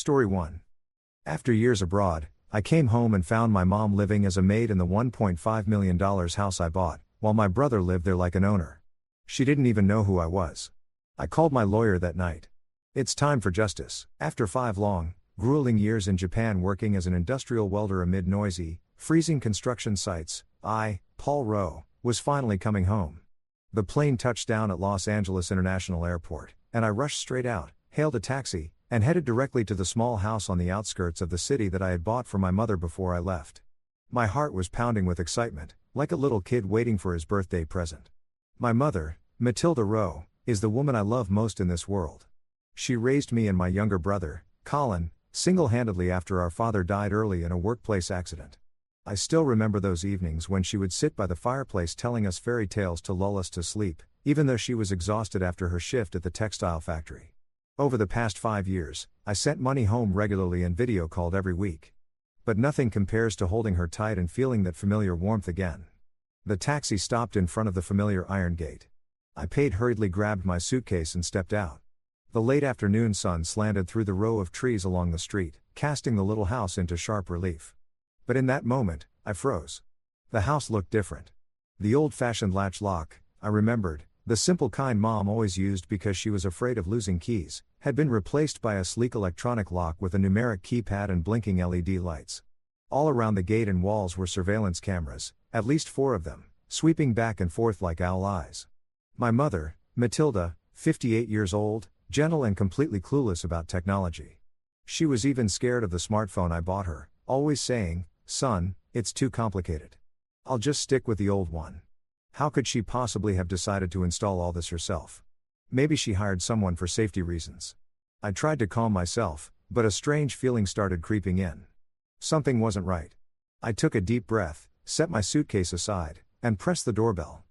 Story 1. After years abroad, I came home and found my mom living as a maid in the $1.5 million house I bought, while my brother lived there like an owner. She didn't even know who I was. I called my lawyer that night. It's time for justice. After 5 long, grueling years in Japan working as an industrial welder amid noisy, freezing construction sites, I, Paul Rowe, was finally coming home. The plane touched down at Los Angeles International Airport, and I rushed straight out, hailed a taxi, and headed directly to the small house on the outskirts of the city that I had bought for my mother before I left. My heart was pounding with excitement, like a little kid waiting for his birthday present. My mother, Matilda Rowe, is the woman I love most in this world. She raised me and my younger brother, Colin, single-handedly after our father died early in a workplace accident. I still remember those evenings when she would sit by the fireplace telling us fairy tales to lull us to sleep, even though she was exhausted after her shift at the textile factory. Over the past 5 years, I sent money home regularly and video called every week. But nothing compares to holding her tight and feeling that familiar warmth again. The taxi stopped in front of the familiar iron gate. I paid, hurriedly grabbed my suitcase and stepped out. The late afternoon sun slanted through the row of trees along the street, casting the little house into sharp relief. But in that moment, I froze. The house looked different. The old-fashioned latch lock, I remembered, the simple kind Mom always used because she was afraid of losing keys, had been replaced by a sleek electronic lock with a numeric keypad and blinking LED lights. All around the gate and walls were surveillance cameras, at least 4 of them, sweeping back and forth like owl eyes. My mother, Matilda, 58 years old, gentle and completely clueless about technology. She was even scared of the smartphone I bought her, always saying, "Son, it's too complicated. I'll just stick with the old one." How could she possibly have decided to install all this herself? Maybe she hired someone for safety reasons. I tried to calm myself, but a strange feeling started creeping in. Something wasn't right. I took a deep breath, set my suitcase aside, and pressed the doorbell.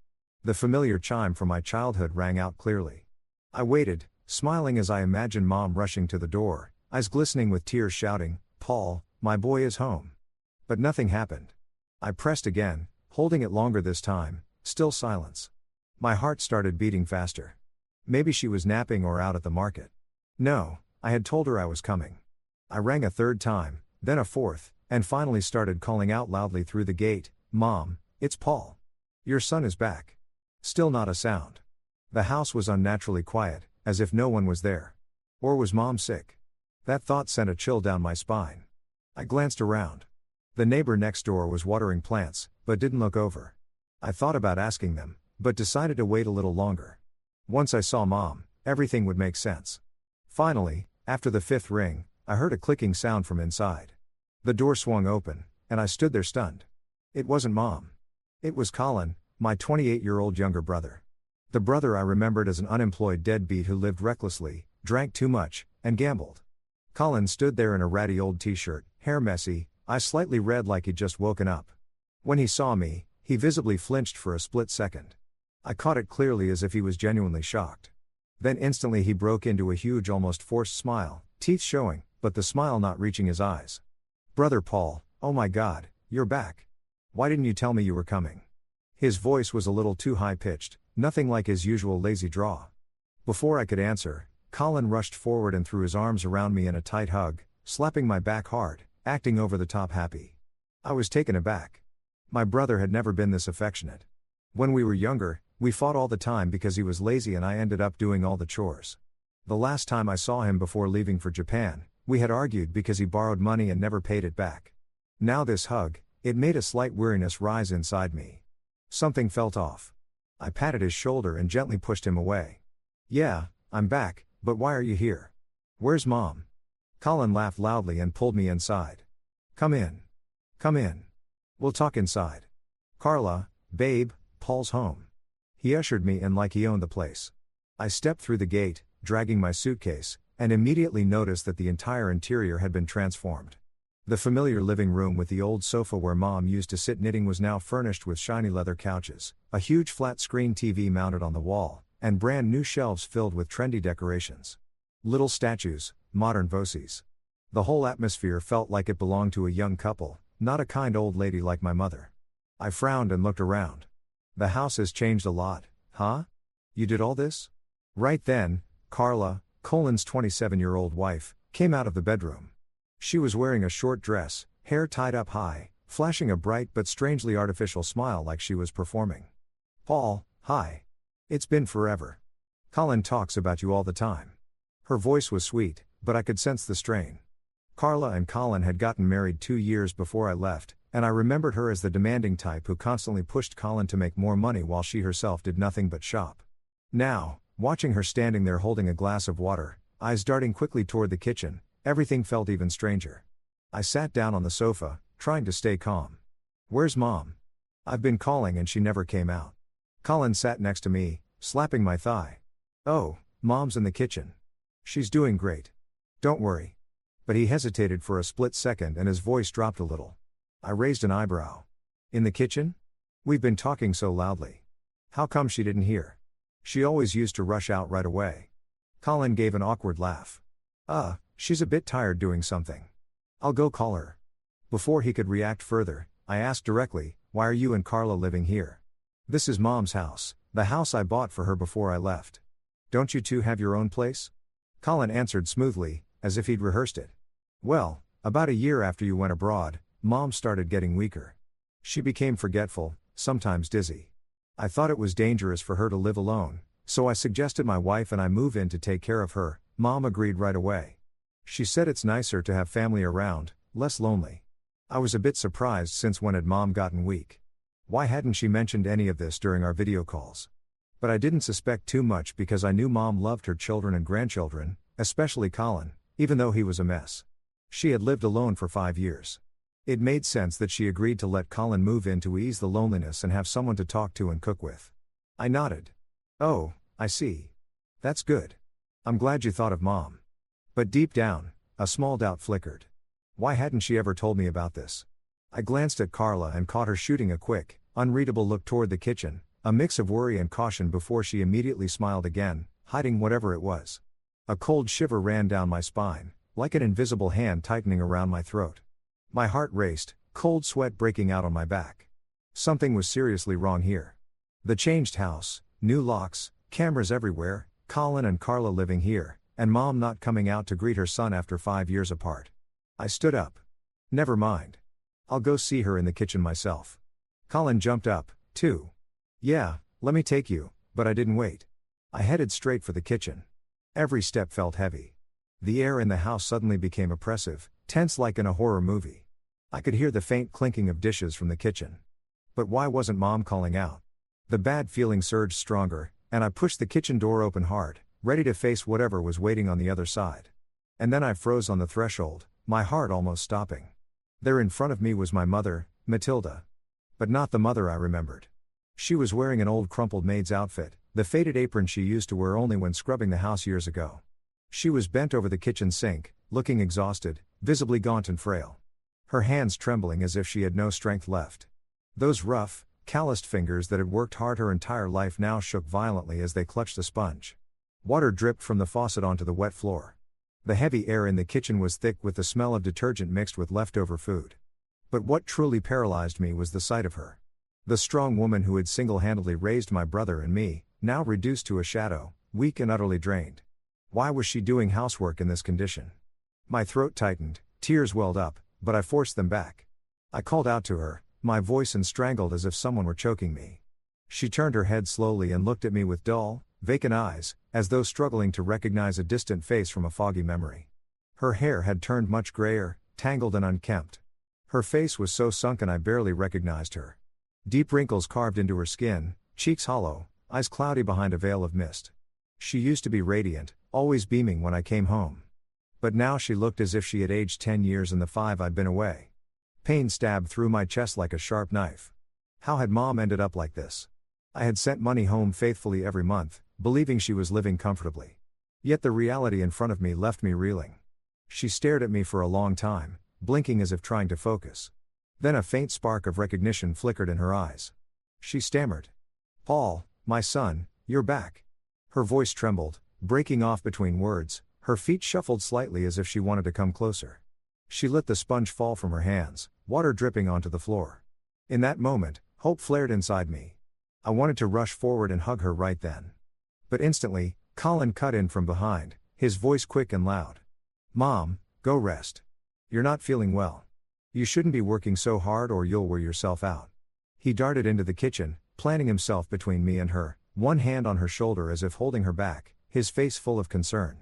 The familiar chime from my childhood rang out clearly. I waited, smiling as I imagined Mom rushing to the door, eyes glistening with tears, shouting, "Paul, my boy is home." But nothing happened. I pressed again, holding it longer this time. Still silence. My heart started beating faster. Maybe she was napping or out at the market. No, I had told her I was coming. I rang a 3rd time, then a 4th, and finally started calling out loudly through the gate, "Mom, it's Paul. Your son is back." Still not a sound. The house was unnaturally quiet, as if no one was there. Or was Mom sick? That thought sent a chill down my spine. I glanced around. The neighbor next door was watering plants, but didn't look over. I thought about asking them, but decided to wait a little longer. Once I saw Mom, everything would make sense. Finally, after the 5th ring, I heard a clicking sound from inside. The door swung open, and I stood there stunned. It wasn't Mom. It was Colin, my 28-year-old younger brother. The brother I remembered as an unemployed deadbeat who lived recklessly, drank too much, and gambled. Colin stood there in a ratty old t-shirt, hair messy, eyes slightly red like he'd just woken up. When he saw me, he visibly flinched for a split second. I caught it clearly, as if he was genuinely shocked. Then instantly he broke into a huge, almost forced smile, teeth showing, but the smile not reaching his eyes. "Brother Paul, oh my God, you're back. Why didn't you tell me you were coming?" His voice was a little too high-pitched, nothing like his usual lazy drawl. Before I could answer, Colin rushed forward and threw his arms around me in a tight hug, slapping my back hard, acting over the top happy. I was taken aback. My brother had never been this affectionate. When we were younger, we fought all the time because he was lazy and I ended up doing all the chores. The last time I saw him before leaving for Japan, we had argued because he borrowed money and never paid it back. Now this hug, it made a slight weariness rise inside me. Something felt off. I patted his shoulder and gently pushed him away. "Yeah, I'm back, but why are you here? Where's Mom?" Colin laughed loudly and pulled me inside. Come in. Come in. We'll talk inside. Carla, babe, Paul's home." He ushered me in like he owned the place. I stepped through the gate, dragging my suitcase, and immediately noticed that the entire interior had been transformed. The familiar living room with the old sofa where Mom used to sit knitting was now furnished with shiny leather couches, a huge flat-screen TV mounted on the wall, and brand new shelves filled with trendy decorations. Little statues, modern voses. The whole atmosphere felt like it belonged to a young couple, not a kind old lady like my mother. I frowned and looked around. "The house has changed a lot, huh? You did all this?" Right then, Carla, Colin's 27-year-old wife, came out of the bedroom. She was wearing a short dress, hair tied up high, flashing a bright but strangely artificial smile like she was performing. "Paul, hi. It's been forever. Colin talks about you all the time." Her voice was sweet, but I could sense the strain. Carla and Colin had gotten married 2 years before I left, and I remembered her as the demanding type who constantly pushed Colin to make more money while she herself did nothing but shop. Now, watching her standing there holding a glass of water, eyes darting quickly toward the kitchen, everything felt even stranger. I sat down on the sofa, trying to stay calm. "Where's Mom? I've been calling and she never came out." Colin sat next to me, slapping my thigh. "Oh, Mom's in the kitchen. She's doing great. Don't worry." But he hesitated for a split second and his voice dropped a little. I raised an eyebrow. "In the kitchen? We've been talking so loudly. How come she didn't hear? She always used to rush out right away." Colin gave an awkward laugh. She's a bit tired doing something. I'll go call her." Before he could react further, I asked directly, "Why are you and Carla living here? This is Mom's house, the house I bought for her before I left. Don't you two have your own place?" Colin answered smoothly, as if he'd rehearsed it. "Well, about a year after you went abroad, Mom started getting weaker. She became forgetful, sometimes dizzy. I thought it was dangerous for her to live alone, so I suggested my wife and I move in to take care of her." Mom agreed right away. She said it's nicer to have family around, less lonely. I was a bit surprised since when had Mom gotten weak? Why hadn't she mentioned any of this during our video calls? But I didn't suspect too much because I knew Mom loved her children and grandchildren, especially Colin, even though he was a mess. She had lived alone for 5 years. It made sense that she agreed to let Colin move in to ease the loneliness and have someone to talk to and cook with. I nodded. "Oh, I see. That's good. I'm glad you thought of Mom." But deep down, a small doubt flickered. Why hadn't she ever told me about this? I glanced at Carla and caught her shooting a quick, unreadable look toward the kitchen, a mix of worry and caution before she immediately smiled again, hiding whatever it was. A cold shiver ran down my spine, like an invisible hand tightening around my throat. My heart raced, cold sweat breaking out on my back. Something was seriously wrong here. The changed house, new locks, cameras everywhere, Colin and Carla living here, and Mom not coming out to greet her son after 5 years apart. I stood up. "Never mind. I'll go see her in the kitchen myself." Colin jumped up, too. "Yeah, let me take you," but I didn't wait. I headed straight for the kitchen. Every step felt heavy. The air in the house suddenly became oppressive, tense like in a horror movie. I could hear the faint clinking of dishes from the kitchen. But why wasn't Mom calling out? The bad feeling surged stronger, and I pushed the kitchen door open hard, ready to face whatever was waiting on the other side. And then I froze on the threshold, my heart almost stopping. There in front of me was my mother, Matilda. But not the mother I remembered. She was wearing an old crumpled maid's outfit, the faded apron she used to wear only when scrubbing the house years ago. She was bent over the kitchen sink, looking exhausted, visibly gaunt and frail. Her hands trembling as if she had no strength left. Those rough, calloused fingers that had worked hard her entire life now shook violently as they clutched a sponge. Water dripped from the faucet onto the wet floor. The heavy air in the kitchen was thick with the smell of detergent mixed with leftover food. But what truly paralyzed me was the sight of her. The strong woman who had single-handedly raised my brother and me, now reduced to a shadow, weak and utterly drained. Why was she doing housework in this condition? My throat tightened, tears welled up, but I forced them back. I called out to her, my voice strangled as if someone were choking me. She turned her head slowly and looked at me with dull, vacant eyes, as though struggling to recognize a distant face from a foggy memory. Her hair had turned much grayer, tangled and unkempt. Her face was so sunken I barely recognized her. Deep wrinkles carved into her skin, cheeks hollow, eyes cloudy behind a veil of mist. She used to be radiant, always beaming when I came home. But now she looked as if she had aged 10 years in the 5 I'd been away. Pain stabbed through my chest like a sharp knife. How had Mom ended up like this? I had sent money home faithfully every month, believing she was living comfortably. Yet the reality in front of me left me reeling. She stared at me for a long time, blinking as if trying to focus. Then a faint spark of recognition flickered in her eyes. She stammered. "Paul, my son, you're back." Her voice trembled, breaking off between words, her feet shuffled slightly as if she wanted to come closer. She let the sponge fall from her hands, water dripping onto the floor. In that moment, hope flared inside me. I wanted to rush forward and hug her right then. But instantly, Colin cut in from behind, his voice quick and loud. Mom, go rest. You're not feeling well. You shouldn't be working so hard or you'll wear yourself out. He darted into the kitchen, planting himself between me and her, one hand on her shoulder as if holding her back, his face full of concern.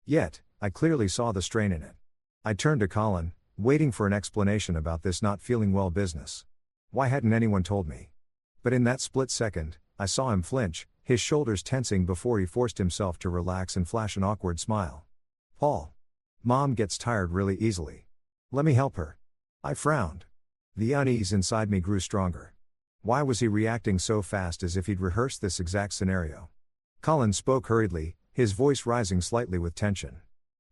Yet, I clearly saw the strain in it. I turned to Colin, waiting for an explanation about this not feeling well business. Why hadn't anyone told me? But in that split second, I saw him flinch, his shoulders tensing before he forced himself to relax and flash an awkward smile. Paul. Mom gets tired really easily. Let me help her. I frowned. The unease inside me grew stronger. Why was he reacting so fast as if he'd rehearsed this exact scenario? Colin spoke hurriedly, his voice rising slightly with tension.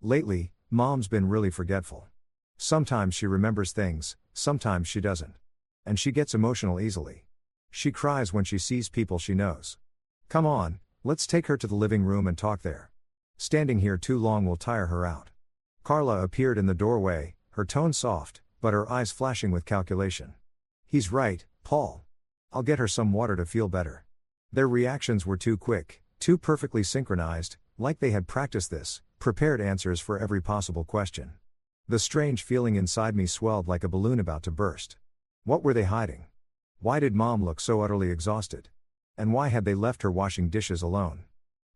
Lately, Mom's been really forgetful. Sometimes she remembers things, sometimes she doesn't. And she gets emotional easily. She cries when she sees people she knows. Come on, let's take her to the living room and talk there. Standing here too long will tire her out. Carla appeared in the doorway, her tone soft, but her eyes flashing with calculation. He's right, Paul. I'll get her some water to feel better. Their reactions were too quick, too perfectly synchronized, like they had practiced this, prepared answers for every possible question. The strange feeling inside me swelled like a balloon about to burst. What were they hiding? Why did Mom look so utterly exhausted? And why had they left her washing dishes alone?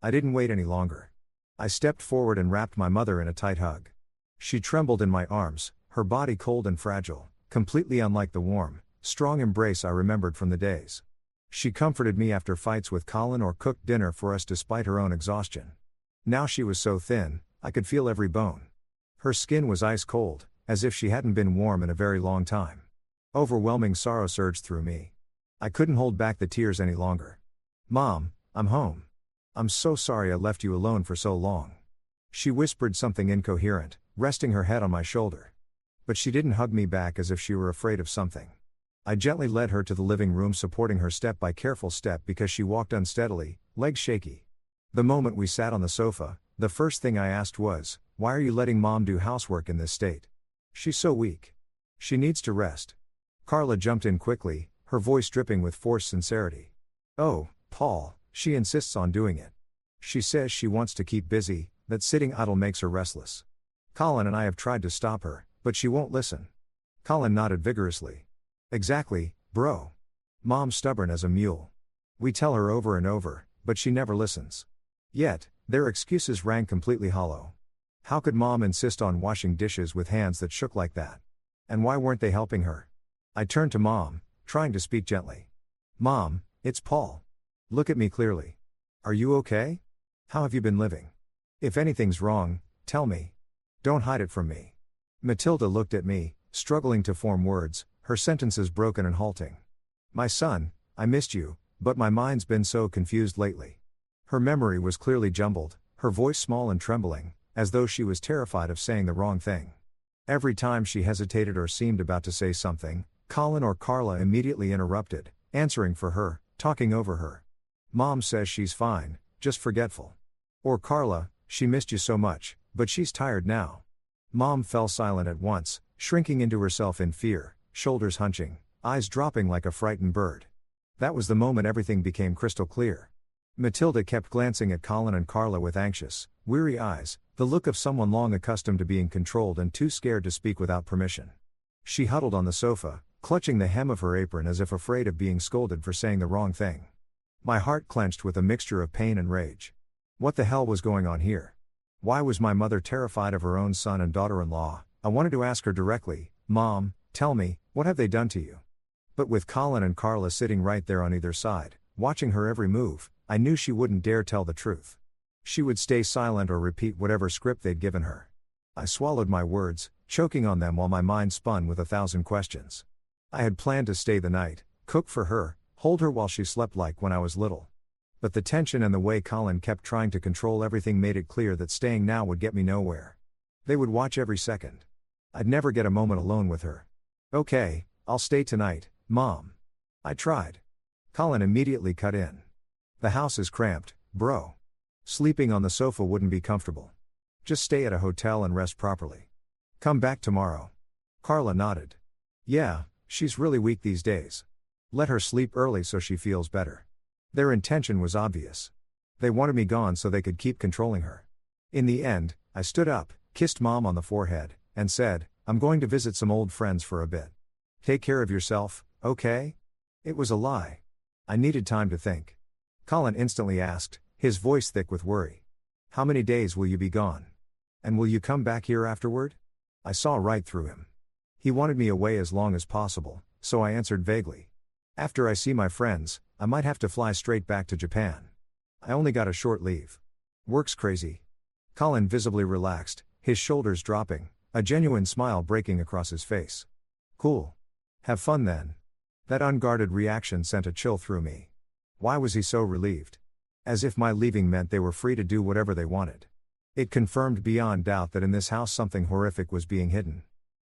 I didn't wait any longer. I stepped forward and wrapped my mother in a tight hug. She trembled in my arms, her body cold and fragile, completely unlike the warm, strong embrace I remembered from the days. She comforted me after fights with Colin or cooked dinner for us despite her own exhaustion. Now she was so thin, I could feel every bone. Her skin was ice cold, as if she hadn't been warm in a very long time. Overwhelming sorrow surged through me. I couldn't hold back the tears any longer. Mom, I'm home. I'm so sorry I left you alone for so long. She whispered something incoherent, resting her head on my shoulder. But she didn't hug me back as if she were afraid of something. I gently led her to the living room, supporting her step by careful step because she walked unsteadily, legs shaky. The moment we sat on the sofa, the first thing I asked was, why are you letting Mom do housework in this state? She's so weak. She needs to rest. Carla jumped in quickly, her voice dripping with forced sincerity. Oh, Paul, she insists on doing it. She says she wants to keep busy, that sitting idle makes her restless. Colin and I have tried to stop her, but she won't listen. Colin nodded vigorously. Exactly, bro. Mom's stubborn as a mule. We tell her over and over, but she never listens. Yet, their excuses rang completely hollow. How could Mom insist on washing dishes with hands that shook like that? And why weren't they helping her? I turned to Mom, trying to speak gently. Mom, it's Paul. Look at me clearly. Are you okay? How have you been living? If anything's wrong, tell me. Don't hide it from me. Matilda looked at me, struggling to form words, her sentences broken and halting. My son, I missed you, but my mind's been so confused lately. Her memory was clearly jumbled, her voice small and trembling, as though she was terrified of saying the wrong thing. Every time she hesitated or seemed about to say something, Colin or Carla immediately interrupted, answering for her, talking over her. Mom says she's fine, just forgetful. Or Carla, she missed you so much, but she's tired now. Mom fell silent at once, shrinking into herself in fear, shoulders hunching, eyes dropping like a frightened bird. That was the moment everything became crystal clear. Matilda kept glancing at Colin and Carla with anxious, weary eyes, the look of someone long accustomed to being controlled and too scared to speak without permission. She huddled on the sofa, clutching the hem of her apron as if afraid of being scolded for saying the wrong thing. My heart clenched with a mixture of pain and rage. What the hell was going on here? Why was my mother terrified of her own son and daughter-in-law? I wanted to ask her directly, Mom, tell me, what have they done to you? But with Colin and Carla sitting right there on either side, watching her every move, I knew she wouldn't dare tell the truth. She would stay silent or repeat whatever script they'd given her. I swallowed my words, choking on them while my mind spun with 1,000 questions. I had planned to stay the night, cook for her, hold her while she slept like when I was little. But the tension and the way Colin kept trying to control everything made it clear that staying now would get me nowhere. They would watch every second. I'd never get a moment alone with her. Okay, I'll stay tonight, Mom. I tried. Colin immediately cut in. The house is cramped, bro. Sleeping on the sofa wouldn't be comfortable. Just stay at a hotel and rest properly. Come back tomorrow. Carla nodded. Yeah, she's really weak these days. Let her sleep early so she feels better. Their intention was obvious. They wanted me gone so they could keep controlling her. In the end, I stood up, kissed Mom on the forehead, and said, "I'm going to visit some old friends for a bit. Take care of yourself, okay?" It was a lie. I needed time to think. Colin instantly asked, his voice thick with worry. "How many days will you be gone? And will you come back here afterward?" I saw right through him. He wanted me away as long as possible, so I answered vaguely. "After I see my friends, I might have to fly straight back to Japan. I only got a short leave. Work's crazy." Colin visibly relaxed, his shoulders dropping, a genuine smile breaking across his face. "Cool. Have fun then." That unguarded reaction sent a chill through me. Why was he so relieved? As if my leaving meant they were free to do whatever they wanted. It confirmed beyond doubt that in this house something horrific was being hidden.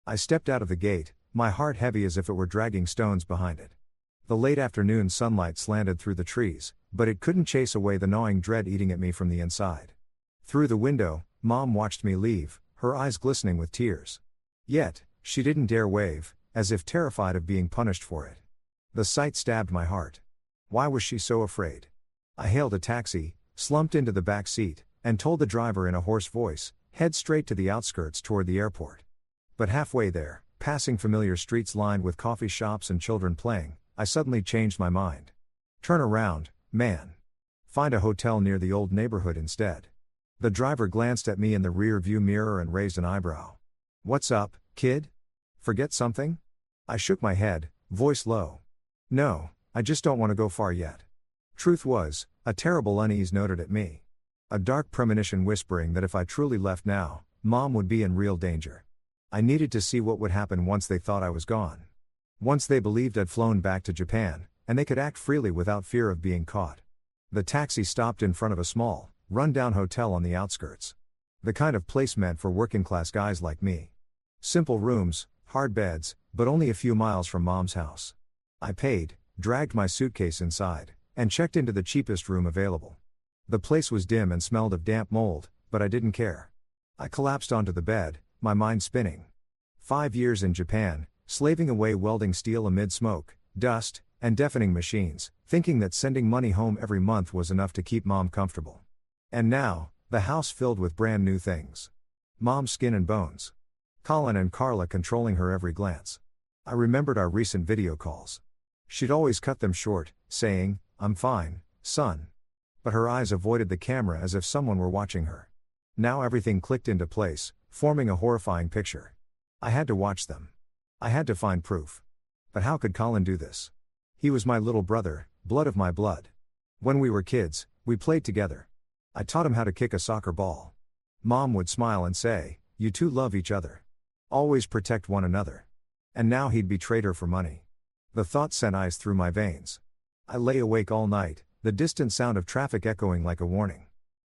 I stepped out of the gate, my heart heavy as if it were dragging stones behind it. The late afternoon sunlight slanted through the trees, but it couldn't chase away the gnawing dread eating at me from the inside. Through the window, Mom watched me leave, her eyes glistening with tears. Yet, she didn't dare wave, as if terrified of being punished for it. The sight stabbed my heart. Why was she so afraid? I hailed a taxi, slumped into the back seat, and told the driver in a hoarse voice, "Head straight to the outskirts toward the airport." But halfway there, passing familiar streets lined with coffee shops and children playing, I suddenly changed my mind. "Turn around, man. Find a hotel near the old neighborhood instead." The driver glanced at me in the rear view mirror and raised an eyebrow. "What's up, kid? Forget something?" I shook my head, voice low. "No, I just don't want to go far yet." Truth was, a terrible unease noted at me. A dark premonition whispering that if I truly left now, Mom would be in real danger. I needed to see what would happen once they thought I was gone. Once they believed I'd flown back to Japan, and they could act freely without fear of being caught. The taxi stopped in front of a small, run-down hotel on the outskirts. The kind of place meant for working-class guys like me. Simple rooms, hard beds, but only a few miles from Mom's house. I paid, dragged my suitcase inside, and checked into the cheapest room available. The place was dim and smelled of damp mold, but I didn't care. I collapsed onto the bed, my mind spinning. 5 years in Japan, slaving away welding steel amid smoke, dust, and deafening machines, thinking that sending money home every month was enough to keep Mom comfortable. And now, the house filled with brand new things. Mom's skin and bones. Colin and Carla controlling her every glance. I remembered our recent video calls. She'd always cut them short, saying, "I'm fine, son." But her eyes avoided the camera as if someone were watching her. Now everything clicked into place, forming a horrifying picture. I had to watch them. I had to find proof. But how could Colin do this? He was my little brother, blood of my blood. When we were kids, we played together. I taught him how to kick a soccer ball. Mom would smile and say, "You two love each other. Always protect one another." And now he'd betrayed her for money. The thought sent ice through my veins. I lay awake all night, the distant sound of traffic echoing like a warning.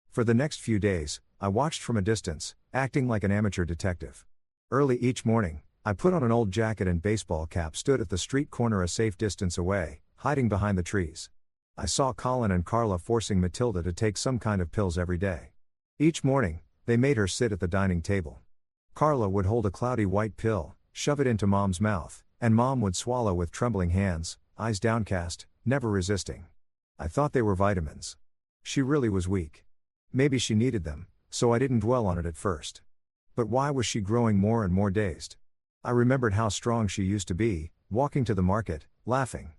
For the next few days, I watched from a distance, acting like an amateur detective. Early each morning, I put on an old jacket and baseball cap, stood at the street corner a safe distance away, hiding behind the trees. I saw Colin and Carla forcing Matilda to take some kind of pills every day. Each morning, they made her sit at the dining table. Carla would hold a cloudy white pill, shove it into Mom's mouth, and Mom would swallow with trembling hands, eyes downcast, never resisting. I thought they were vitamins. She really was weak. Maybe she needed them, so I didn't dwell on it at first. But why was she growing more and more dazed? I remembered how strong she used to be, walking to the market, laughing.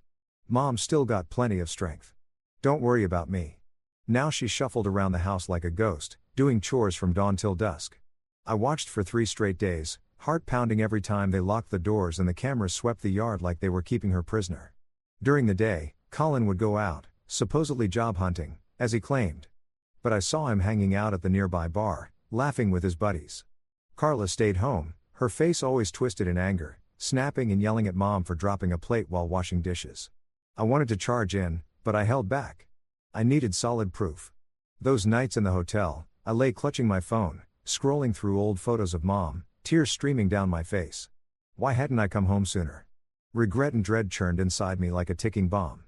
Mom still got plenty of strength. "Don't worry about me." Now she shuffled around the house like a ghost, doing chores from dawn till dusk. I watched for 3 straight days, heart pounding every time they locked the doors and the cameras swept the yard like they were keeping her prisoner. During the day, Colin would go out, supposedly job hunting, as he claimed. But I saw him hanging out at the nearby bar, laughing with his buddies. Carla stayed home, her face always twisted in anger, snapping and yelling at Mom for dropping a plate while washing dishes. I wanted to charge in, but I held back. I needed solid proof. Those nights in the hotel, I lay clutching my phone, scrolling through old photos of Mom, tears streaming down my face. Why hadn't I come home sooner? Regret and dread churned inside me like a ticking bomb.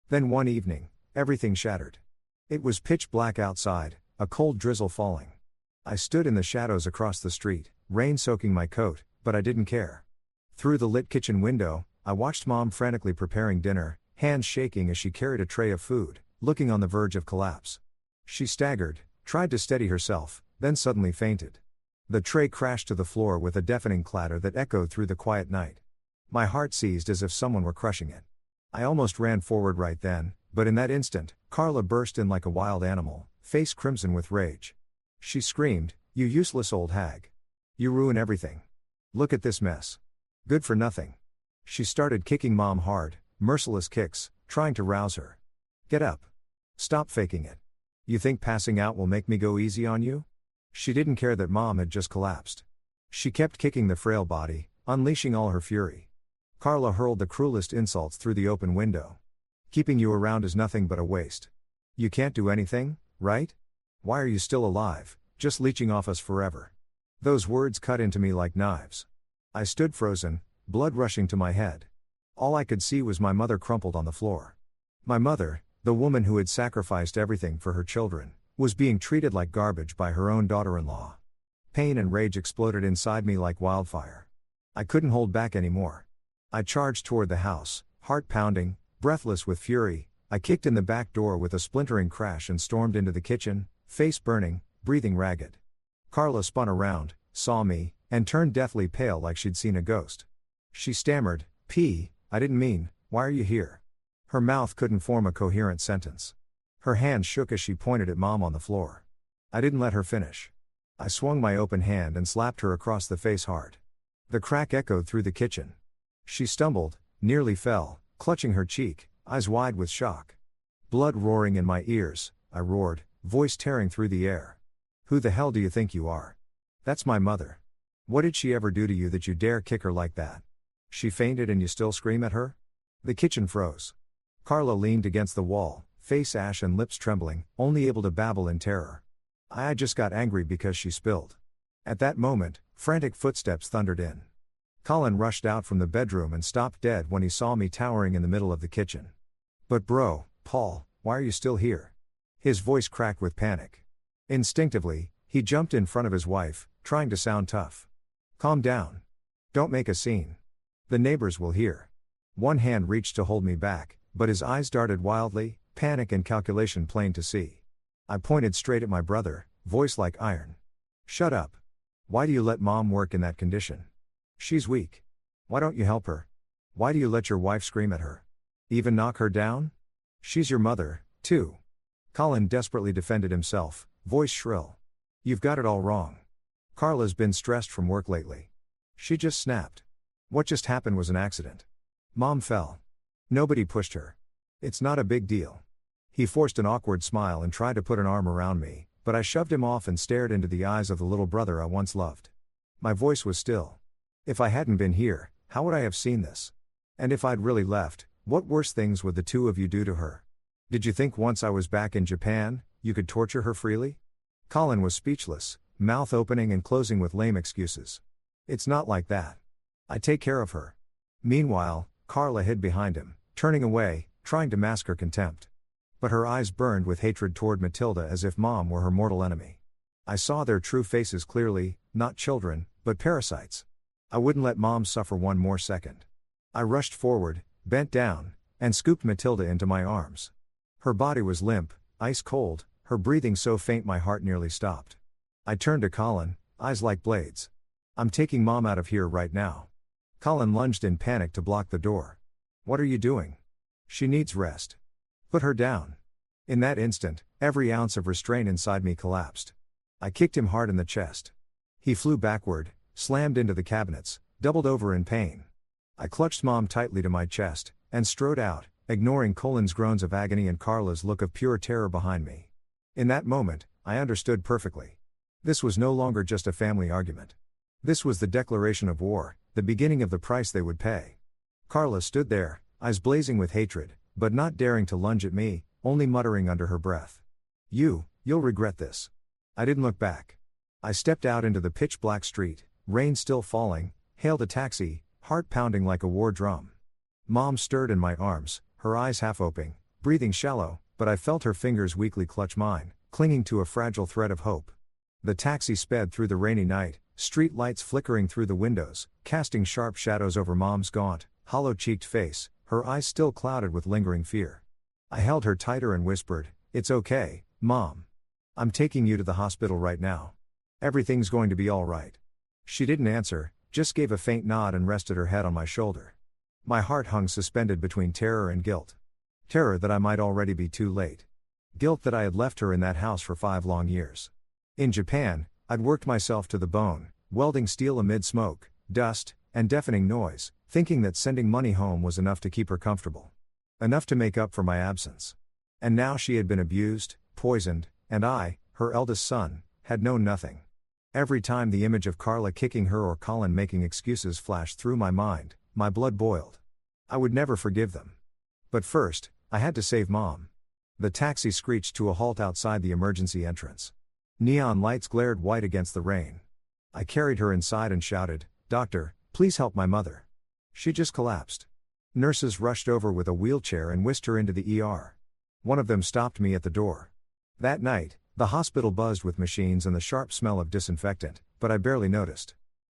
Then one evening, everything shattered. It was pitch black outside, a cold drizzle falling. I stood in the shadows across the street, rain soaking my coat, but I didn't care. Through the lit kitchen window, I watched Mom frantically preparing dinner, hands shaking as she carried a tray of food, looking on the verge of collapse. She staggered, tried to steady herself, then suddenly fainted. The tray crashed to the floor with a deafening clatter that echoed through the quiet night. My heart seized as if someone were crushing it. I almost ran forward right then, but in that instant, Carla burst in like a wild animal, face crimson with rage. She screamed, "You useless old hag. You ruin everything. Look at this mess. Good for nothing." She started kicking Mom hard, merciless kicks, trying to rouse her. "Get up. Stop faking it. You think passing out will make me go easy on you?" She didn't care that Mom had just collapsed. She kept kicking the frail body, unleashing all her fury. Carla hurled the cruelest insults through the open window. "Keeping you around is nothing but a waste. You can't do anything, right? Why are you still alive, just leeching off us forever?" Those words cut into me like knives. I stood frozen, blood rushing to my head. All I could see was my mother crumpled on the floor. My mother, the woman who had sacrificed everything for her children, was being treated like garbage by her own daughter-in-law. Pain and rage exploded inside me like wildfire. I couldn't hold back anymore. I charged toward the house, heart pounding, breathless with fury. I kicked in the back door with a splintering crash and stormed into the kitchen, face burning, breathing ragged. Carla spun around, saw me, and turned deathly pale like she'd seen a ghost. She stammered, I didn't mean, why are you here?" Her mouth couldn't form a coherent sentence. Her hands shook as she pointed at Mom on the floor. I didn't let her finish. I swung my open hand and slapped her across the face hard. The crack echoed through the kitchen. She stumbled, nearly fell, clutching her cheek, eyes wide with shock. Blood roaring in my ears, I roared, voice tearing through the air. "Who the hell do you think you are? That's my mother. What did she ever do to you that you dare kick her like that? She fainted and you still scream at her?" The kitchen froze. Carla leaned against the wall, face ash and lips trembling, only able to babble in terror. I just got angry because she spilled. At that moment, frantic footsteps thundered in. Colin rushed out from the bedroom and stopped dead when he saw me towering in the middle of the kitchen. "But bro, Paul, why are you still here?" His voice cracked with panic. Instinctively, he jumped in front of his wife, trying to sound tough. "Calm down. Don't make a scene. The neighbors will hear." One hand reached to hold me back, but his eyes darted wildly, panic and calculation plain to see. I pointed straight at my brother, voice like iron. "Shut up. Why do you let Mom work in that condition? She's weak. Why don't you help her? Why do you let your wife scream at her? Even knock her down? She's your mother, too." Colin desperately defended himself, voice shrill. "You've got it all wrong. Carla's been stressed from work lately. She just snapped. What just happened was an accident. Mom fell. Nobody pushed her. It's not a big deal." He forced an awkward smile and tried to put an arm around me, but I shoved him off and stared into the eyes of the little brother I once loved. My voice was still. If I hadn't been here, how would I have seen this? And if I'd really left, what worse things would the two of you do to her? Did you think once I was back in Japan, you could torture her freely? Colin was speechless, mouth opening and closing with lame excuses. "It's not like that. I take care of her." Meanwhile, Carla hid behind him, turning away, trying to mask her contempt. But her eyes burned with hatred toward Matilda as if Mom were her mortal enemy. I saw their true faces clearly, not children, but parasites. I wouldn't let Mom suffer one more second. I rushed forward, bent down, and scooped Matilda into my arms. Her body was limp, ice cold, her breathing so faint my heart nearly stopped. I turned to Colin, eyes like blades. "I'm taking Mom out of here right now." Colin lunged in panic to block the door. "What are you doing? She needs rest. Put her down." In that instant, every ounce of restraint inside me collapsed. I kicked him hard in the chest. He flew backward, slammed into the cabinets, doubled over in pain. I clutched Mom tightly to my chest, and strode out, ignoring Colin's groans of agony and Carla's look of pure terror behind me. In that moment, I understood perfectly. This was no longer just a family argument. This was the declaration of war, the beginning of the price they would pay. Carla stood there, eyes blazing with hatred, but not daring to lunge at me, only muttering under her breath. You'll regret this." I didn't look back. I stepped out into the pitch-black street, rain still falling, hailed a taxi, heart pounding like a war drum. Mom stirred in my arms, her eyes half open, breathing shallow, but I felt her fingers weakly clutch mine, clinging to a fragile thread of hope. The taxi sped through the rainy night, street lights flickering through the windows, casting sharp shadows over Mom's gaunt, hollow-cheeked face, her eyes still clouded with lingering fear. I held her tighter and whispered, "It's okay, Mom. I'm taking you to the hospital right now." Everything's going to be all right. She didn't answer, just gave a faint nod and rested her head on my shoulder. My heart hung suspended between terror and guilt. Terror that I might already be too late. Guilt that I had left her in that house for 5 long years. In Japan, I'd worked myself to the bone, welding steel amid smoke, dust, and deafening noise, thinking that sending money home was enough to keep her comfortable. Enough to make up for my absence. And now she had been abused, poisoned, and I, her eldest son, had known nothing. Every time the image of Carla kicking her or Colin making excuses flashed through my mind, my blood boiled. I would never forgive them. But first, I had to save Mom. The taxi screeched to a halt outside the emergency entrance. Neon lights glared white against the rain. I carried her inside and shouted, "Doctor, please help my mother. She just collapsed." Nurses rushed over with a wheelchair and whisked her into the ER. One of them stopped me at the door. That night, the hospital buzzed with machines and the sharp smell of disinfectant, but I barely noticed.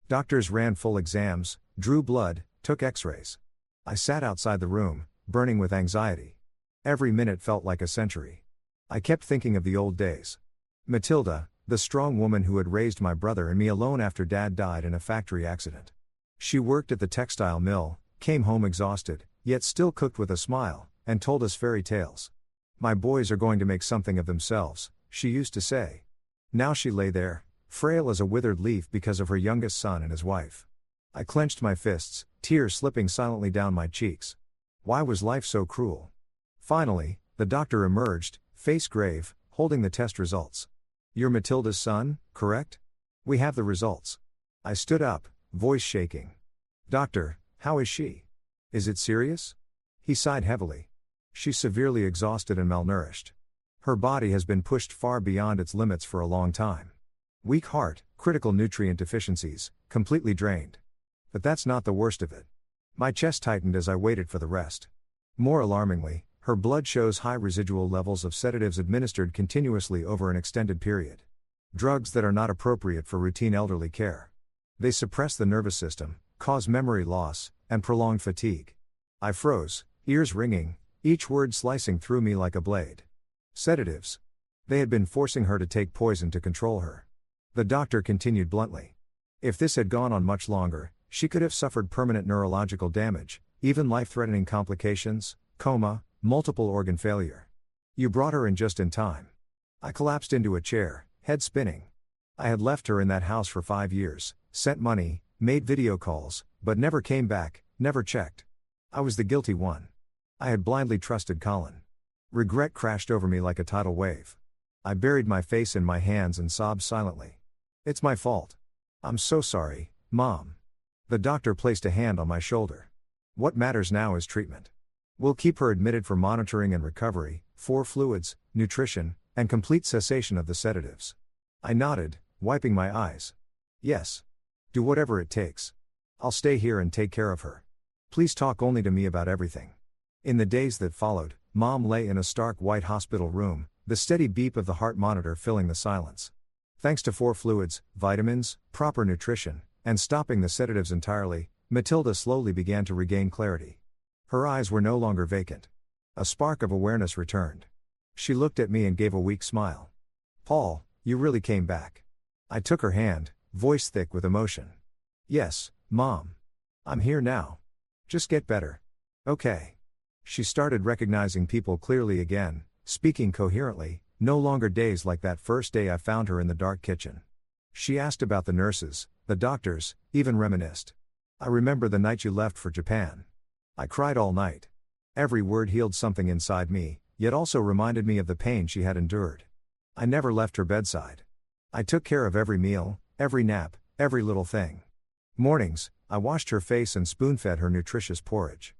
Doctors ran full exams, drew blood, took x-rays. I sat outside the room, burning with anxiety. Every minute felt like a century. I kept thinking of the old days. Matilda, the strong woman who had raised my brother and me alone after Dad died in a factory accident. She worked at the textile mill, came home exhausted, yet still cooked with a smile, and told us fairy tales. "My boys are going to make something of themselves," she used to say. Now she lay there, frail as a withered leaf because of her youngest son and his wife. I clenched my fists, tears slipping silently down my cheeks. Why was life so cruel? Finally, the doctor emerged, face grave, holding the test results. "You're Matilda's son, correct? We have the results." I stood up, voice shaking. "Doctor, how is she? Is it serious?" He sighed heavily. "She's severely exhausted and malnourished. Her body has been pushed far beyond its limits for a long time. Weak heart, critical nutrient deficiencies, completely drained. But that's not the worst of it." My chest tightened as I waited for the rest. More alarmingly, her blood shows high residual levels of sedatives administered continuously over an extended period. Drugs that are not appropriate for routine elderly care. They suppress the nervous system, cause memory loss, and prolonged fatigue. I froze, ears ringing, each word slicing through me like a blade. Sedatives. They had been forcing her to take poison to control her. The doctor continued bluntly. If this had gone on much longer, she could have suffered permanent neurological damage, even life-threatening complications, coma, multiple organ failure. You brought her in just in time. I collapsed into a chair, head spinning. I had left her in that house for 5 years, sent money, made video calls, but never came back, never checked. I was the guilty one. I had blindly trusted Colin. Regret crashed over me like a tidal wave. I buried my face in my hands and sobbed silently. "It's my fault. I'm so sorry, Mom." The doctor placed a hand on my shoulder. "What matters now is treatment. We'll keep her admitted for monitoring and recovery, for fluids, nutrition, and complete cessation of the sedatives." I nodded, wiping my eyes. "Yes. Do whatever it takes. I'll stay here and take care of her. Please talk only to me about everything." In the days that followed, Mom lay in a stark white hospital room, the steady beep of the heart monitor filling the silence. Thanks to 4 fluids, vitamins, proper nutrition, and stopping the sedatives entirely, Matilda slowly began to regain clarity. Her eyes were no longer vacant. A spark of awareness returned. She looked at me and gave a weak smile. "Paul, you really came back." I took her hand, voice thick with emotion. "Yes, Mom. I'm here now. Just get better. Okay." She started recognizing people clearly again, speaking coherently, no longer dazed like that first day I found her in the dark kitchen. She asked about the nurses, the doctors, even reminisced. "I remember the night you left for Japan. I cried all night." Every word healed something inside me, yet also reminded me of the pain she had endured. I never left her bedside. I took care of every meal, every nap, every little thing. Mornings, I washed her face and spoon-fed her nutritious porridge.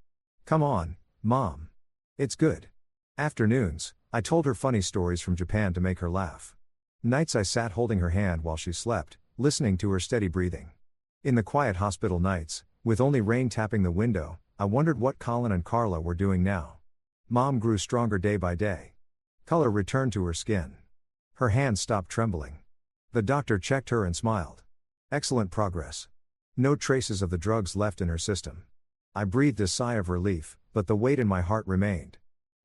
"Come on, Mom. It's good." Afternoons, I told her funny stories from Japan to make her laugh. Nights I sat holding her hand while she slept, listening to her steady breathing. In the quiet hospital nights, with only rain tapping the window, I wondered what Colin and Carla were doing now. Mom grew stronger day by day. Color returned to her skin. Her hands stopped trembling. The doctor checked her and smiled. Excellent progress. No traces of the drugs left in her system. I breathed a sigh of relief, but the weight in my heart remained.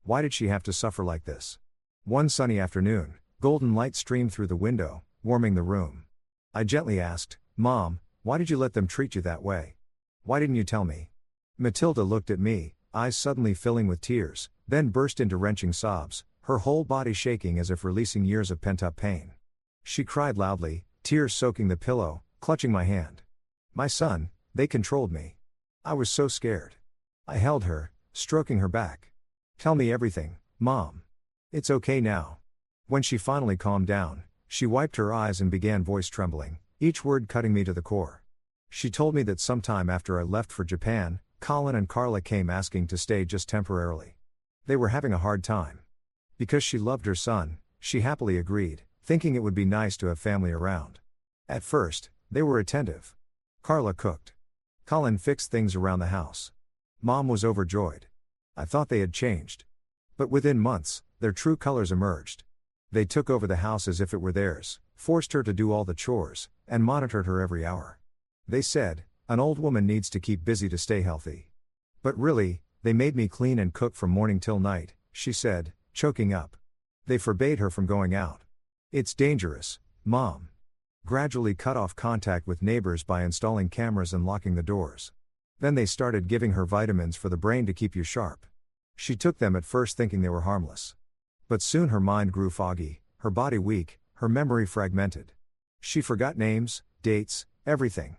Why did she have to suffer like this? One sunny afternoon, golden light streamed through the window, warming the room. I gently asked, "Mom, why did you let them treat you that way? Why didn't you tell me?" Matilda looked at me, eyes suddenly filling with tears, then burst into wrenching sobs, her whole body shaking as if releasing years of pent-up pain. She cried loudly, tears soaking the pillow, clutching my hand. "My son, they controlled me. I was so scared." I held her, stroking her back. "Tell me everything, Mom. It's okay now." When she finally calmed down, she wiped her eyes and began, voice trembling, each word cutting me to the core. She told me that sometime after I left for Japan, Colin and Carla came asking to stay just temporarily. They were having a hard time. Because she loved her son, she happily agreed, thinking it would be nice to have family around. At first, they were attentive. Carla cooked. Colin fixed things around the house. Mom was overjoyed. I thought they had changed. But within months, their true colors emerged. They took over the house as if it were theirs, forced her to do all the chores, and monitored her every hour. They said, "An old woman needs to keep busy to stay healthy." But really, they made me clean and cook from morning till night, she said, choking up. They forbade her from going out. "It's dangerous, Mom." Gradually cut off contact with neighbors by installing cameras and locking the doors. Then they started giving her vitamins for the brain to keep you sharp. She took them at first thinking they were harmless. But soon her mind grew foggy, her body weak, her memory fragmented. She forgot names, dates, everything.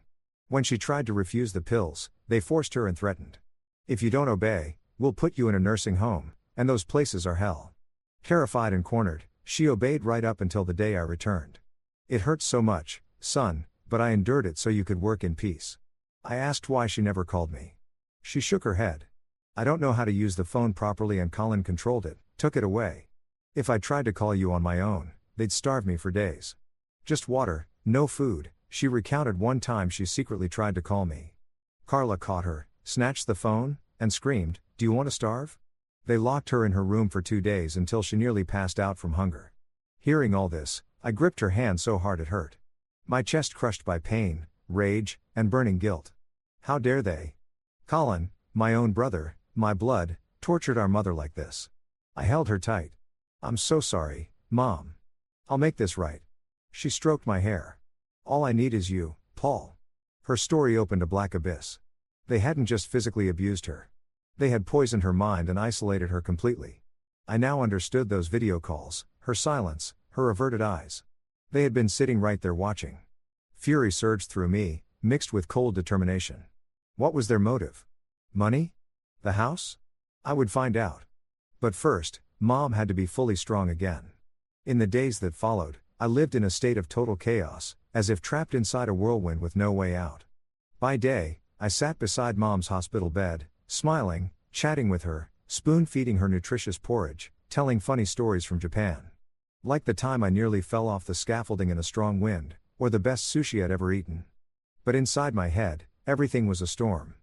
When she tried to refuse the pills, they forced her and threatened. "If you don't obey, we'll put you in a nursing home, and those places are hell." Terrified and cornered, she obeyed right up until the day I returned. "It hurts so much, son, but I endured it so you could work in peace." I asked why she never called me. She shook her head. "I don't know how to use the phone properly and Colin controlled it, took it away. If I tried to call you on my own, they'd starve me for days. Just water, no food." She recounted one time she secretly tried to call me. Carla caught her, snatched the phone, and screamed, "Do you want to starve?" They locked her in her room for 2 days until she nearly passed out from hunger. Hearing all this, I gripped her hand so hard it hurt. My chest crushed by pain, rage, and burning guilt. How dare they? Colin, my own brother, my blood, tortured our mother like this. I held her tight. "I'm so sorry, Mom. I'll make this right." She stroked my hair. "All I need is you, Paul." Her story opened a black abyss. They hadn't just physically abused her. They had poisoned her mind and isolated her completely. I now understood those video calls, her silence, her averted eyes. They had been sitting right there watching. Fury surged through me, mixed with cold determination. What was their motive? Money? The house? I would find out. But first, Mom had to be fully strong again. In the days that followed, I lived in a state of total chaos, as if trapped inside a whirlwind with no way out. By day, I sat beside Mom's hospital bed, smiling, chatting with her, spoon-feeding her nutritious porridge, telling funny stories from Japan. Like the time I nearly fell off the scaffolding in a strong wind, or the best sushi I'd ever eaten. But inside my head, everything was a storm.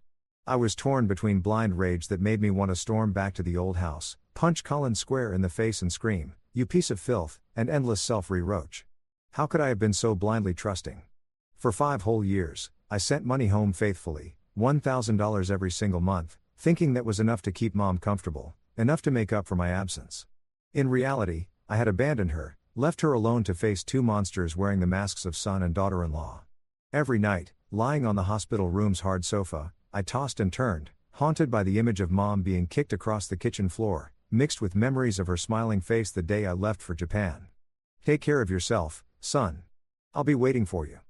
I was torn between blind rage that made me want to storm back to the old house, punch Colin square in the face and scream, "You piece of filth," and endless self-reproach. How could I have been so blindly trusting? For 5 whole years, I sent money home faithfully, $1,000 every single month, thinking that was enough to keep Mom comfortable, enough to make up for my absence. In reality, I had abandoned her, left her alone to face 2 monsters wearing the masks of son and daughter-in-law. Every night, lying on the hospital room's hard sofa, I tossed and turned, haunted by the image of Mom being kicked across the kitchen floor, mixed with memories of her smiling face the day I left for Japan. "Take care of yourself, son. I'll be waiting for you."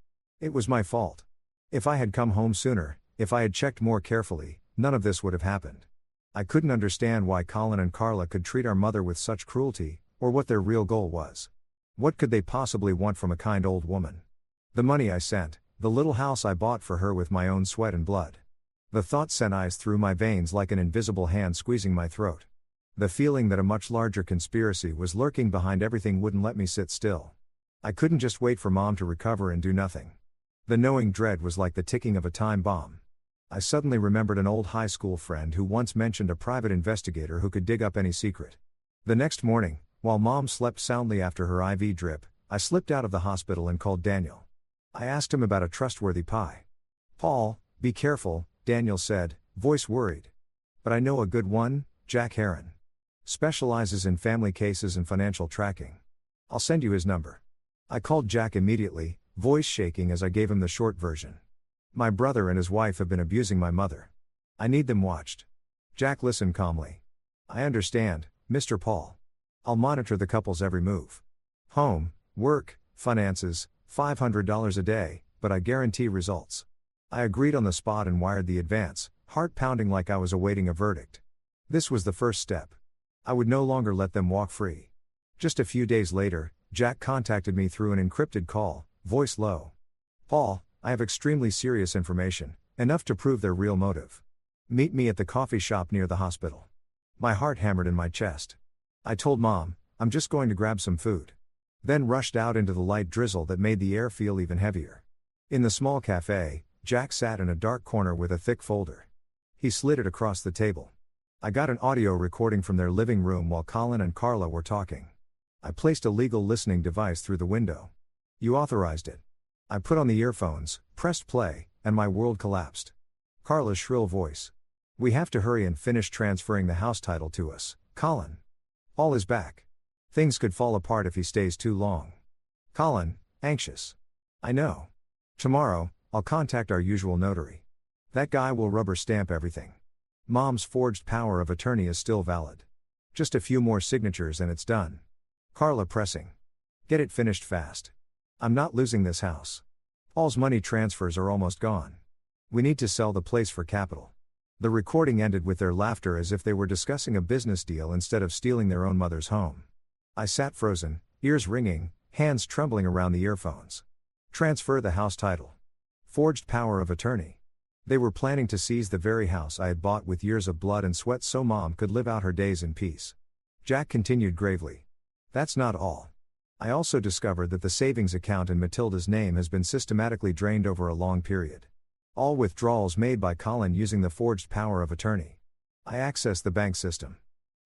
It was my fault. If I had come home sooner, if I had checked more carefully, none of this would have happened. I couldn't understand why Colin and Carla could treat our mother with such cruelty, or what their real goal was. What could they possibly want from a kind old woman? The money I sent, the little house I bought for her with my own sweat and blood. The thought sent ice through my veins like an invisible hand squeezing my throat. The feeling that a much larger conspiracy was lurking behind everything wouldn't let me sit still. I couldn't just wait for Mom to recover and do nothing. The knowing dread was like the ticking of a time bomb. I suddenly remembered an old high school friend who once mentioned a private investigator who could dig up any secret. The next morning, while Mom slept soundly after her IV drip, I slipped out of the hospital and called Daniel. I asked him about a trustworthy pie. "Paul, be careful," Daniel said, voice worried. "But I know a good one, Jack Heron. Specializes in family cases and financial tracking. I'll send you his number." I called Jack immediately, voice shaking as I gave him the short version. My brother and his wife have been abusing my mother. I need them watched. Jack listened calmly. I understand, Mr. Paul. I'll monitor the couple's every move. Home, work, finances, $500 a day, but I guarantee results. I agreed on the spot and wired the advance, heart pounding like I was awaiting a verdict. This was the first step. I would no longer let them walk free. Just a few days later, Jack contacted me through an encrypted call, voice low. Paul, I have extremely serious information, enough to prove their real motive. Meet me at the coffee shop near the hospital. My heart hammered in my chest. I told Mom, I'm just going to grab some food. Then rushed out into the light drizzle that made the air feel even heavier. In the small cafe, Jack sat in a dark corner with a thick folder. He slid it across the table. I got an audio recording from their living room while Colin and Carla were talking. I placed a legal listening device through the window. You authorized it. I put on the earphones, pressed play, and my world collapsed. Carla's shrill voice. We have to hurry and finish transferring the house title to us, Colin. All is back. Things could fall apart if he stays too long. Colin, anxious. I know. Tomorrow, I'll contact our usual notary. That guy will rubber stamp everything. Mom's forged power of attorney is still valid. Just a few more signatures and it's done. Carla pressing. Get it finished fast. I'm not losing this house. Paul's money transfers are almost gone. We need to sell the place for capital. The recording ended with their laughter as if they were discussing a business deal instead of stealing their own mother's home. I sat frozen, ears ringing, hands trembling around the earphones. Transfer the house title. Forged power of attorney. They were planning to seize the very house I had bought with years of blood and sweat so Mom could live out her days in peace. Jack continued gravely. That's not all. I also discovered that the savings account in Matilda's name has been systematically drained over a long period. All withdrawals made by Colin using the forged power of attorney. I accessed the bank system.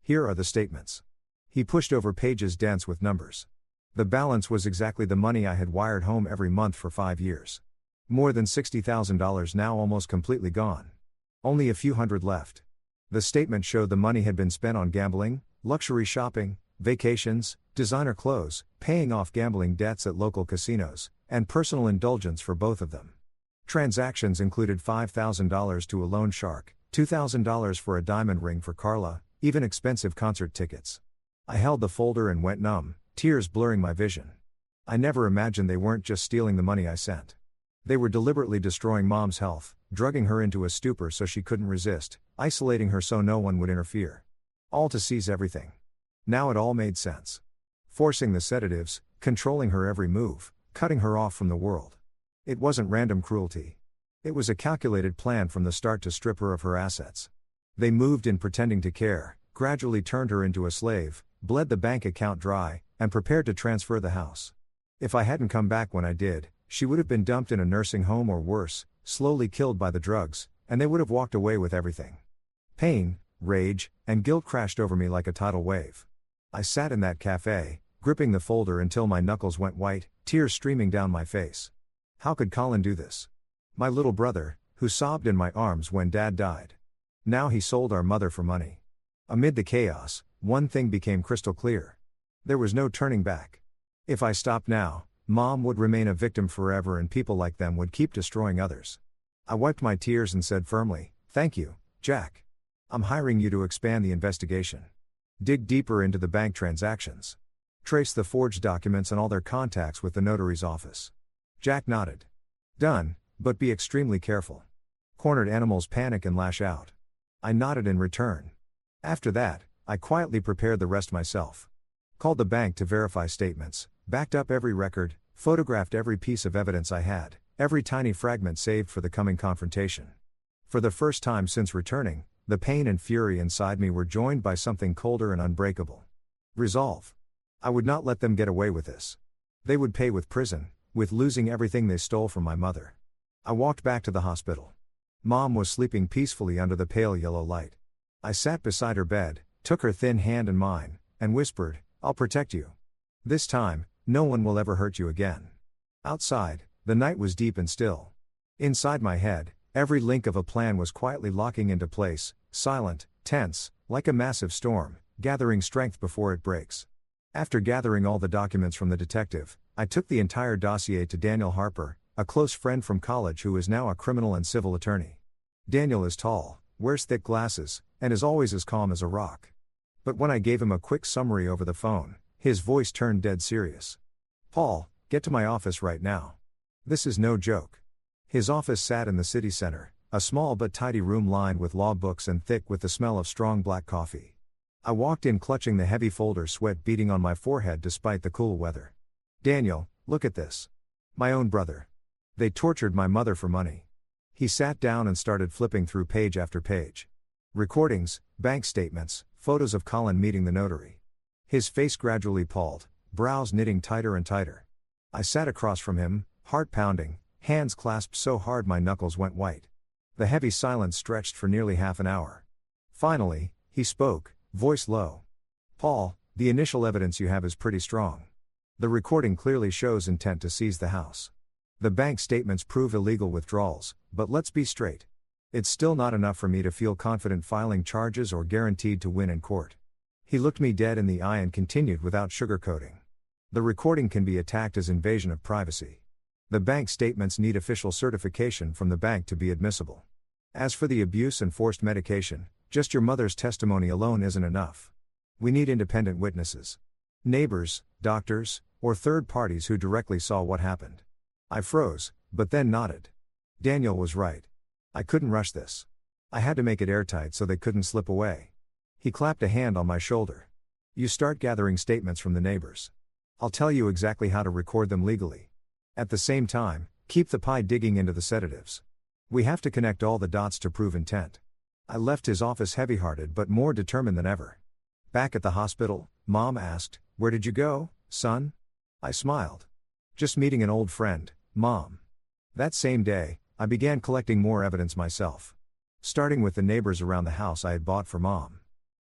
Here are the statements. He pushed over pages dense with numbers. The balance was exactly the money I had wired home every month for 5 years. More than $60,000 now almost completely gone. Only a few hundred left. The statement showed the money had been spent on gambling, luxury shopping, vacations, designer clothes, paying off gambling debts at local casinos, and personal indulgence for both of them. Transactions included $5,000 to a loan shark, $2,000 for a diamond ring for Carla, even expensive concert tickets. I held the folder and went numb, tears blurring my vision. I never imagined they weren't just stealing the money I sent. They were deliberately destroying Mom's health, drugging her into a stupor so she couldn't resist, isolating her so no one would interfere. All to seize everything. Now it all made sense. Forcing the sedatives, controlling her every move, cutting her off from the world. It wasn't random cruelty. It was a calculated plan from the start to strip her of her assets. They moved in pretending to care, gradually turned her into a slave, bled the bank account dry, and prepared to transfer the house. If I hadn't come back when I did, she would have been dumped in a nursing home or worse, slowly killed by the drugs, and they would have walked away with everything. Pain, rage, and guilt crashed over me like a tidal wave. I sat in that cafe, gripping the folder until my knuckles went white, tears streaming down my face. How could Colin do this? My little brother, who sobbed in my arms when Dad died. Now he sold our mother for money. Amid the chaos, one thing became crystal clear. There was no turning back. If I stopped now, Mom would remain a victim forever and people like them would keep destroying others. I wiped my tears and said firmly, "Thank you, Jack. I'm hiring you to expand the investigation. Dig deeper into the bank transactions. Trace the forged documents and all their contacts with the notary's office." Jack nodded. "Done, but be extremely careful. Cornered animals panic and lash out." I nodded in return. After that, I quietly prepared the rest myself. Called the bank to verify statements, backed up every record, photographed every piece of evidence I had, every tiny fragment saved for the coming confrontation. For the first time since returning, the pain and fury inside me were joined by something colder and unbreakable. Resolve. I would not let them get away with this. They would pay with prison, with losing everything they stole from my mother. I walked back to the hospital. Mom was sleeping peacefully under the pale yellow light. I sat beside her bed, took her thin hand in mine, and whispered, "I'll protect you. This time, no one will ever hurt you again." Outside, the night was deep and still. Inside my head, every link of a plan was quietly locking into place, silent, tense, like a massive storm, gathering strength before it breaks. After gathering all the documents from the detective, I took the entire dossier to Daniel Harper, a close friend from college who is now a criminal and civil attorney. Daniel is tall, wears thick glasses, and is always as calm as a rock. But when I gave him a quick summary over the phone, his voice turned dead serious. "Paul, get to my office right now. This is no joke." His office sat in the city center, a small but tidy room lined with law books and thick with the smell of strong black coffee. I walked in clutching the heavy folder, sweat beading on my forehead despite the cool weather. "Daniel, look at this. My own brother. They tortured my mother for money." He sat down and started flipping through page after page. Recordings, bank statements, photos of Colin meeting the notary. His face gradually palled, brows knitting tighter and tighter. I sat across from him, heart pounding, hands clasped so hard my knuckles went white. The heavy silence stretched for nearly half an hour. Finally, he spoke, voice low. "Paul, the initial evidence you have is pretty strong. The recording clearly shows intent to seize the house. The bank statements prove illegal withdrawals, but let's be straight. It's still not enough for me to feel confident filing charges or guaranteed to win in court." He looked me dead in the eye and continued without sugarcoating. "The recording can be attacked as invasion of privacy. The bank statements need official certification from the bank to be admissible. As for the abuse and forced medication, just your mother's testimony alone isn't enough. We need independent witnesses. Neighbors, doctors, or third parties who directly saw what happened." I froze, but then nodded. Daniel was right. I couldn't rush this. I had to make it airtight so they couldn't slip away. He clapped a hand on my shoulder. "You start gathering statements from the neighbors. I'll tell you exactly how to record them legally. At the same time, keep the pie digging into the sedatives. We have to connect all the dots to prove intent." I left his office heavy-hearted but more determined than ever. Back at the hospital, Mom asked, "Where did you go, son?" I smiled. "Just meeting an old friend, Mom." That same day, I began collecting more evidence myself. Starting with the neighbors around the house I had bought for Mom.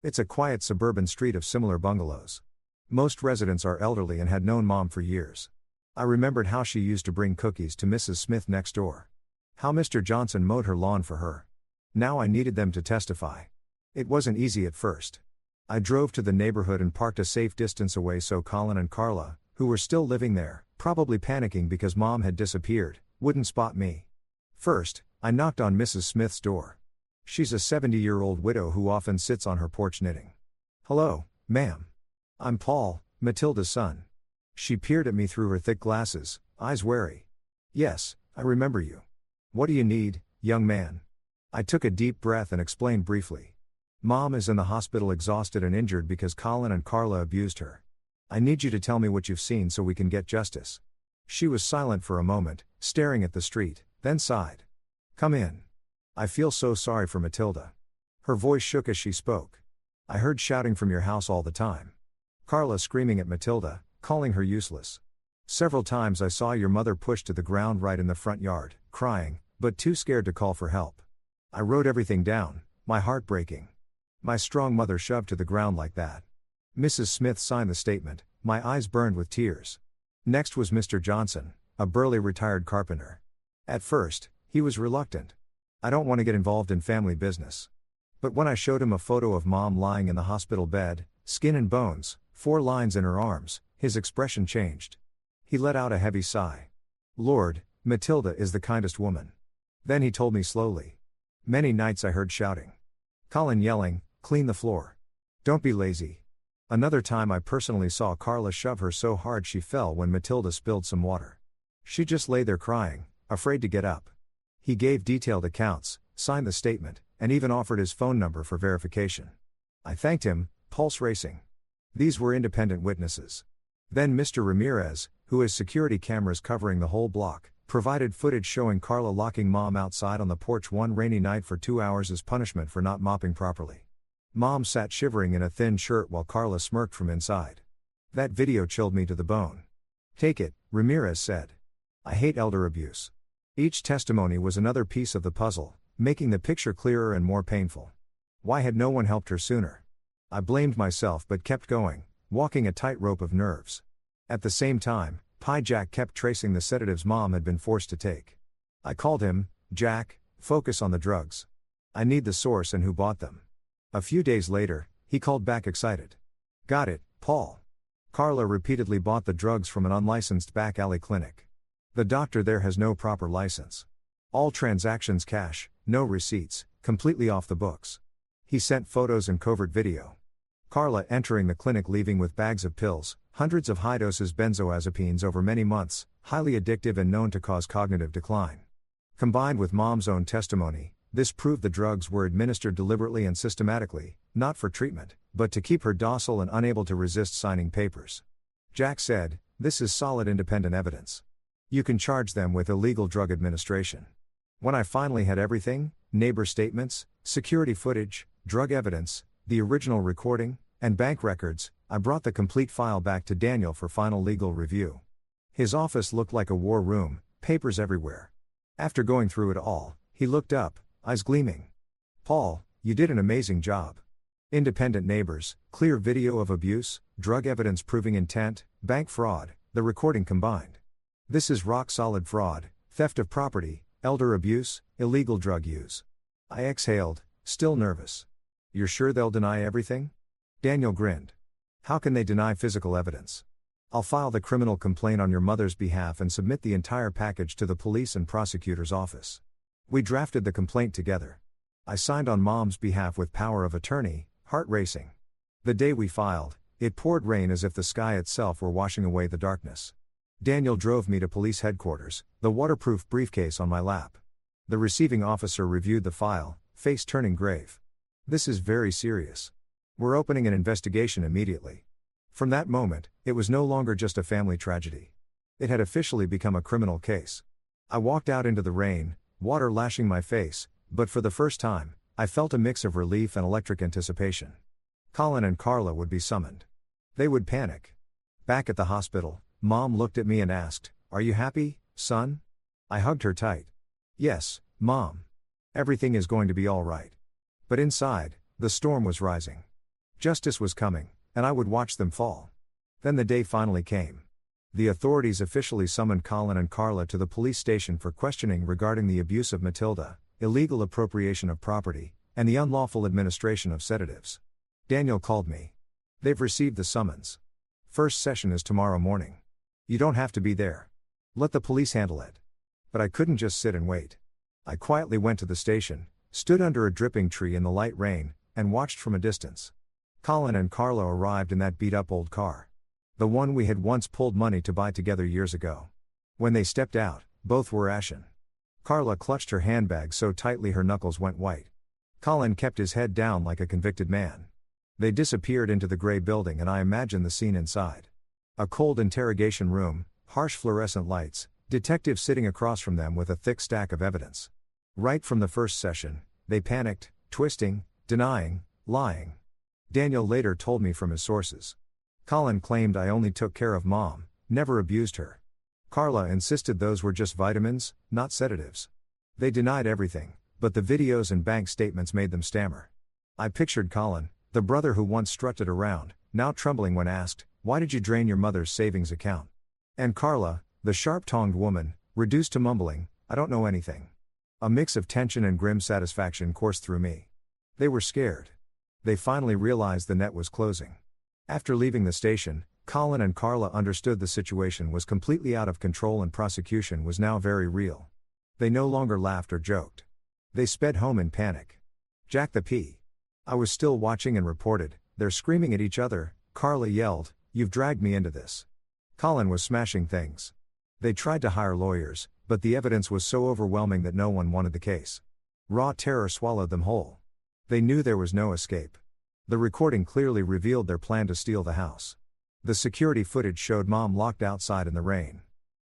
It's a quiet suburban street of similar bungalows. Most residents are elderly and had known Mom for years. I remembered how she used to bring cookies to Mrs. Smith next door. How Mr. Johnson mowed her lawn for her. Now I needed them to testify. It wasn't easy at first. I drove to the neighborhood and parked a safe distance away so Colin and Carla, who were still living there, probably panicking because Mom had disappeared, wouldn't spot me. First, I knocked on Mrs. Smith's door. She's a 70-year-old widow who often sits on her porch knitting. "Hello, ma'am. I'm Paul, Matilda's son." She peered at me through her thick glasses, eyes wary. "Yes, I remember you. What do you need, young man?" I took a deep breath and explained briefly. "Mom is in the hospital exhausted and injured because Colin and Carla abused her. I need you to tell me what you've seen so we can get justice." She was silent for a moment, staring at the street, then sighed. "Come in. I feel so sorry for Matilda." Her voice shook as she spoke. "I heard shouting from your house all the time. Carla screaming at Matilda, calling her useless. Several times I saw your mother pushed to the ground right in the front yard, crying, but too scared to call for help. I wrote everything down, my heart breaking. My strong mother shoved to the ground like that." Mrs. Smith signed the statement, my eyes burned with tears. Next was Mr. Johnson, a burly retired carpenter. At first, he was reluctant. "I don't want to get involved in family business." But when I showed him a photo of Mom lying in the hospital bed, skin and bones, 4 lines in her arms, his expression changed. He let out a heavy sigh. "Lord, Matilda is the kindest woman." Then he told me slowly. "Many nights I heard shouting. Colin yelling, 'Clean the floor. Don't be lazy.' Another time I personally saw Carla shove her so hard she fell when Matilda spilled some water. She just lay there crying, afraid to get up." He gave detailed accounts, signed the statement, and even offered his phone number for verification. I thanked him, pulse racing. These were independent witnesses. Then Mr. Ramirez, who has security cameras covering the whole block, provided footage showing Carla locking Mom outside on the porch one rainy night for 2 hours as punishment for not mopping properly. Mom sat shivering in a thin shirt while Carla smirked from inside. That video chilled me to the bone. "Take it," Ramirez said. "I hate elder abuse." Each testimony was another piece of the puzzle, making the picture clearer and more painful. Why had no one helped her sooner? I blamed myself but kept going, walking a tightrope of nerves. At the same time, Pie Jack kept tracing the sedatives Mom had been forced to take. I called him, "Jack, focus on the drugs. I need the source and who bought them." A few days later, he called back excited. "Got it, Paul. Carla repeatedly bought the drugs from an unlicensed back alley clinic. The doctor there has no proper license. All transactions cash, no receipts, completely off the books. He sent photos and covert video. Carla entering the clinic leaving with bags of pills, hundreds of high doses benzodiazepines over many months, highly addictive and known to cause cognitive decline. Combined with mom's own testimony, this proved the drugs were administered deliberately and systematically, not for treatment, but to keep her docile and unable to resist signing papers. Jack said, "This is solid independent evidence. You can charge them with illegal drug administration." When I finally had everything, neighbor statements, security footage, drug evidence, the original recording, and bank records, I brought the complete file back to Daniel for final legal review. His office looked like a war room, papers everywhere. After going through it all, he looked up, eyes gleaming. "Paul, you did an amazing job. Independent neighbors, clear video of abuse, drug evidence proving intent, bank fraud, the recording combined. This is rock-solid fraud, theft of property, elder abuse, illegal drug use." I exhaled, still nervous. "You're sure they'll deny everything?" Daniel grinned. "How can they deny physical evidence? I'll file the criminal complaint on your mother's behalf and submit the entire package to the police and prosecutor's office." We drafted the complaint together. I signed on mom's behalf with power of attorney, heart racing. The day we filed, it poured rain as if the sky itself were washing away the darkness. Daniel drove me to police headquarters, the waterproof briefcase on my lap. The receiving officer reviewed the file, face turning grave. "This is very serious. We're opening an investigation immediately." From that moment, it was no longer just a family tragedy. It had officially become a criminal case. I walked out into the rain, water lashing my face, but for the first time, I felt a mix of relief and electric anticipation. Colin and Carla would be summoned. They would panic. Back at the hospital, Mom looked at me and asked, "Are you happy, son?" I hugged her tight. "Yes, Mom. Everything is going to be all right." But inside, the storm was rising. Justice was coming, and I would watch them fall. Then the day finally came. The authorities officially summoned Colin and Carla to the police station for questioning regarding the abuse of Matilda, illegal appropriation of property, and the unlawful administration of sedatives. Daniel called me. "They've received the summons. First session is tomorrow morning. You don't have to be there. Let the police handle it." But I couldn't just sit and wait. I quietly went to the station, stood under a dripping tree in the light rain, and watched from a distance. Colin and Carla arrived in that beat-up old car. The one we had once pulled money to buy together years ago. When they stepped out, both were ashen. Carla clutched her handbag so tightly her knuckles went white. Colin kept his head down like a convicted man. They disappeared into the gray building and I imagined the scene inside. A cold interrogation room, harsh fluorescent lights, detectives sitting across from them with a thick stack of evidence. Right from the first session, they panicked, twisting, denying, lying. Daniel later told me from his sources. Colin claimed I only took care of Mom, never abused her. Carla insisted those were just vitamins, not sedatives. They denied everything, but the videos and bank statements made them stammer. I pictured Colin, the brother who once strutted around, now trembling when asked, "Why did you drain your mother's savings account?" And Carla, the sharp-tongued woman, reduced to mumbling, "I don't know anything." A mix of tension and grim satisfaction coursed through me. They were scared. They finally realized the net was closing. After leaving the station, Colin and Carla understood the situation was completely out of control and prosecution was now very real. They no longer laughed or joked. They sped home in panic. Jack the P. I was still watching and reported, "They're screaming at each other." Carla yelled, "You've dragged me into this." Colin was smashing things. They tried to hire lawyers, but the evidence was so overwhelming that no one wanted the case. Raw terror swallowed them whole. They knew there was no escape. The recording clearly revealed their plan to steal the house. The security footage showed Mom locked outside in the rain.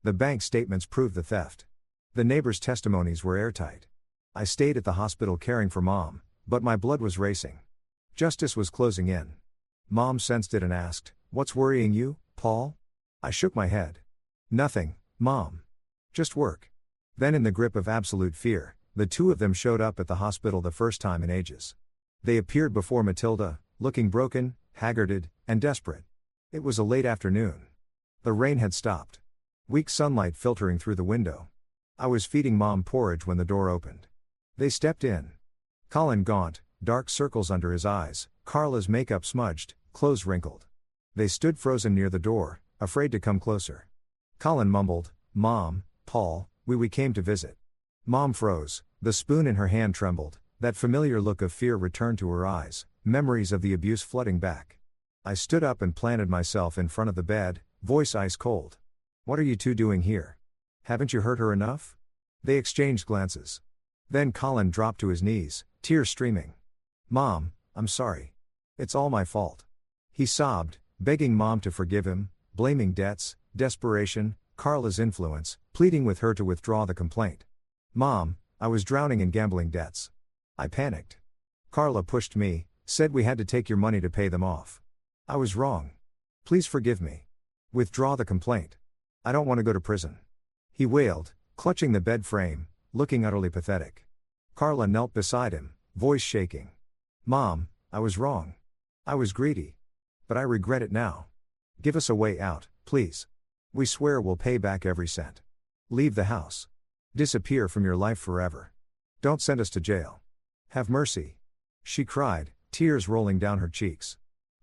The bank statements proved the theft. The neighbors' testimonies were airtight. I stayed at the hospital caring for Mom, but my blood was racing. Justice was closing in. Mom sensed it and asked, "What's worrying you, Paul?" I shook my head. "Nothing, Mom. Just work." Then in the grip of absolute fear, the two of them showed up at the hospital the first time in ages. They appeared before Matilda, looking broken, haggarded, and desperate. It was a late afternoon. The rain had stopped. Weak sunlight filtering through the window. I was feeding Mom porridge when the door opened. They stepped in. Colin gaunt, dark circles under his eyes, Carla's makeup smudged, clothes wrinkled. They stood frozen near the door, afraid to come closer. Colin mumbled, "Mom, Paul, we came to visit." Mom froze, the spoon in her hand trembled, that familiar look of fear returned to her eyes, memories of the abuse flooding back. I stood up and planted myself in front of the bed, voice ice cold. "What are you two doing here? Haven't you hurt her enough?" They exchanged glances. Then Colin dropped to his knees, tears streaming. "Mom, I'm sorry. It's all my fault." He sobbed, begging Mom to forgive him, blaming debts, desperation, Carla's influence, pleading with her to withdraw the complaint. "Mom, I was drowning in gambling debts. I panicked. Carla pushed me, said we had to take your money to pay them off. I was wrong. Please forgive me. Withdraw the complaint. I don't want to go to prison." He wailed, clutching the bed frame, looking utterly pathetic. Carla knelt beside him, voice shaking. "Mom, I was wrong. I was greedy. But I regret it now. Give us a way out, please. We swear we'll pay back every cent. Leave the house. Disappear from your life forever. Don't send us to jail. Have mercy." She cried, tears rolling down her cheeks.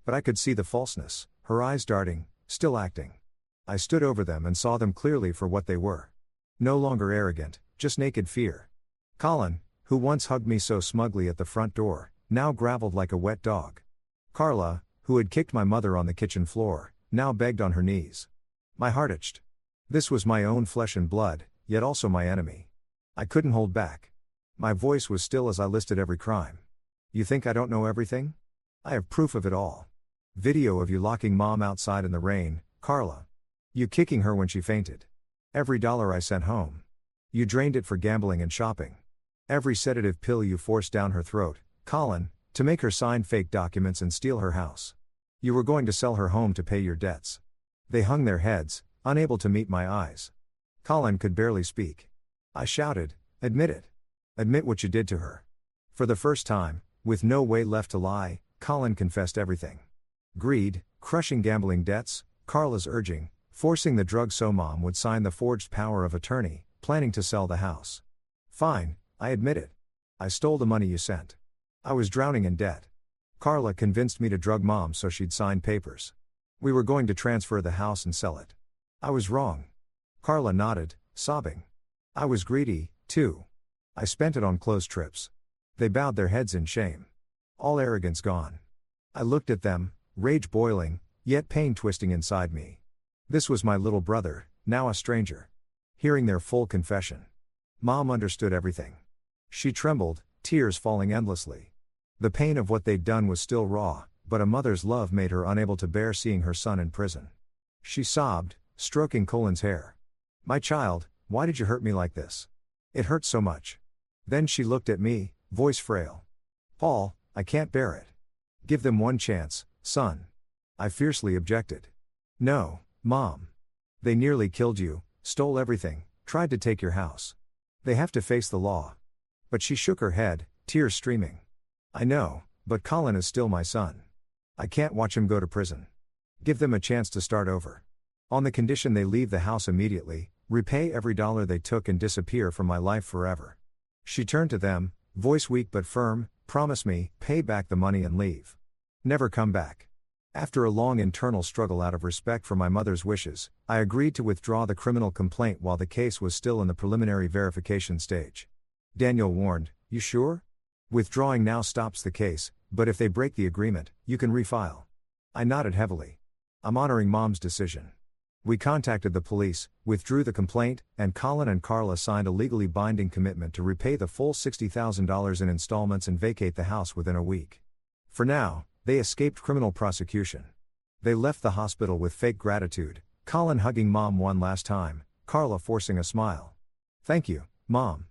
But I could see the falseness, her eyes darting, still acting. I stood over them and saw them clearly for what they were. No longer arrogant, just naked fear. Colin, who once hugged me so smugly at the front door, now gravelled like a wet dog. Carla, who had kicked my mother on the kitchen floor, now begged on her knees. My heart itched. This was my own flesh and blood, yet also my enemy. I couldn't hold back. My voice was still as I listed every crime. "You think I don't know everything? I have proof of it all. Video of you locking Mom outside in the rain, Carla. You kicking her when she fainted. Every dollar I sent home. You drained it for gambling and shopping. Every sedative pill you forced down her throat, Colin, to make her sign fake documents and steal her house. You were going to sell her home to pay your debts." They hung their heads, unable to meet my eyes. Colin could barely speak. I shouted, "Admit it. Admit what you did to her." For the first time, with no way left to lie, Colin confessed everything. Greed, crushing gambling debts, Carla's urging, forcing the drug so Mom would sign the forged power of attorney, planning to sell the house. "Fine, I admit it. I stole the money you sent. I was drowning in debt. Carla convinced me to drug Mom so she'd sign papers. We were going to transfer the house and sell it. I was wrong." Carla nodded, sobbing. "I was greedy, too. I spent it on clothes trips." They bowed their heads in shame. All arrogance gone. I looked at them, rage boiling, yet pain twisting inside me. This was my little brother, now a stranger. Hearing their full confession. Mom understood everything. She trembled, tears falling endlessly. The pain of what they'd done was still raw, but a mother's love made her unable to bear seeing her son in prison. She sobbed, stroking Colin's hair. "My child, why did you hurt me like this? It hurts so much." Then she looked at me, voice frail. "Paul, I can't bear it. Give them one chance, son." I fiercely objected. "No, Mom. They nearly killed you, stole everything, tried to take your house. They have to face the law." But she shook her head, tears streaming. "I know, but Colin is still my son. I can't watch him go to prison. Give them a chance to start over. On the condition they leave the house immediately, repay every dollar they took and disappear from my life forever." She turned to them, voice weak but firm, "Promise me, pay back the money and leave. Never come back." After a long internal struggle out of respect for my mother's wishes, I agreed to withdraw the criminal complaint while the case was still in the preliminary verification stage. Daniel warned, "You sure? Withdrawing now stops the case, but if they break the agreement, you can refile." I nodded heavily. "I'm honoring Mom's decision." We contacted the police, withdrew the complaint, and Colin and Carla signed a legally binding commitment to repay the full $60,000 in installments and vacate the house within a week. For now, they escaped criminal prosecution. They left the hospital with fake gratitude, Colin hugging Mom one last time, Carla forcing a smile. "Thank you, Mom."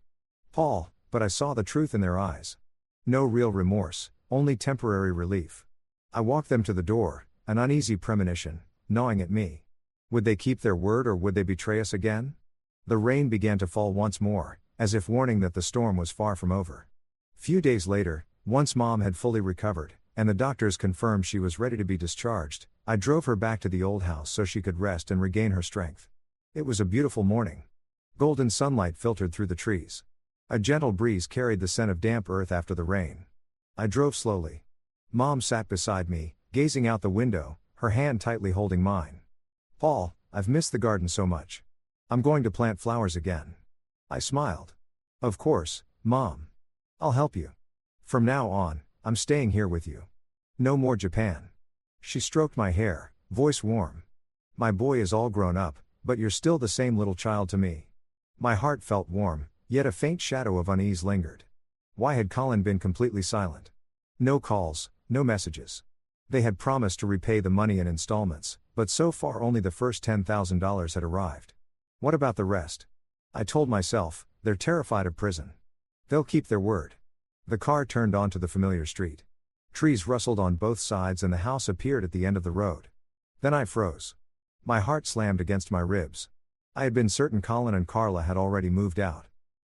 "Paul," but I saw the truth in their eyes. No real remorse, only temporary relief. I walked them to the door, an uneasy premonition, gnawing at me. Would they keep their word or would they betray us again? The rain began to fall once more, as if warning that the storm was far from over. Few days later, once Mom had fully recovered, and the doctors confirmed she was ready to be discharged, I drove her back to the old house so she could rest and regain her strength. It was a beautiful morning. Golden sunlight filtered through the trees. A gentle breeze carried the scent of damp earth after the rain. I drove slowly. Mom sat beside me, gazing out the window, her hand tightly holding mine. Paul, I've missed the garden so much. I'm going to plant flowers again. I smiled. Of course, Mom. I'll help you. From now on, I'm staying here with you. No more Japan. She stroked my hair, voice warm. My boy is all grown up, but you're still the same little child to me. My heart felt warm, yet a faint shadow of unease lingered. Why had Colin been completely silent? No calls, no messages. They had promised to repay the money in installments, but so far only the first $10,000 had arrived. What about the rest? I told myself, they're terrified of prison. They'll keep their word. The car turned onto the familiar street. Trees rustled on both sides and the house appeared at the end of the road. Then I froze. My heart slammed against my ribs. I had been certain Colin and Carla had already moved out.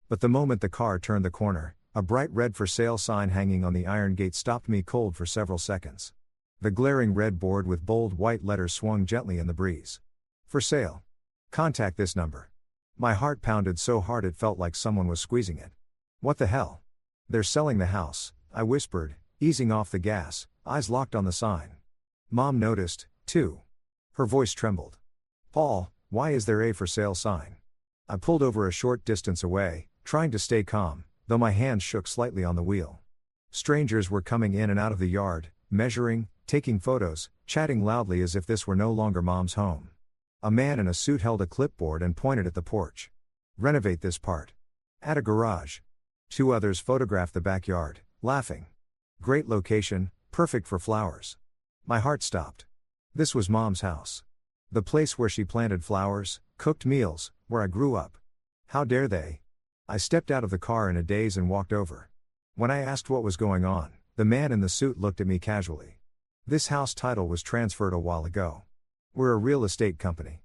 But the moment the car turned the corner, a bright red for sale sign hanging on the iron gate stopped me cold for several seconds. The glaring red board with bold white letters swung gently in the breeze. For sale. Contact this number. My heart pounded so hard it felt like someone was squeezing it. What the hell? They're selling the house, I whispered, easing off the gas, eyes locked on the sign. Mom noticed, too. Her voice trembled. Paul, why is there a for sale sign? I pulled over a short distance away, trying to stay calm, though my hands shook slightly on the wheel. Strangers were coming in and out of the yard, measuring, taking photos, chatting loudly as if this were no longer Mom's home. A man in a suit held a clipboard and pointed at the porch. Renovate this part. Add a garage. Two others photographed the backyard, laughing. Great location, perfect for flowers. My heart stopped. This was Mom's house. The place where she planted flowers, cooked meals, where I grew up. How dare they? I stepped out of the car in a daze and walked over. When I asked what was going on, the man in the suit looked at me casually. This house title was transferred a while ago. We're a real estate company.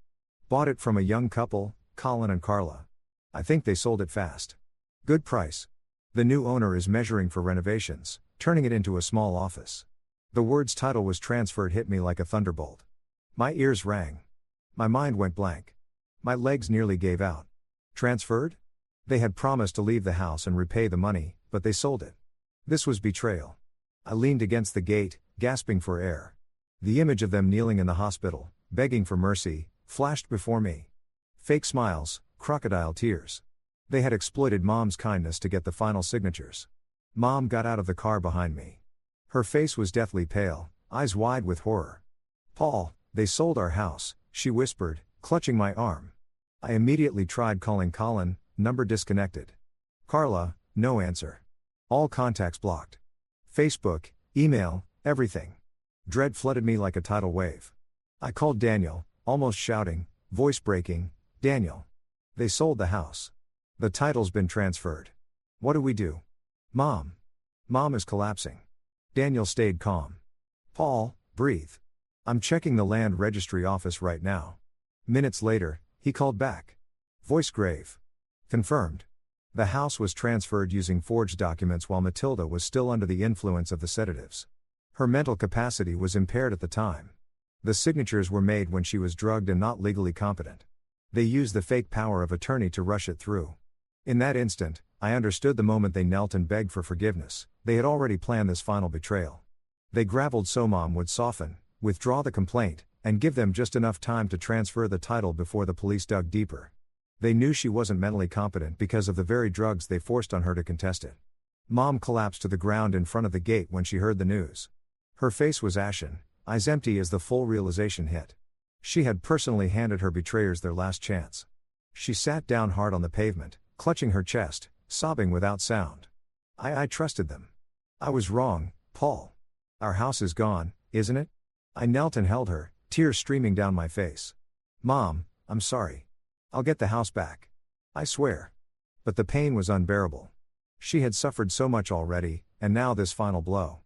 Bought it from a young couple, Colin and Carla. I think they sold it fast. Good price. The new owner is measuring for renovations, turning it into a small office. The words title was transferred hit me like a thunderbolt. My ears rang. My mind went blank. My legs nearly gave out. Transferred? They had promised to leave the house and repay the money, but they sold it. This was betrayal. I leaned against the gate, gasping for air. The image of them kneeling in the hospital, begging for mercy, flashed before me. Fake smiles, crocodile tears. They had exploited Mom's kindness to get the final signatures. Mom got out of the car behind me. Her face was deathly pale, eyes wide with horror. Paul, they sold our house, she whispered, clutching my arm. I immediately tried calling Colin, number disconnected. Carla, no answer. All contacts blocked. Facebook, email, everything. Dread flooded me like a tidal wave. I called Daniel, almost shouting, voice breaking, Daniel. They sold the house. The title's been transferred. What do we do? Mom. Mom is collapsing. Daniel stayed calm. Paul, breathe. I'm checking the land registry office right now. Minutes later, he called back. Voice grave. Confirmed. The house was transferred using forged documents while Matilda was still under the influence of the sedatives. Her mental capacity was impaired at the time. The signatures were made when she was drugged and not legally competent. They used the fake power of attorney to rush it through. In that instant, I understood the moment they knelt and begged for forgiveness. They had already planned this final betrayal. They gravelled so Mom would soften, withdraw the complaint, and give them just enough time to transfer the title before the police dug deeper. They knew she wasn't mentally competent because of the very drugs they forced on her to contest it. Mom collapsed to the ground in front of the gate when she heard the news. Her face was ashen, eyes empty as the full realization hit. She had personally handed her betrayers their last chance. She sat down hard on the pavement, clutching her chest, sobbing without sound. I trusted them. I was wrong, Paul. Our house is gone, isn't it? I knelt and held her, tears streaming down my face. Mom, I'm sorry. I'll get the house back. I swear. But the pain was unbearable. She had suffered so much already, and now this final blow.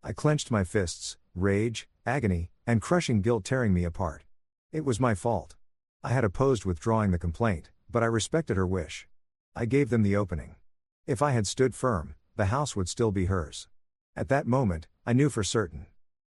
I clenched my fists, rage, agony, and crushing guilt tearing me apart. It was my fault. I had opposed withdrawing the complaint, but I respected her wish. I gave them the opening. If I had stood firm, the house would still be hers. At that moment, I knew for certain.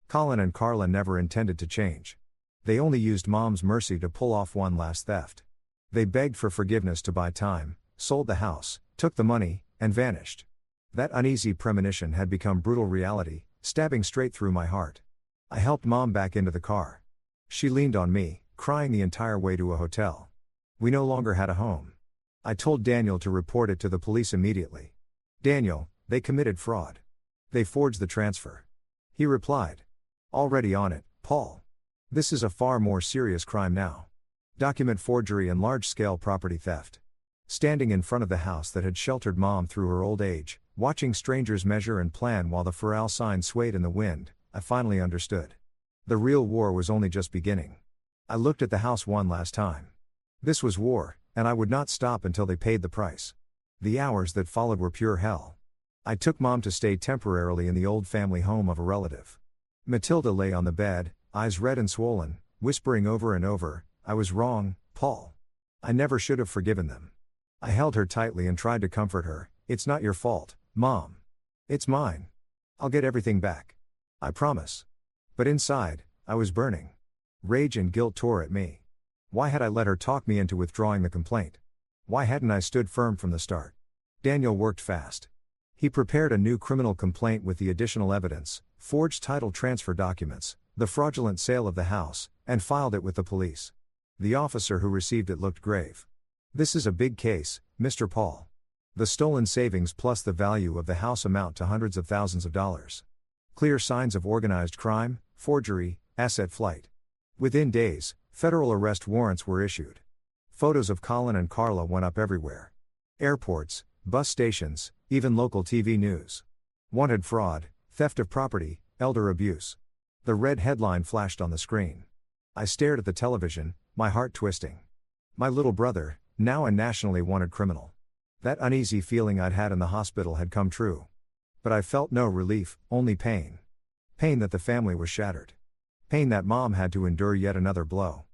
Colin and Carla never intended to change. They only used Mom's mercy to pull off one last theft. They begged for forgiveness to buy time, sold the house, took the money, and vanished. That uneasy premonition had become brutal reality, stabbing straight through my heart. I helped Mom back into the car. She leaned on me, crying the entire way to a hotel. We no longer had a home. I told Daniel to report it to the police immediately. Daniel, they committed fraud. They forged the transfer. He replied. Already on it, Paul. This is a far more serious crime now. Document forgery and large-scale property theft. Standing in front of the house that had sheltered Mom through her old age, watching strangers measure and plan while the Pharrell sign swayed in the wind, I finally understood. The real war was only just beginning. I looked at the house one last time. This was war, and I would not stop until they paid the price. The hours that followed were pure hell. I took Mom to stay temporarily in the old family home of a relative. Matilda lay on the bed, eyes red and swollen, whispering over and over, "I was wrong, Paul. I never should have forgiven them." I held her tightly and tried to comfort her. "It's not your fault, Mom. It's mine. I'll get everything back. I promise." But inside, I was burning. Rage and guilt tore at me. Why had I let her talk me into withdrawing the complaint? Why hadn't I stood firm from the start? Daniel worked fast. He prepared a new criminal complaint with the additional evidence, forged title transfer documents, the fraudulent sale of the house, and filed it with the police. The officer who received it looked grave. "This is a big case, Mr. Paul. The stolen savings plus the value of the house amount to hundreds of thousands of dollars. Clear signs of organized crime, forgery, asset flight." Within days, federal arrest warrants were issued. Photos of Colin and Carla went up everywhere. Airports, bus stations, even local TV news. Wanted fraud, theft of property, elder abuse. The red headline flashed on the screen. I stared at the television, my heart twisting. My little brother, now a nationally wanted criminal. That uneasy feeling I'd had in the hospital had come true. But I felt no relief, only pain. Pain that the family was shattered. Pain that Mom had to endure yet another blow.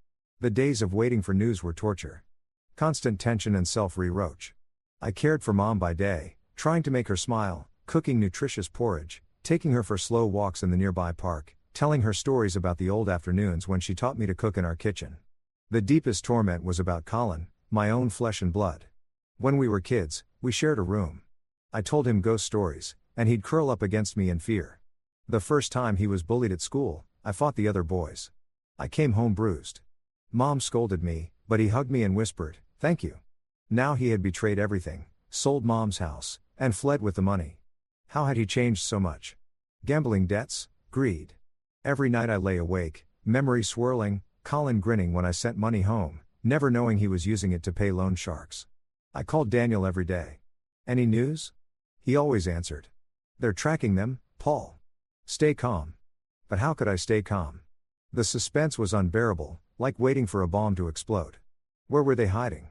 The days of waiting for news were torture. Constant tension and self-reproach. I cared for Mom by day, trying to make her smile, cooking nutritious porridge, taking her for slow walks in the nearby park, telling her stories about the old afternoons when she taught me to cook in our kitchen. The deepest torment was about Colin, my own flesh and blood. When we were kids, we shared a room. I told him ghost stories, and he'd curl up against me in fear. The first time he was bullied at school, I fought the other boys. I came home bruised. Mom scolded me, but he hugged me and whispered, "Thank you." Now he had betrayed everything, sold Mom's house, and fled with the money. How had he changed so much? Gambling debts, greed. Every night I lay awake, memory swirling, Colin grinning when I sent money home, never knowing he was using it to pay loan sharks. I called Daniel every day. "Any news?" He always answered. "They're tracking them, Paul. Stay calm." But how could I stay calm? The suspense was unbearable, like waiting for a bomb to explode. Where were they hiding?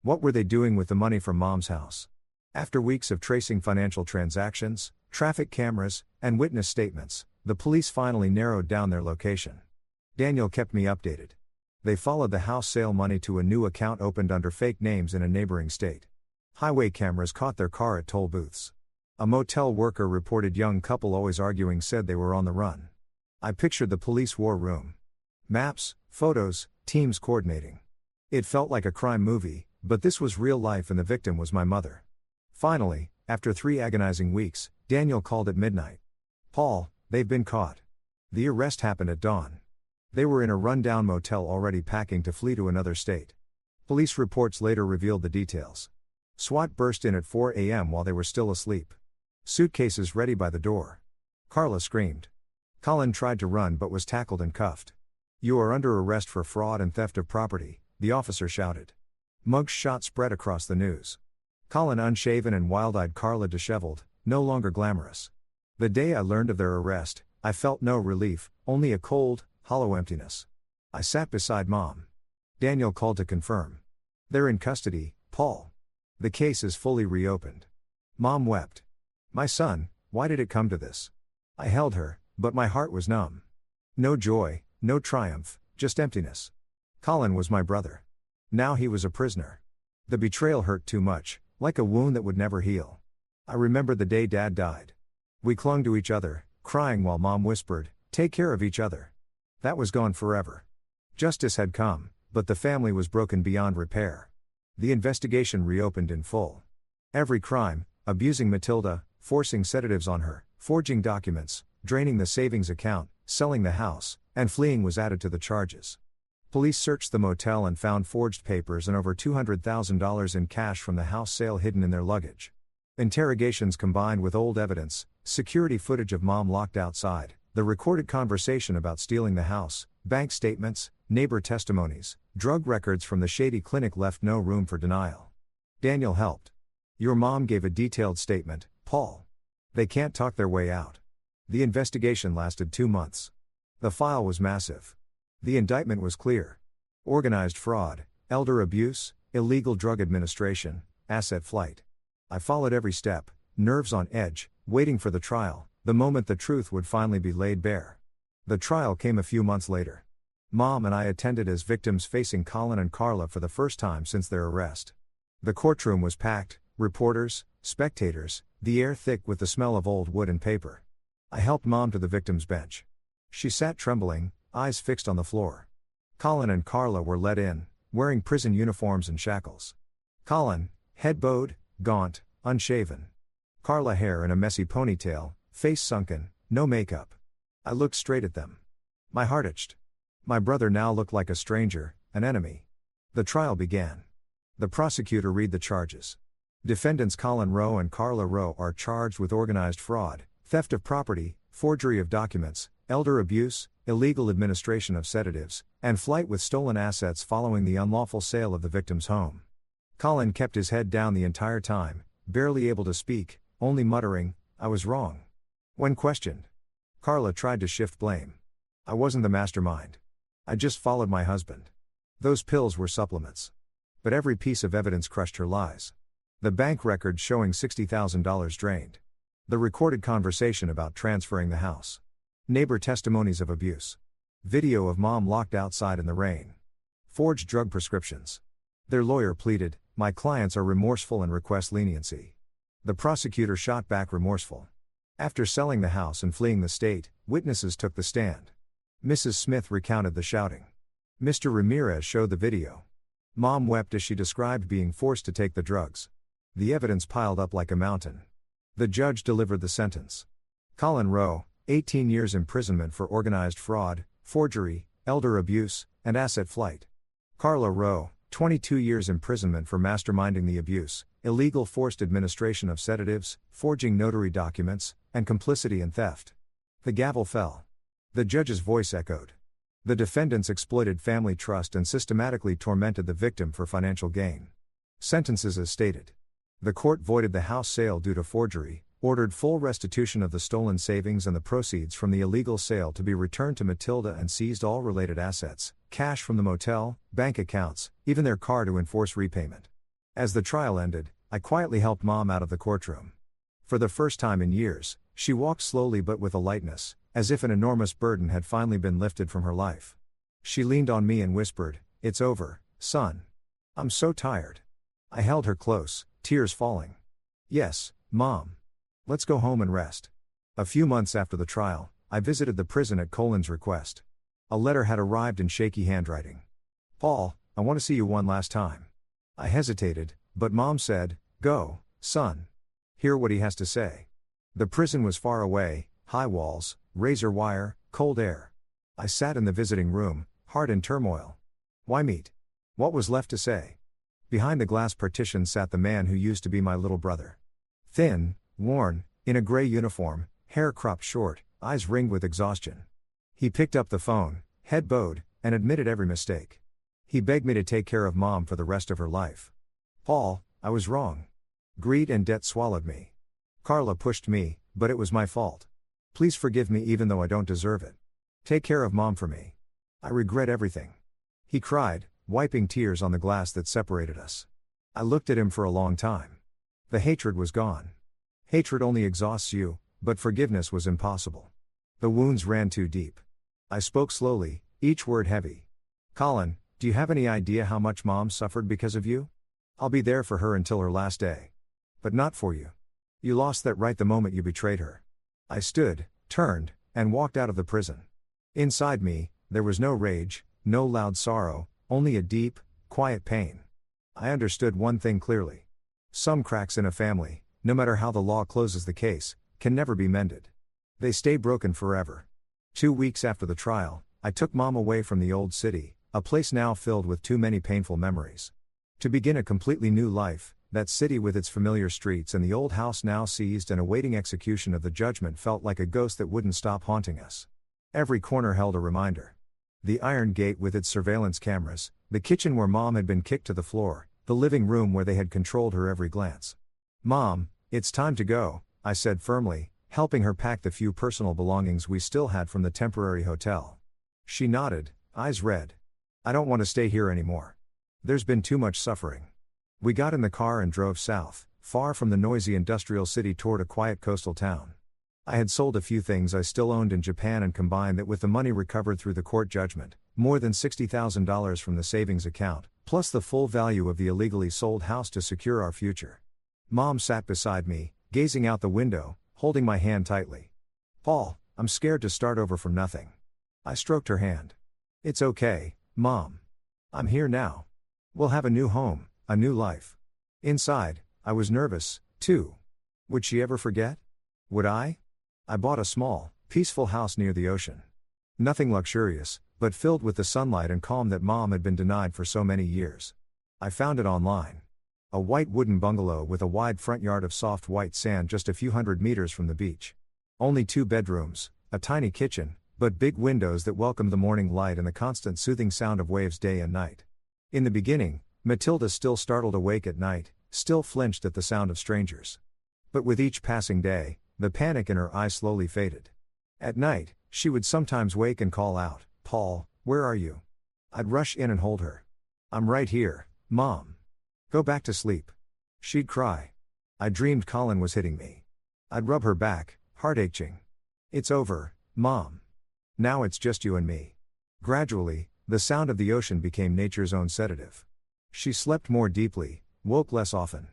What were they doing with the money from Mom's house? After weeks of tracing financial transactions, traffic cameras, and witness statements, the police finally narrowed down their location. Daniel kept me updated. They followed the house sale money to a new account opened under fake names in a neighboring state. Highway cameras caught their car at toll booths. A motel worker reported young couple always arguing said they were on the run. I pictured the police war room. Maps, photos, teams coordinating. It felt like a crime movie, but this was real life and the victim was my mother. Finally, after 3 agonizing weeks, Daniel called at midnight. "Paul, they've been caught." The arrest happened at dawn. They were in a rundown motel already packing to flee to another state. Police reports later revealed the details. SWAT burst in at 4 a.m. while they were still asleep. Suitcases ready by the door. Carla screamed. Colin tried to run but was tackled and cuffed. "You are under arrest for fraud and theft of property," the officer shouted. Mug shot spread across the news. Colin unshaven and wild-eyed, Carla disheveled, no longer glamorous. The day I learned of their arrest, I felt no relief, only a cold, hollow emptiness. I sat beside Mom. Daniel called to confirm. "They're in custody, Paul. The case is fully reopened." Mom wept. "My son, why did it come to this?" I held her, but my heart was numb. No joy, no triumph, just emptiness. Colin was my brother. Now he was a prisoner. The betrayal hurt too much, like a wound that would never heal. I remembered the day Dad died. We clung to each other, crying while Mom whispered, "Take care of each other." That was gone forever. Justice had come, but the family was broken beyond repair. The investigation reopened in full. Every crime, abusing Matilda, forcing sedatives on her, forging documents, Draining the savings account, selling the house, and fleeing was added to the charges. Police searched the motel and found forged papers and over $200,000 in cash from the house sale hidden in their luggage. Interrogations combined with old evidence, security footage of mom locked outside, the recorded conversation about stealing the house, bank statements, neighbor testimonies, drug records from the shady clinic left no room for denial. Daniel helped. Your mom gave a detailed statement, Paul. They can't talk their way out. The investigation lasted 2 months. The file was massive. The indictment was clear. Organized fraud, elder abuse, illegal drug administration, asset flight. I followed every step, nerves on edge, waiting for the trial, the moment the truth would finally be laid bare. The trial came a few months later. Mom and I attended as victims facing Colin and Carla for the first time since their arrest. The courtroom was packed, reporters, spectators, the air thick with the smell of old wood and paper. I helped Mom to the victim's bench. She sat trembling, eyes fixed on the floor. Colin and Carla were let in, wearing prison uniforms and shackles. Colin, head bowed, gaunt, unshaven. Carla hair in a messy ponytail, face sunken, no makeup. I looked straight at them. My heart itched. My brother now looked like a stranger, an enemy. The trial began. The prosecutor read the charges. Defendants Colin Rowe and Carla Rowe are charged with organized fraud, theft of property, forgery of documents, elder abuse, illegal administration of sedatives, and flight with stolen assets following the unlawful sale of the victim's home. Colin kept his head down the entire time, barely able to speak, only muttering, "I was wrong." When questioned, Carla tried to shift blame. "I wasn't the mastermind. I just followed my husband. Those pills were supplements." But every piece of evidence crushed her lies. The bank records showing $60,000 drained. The recorded conversation about transferring the house. Neighbor testimonies of abuse. Video of mom locked outside in the rain. Forged drug prescriptions. Their lawyer pleaded, "My clients are remorseful and request leniency." The prosecutor shot back remorseful. After selling the house and fleeing the state, witnesses took the stand. Mrs. Smith recounted the shouting. Mr. Ramirez showed the video. Mom wept as she described being forced to take the drugs. The evidence piled up like a mountain. The judge delivered the sentence. Colin Rowe, 18 years imprisonment for organized fraud, forgery, elder abuse, and asset flight. Carla Rowe, 22 years imprisonment for masterminding the abuse, illegal forced administration of sedatives, forging notary documents, and complicity in theft. The gavel fell. The judge's voice echoed. The defendants exploited family trust and systematically tormented the victim for financial gain. Sentences as stated. The court voided the house sale due to forgery, ordered full restitution of the stolen savings and the proceeds from the illegal sale to be returned to Matilda and seized all related assets, cash from the motel, bank accounts, even their car to enforce repayment. As the trial ended, I quietly helped Mom out of the courtroom. For the first time in years, she walked slowly but with a lightness, as if an enormous burden had finally been lifted from her life. She leaned on me and whispered, "It's over, son. I'm so tired." I held her close, tears falling. "Yes, Mom. Let's go home and rest." A few months after the trial, I visited the prison at Colin's request. A letter had arrived in shaky handwriting. "Paul, I want to see you one last time." I hesitated, but Mom said, "Go, son. Hear what he has to say." The prison was far away, high walls, razor wire, cold air. I sat in the visiting room, heart in turmoil. Why meet? What was left to say? Behind the glass partition sat the man who used to be my little brother. Thin, worn, in a gray uniform, hair cropped short, eyes ringed with exhaustion. He picked up the phone, head bowed, and admitted every mistake. He begged me to take care of Mom for the rest of her life. "Paul, I was wrong. Greed and debt swallowed me. Carla pushed me, but it was my fault. Please forgive me even though I don't deserve it. Take care of Mom for me. I regret everything." He cried, wiping tears on the glass that separated us. I looked at him for a long time. The hatred was gone. Hatred only exhausts you, but forgiveness was impossible. The wounds ran too deep. I spoke slowly, each word heavy. "Colin, do you have any idea how much Mom suffered because of you? I'll be there for her until her last day. But not for you. You lost that right the moment you betrayed her." I stood, turned, and walked out of the prison. Inside me, there was no rage, no loud sorrow, only a deep, quiet pain. I understood one thing clearly. Some cracks in a family, no matter how the law closes the case, can never be mended. They stay broken forever. 2 weeks after the trial, I took Mom away from the old city, a place now filled with too many painful memories. To begin a completely new life, that city with its familiar streets and the old house now seized and awaiting execution of the judgment felt like a ghost that wouldn't stop haunting us. Every corner held a reminder. The iron gate with its surveillance cameras, the kitchen where Mom had been kicked to the floor, the living room where they had controlled her every glance. "Mom, it's time to go," I said firmly, helping her pack the few personal belongings we still had from the temporary hotel. She nodded, eyes red. "I don't want to stay here anymore. There's been too much suffering." We got in the car and drove south, far from the noisy industrial city toward a quiet coastal town. I had sold a few things I still owned in Japan and combined that with the money recovered through the court judgment, more than $60,000 from the savings account, plus the full value of the illegally sold house to secure our future. Mom sat beside me, gazing out the window, holding my hand tightly. "Paul, I'm scared to start over from nothing." I stroked her hand. "It's okay, Mom. I'm here now. We'll have a new home, a new life." Inside, I was nervous, too. Would she ever forget? Would I? I bought a small, peaceful house near the ocean. Nothing luxurious, but filled with the sunlight and calm that Mom had been denied for so many years. I found it online. A white wooden bungalow with a wide front yard of soft white sand just a few hundred meters from the beach. Only 2 bedrooms, a tiny kitchen, but big windows that welcomed the morning light and the constant soothing sound of waves day and night. In the beginning, Matilda still startled awake at night, still flinched at the sound of strangers. But with each passing day, the panic in her eyes slowly faded. At night, she would sometimes wake and call out, "Paul, where are you?" I'd rush in and hold her. "I'm right here, Mom. Go back to sleep." She'd cry. I dreamed Colin was hitting me. I'd rub her back, heart aching. "It's over, Mom. Now it's just you and me." Gradually, the sound of the ocean became nature's own sedative. She slept more deeply, woke less often.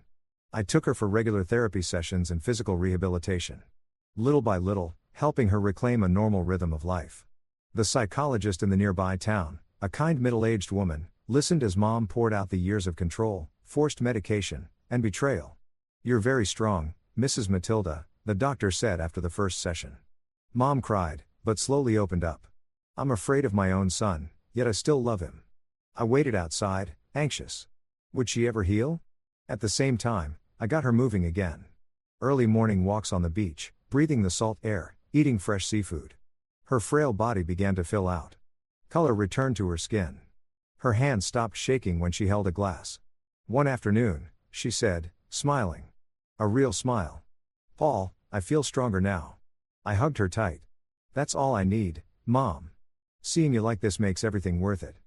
I took her for regular therapy sessions and physical rehabilitation. Little by little, helping her reclaim a normal rhythm of life. The psychologist in the nearby town, a kind middle-aged woman, listened as Mom poured out the years of control, forced medication, and betrayal. "You're very strong, Mrs. Matilda," the doctor said after the first session. Mom cried, but slowly opened up. "I'm afraid of my own son, yet I still love him." I waited outside, anxious. Would she ever heal? At the same time, I got her moving again. Early morning walks on the beach, breathing the salt air, eating fresh seafood. Her frail body began to fill out. Color returned to her skin. Her hand stopped shaking when she held a glass. One afternoon, she said, smiling. A real smile. "Paul, I feel stronger now." I hugged her tight. "That's all I need, Mom. Seeing you like this makes everything worth it."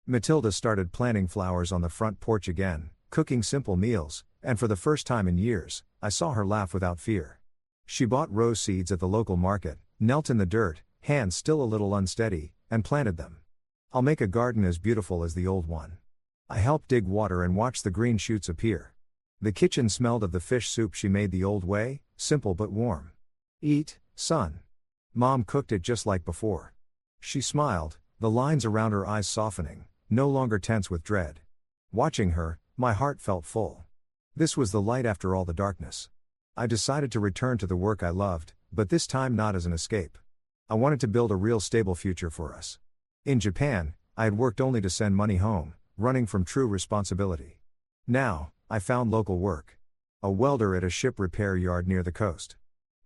Matilda started planting flowers on the front porch again, cooking simple meals, and for the first time in years, I saw her laugh without fear. She bought rose seeds at the local market, knelt in the dirt, hands still a little unsteady, and planted them. "I'll make a garden as beautiful as the old one." I helped dig water and watched the green shoots appear. The kitchen smelled of the fish soup she made the old way, simple but warm. "Eat, son." Mom cooked it just like before. She smiled, the lines around her eyes softening, no longer tense with dread. Watching her, my heart felt full. This was the light after all the darkness. I decided to return to the work I loved, but this time not as an escape. I wanted to build a real stable future for us. In Japan, I had worked only to send money home, running from true responsibility. Now, I found local work. A welder at a ship repair yard near the coast.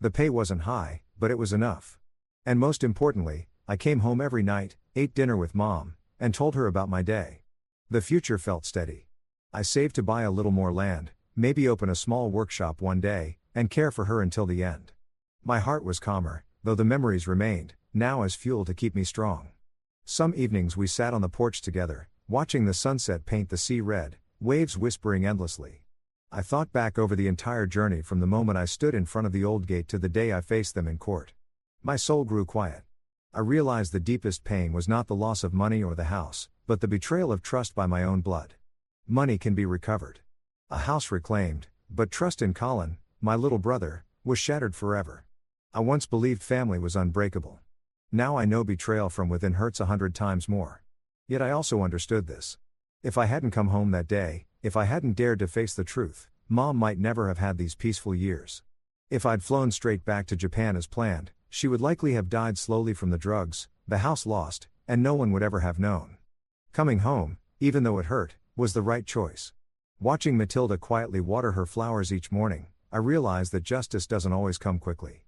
The pay wasn't high, but it was enough. And most importantly, I came home every night, ate dinner with Mom, and told her about my day. The future felt steady. I saved to buy a little more land, maybe open a small workshop one day, and care for her until the end. My heart was calmer, though the memories remained, now as fuel to keep me strong. Some evenings we sat on the porch together, watching the sunset paint the sea red, waves whispering endlessly. I thought back over the entire journey from the moment I stood in front of the old gate to the day I faced them in court. My soul grew quiet. I realized the deepest pain was not the loss of money or the house, but the betrayal of trust by my own blood. Money can be recovered. A house reclaimed, but trust in Colin, my little brother, was shattered forever. I once believed family was unbreakable. Now I know betrayal from within hurts 100 times more. Yet I also understood this. If I hadn't come home that day, if I hadn't dared to face the truth, Mom might never have had these peaceful years. If I'd flown straight back to Japan as planned, She would likely have died slowly from the drugs, the house lost, and no one would ever have known. Coming home, even though it hurt, was the right choice. Watching Matilda quietly water her flowers each morning, I realized that justice doesn't always come quickly.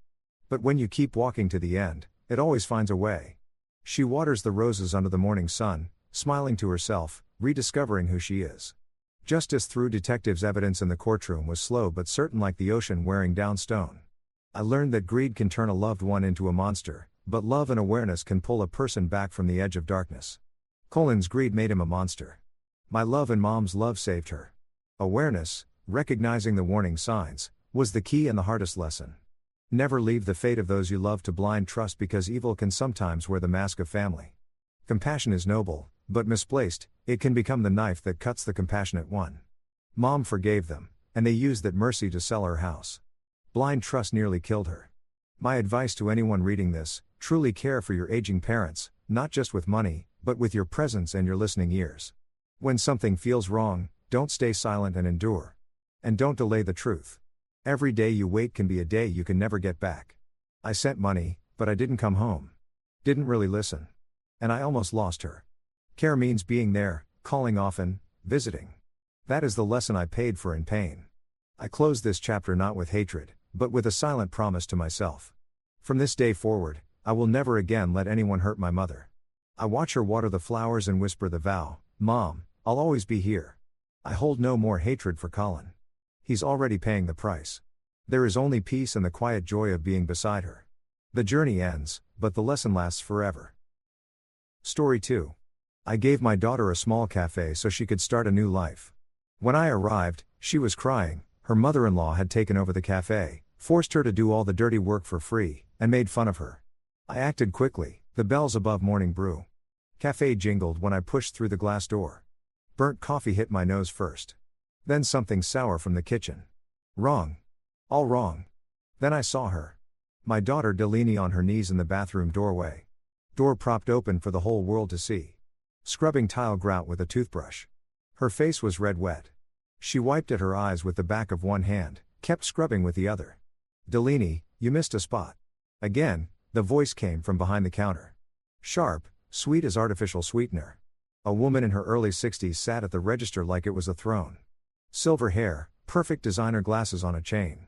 But when you keep walking to the end, it always finds a way. She waters the roses under the morning sun, smiling to herself, rediscovering who she is. Justice through detectives' evidence in the courtroom was slow but certain, like the ocean wearing down stone. I learned that greed can turn a loved one into a monster, but love and awareness can pull a person back from the edge of darkness. Colin's greed made him a monster. My love and Mom's love saved her. Awareness, recognizing the warning signs, was the key and the hardest lesson. Never leave the fate of those you love to blind trust, because evil can sometimes wear the mask of family. Compassion is noble, but misplaced, it can become the knife that cuts the compassionate one. Mom forgave them, and they used that mercy to sell her house. Blind trust nearly killed her. My advice to anyone reading this: truly care for your aging parents, not just with money, but with your presence and your listening ears. When something feels wrong, don't stay silent and endure. And don't delay the truth. Every day you wait can be a day you can never get back. I sent money, but I didn't come home. Didn't really listen. And I almost lost her. Care means being there, calling often, visiting. That is the lesson I paid for in pain. I close this chapter not with hatred, but with a silent promise to myself. From this day forward, I will never again let anyone hurt my mother. I watch her water the flowers and whisper the vow, "Mom, I'll always be here." I hold no more hatred for Colin. He's already paying the price. There is only peace and the quiet joy of being beside her. The journey ends, but the lesson lasts forever. Story 2. I gave my daughter a small cafe so she could start a new life. When I arrived, she was crying. Her mother-in-law had taken over the cafe, forced her to do all the dirty work for free, and made fun of her. I acted quickly, the bells above morning brew. Cafe jingled when I pushed through the glass door. Burnt coffee hit my nose first. Then something sour from the kitchen. Wrong. All wrong. Then I saw her. My daughter Delaney on her knees in the bathroom doorway. Door propped open for the whole world to see. Scrubbing tile grout with a toothbrush. Her face was red wet. She wiped at her eyes with the back of one hand, kept scrubbing with the other. "Delaney, you missed a spot." Again, the voice came from behind the counter. Sharp, sweet as artificial sweetener. A woman in her early 60s sat at the register like it was a throne. Silver hair, perfect designer glasses on a chain.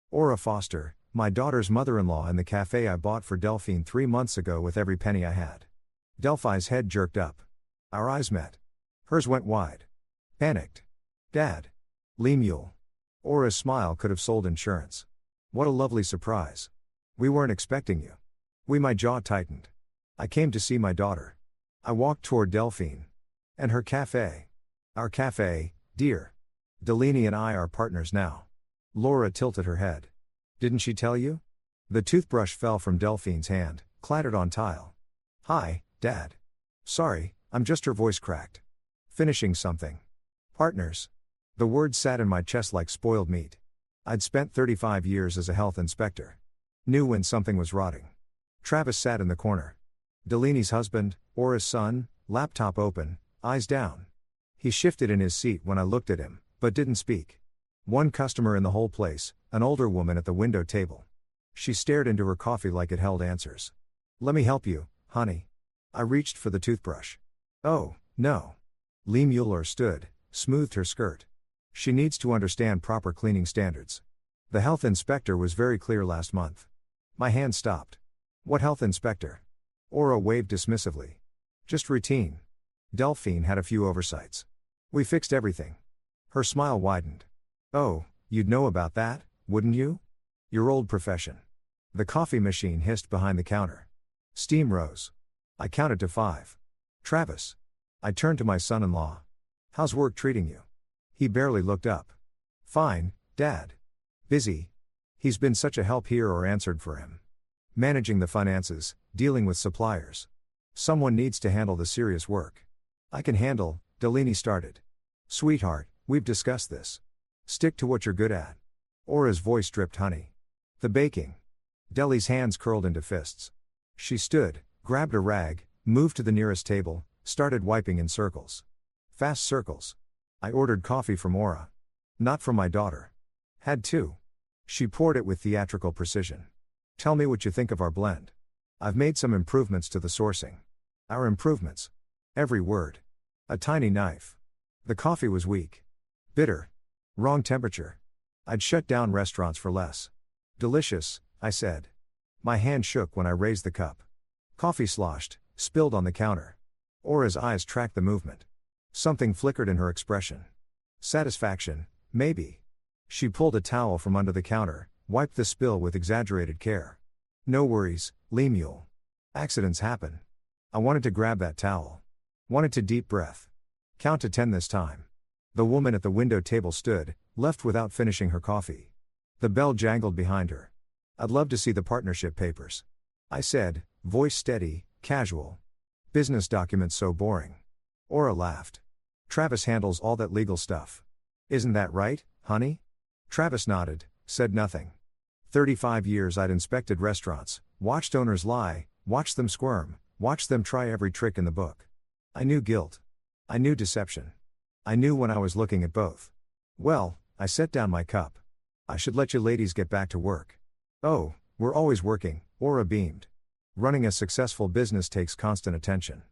Aura Foster, my daughter's mother-in-law in the cafe I bought for Delphine 3 months ago with every penny I had. Delphi's head jerked up. Our eyes met. Hers went wide. Panicked. "Dad." Lemuel. Aura's smile could have sold insurance. "What a lovely surprise. We weren't expecting you." My jaw tightened. I came to see my daughter. I walked toward Delphine. And her cafe. "Our cafe, dear. Delaney and I are partners now." Laura tilted her head. "Didn't she tell you?" The toothbrush fell from Delphine's hand, clattered on tile. "Hi, Dad." "Sorry, I'm just," her voice cracked. "Finishing something." "Partners." The words sat in my chest like spoiled meat. I'd spent 35 years as a health inspector. Knew when something was rotting. Travis sat in the corner. Delaney's husband, Aura's son, laptop open, eyes down. He shifted in his seat when I looked at him, but didn't speak. One customer in the whole place, an older woman at the window table. She stared into her coffee like it held answers. "Let me help you, honey." I reached for the toothbrush. "Oh, no." Lee Mueller stood, smoothed her skirt. "She needs to understand proper cleaning standards. The health inspector was very clear last month." My hand stopped. "What health inspector?" Aura waved dismissively. "Just routine. Delphine had a few oversights. We fixed everything." Her smile widened. "Oh, you'd know about that, wouldn't you? Your old profession." The coffee machine hissed behind the counter. Steam rose. I counted to 5. "Travis." I turned to my son-in-law. "How's work treating you?" He barely looked up. "Fine, Dad. Busy. He's been such a help here," or answered for him. "Managing the finances, dealing with suppliers. Someone needs to handle the serious work." "I can handle," Delaney started. "Sweetheart, we've discussed this. Stick to what you're good at." Aura's voice dripped honey. "The baking." Deli's hands curled into fists. She stood, grabbed a rag, moved to the nearest table, started wiping in circles. Fast circles. I ordered coffee from Aura. Not from my daughter. Had to. She poured it with theatrical precision. Tell me what you think of our blend. I've made some improvements to the sourcing. Our improvements. Every word. A tiny knife. The coffee was weak. Bitter. Wrong temperature. I'd shut down restaurants for less. Delicious, I said. My hand shook when I raised the cup. Coffee sloshed, spilled on the counter. Aura's eyes tracked the movement. Something flickered in her expression. Satisfaction, maybe. She pulled a towel from under the counter, wiped the spill with exaggerated care. No worries, Lemuel. Accidents happen. I wanted to grab that towel. Wanted to deep breath. Count to 10 this time. The woman at the window table stood, left without finishing her coffee. The bell jangled behind her. I'd love to see the partnership papers. I said, voice steady, casual. Business documents so boring. Aura laughed. Travis handles all that legal stuff. Isn't that right, honey? Travis nodded, said nothing. 35 years I'd inspected restaurants, watched owners lie, watched them squirm, watched them try every trick in the book. I knew guilt. I knew deception. I knew when I was looking at both. Well, I set down my cup. I should let you ladies get back to work. Oh, we're always working, Aura beamed. Running a successful business takes constant attention.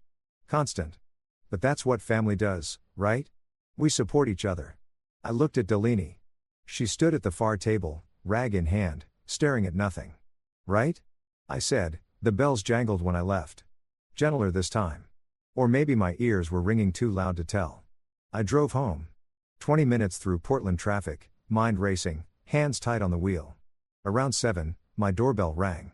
Constant. But that's what family does, right? We support each other. I looked at Delaney. She stood at the far table, rag in hand, staring at nothing. Right? I said. The bells jangled when I left. Gentler this time. Or maybe my ears were ringing too loud to tell. I drove home. 20 minutes through Portland traffic, mind racing, hands tight on the wheel. Around 7, my doorbell rang.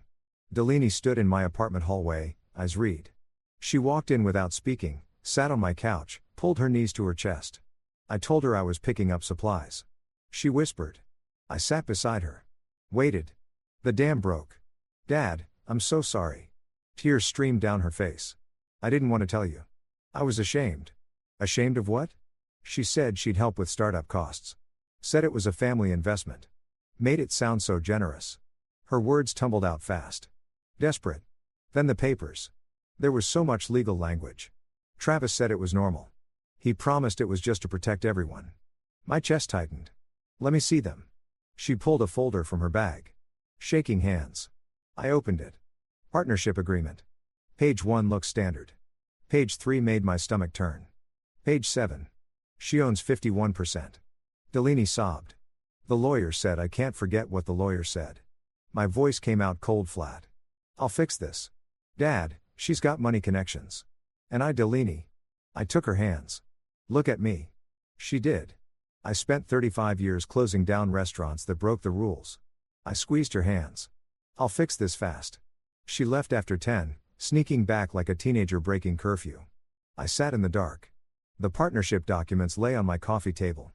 Delaney stood in my apartment hallway, eyes read. She walked in without speaking, sat on my couch, pulled her knees to her chest. I told her I was picking up supplies. She whispered. I sat beside her. Waited. The dam broke. Dad, I'm so sorry. Tears streamed down her face. I didn't want to tell you. I was ashamed. Ashamed of what? She said she'd help with startup costs. Said it was a family investment. Made it sound so generous. Her words tumbled out fast. Desperate. Then the papers. There was so much legal language. Travis said it was normal. He promised it was just to protect everyone. My chest tightened. Let me see them. She pulled a folder from her bag. Shaking hands. I opened it. Partnership agreement. Page 1 looks standard. Page 3 made my stomach turn. Page 7. She owns 51%. Delaney sobbed. The lawyer said I can't forget what the lawyer said. My voice came out cold flat. I'll fix this. Dad, she's got money connections. And Delaney. I took her hands. Look at me. She did. I spent 35 years closing down restaurants that broke the rules. I squeezed her hands. I'll fix this fast. She left after 10, sneaking back like a teenager breaking curfew. I sat in the dark. The partnership documents lay on my coffee table.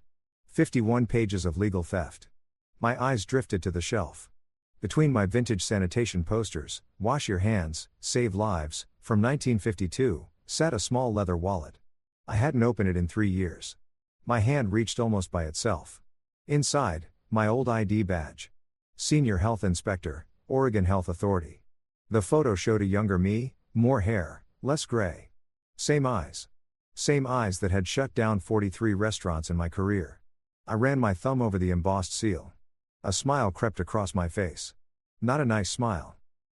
51 pages of legal theft. My eyes drifted to the shelf. Between my vintage sanitation posters, Wash Your Hands, Save Lives, from 1952, sat a small leather wallet. I hadn't opened it in 3 years. My hand reached almost by itself. Inside, my old ID badge. Senior Health Inspector, Oregon Health Authority. The photo showed a younger me, more hair, less gray. Same eyes. Same eyes that had shut down 43 restaurants in my career. I ran my thumb over the embossed seal. A smile crept across my face. Not a nice smile.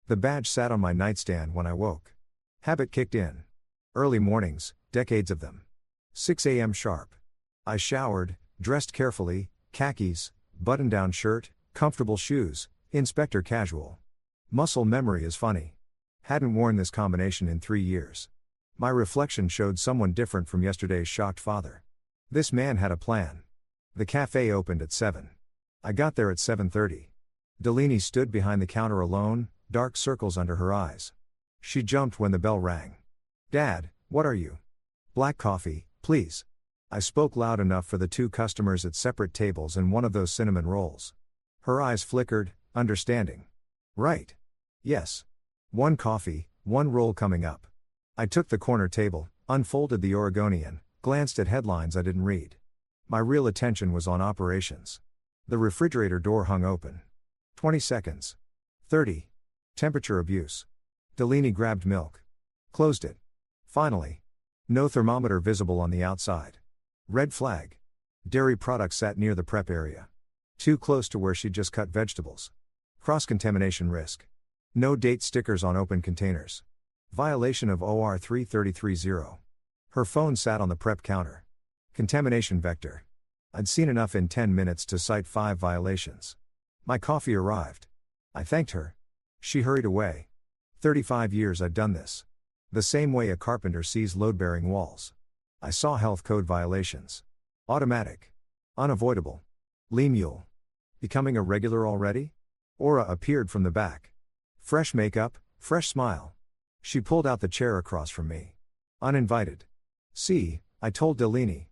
The badge sat on my nightstand when I woke. Habit kicked in. Early mornings, decades of them. 6 a.m. sharp. I showered, dressed carefully, khakis, button-down shirt, comfortable shoes, inspector casual. Muscle memory is funny. Hadn't worn this combination in 3 years. My reflection showed someone different from yesterday's shocked father. This man had a plan. The cafe opened at 7. I got there at 7:30. Delaney stood behind the counter alone, dark circles under her eyes. She jumped when the bell rang. Dad, what are you? Black coffee, please. I spoke loud enough for the 2 customers at separate tables and one of those cinnamon rolls. Her eyes flickered, understanding. Right. Yes. 1 coffee, 1 roll coming up. I took the corner table, unfolded the Oregonian, glanced at headlines I didn't read. My real attention was on operations. The refrigerator door hung open. 20 seconds. 30. Temperature abuse. Delaney grabbed milk. Closed it. Finally. No thermometer visible on the outside. Red flag. Dairy products sat near the prep area. Too close to where she'd just cut vegetables. Cross-contamination risk. No date stickers on open containers. Violation of OR 3330. Her phone sat on the prep counter. Contamination vector. I'd seen enough in 10 minutes to cite 5 violations. My coffee arrived. I thanked her. She hurried away. 35 years I'd done this. The same way a carpenter sees load-bearing walls. I saw health code violations. Automatic. Unavoidable. Lee Mule. Becoming a regular already? Aura appeared from the back. Fresh makeup, fresh smile. She pulled out the chair across from me. Uninvited. See, I told Delaney.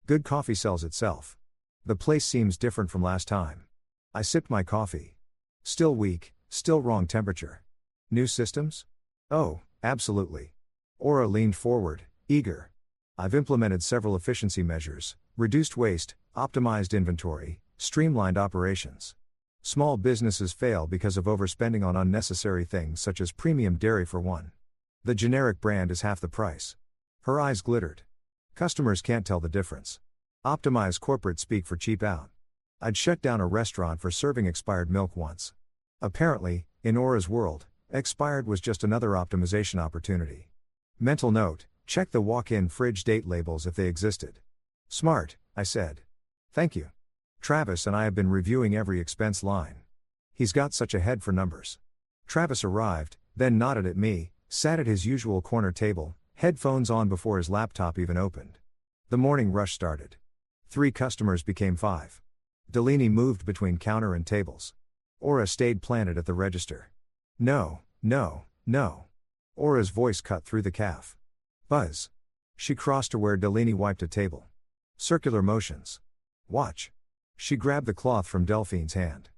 Good coffee sells itself. The place seems different from last time. I sipped my coffee. Still weak, still wrong temperature. New systems? Oh, absolutely. Aura leaned forward, eager. I've implemented several efficiency measures, reduced waste, optimized inventory, streamlined operations. Small businesses fail because of overspending on unnecessary things such as premium dairy for one. The generic brand is half the price. Her eyes glittered. Customers can't tell the difference. Optimize corporate speak for cheap out. I'd shut down a restaurant for serving expired milk once. Apparently, in Aura's world, expired was just another optimization opportunity. Mental note, check the walk-in fridge date labels if they existed. Smart, I said. Thank you. Travis and I have been reviewing every expense line. He's got such a head for numbers. Travis arrived, then nodded at me, sat at his usual corner table, headphones on before his laptop even opened. The morning rush started. 3 customers became 5. Delaney moved between counter and tables. Aura stayed planted at the register. No, no, no. Aura's voice cut through the calf. Buzz. She crossed to where Delaney wiped a table. Circular motions. Watch. She grabbed the cloth from Delphine's hand.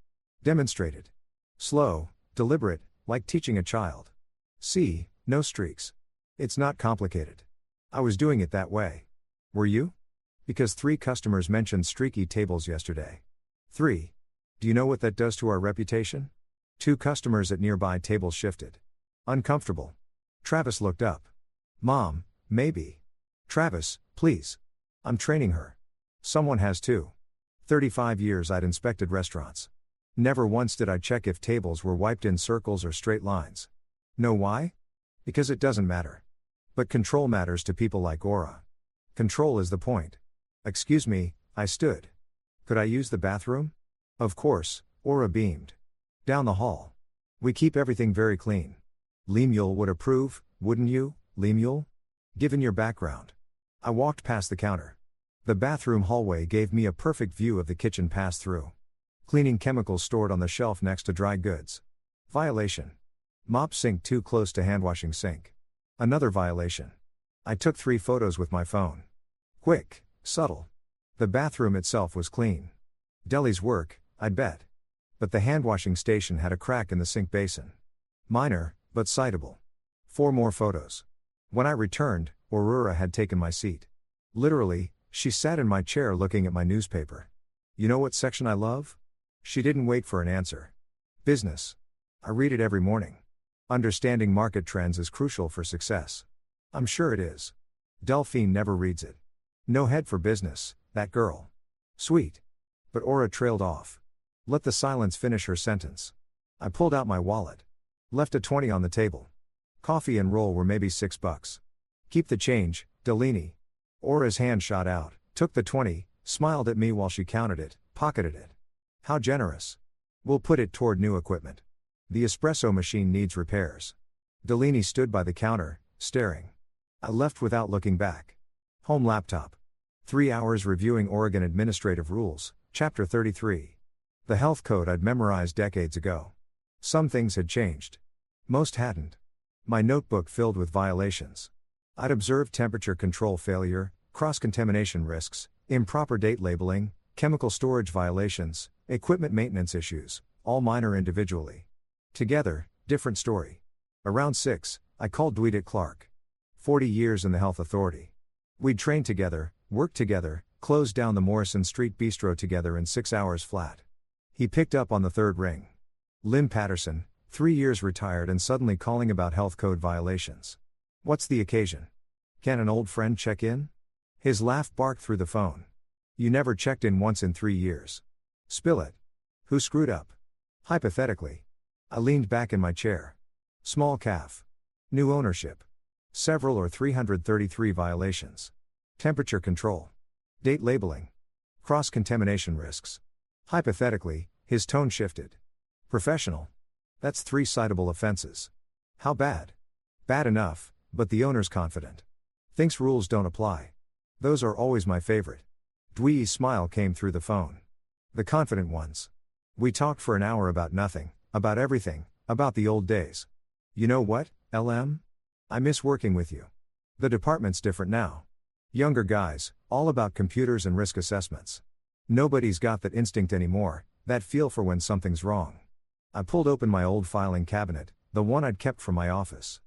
Demonstrated. Slow, deliberate, like teaching a child. See, no streaks. It's not complicated. I was doing it that way. Were you? Because 3 customers mentioned streaky tables yesterday. 3. Do you know what that does to our reputation? 2 customers at nearby tables shifted. Uncomfortable. Travis looked up. Mom, maybe. Travis, please. I'm training her. Someone has too. 35 years I'd inspected restaurants. Never once did I check if tables were wiped in circles or straight lines. Know why? Because it doesn't matter. But control matters to people like Aura. Control is the point. Excuse me, I stood. Could I use the bathroom? Of course, Aura beamed. Down the hall. We keep everything very clean. Lemuel would approve, wouldn't you, Lemuel? Given your background. I walked past the counter. The bathroom hallway gave me a perfect view of the kitchen pass-through. Cleaning chemicals stored on the shelf next to dry goods. Violation. Mop sink too close to handwashing sink. Another violation. I took 3 photos with my phone. Quick, subtle. The bathroom itself was clean. Deli's work, I'd bet. But the handwashing station had a crack in the sink basin. Minor, but citable. 4 more photos. When I returned, Aurora had taken my seat. Literally, she sat in my chair looking at my newspaper. You know what section I love? She didn't wait for an answer. Business. I read it every morning. Understanding market trends is crucial for success. I'm sure it is. Delphine never reads it. No head for business, that girl. Sweet. But Aura trailed off. Let the silence finish her sentence. I pulled out my wallet. Left a 20 on the table. Coffee and roll were maybe $6. Keep the change, Delaney. Aura's hand shot out, took the 20, smiled at me while she counted it, pocketed it. How generous. We'll put it toward new equipment. The espresso machine needs repairs. Delaney stood by the counter, staring. I left without looking back. Home laptop. 3 hours reviewing Oregon Administrative Rules, Chapter 33. The health code I'd memorized decades ago. Some things had changed. Most hadn't. My notebook filled with violations. I'd observed temperature control failure, cross-contamination risks, improper date labeling, chemical storage violations, equipment maintenance issues, all minor individually. Together, different story. Around 6, I called Dwight Clark. 40 years in the health authority. We'd trained together, worked together, closed down the Morrison Street Bistro together in 6 hours flat. He picked up on the 3rd ring. Lim Patterson, 3 years retired and suddenly calling about health code violations. What's the occasion? Can an old friend check in? His laugh barked through the phone. You never checked in once in 3 years. Spill it. Who screwed up? Hypothetically. I leaned back in my chair. Small calf. New ownership. Several or 333 violations. Temperature control. Date labeling. Cross-contamination risks. Hypothetically, his tone shifted. Professional. That's 3 citable offenses. How bad? Bad enough, but the owner's confident. Thinks rules don't apply. Those are always my favorite. Dwee's smile came through the phone. The confident ones. We talked for an hour about nothing, about everything, about the old days. You know what, LM? I miss working with you. The department's different now. Younger guys, all about computers and risk assessments. Nobody's got that instinct anymore, that feel for when something's wrong. I pulled open my old filing cabinet, the one I'd kept from my office.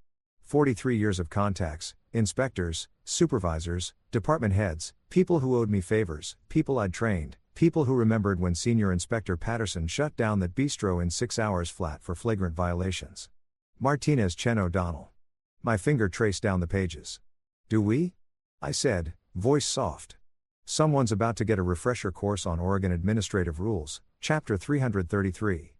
43 years of contacts, inspectors, supervisors, department heads, people who owed me favors, people I'd trained, people who remembered when Senior Inspector Patterson shut down that bistro in 6 hours flat for flagrant violations. Martinez Chen O'Donnell. My finger traced down the pages. Do we? I said, voice soft. Someone's about to get a refresher course on Oregon Administrative Rules, Chapter 333.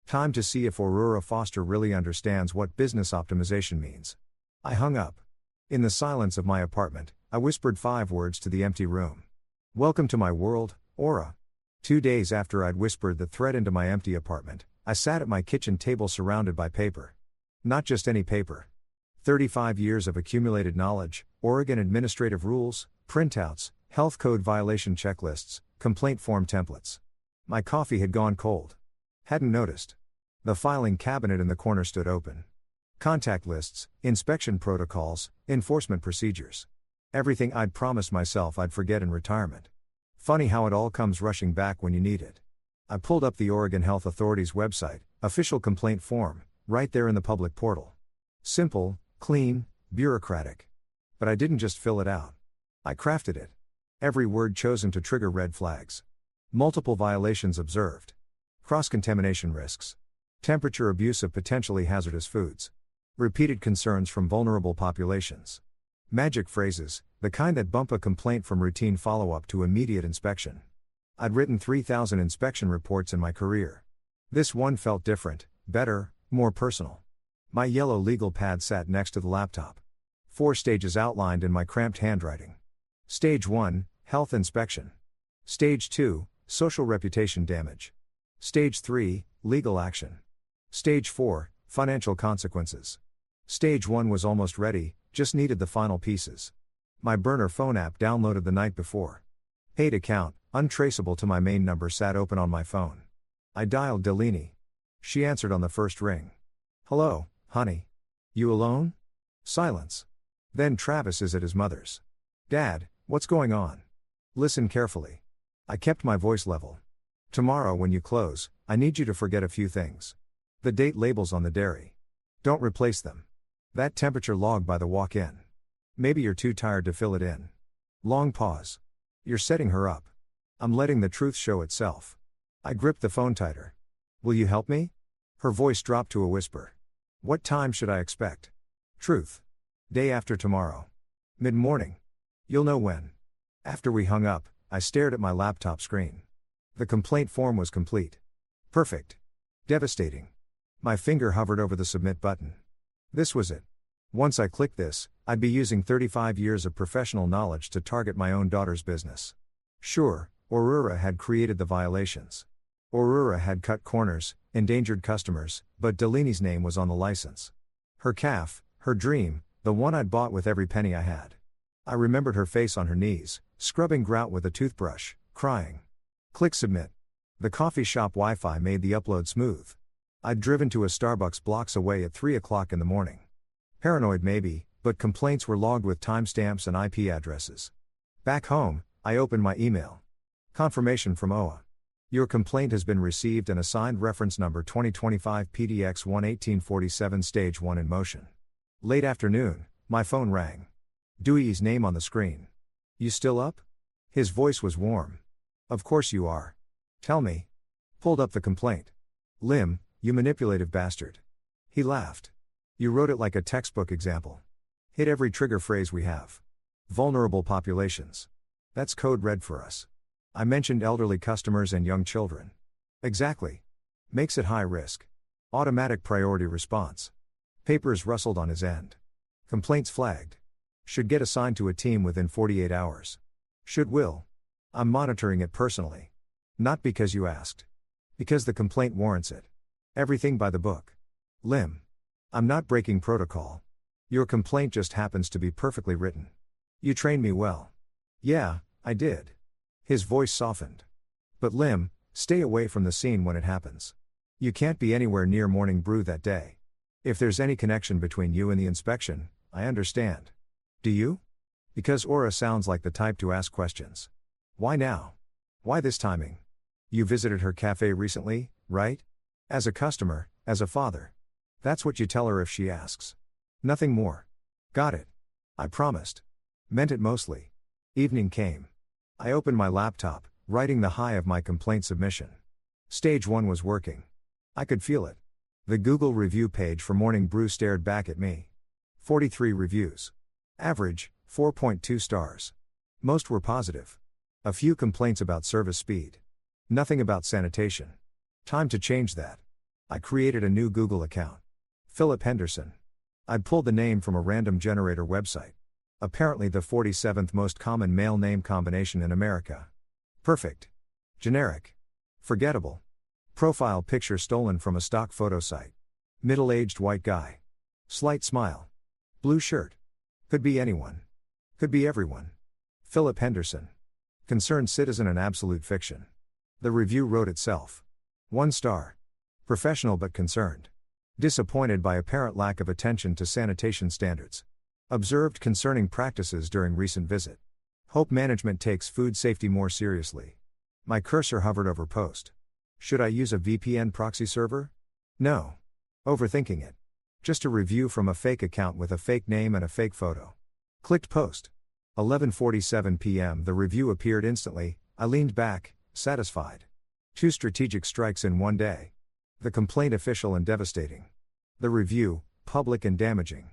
Time to see if Aurora Foster really understands what business optimization means. I hung up. In the silence of my apartment, I whispered 5 words to the empty room. Welcome to my world, Aura. 2 days after I'd whispered the threat into my empty apartment, I sat at my kitchen table surrounded by paper. Not just any paper. 35 years of accumulated knowledge, Oregon administrative rules, printouts, health code violation checklists, complaint form templates. My coffee had gone cold. Hadn't noticed. The filing cabinet in the corner stood open. Contact lists, inspection protocols, enforcement procedures. Everything I'd promised myself I'd forget in retirement. Funny how it all comes rushing back when you need it. I pulled up the Oregon Health Authority's website, official complaint form, right there in the public portal. Simple, clean, bureaucratic. But I didn't just fill it out. I crafted it. Every word chosen to trigger red flags. Multiple violations observed. Cross-contamination risks. Temperature abuse of potentially hazardous foods. Repeated concerns from vulnerable populations. Magic phrases, the kind that bump a complaint from routine follow-up to immediate inspection. I'd written 3,000 inspection reports in my career. This one felt different, better, more personal. My yellow legal pad sat next to the laptop. 4 stages outlined in my cramped handwriting. Stage 1, health inspection. Stage 2, social reputation damage. Stage 3, legal action. Stage 4, financial consequences. Stage 1 was almost ready, just needed the final pieces. My burner phone app downloaded the night before. Paid account, untraceable to my main number sat open on my phone. I dialed Delaney. She answered on the first ring. Hello, honey. You alone? Silence. Then Travis is at his mother's. Dad, what's going on? Listen carefully. I kept my voice level. Tomorrow when you close, I need you to forget a few things. The date labels on the dairy. Don't replace them. That temperature log by the walk-in. Maybe you're too tired to fill it in. Long pause. You're setting her up. I'm letting the truth show itself. I gripped the phone tighter. Will you help me? Her voice dropped to a whisper. What time should I expect? Truth. Day after tomorrow. Mid-morning. You'll know when. After we hung up, I stared at my laptop screen. The complaint form was complete. Perfect. Devastating. My finger hovered over the submit button. This was it. Once I clicked this, I'd be using 35 years of professional knowledge to target my own daughter's business. Sure, Aurora had created the violations. Aurora had cut corners, endangered customers, but Delaney's name was on the license. Her calf, her dream, the one I'd bought with every penny I had. I remembered her face on her knees, scrubbing grout with a toothbrush, crying. Click submit. The coffee shop Wi-Fi made the upload smooth. I'd driven to a Starbucks blocks away at 3 o'clock in the morning. Paranoid maybe, but complaints were logged with timestamps and IP addresses. Back home, I opened my email. Confirmation from OA. Your complaint has been received and assigned reference number 2025 PDX 11847 stage 1 in motion. Late afternoon, my phone rang. Dewey's name on the screen. You still up? His voice was warm. Of course you are. Tell me. Pulled up the complaint. Lim, you manipulative bastard. He laughed. You wrote it like a textbook example. Hit every trigger phrase we have. Vulnerable populations. That's code red for us. I mentioned elderly customers and young children. Exactly. Makes it high risk. Automatic priority response. Papers rustled on his end. Complaints flagged. Should get assigned to a team within 48 hours. Will. I'm monitoring it personally. Not because you asked. Because the complaint warrants it. Everything by the book. Lim. I'm not breaking protocol. Your complaint just happens to be perfectly written. You trained me well. Yeah, I did. His voice softened. But Lim, stay away from the scene when it happens. You can't be anywhere near Morning Brew that day. If there's any connection between you and the inspection, I understand. Do you? Because Aura sounds like the type to ask questions. Why now? Why this timing? You visited her cafe recently, right? As a customer, as a father. That's what you tell her if she asks. Nothing more. Got it. I promised. Meant it mostly. Evening came. I opened my laptop, writing the high of my complaint submission. Stage 1 was working. I could feel it. The Google review page for Morning Brew stared back at me. 43 reviews. Average, 4.2 stars. Most were positive. A few complaints about service speed. Nothing about sanitation. Time to change that. I created a new Google account. Philip Henderson. I'd pulled the name from a random generator website. Apparently the 47th most common male name combination in America. Perfect. Generic. Forgettable. Profile picture stolen from a stock photo site. Middle-aged white guy. Slight smile. Blue shirt. Could be anyone. Could be everyone. Philip Henderson. Concerned citizen and absolute fiction. The review wrote itself. 1 star. Professional but concerned. Disappointed by apparent lack of attention to sanitation standards. Observed concerning practices during recent visit. Hope management takes food safety more seriously. My cursor hovered over post. Should I use a VPN proxy server? No. Overthinking it. Just a review from a fake account with a fake name and a fake photo. Clicked post. 11:47 p.m. The review appeared instantly. I leaned back, satisfied. 2 strategic strikes in one day. The complaint official and devastating. The review, public and damaging.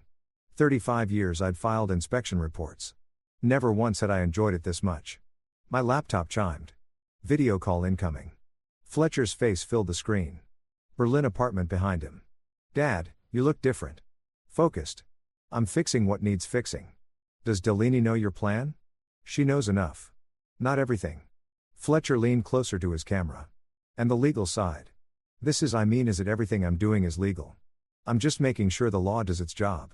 35 years I'd filed inspection reports. Never once had I enjoyed it this much. My laptop chimed. Video call incoming. Fletcher's face filled the screen. Berlin apartment behind him. Dad, you look different. Focused. I'm fixing what needs fixing. Does Delaney know your plan? She knows enough. Not everything. Fletcher leaned closer to his camera. And the legal side. Is it everything I'm doing is legal? I'm just making sure the law does its job.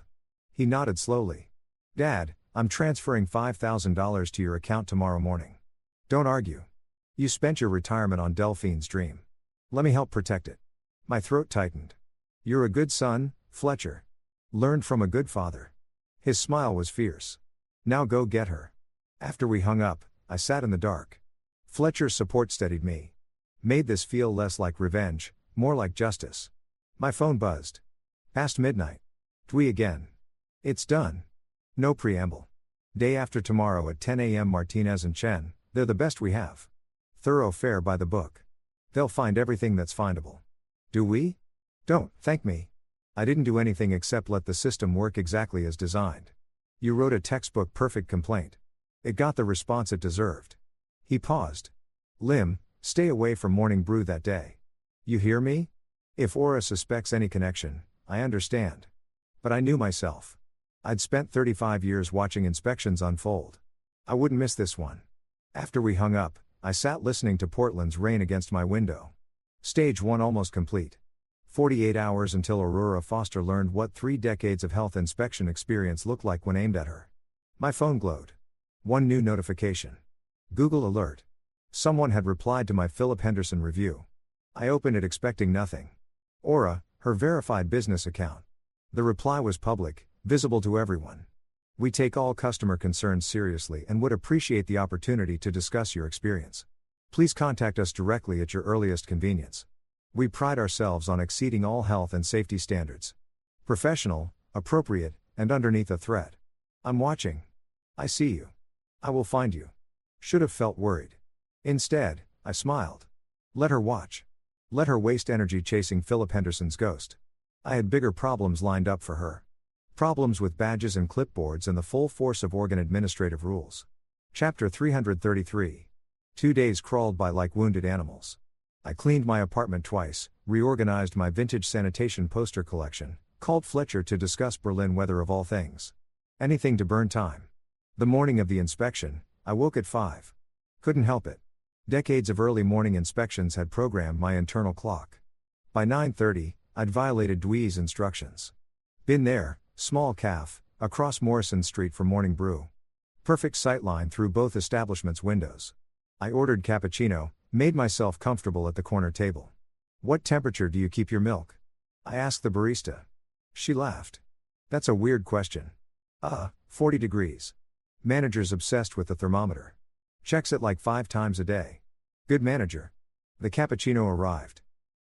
He nodded slowly. Dad, I'm transferring $5,000 to your account tomorrow morning. Don't argue. You spent your retirement on Delphine's dream. Let me help protect it. My throat tightened. You're a good son, Fletcher. Learned from a good father. His smile was fierce. Now go get her. After we hung up, I sat in the dark. Fletcher's support steadied me. Made this feel less like revenge, more like justice. My phone buzzed. Past midnight. Dwi again. It's done. No preamble. Day after tomorrow at 10 a.m. Martinez and Chen, they're the best we have. Thorough fare by the book. They'll find everything that's findable. Do we? Don't thank me. I didn't do anything except let the system work exactly as designed. You wrote a textbook perfect complaint. It got the response it deserved. He paused. Lim, stay away from Morning Brew that day. You hear me? If Aura suspects any connection, I understand. But I knew myself. I'd spent 35 years watching inspections unfold. I wouldn't miss this one. After we hung up, I sat listening to Portland's rain against my window. Stage 1 almost complete. 48 hours until Aurora Foster learned what 3 decades of health inspection experience looked like when aimed at her. My phone glowed. 1 new notification. Google alert. Someone had replied to my Philip Henderson review. I opened it expecting nothing. Aura, her verified business account. The reply was public, visible to everyone. We take all customer concerns seriously and would appreciate the opportunity to discuss your experience. Please contact us directly at your earliest convenience. We pride ourselves on exceeding all health and safety standards. Professional, appropriate, and underneath a threat. I'm watching. I see you. I will find you. Should have felt worried. Instead, I smiled. Let her watch. Let her waste energy chasing Philip Henderson's ghost. I had bigger problems lined up for her. Problems with badges and clipboards and the full force of organ administrative rules. Chapter 333. 2 days crawled by like wounded animals. I cleaned my apartment twice, reorganized my vintage sanitation poster collection, called Fletcher to discuss Berlin weather of all things. Anything to burn time. The morning of the inspection, I woke at 5. Couldn't help it. Decades of early morning inspections had programmed my internal clock. By 9:30, I'd violated Dewey's instructions. Been there, small calf, across Morrison Street for morning brew. Perfect sightline through both establishments' windows. I ordered cappuccino, made myself comfortable at the corner table. "What temperature do you keep your milk?" I asked the barista. She laughed. "That's a weird question." 40 degrees. Manager's obsessed with the thermometer. Checks it like 5 times a day. Good manager. The cappuccino arrived.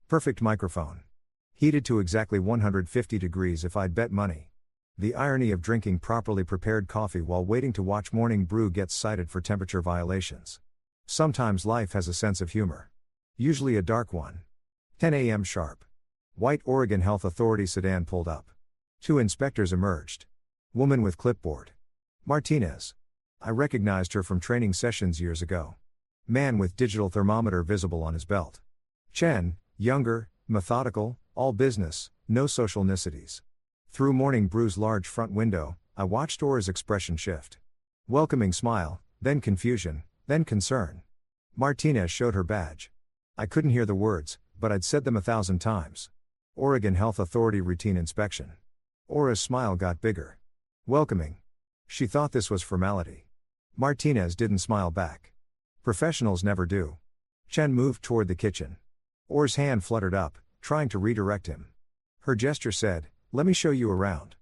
Perfect microphone. Heated to exactly 150 degrees if I'd bet money. The irony of drinking properly prepared coffee while waiting to watch morning brew gets cited for temperature violations. Sometimes life has a sense of humor. Usually a dark one. 10 a.m. sharp. White Oregon Health Authority sedan pulled up. 2 inspectors emerged. Woman with clipboard. Martinez. I recognized her from training sessions years ago. Man with digital thermometer visible on his belt. Chen, younger, methodical, all business, no social niceties. Through morning brew's large front window, I watched Aura's expression shift. Welcoming smile, then confusion, then concern. Martinez showed her badge. I couldn't hear the words, but I'd said them 1,000 times. Oregon Health Authority routine inspection. Aura's smile got bigger. Welcoming. She thought this was formality. Martinez didn't smile back. Professionals never do. Chen moved toward the kitchen. Aura's hand fluttered up, trying to redirect him. Her gesture said, "Let me show you around."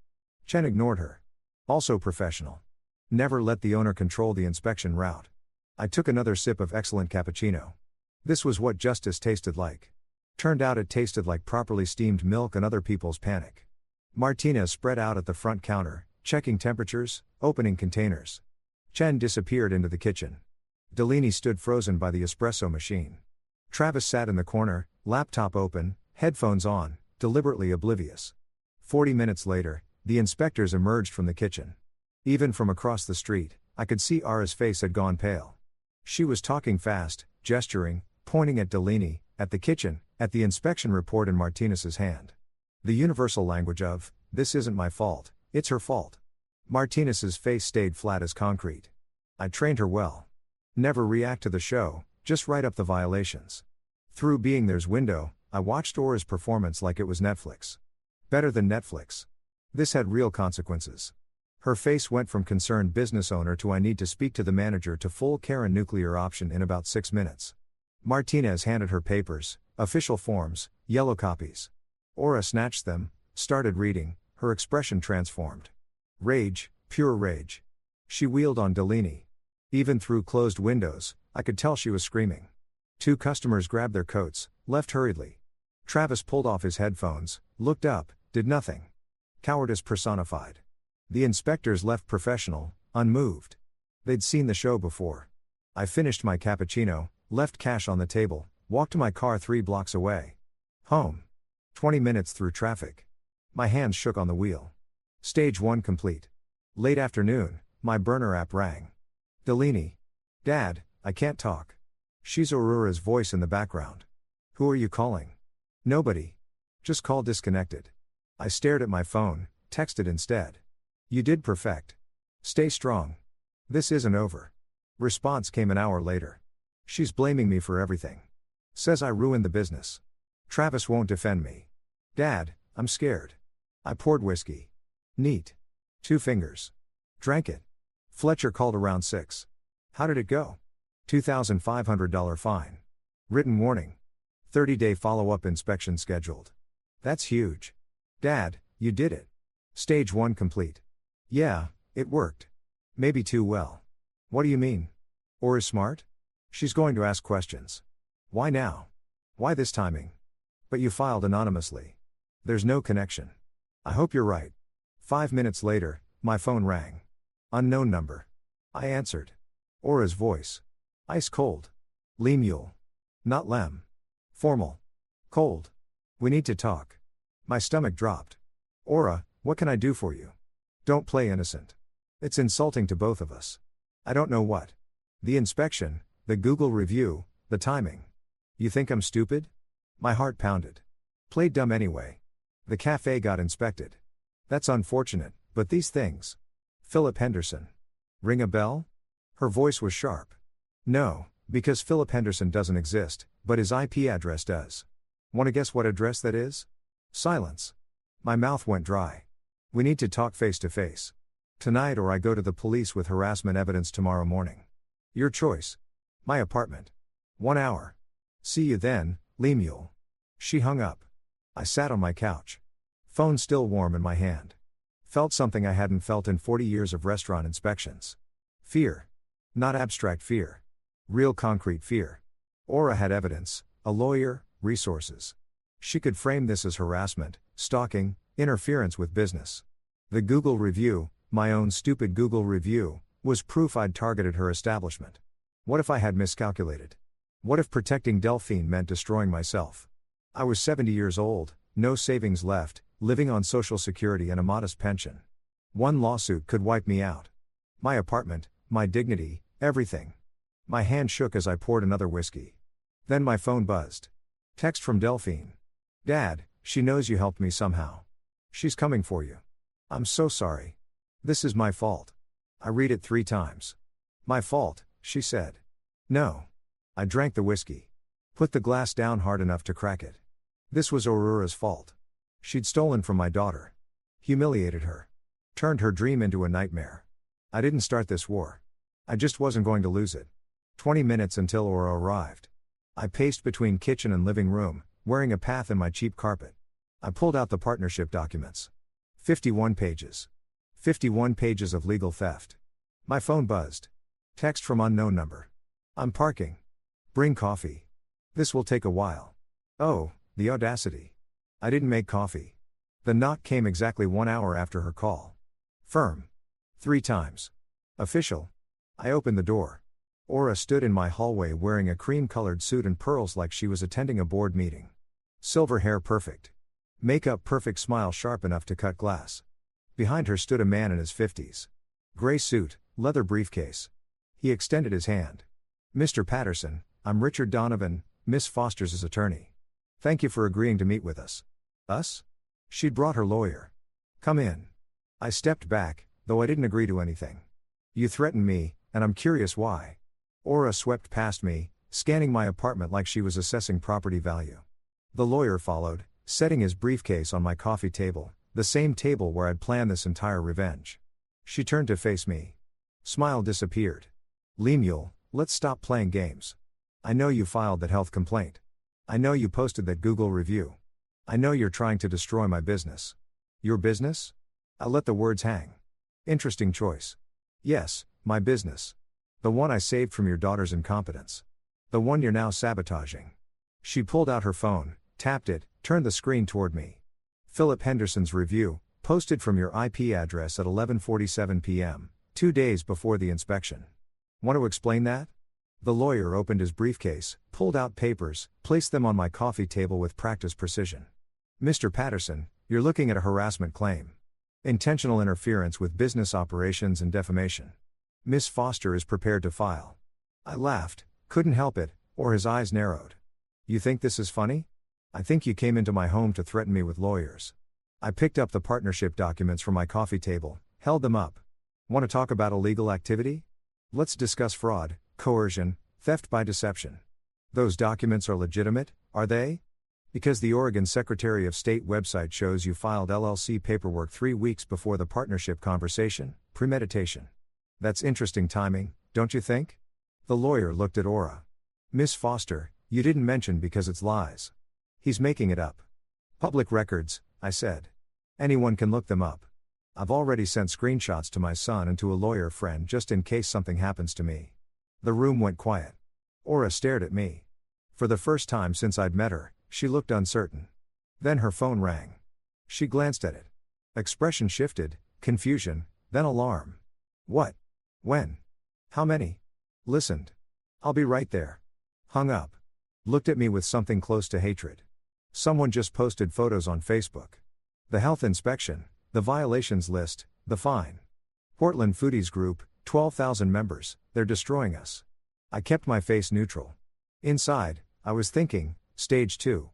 Chen ignored her. Also professional. Never let the owner control the inspection route. I took another sip of excellent cappuccino. This was what justice tasted like. Turned out it tasted like properly steamed milk and other people's panic. Martinez spread out at the front counter, checking temperatures, opening containers. Chen disappeared into the kitchen. Delaney stood frozen by the espresso machine. Travis sat in the corner, laptop open, headphones on, deliberately oblivious. 40 minutes later, the inspectors emerged from the kitchen. Even from across the street, I could see Aura's face had gone pale. She was talking fast, gesturing, pointing at Delaney, at the kitchen, at the inspection report in Martinez's hand. The universal language of, "This isn't my fault, it's her fault." Martinez's face stayed flat as concrete. I trained her well. Never react to the show, just write up the violations. Through being there's window, I watched Aura's performance like it was Netflix. Better than Netflix. This had real consequences. Her face went from concerned business owner to I need to speak to the manager to full Karen nuclear option in about 6 minutes. Martinez handed her papers, official forms, yellow copies. Aura snatched them, started reading, her expression transformed. Rage, pure rage. She wheeled on Delaney. Even through closed windows, I could tell she was screaming. 2 customers grabbed their coats, left hurriedly. Travis pulled off his headphones, looked up, did nothing. Cowardice personified. The inspectors left professional, unmoved. They'd seen the show before. I finished my cappuccino, left cash on the table, walked to my car 3 blocks away. Home. 20 minutes through traffic. My hands shook on the wheel. Stage 1 complete. Late afternoon, my burner app rang. Delaney. "Dad, I can't talk." She's Aurora's voice in the background. "Who are you calling?" "Nobody. Just call disconnected." I stared at my phone, texted instead. "You did perfect. Stay strong. This isn't over." Response came an hour later. "She's blaming me for everything. Says I ruined the business. Travis won't defend me. Dad, I'm scared." I poured whiskey. "Neat. 2 fingers. Drank it." Fletcher called around 6. "How did it go?" $2,500 fine. Written warning. 30-day follow-up inspection scheduled. "That's huge. Dad, you did it. Stage 1 complete." "Yeah, it worked. Maybe too well." "What do you mean?" "Aura's smart? She's going to ask questions." "Why now? Why this timing?" "But you filed anonymously. There's no connection." "I hope you're right." 5 minutes later, my phone rang. Unknown number. I answered. Aura's voice. "Ice cold. Lemuel. Not Lem. Formal. Cold. We need to talk." My stomach dropped. "Aura, what can I do for you?" "Don't play innocent. It's insulting to both of us." "I don't know what." "The inspection, the Google review, the timing. You think I'm stupid?" My heart pounded. Played dumb anyway. The cafe got inspected. That's unfortunate, but these things. Philip Henderson. Ring a bell? Her voice was sharp. No, because Philip Henderson doesn't exist, but his IP address does. Want to guess what address that is? Silence. My mouth went dry. We need to talk face to face. Tonight, or I go to the police with harassment evidence tomorrow morning. Your choice. My apartment. 1 hour. See you then, Lemuel. She hung up. I sat on my couch. Phone still warm in my hand. Felt something I hadn't felt in 40 years of restaurant inspections. Fear. Not abstract fear. Real concrete fear. Aura had evidence, a lawyer, resources. She could frame this as harassment, stalking, interference with business. The Google review, my own stupid Google review, was proof I'd targeted her establishment. What if I had miscalculated? What if protecting Delphine meant destroying myself? I was 70 years old, no savings left, living on Social Security and a modest pension. One lawsuit could wipe me out. My apartment, my dignity, everything. My hand shook as I poured another whiskey. Then my phone buzzed. Text from Delphine. Dad, she knows you helped me somehow. She's coming for you. I'm so sorry. This is my fault. I read it 3 times. My fault, she said. No. I drank the whiskey. Put the glass down hard enough to crack it. This was Aurora's fault. She'd stolen from my daughter. Humiliated her. Turned her dream into a nightmare. I didn't start this war. I just wasn't going to lose it. 20 minutes until Aurora arrived. I paced between kitchen and living room, wearing a path in my cheap carpet. I pulled out the partnership documents. 51 pages. 51 pages of legal theft. My phone buzzed. Text from unknown number. I'm parking. Bring coffee. This will take a while. Oh, the audacity. I didn't make coffee. The knock came exactly 1 hour after her call. Firm. 3 times. Official. I opened the door. Aura stood in my hallway wearing a cream-colored suit and pearls like she was attending a board meeting. Silver hair perfect. Makeup perfect, smile sharp enough to cut glass. Behind her stood a man in his 50s. Gray suit, leather briefcase. He extended his hand. Mr. Patterson, I'm Richard Donovan, Miss Foster's attorney. Thank you for agreeing to meet with us. Us? She'd brought her lawyer. Come in. I stepped back, though I didn't agree to anything. You threatened me, and I'm curious why. Aura swept past me, scanning my apartment like she was assessing property value. The lawyer followed, setting his briefcase on my coffee table, the same table where I'd planned this entire revenge. She turned to face me. Smile disappeared. Lemuel, let's stop playing games. I know you filed that health complaint. I know you posted that Google review. I know you're trying to destroy my business. Your business? I let the words hang. Interesting choice. Yes, my business. The one I saved from your daughter's incompetence. The one you're now sabotaging. She pulled out her phone, tapped it, turned the screen toward me. Philip Henderson's review, posted from your IP address at 11:47 p.m., 2 days before the inspection. Want to explain that? The lawyer opened his briefcase, pulled out papers, placed them on my coffee table with practiced precision. Mr. Patterson, you're looking at a harassment claim. Intentional interference with business operations and defamation. Miss Foster is prepared to file. I laughed, couldn't help it, or his eyes narrowed. You think this is funny? I think you came into my home to threaten me with lawyers. I picked up the partnership documents from my coffee table, held them up. Want to talk about illegal activity? Let's discuss fraud, coercion, theft by deception. Those documents are legitimate, are they? Because the Oregon Secretary of State website shows you filed LLC paperwork 3 weeks before the partnership conversation, premeditation. That's interesting timing, don't you think? The lawyer looked at Aura. Miss Foster, you didn't mention because it's lies. He's making it up. Public records, I said. Anyone can look them up. I've already sent screenshots to my son and to a lawyer friend just in case something happens to me. The room went quiet. Aura stared at me. For the first time since I'd met her, she looked uncertain. Then her phone rang. She glanced at it. Expression shifted, confusion, then alarm. What? When? How many? Listened. I'll be right there. Hung up. Looked at me with something close to hatred. Someone just posted photos on Facebook. The health inspection, the violations list, the fine. Portland Foodies Group, 12,000 members, they're destroying us. I kept my face neutral. Inside, I was thinking, stage 2.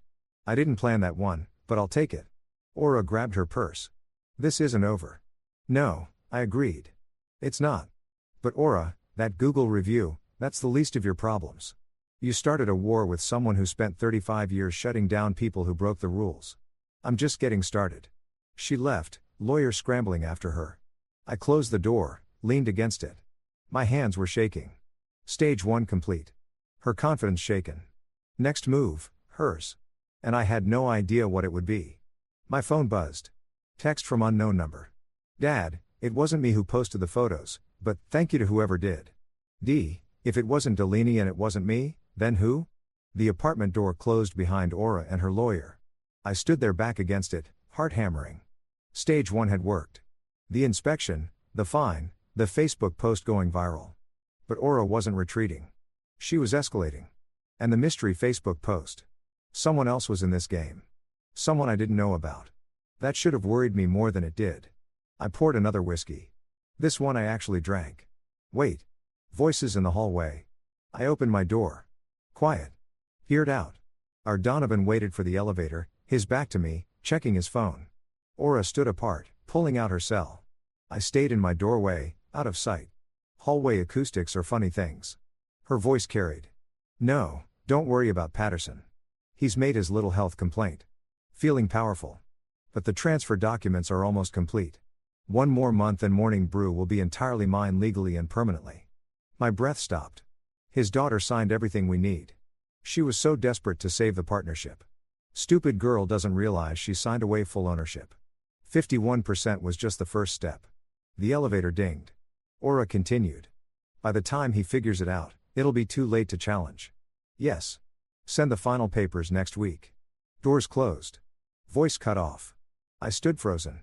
I didn't plan that one, but I'll take it. Aura grabbed her purse. This isn't over. No, I agreed. It's not. But Aura, that Google review, that's the least of your problems. You started a war with someone who spent 35 years shutting down people who broke the rules. I'm just getting started. She left, lawyer scrambling after her. I closed the door, leaned against it. My hands were shaking. Stage 1 complete. Her confidence shaken. Next move, hers. And I had no idea what it would be. My phone buzzed. Text from unknown number. Dad, it wasn't me who posted the photos, but thank you to whoever did. D, if it wasn't Delaney and it wasn't me, then who? The apartment door closed behind Aura and her lawyer. I stood there back against it, heart hammering. Stage 1 had worked. The inspection, the fine, the Facebook post going viral. But Aura wasn't retreating. She was escalating. And the mystery Facebook post. Someone else was in this game. Someone I didn't know about. That should have worried me more than it did. I poured another whiskey. This one I actually drank. Wait. Voices in the hallway. I opened my door. Quiet. Peered out. Our Donovan waited for the elevator, his back to me, checking his phone. Aura stood apart, pulling out her cell. I stayed in my doorway, out of sight. Hallway acoustics are funny things. Her voice carried. No, don't worry about Patterson. He's made his little health complaint. Feeling powerful. But the transfer documents are almost complete. 1 more month and Morning Brew will be entirely mine legally and permanently. My breath stopped. His daughter signed everything we need. She was so desperate to save the partnership. Stupid girl doesn't realize she signed away full ownership. 51% was just the first step. The elevator dinged. Aura continued. By the time he figures it out, it'll be too late to challenge. Yes. Send the final papers next week. Doors closed. Voice cut off. I stood frozen.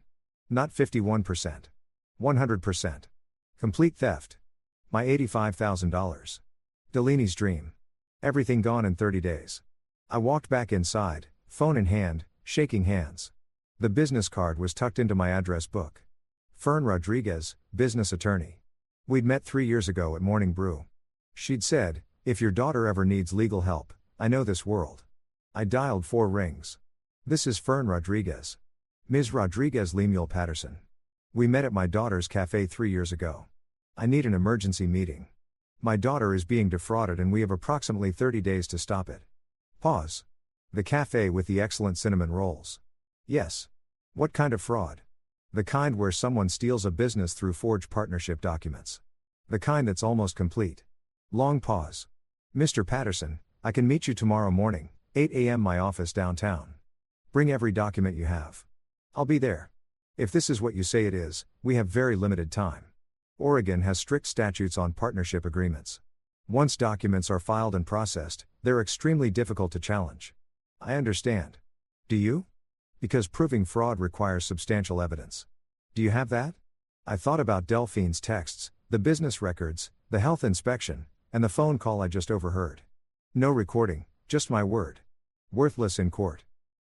Not 51%. 100%. Complete theft. My $85,000. Delaney's dream. Everything gone in 30 days. I walked back inside, phone in hand, shaking hands. The business card was tucked into my address book. Fern Rodriguez, business attorney. We'd met 3 years ago at Morning Brew. She'd said, if your daughter ever needs legal help, I know this world. I dialed 4 rings. This is Fern Rodriguez. Ms. Rodriguez Lemuel Patterson. We met at my daughter's cafe 3 years ago. I need an emergency meeting. My daughter is being defrauded and we have approximately 30 days to stop it. Pause. The cafe with the excellent cinnamon rolls. Yes. What kind of fraud? The kind where someone steals a business through forged partnership documents. The kind that's almost complete. Long pause. Mr. Patterson, I can meet you tomorrow morning, 8 a.m. my office downtown. Bring every document you have. I'll be there. If this is what you say it is, we have very limited time. Oregon has strict statutes on partnership agreements. Once documents are filed and processed, they're extremely difficult to challenge. I understand. Do you? Because proving fraud requires substantial evidence. Do you have that? I thought about Delphine's texts, the business records, the health inspection, and the phone call I just overheard. No recording, just my word. Worthless in court.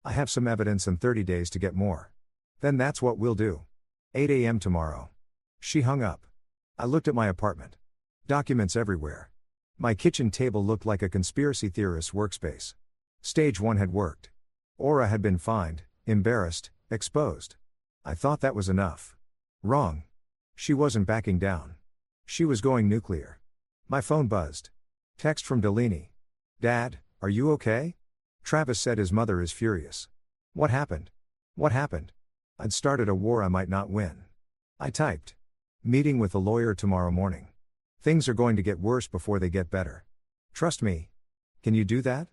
I have some evidence and 30 days to get more. Then that's what we'll do. 8 a.m. tomorrow. She hung up. I looked at my apartment. Documents everywhere. My kitchen table looked like a conspiracy theorist's workspace. Stage 1 had worked. Aura had been fined, embarrassed, exposed. I thought that was enough. Wrong. She wasn't backing down. She was going nuclear. My phone buzzed. Text from Delaney. Dad, are you okay? Travis said his mother is furious. What happened? What happened? I'd started a war I might not win. I typed. Meeting with a lawyer tomorrow morning. Things are going to get worse before they get better. Trust me. Can you do that?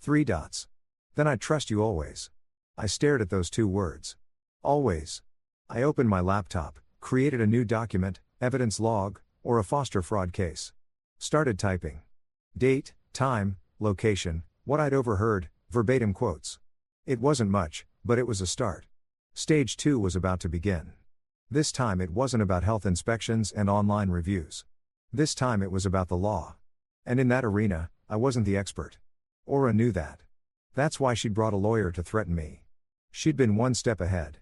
3 dots. Then I trust you always. I stared at those 2 words. Always. I opened my laptop, created a new document, evidence log, or a foster fraud case. Started typing. Date, time, location, what I'd overheard, verbatim quotes. It wasn't much, but it was a start. Stage 2 was about to begin. This time it wasn't about health inspections and online reviews. This time it was about the law. And in that arena, I wasn't the expert. Aura knew that. That's why she'd brought a lawyer to threaten me. She'd been 1 step ahead.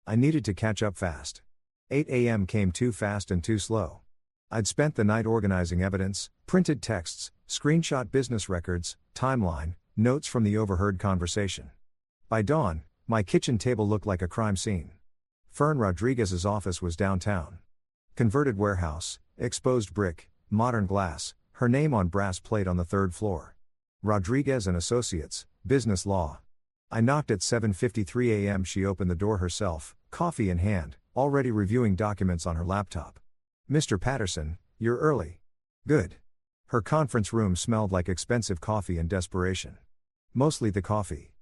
I needed to catch up fast. 8 a.m. came too fast and too slow. I'd spent the night organizing evidence, printed texts, screenshot business records, timeline, notes from the overheard conversation. By dawn, my kitchen table looked like a crime scene. Fern Rodriguez's office was downtown. Converted warehouse, exposed brick, modern glass, her name on brass plate on the third floor. Rodriguez and Associates, Business Law. I knocked at 7:53 a.m. She opened the door herself, coffee in hand, already reviewing documents on her laptop. "Mr. Patterson, you're early." "Good." Her conference room smelled like expensive coffee and desperation. Mostly the coffee.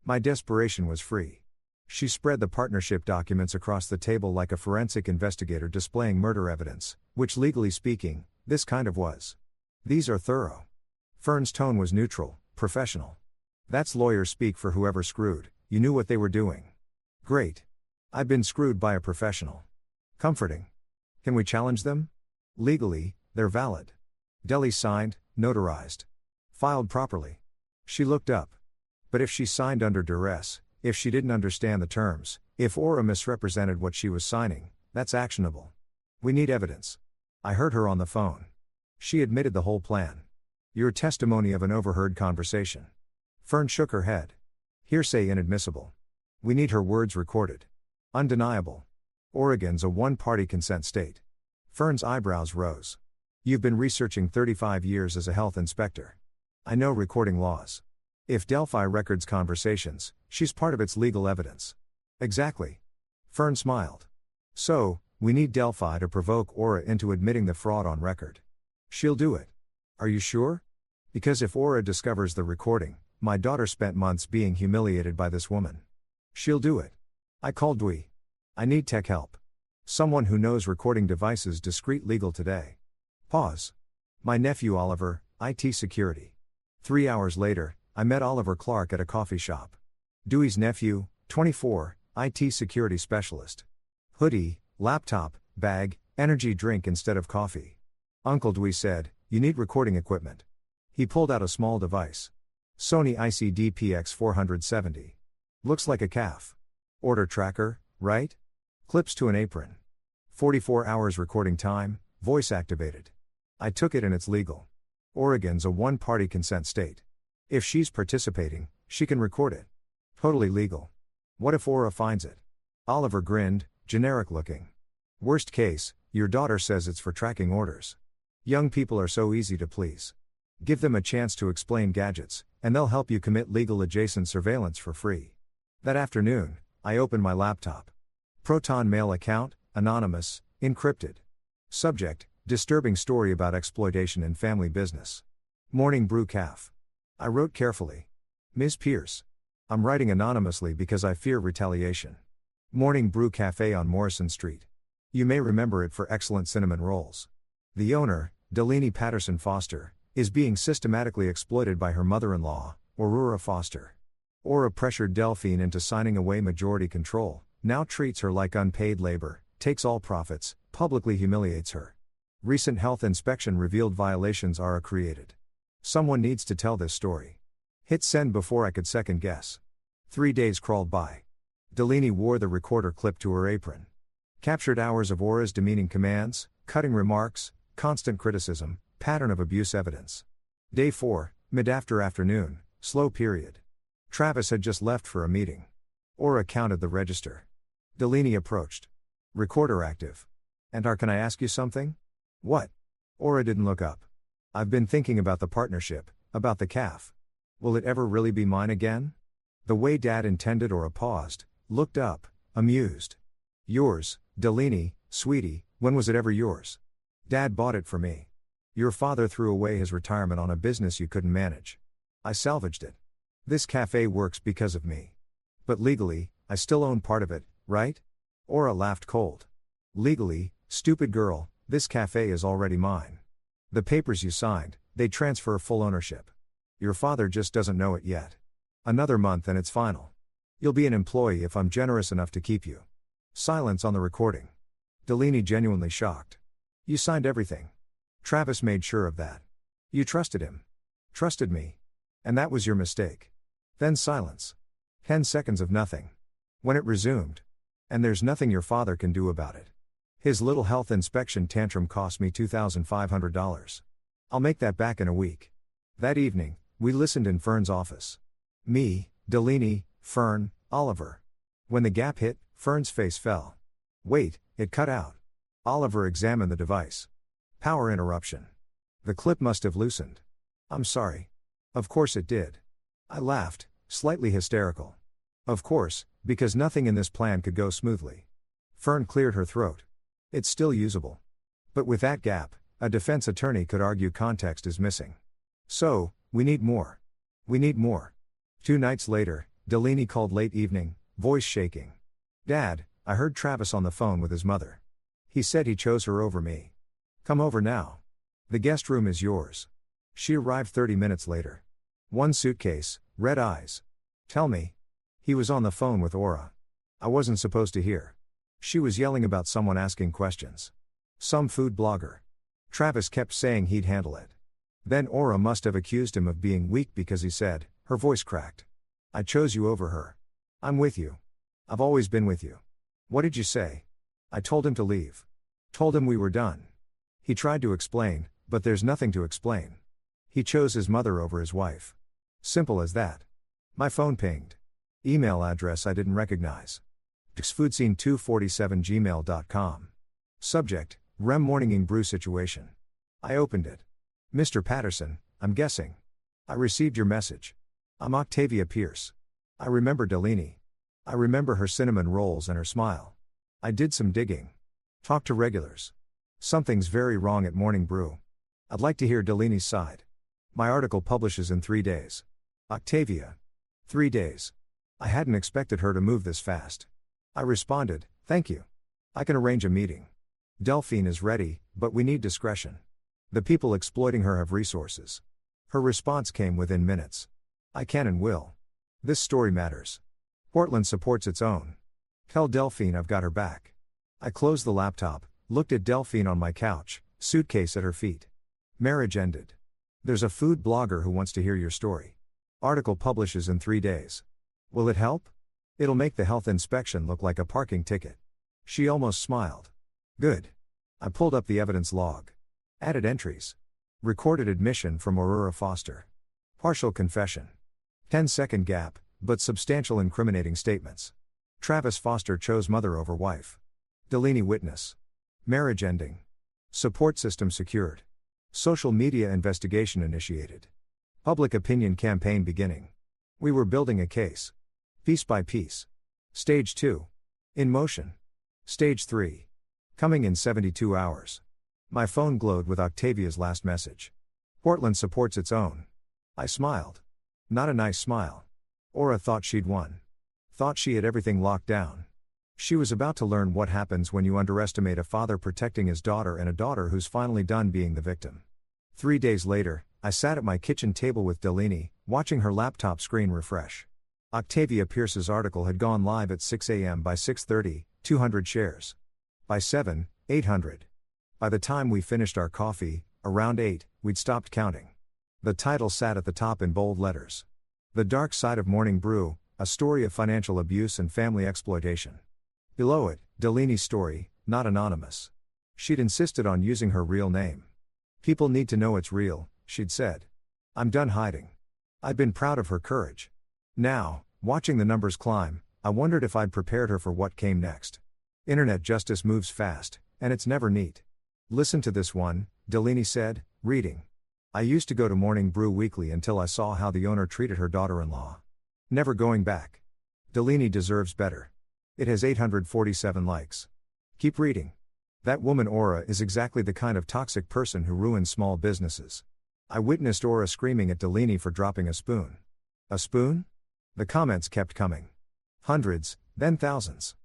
My desperation was free. She spread the partnership documents across the table like a forensic investigator displaying murder evidence, which legally speaking, this kind of was. "These are thorough." Fern's tone was neutral, professional. "That's lawyer speak for whoever screwed, you knew what they were doing." "Great. I've been screwed by a professional." "Comforting. Can we challenge them?" "Legally, they're valid. Deli signed, notarized. Filed properly." She looked up. "But if she signed under duress, if she didn't understand the terms, if Aura misrepresented what she was signing, that's actionable. We need evidence." I heard her on the phone. She admitted the whole plan. "Your testimony of an overheard conversation." Fern shook her head. "Hearsay inadmissible. We need her words recorded. Undeniable. Oregon's a one-party consent state." Fern's eyebrows rose. "You've been researching 35 years as a health inspector. I know recording laws. If Delphi records conversations, she's part of its legal evidence." "Exactly." Fern smiled. "So, we need Delphi to provoke Aura into admitting the fraud on record." "She'll do it." "Are you sure?" "Because if Aura discovers the recording, my daughter spent months being humiliated by this woman." "She'll do it." I called Dewey. "I need tech help. Someone who knows recording devices discreet legal today." Pause. "My nephew Oliver, IT security." 3 hours later, I met Oliver Clark at a coffee shop. Dewey's nephew, 24, IT security specialist. Hoodie, laptop, bag, energy drink instead of coffee. "Uncle," Dewey said, "you need recording equipment." He pulled out a small device. Sony ICD-PX 470. "Looks like a calf. Order tracker, right? Clips to an apron. 44 hours recording time, voice activated." I took it and it's legal. Oregon's a one-party consent state. If she's participating, she can record it. Totally legal. What if Aura finds it? Oliver grinned, generic looking. "Worst case, your daughter says it's for tracking orders. Young people are so easy to please. Give them a chance to explain gadgets, and they'll help you commit legal adjacent surveillance for free." That afternoon, I opened my laptop. Proton Mail account, anonymous, encrypted. Subject, disturbing story about exploitation in family business. Morning brew calf. I wrote carefully. "Ms. Pierce. I'm writing anonymously because I fear retaliation. Morning Brew Cafe on Morrison Street. You may remember it for excellent cinnamon rolls. The owner, Delaney Patterson Foster, is being systematically exploited by her mother-in-law, Aurora Foster. Aura pressured Delphine into signing away majority control, now treats her like unpaid labor, takes all profits, publicly humiliates her. Recent health inspection revealed violations are created. Someone needs to tell this story." Hit send before I could second guess. 3 days crawled by. Delaney wore the recorder clipped to her apron. Captured hours of Aura's demeaning commands, cutting remarks, constant criticism, pattern of abuse evidence. Day 4, mid-after afternoon, slow period. Travis had just left for a meeting. Aura counted the register. Delaney approached. "Recorder active. And can I ask you something?" "What?" Aura didn't look up. "I've been thinking about the partnership, about the calf. Will it ever really be mine again?" The way Dad intended. Aura paused, looked up, amused. "Yours, Delaney, sweetie, when was it ever yours?" "Dad bought it for me. Your father threw away his retirement on a business you couldn't manage. I salvaged it. This cafe works because of me. But legally, I still own part of it, right?" Aura laughed cold. "Legally, stupid girl, this cafe is already mine. The papers you signed, they transfer full ownership. Your father just doesn't know it yet. Another month and it's final. You'll be an employee if I'm generous enough to keep you." Silence on the recording. Delaney genuinely shocked. "You signed everything. Travis made sure of that. You trusted him. Trusted me. And that was your mistake." Then silence. 10 seconds of nothing. When it resumed. "And there's nothing your father can do about it. His little health inspection tantrum cost me $2,500. I'll make that back in a week." That evening, we listened in Fern's office. Me, Delaney, Fern, Oliver. When the gap hit, Fern's face fell. Wait, it cut out. Oliver examined the device. Power interruption. The clip must have loosened. I'm sorry. Of course it did. I laughed, slightly hysterical. Of course, because nothing in this plan could go smoothly. Fern cleared her throat. It's still usable. But with that gap, a defense attorney could argue context is missing. So, we need more. We need more. 2 nights later, Delaney called late evening, voice shaking. Dad, I heard Travis on the phone with his mother. He said he chose her over me. Come over now. The guest room is yours. She arrived 30 minutes later. 1 suitcase, red eyes. Tell me. He was on the phone with Aura. I wasn't supposed to hear. She was yelling about someone asking questions. Some food blogger. Travis kept saying he'd handle it. Then Aura must have accused him of being weak because he said, her voice cracked. I chose you over her. I'm with you. I've always been with you. What did you say? I told him to leave. Told him we were done. He tried to explain, but there's nothing to explain. He chose his mother over his wife. Simple as that. My phone pinged. Email address I didn't recognize. Foodscene247gmail.com. Subject, REM morning brew situation. I opened it. Mr. Patterson, I'm guessing. I received your message. I'm Octavia Pierce. I remember Delaney. I remember her cinnamon rolls and her smile. I did some digging. Talked to regulars. Something's very wrong at Morning Brew. I'd like to hear Delaney's side. My article publishes in 3 days. Octavia. 3 days. I hadn't expected her to move this fast. I responded, thank you. I can arrange a meeting. Delphine is ready, but we need discretion. The people exploiting her have resources. Her response came within minutes. I can and will. This story matters. Portland supports its own. Tell Delphine I've got her back. I closed the laptop, looked at Delphine on my couch, suitcase at her feet. Marriage ended. There's a food blogger who wants to hear your story. Article publishes in 3 days. Will it help? It'll make the health inspection look like a parking ticket. She almost smiled. Good. I pulled up the evidence log. Added entries. Recorded admission from Aurora Foster. Partial confession. 10-second gap, but substantial incriminating statements. Travis Foster chose mother over wife. Delaney witness. Marriage ending. Support system secured. Social media investigation initiated. Public opinion campaign beginning. We were building a case. Piece by piece. Stage 2. In motion. Stage 3. Coming in 72 hours. My phone glowed with Octavia's last message. Portland supports its own. I smiled. Not a nice smile. Aura thought she'd won. Thought she had everything locked down. She was about to learn what happens when you underestimate a father protecting his daughter and a daughter who's finally done being the victim. 3 days later, I sat at my kitchen table with Delaney, watching her laptop screen refresh. Octavia Pierce's article had gone live at 6 a.m. By 6:30, 200 shares. By 7, 800. By the time we finished our coffee, around 8, we'd stopped counting. The title sat at the top in bold letters. The Dark Side of Morning Brew, a story of financial abuse and family exploitation. Below it, Delaney's story, not anonymous. She'd insisted on using her real name. People need to know it's real, she'd said. I'm done hiding. I'd been proud of her courage. Now, watching the numbers climb, I wondered if I'd prepared her for what came next. Internet justice moves fast, and it's never neat. Listen to this one, Delaney said, reading. I used to go to Morning Brew weekly until I saw how the owner treated her daughter-in-law. Never going back. Delaney deserves better. It has 847 likes. Keep reading. That woman Aura is exactly the kind of toxic person who ruins small businesses. I witnessed Aura screaming at Delaney for dropping a spoon. A spoon? The comments kept coming. Hundreds, then thousands.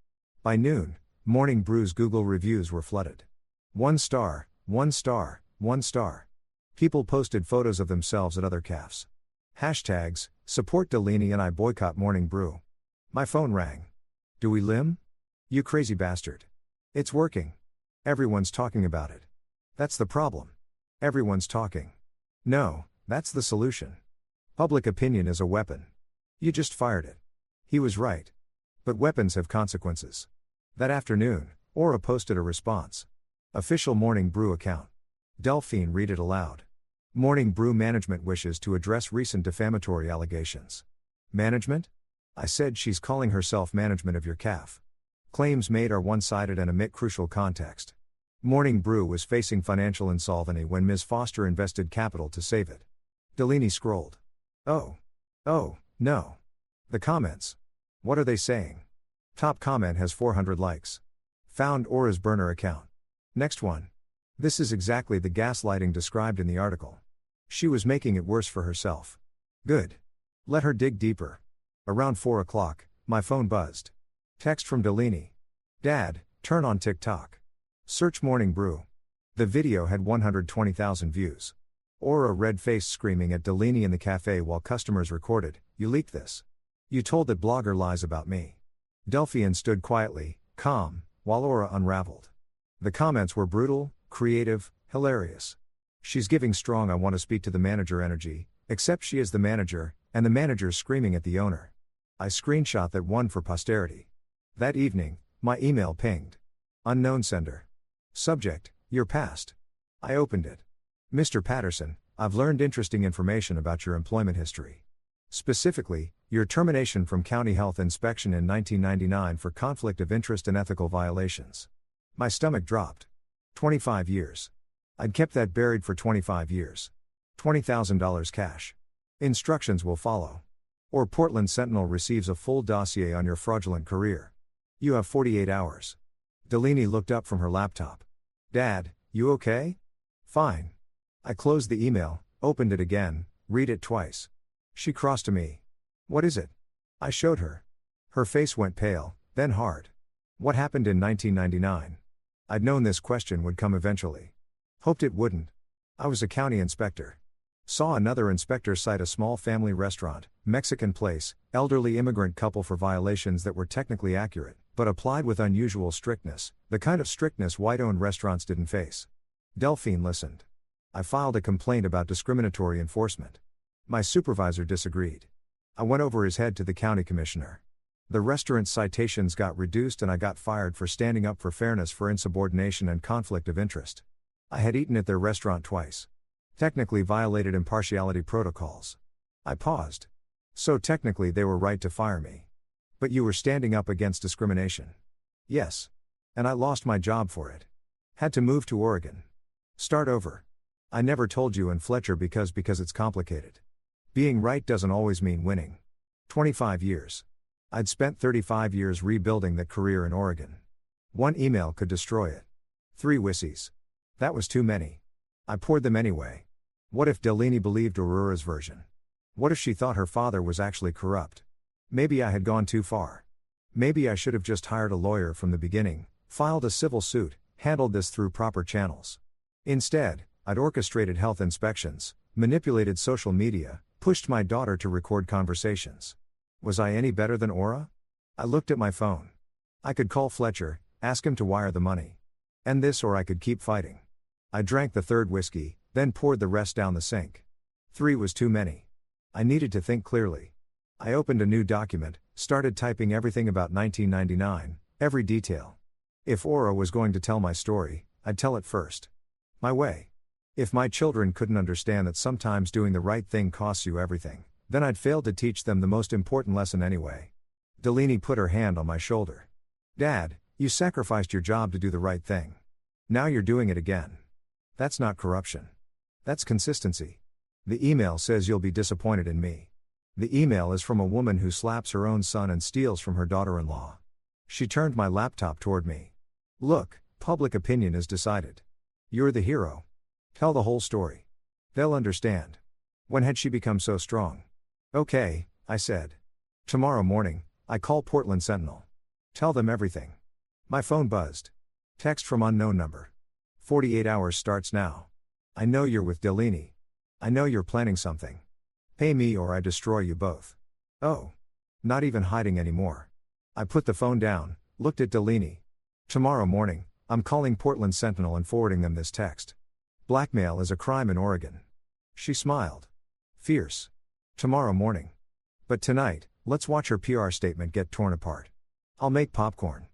By noon, Morning Brew's Google reviews were flooded. 1 star, 1 star, 1 star. People posted photos of themselves at other cafes. Hashtags, support Delaney and I boycott Morning Brew. My phone rang. Do we limb? You crazy bastard. It's working. Everyone's talking about it. That's the problem. Everyone's talking. No, that's the solution. Public opinion is a weapon. You just fired it. He was right. But weapons have consequences. That afternoon, Aura posted a response. Official Morning Brew account. Delphine read it aloud. Morning Brew management wishes to address recent defamatory allegations. Management? I said she's calling herself management of your calf. Claims made are one-sided and omit crucial context. Morning Brew was facing financial insolvency when Ms. Foster invested capital to save it. Delaney scrolled. Oh, no. The comments. What are they saying? Top comment has 400 likes. Found Aura's burner account. Next one. This is exactly the gaslighting described in the article. She was making it worse for herself. Good. Let her dig deeper. Around 4 o'clock, my phone buzzed. Text from Delaney. Dad, turn on TikTok. Search Morning Brew. The video had 120,000 views. Aura red-faced screaming at Delaney in the cafe while customers recorded, "You leaked this. You told that blogger lies about me." Delphian stood quietly, calm, while Aura unraveled. The comments were brutal, creative, hilarious. She's giving strong "I want to speak to the manager" energy, except she is the manager, and the manager's screaming at the owner. I screenshot that one for posterity. That evening, my email pinged. Unknown sender. Subject, your past. I opened it. Mr. Patterson, I've learned interesting information about your employment history. Specifically, your termination from County Health Inspection in 1999 for conflict of interest and ethical violations. My stomach dropped. 25 years. I'd kept that buried for 25 years. $20,000 cash. Instructions will follow. Or Portland Sentinel receives a full dossier on your fraudulent career. You have 48 hours. Delaney looked up from her laptop. Dad, you okay? Fine. I closed the email, opened it again, read it twice. She crossed to me. What is it? I showed her. Her face went pale, then hard. What happened in 1999? I'd known this question would come eventually. Hoped it wouldn't. I was a county inspector. Saw another inspector cite a small family restaurant, Mexican place, elderly immigrant couple for violations that were technically accurate, but applied with unusual strictness, the kind of strictness white-owned restaurants didn't face. Delphine listened. I filed a complaint about discriminatory enforcement. My supervisor disagreed. I went over his head to the county commissioner. The restaurant's citations got reduced and I got fired for standing up for fairness for insubordination and conflict of interest. I had eaten at their restaurant twice. Technically violated impartiality protocols. I paused. So technically they were right to fire me. But you were standing up against discrimination. Yes. And I lost my job for it. Had to move to Oregon. Start over. I never told you and Fletcher because it's complicated. Being right doesn't always mean winning. 25 years. I'd spent 35 years rebuilding that career in Oregon. One email could destroy it. 3 whissies. That was too many. I poured them anyway. What if Delaney believed Aurora's version? What if she thought her father was actually corrupt? Maybe I had gone too far. Maybe I should have just hired a lawyer from the beginning, filed a civil suit, handled this through proper channels. Instead, I'd orchestrated health inspections, manipulated social media, pushed my daughter to record conversations. Was I any better than Aura? I looked at my phone. I could call Fletcher, ask him to wire the money. End this or I could keep fighting. I drank the 3rd whiskey, then poured the rest down the sink. 3 was too many. I needed to think clearly. I opened a new document, started typing everything about 1999, every detail. If Aura was going to tell my story, I'd tell it first. My way. If my children couldn't understand that sometimes doing the right thing costs you everything, then I'd failed to teach them the most important lesson anyway. Delaney put her hand on my shoulder. Dad, you sacrificed your job to do the right thing. Now you're doing it again. That's not corruption. That's consistency. The email says you'll be disappointed in me. The email is from a woman who slaps her own son and steals from her daughter-in-law. She turned my laptop toward me. Look, public opinion is decided. You're the hero. Tell the whole story. They'll understand. When had she become so strong? Okay, I said. Tomorrow morning, I call Portland Sentinel. Tell them everything. My phone buzzed. Text from unknown number. 48 hours starts now. I know you're with Delaney. I know you're planning something. Pay me or I destroy you both. Oh. Not even hiding anymore. I put the phone down, looked at Delaney. Tomorrow morning, I'm calling Portland Sentinel and forwarding them this text. Blackmail is a crime in Oregon. She smiled. Fierce. Tomorrow morning. But tonight, let's watch her PR statement get torn apart. I'll make popcorn.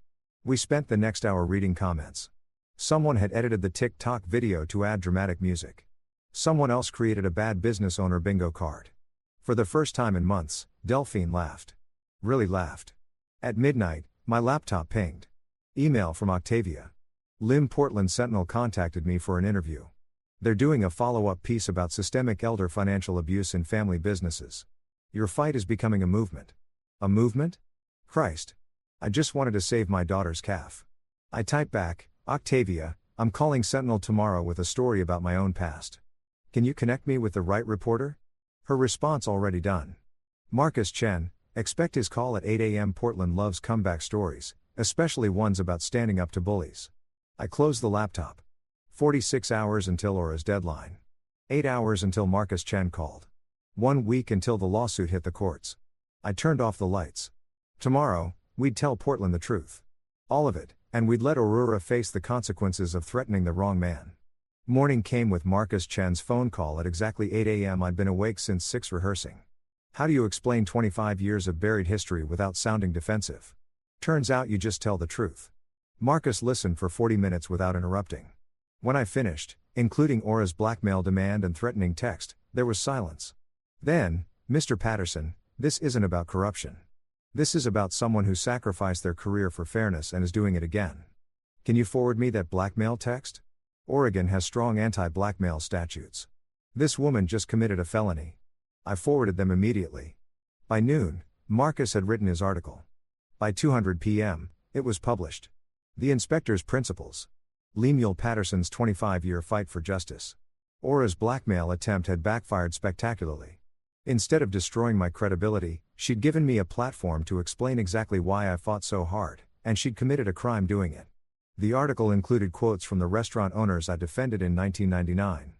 We spent the next hour reading comments. Someone had edited the TikTok video to add dramatic music. Someone else created a bad business owner bingo card. For the first time in months, Delphine laughed. Really laughed. At midnight, my laptop pinged. Email from Octavia. Lim Portland Sentinel contacted me for an interview. They're doing a follow-up piece about systemic elder financial abuse in family businesses. Your fight is becoming a movement. A movement? Christ. I just wanted to save my daughter's calf. I type back, Octavia, I'm calling Sentinel tomorrow with a story about my own past. Can you connect me with the right reporter? Her response already done. Marcus Chen, expect his call at 8 a.m. Portland loves comeback stories, especially ones about standing up to bullies. I closed the laptop. 46 hours until Aura's deadline. 8 hours until Marcus Chen called. 1 week until the lawsuit hit the courts. I turned off the lights. Tomorrow, we'd tell Portland the truth. All of it, and we'd let Aurora face the consequences of threatening the wrong man. Morning came with Marcus Chen's phone call at exactly 8 a.m. I'd been awake since 6 rehearsing. How do you explain 25 years of buried history without sounding defensive? Turns out you just tell the truth. Marcus listened for 40 minutes without interrupting. When I finished, including Aura's blackmail demand and threatening text, there was silence. Then, Mr. Patterson, this isn't about corruption. This is about someone who sacrificed their career for fairness and is doing it again. Can you forward me that blackmail text? Oregon has strong anti-blackmail statutes. This woman just committed a felony. I forwarded them immediately. By noon, Marcus had written his article. By 2:00 p.m., it was published. The Inspector's Principles. Lemuel Patterson's 25-year fight for justice. Aura's blackmail attempt had backfired spectacularly. Instead of destroying my credibility, she'd given me a platform to explain exactly why I fought so hard, and she'd committed a crime doing it. The article included quotes from the restaurant owners I defended in 1999.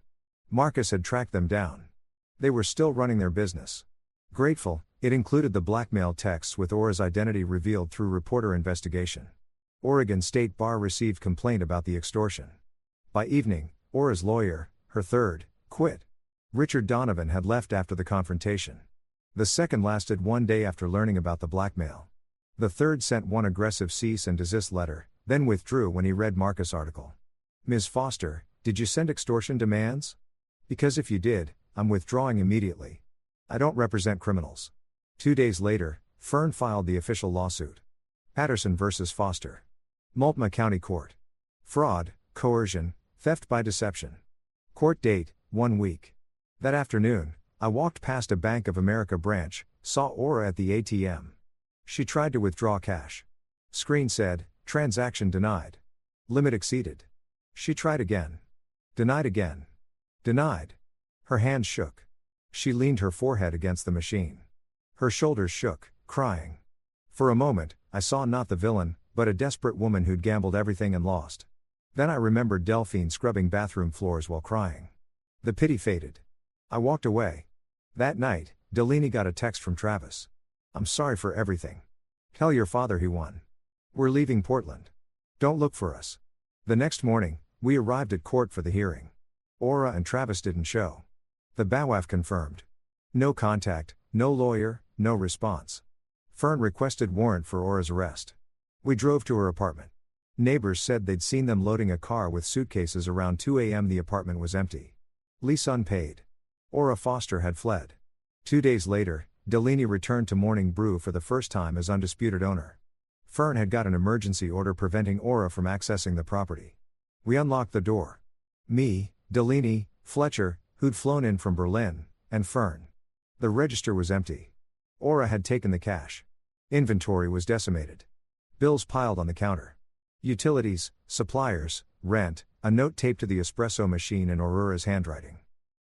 Marcus had tracked them down. They were still running their business. Grateful, it included the blackmail texts with Aura's identity revealed through reporter investigation. Oregon State Bar received complaint about the extortion. By evening, Aura's lawyer, her third, quit. Richard Donovan had left after the confrontation. The second lasted 1 day after learning about the blackmail. The third sent one aggressive cease and desist letter, then withdrew when he read Marcus' article. Ms. Foster, did you send extortion demands? Because if you did, I'm withdrawing immediately. I don't represent criminals. 2 days later, Fern filed the official lawsuit. Patterson vs. Foster. Multnomah County Court. Fraud, coercion, theft by deception. Court date, 1 week. That afternoon, I walked past a Bank of America branch, saw Aura at the ATM. She tried to withdraw cash. Screen said, transaction denied. Limit exceeded. She tried again. Denied again. Denied. Her hands shook. She leaned her forehead against the machine. Her shoulders shook, crying. For a moment, I saw not the villain, but a desperate woman who'd gambled everything and lost. Then I remembered Delphine scrubbing bathroom floors while crying. The pity faded. I walked away. That night, Delaney got a text from Travis. I'm sorry for everything. Tell your father he won. We're leaving Portland. Don't look for us. The next morning, we arrived at court for the hearing. Aura and Travis didn't show. The BAWAF confirmed. No contact, no lawyer, no response. Fern requested warrant for Aura's arrest. We drove to her apartment. Neighbors said they'd seen them loading a car with suitcases around 2 a.m. The apartment was empty. Lease unpaid. Aura Foster had fled. 2 days later, Delaney returned to Morning Brew for the first time as undisputed owner. Fern had got an emergency order preventing Aura from accessing the property. We unlocked the door. Me, Delaney, Fletcher, who'd flown in from Berlin, and Fern. The register was empty. Aura had taken the cash. Inventory was decimated. Bills piled on the counter. Utilities, suppliers, rent, a note taped to the espresso machine in Aurora's handwriting.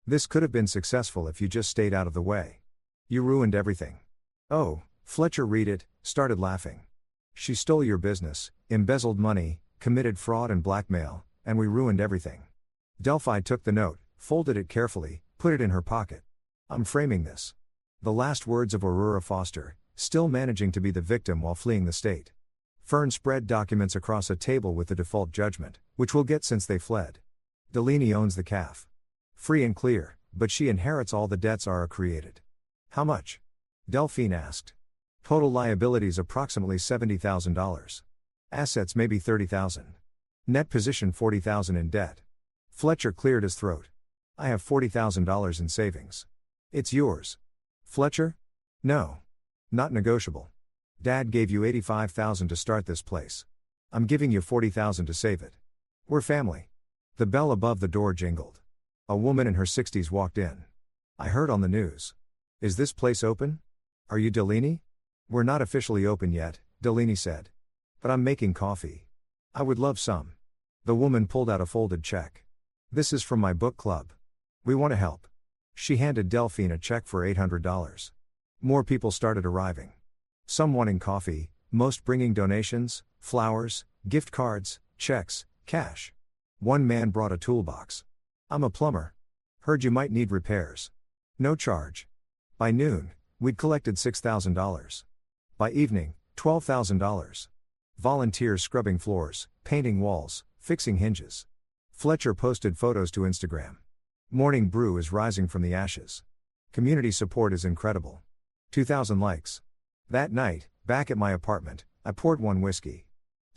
This could have been successful if you just stayed out of the way. You ruined everything. Oh, Fletcher read it, started laughing. She stole your business, embezzled money, committed fraud and blackmail, and we ruined everything. Delphi took the note, folded it carefully, put it in her pocket. I'm framing this. The last words of Aurora Foster, still managing to be the victim while fleeing the state. Fern spread documents across a table with the default judgment, which we'll get since they fled. Delaney owns the calf. Free and clear, but she inherits all the debts Aura created. How much? Delphine asked. Total liabilities approximately $70,000. Assets maybe $30,000. Net position $40,000 in debt. Fletcher cleared his throat. I have $40,000 in savings. It's yours. Fletcher? No. Not negotiable. Dad gave you $85,000 to start this place. I'm giving you $40,000 to save it. We're family. The bell above the door jingled. A woman in her 60s walked in. I heard on the news. Is this place open? Are you Delaney? We're not officially open yet, Delaney said. But I'm making coffee. I would love some. The woman pulled out a folded check. This is from my book club. We want to help. She handed Delphine a check for $800. More people started arriving. Some wanting coffee, most bringing donations, flowers, gift cards, checks, cash. One man brought a toolbox. I'm a plumber. Heard you might need repairs. No charge. By noon, we'd collected $6,000. By evening, $12,000. Volunteers scrubbing floors, painting walls, fixing hinges. Fletcher posted photos to Instagram. Morning brew is rising from the ashes. Community support is incredible. 2,000 likes. That night, back at my apartment, I poured one whiskey.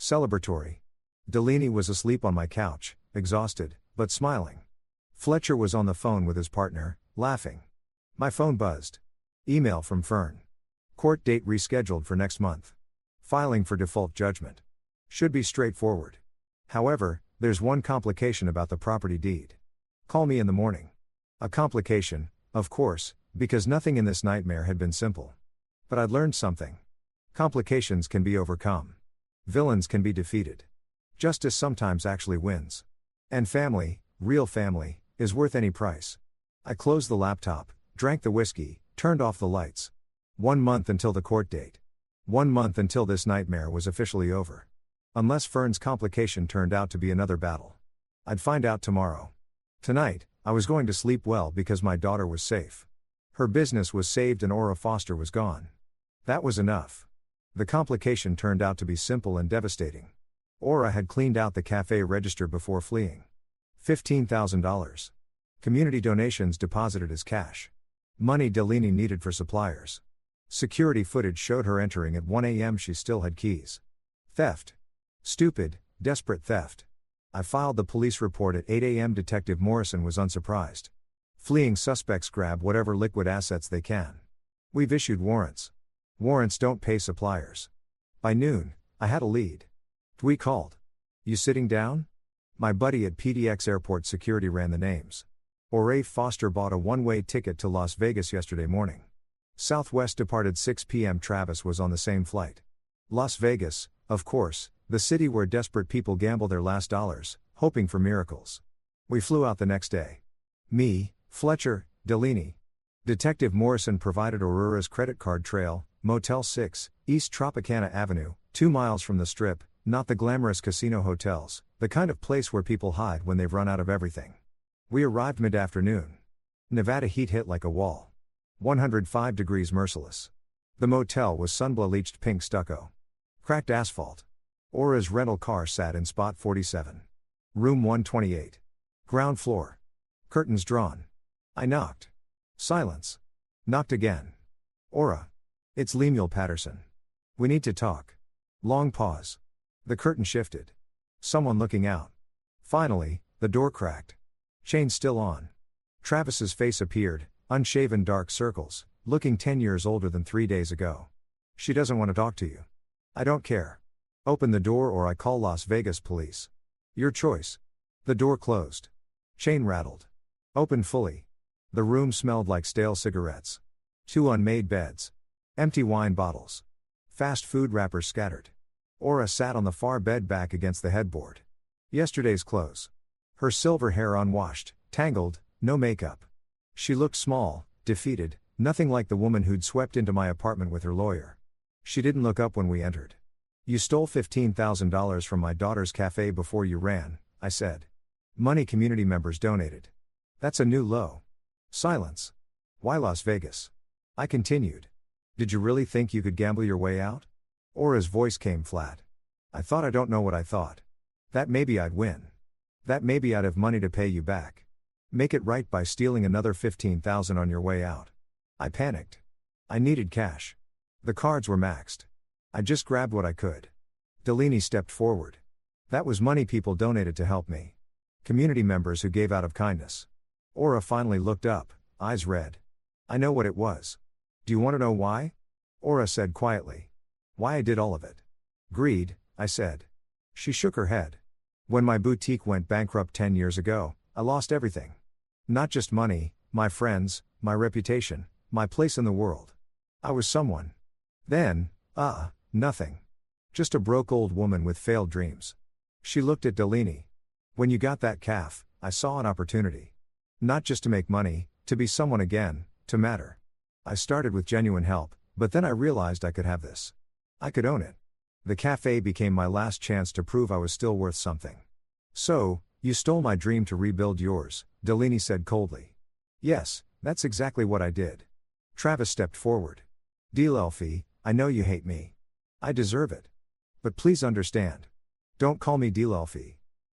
Celebratory. Delaney was asleep on my couch, exhausted, but smiling. Fletcher was on the phone with his partner, laughing. My phone buzzed. Email from Fern. Court date rescheduled for next month. Filing for default judgment. Should be straightforward. However, there's one complication about the property deed. Call me in the morning. A complication, of course, because nothing in this nightmare had been simple. But I'd learned something. Complications can be overcome. Villains can be defeated. Justice sometimes actually wins. And family, real family, is worth any price. I closed the laptop, drank the whiskey, turned off the lights. 1 month until the court date. 1 month until this nightmare was officially over. Unless Fern's complication turned out to be another battle. I'd find out tomorrow. Tonight, I was going to sleep well because my daughter was safe. Her business was saved and Aura Foster was gone. That was enough. The complication turned out to be simple and devastating. Aura had cleaned out the cafe register before fleeing. $15,000. Community donations deposited as cash. Money Delaney needed for suppliers. Security footage showed her entering at 1 a.m. She still had keys. Theft. Stupid, desperate theft. I filed the police report at 8 a.m. Detective Morrison was unsurprised. Fleeing suspects grab whatever liquid assets they can. We've issued warrants. Warrants don't pay suppliers. By noon, I had a lead. We called. You sitting down? My buddy at PDX Airport Security ran the names. Aura Foster bought a one-way ticket to Las Vegas yesterday morning. Southwest departed 6 p.m. Travis was on the same flight. Las Vegas, of course, the city where desperate people gamble their last dollars, hoping for miracles. We flew out the next day. Me, Fletcher, Delaney. Detective Morrison provided Aurora's credit card trail, Motel 6, East Tropicana Avenue, 2 miles from the Strip, not the glamorous casino hotels, the kind of place where people hide when they've run out of everything. We arrived mid-afternoon. Nevada heat hit like a wall. 105 degrees merciless. The motel was sun-bleached pink stucco. Cracked asphalt. Aura's rental car sat in spot 47. Room 128. Ground floor. Curtains drawn. I knocked. Silence. Knocked again. Aura. It's Lemuel Patterson. We need to talk. Long pause. The curtain shifted. Someone looking out. Finally, the door cracked. Chain still on. Travis's face appeared, unshaven dark circles, looking 10 years older than 3 days ago. She doesn't want to talk to you. I don't care. Open the door or I call Las Vegas police. Your choice. The door closed. Chain rattled. Opened fully. The room smelled like stale cigarettes. 2 unmade beds. Empty wine bottles. Fast food wrappers scattered. Aura sat on the far bed back against the headboard. Yesterday's clothes. Her silver hair unwashed, tangled, no makeup. She looked small, defeated, nothing like the woman who'd swept into my apartment with her lawyer. She didn't look up when we entered. You stole $15,000 from my daughter's cafe before you ran, I said. Money community members donated. That's a new low. Silence. Why Las Vegas? I continued. Did you really think you could gamble your way out? Aura's voice came flat. I thought I don't know what I thought. That maybe I'd win. That maybe I'd have money to pay you back. Make it right by stealing another $15,000 on your way out. I panicked. I needed cash. The cards were maxed. I just grabbed what I could. Delaney stepped forward. That was money people donated to help me. Community members who gave out of kindness. Aura finally looked up, eyes red. I know what it was. Do you want to know why? Aura said quietly. Why I did all of it. Greed, I said. She shook her head. When my boutique went bankrupt 10 years ago, I lost everything. Not just money, my friends, my reputation, my place in the world. I was someone. Then, nothing. Just a broke old woman with failed dreams. She looked at Delaney. When you got that calf, I saw an opportunity. Not just to make money, to be someone again, to matter. I started with genuine help, but then I realized I could have this. I could own it. The cafe became my last chance to prove I was still worth something. So, you stole my dream to rebuild yours, Delaney said coldly. Yes, that's exactly what I did. Travis stepped forward. Delphi, I know you hate me. I deserve it. But please understand. Don't call me Delphi.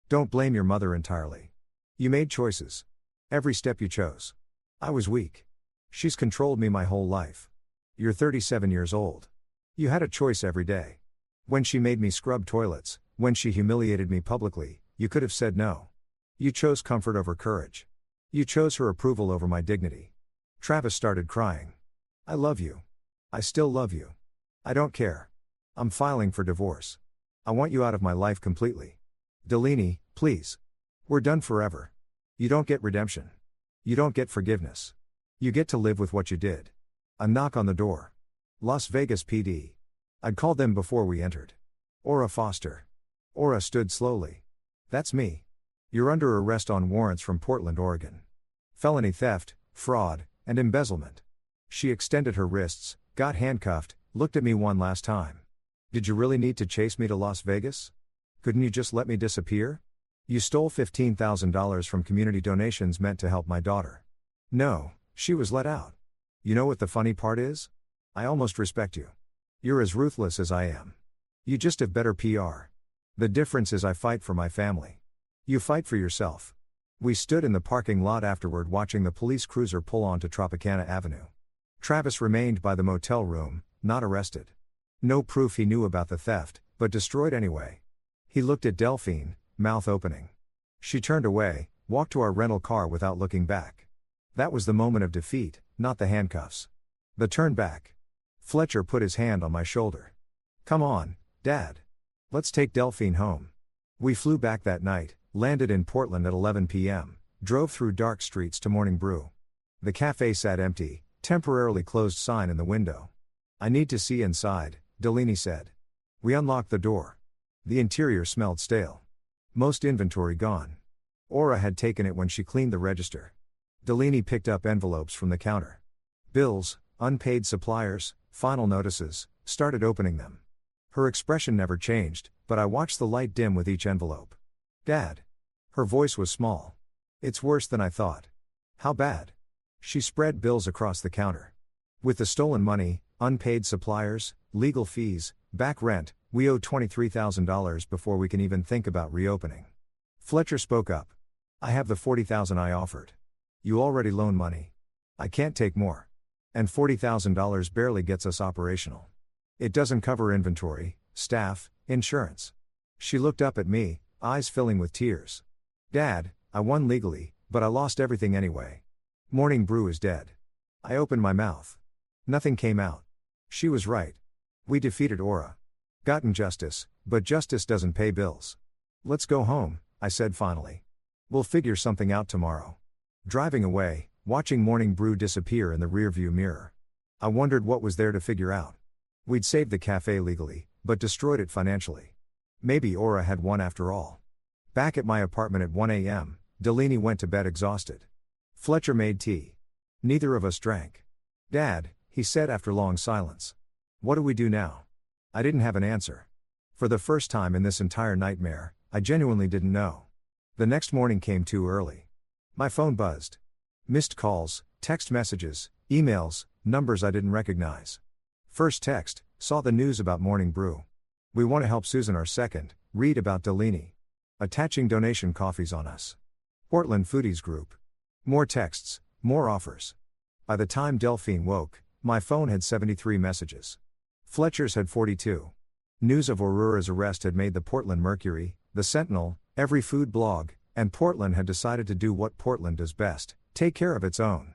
Don't blame your mother entirely. You made choices. Every step you chose. I was weak. She's controlled me my whole life. You're 37 years old. You had a choice every day. When she made me scrub toilets, when she humiliated me publicly, you could have said no. You chose comfort over courage. You chose her approval over my dignity. Travis started crying. I love you. I still love you. I don't care. I'm filing for divorce. I want you out of my life completely. Delaney, please. We're done forever. You don't get redemption. You don't get forgiveness. You get to live with what you did. A knock on the door. Las Vegas PD. I'd called them before we entered. Aura Foster. Aura stood slowly. That's me. You're under arrest on warrants from Portland, Oregon. Felony theft, fraud, and embezzlement. She extended her wrists, got handcuffed, looked at me one last time. Did you really need to chase me to Las Vegas? Couldn't you just let me disappear? You stole $15,000 from community donations meant to help my daughter. No, she was let out. You know what the funny part is? I almost respect you. You're as ruthless as I am. You just have better PR. The difference is I fight for my family. You fight for yourself. We stood in the parking lot afterward watching the police cruiser pull onto Tropicana Avenue. Travis remained by the motel room, not arrested. No proof he knew about the theft, but destroyed anyway. He looked at Delphine, mouth opening. She turned away, walked to our rental car without looking back. That was the moment of defeat, not the handcuffs. The turn back. Fletcher put his hand on my shoulder. Come on, Dad. Let's take Delphine home. We flew back that night, landed in Portland at 11 p.m., drove through dark streets to Morning Brew. The cafe sat empty, temporarily closed sign in the window. I need to see inside, Delaney said. We unlocked the door. The interior smelled stale. Most inventory gone. Aura had taken it when she cleaned the register. Delaney picked up envelopes from the counter. Bills, unpaid suppliers, final notices, started opening them. Her expression never changed, but I watched the light dim with each envelope. Dad. Her voice was small. It's worse than I thought. How bad? She spread bills across the counter. With the stolen money, unpaid suppliers, legal fees, back rent, we owe $23,000 before we can even think about reopening. Fletcher spoke up. I have the $40,000 I offered. You already loan money. I can't take more. And $40,000 barely gets us operational. It doesn't cover inventory, staff, insurance. She looked up at me, eyes filling with tears. Dad, I won legally, but I lost everything anyway. Morning Brew is dead. I opened my mouth. Nothing came out. She was right. We defeated Aura. Gotten justice, but justice doesn't pay bills. Let's go home, I said finally. We'll figure something out tomorrow. Driving away, watching Morning Brew disappear in the rearview mirror. I wondered what was there to figure out. We'd saved the cafe legally, but destroyed it financially. Maybe Aura had won after all. Back at my apartment at 1 a.m., Delaney went to bed exhausted. Fletcher made tea. Neither of us drank. Dad, he said after long silence. What do we do now? I didn't have an answer. For the first time in this entire nightmare, I genuinely didn't know. The next morning came too early. My phone buzzed. Missed calls, text messages, emails, numbers I didn't recognize. First text, saw the news about Morning Brew. We want to help Susan. Our second, read about Delaney. Attaching donation coffees on us. Portland Foodies Group. More texts, more offers. By the time Delphine woke, my phone had 73 messages. Fletcher's had 42. News of Aurora's arrest had made the Portland Mercury, the Sentinel, every food blog, and Portland had decided to do what Portland does best, take care of its own.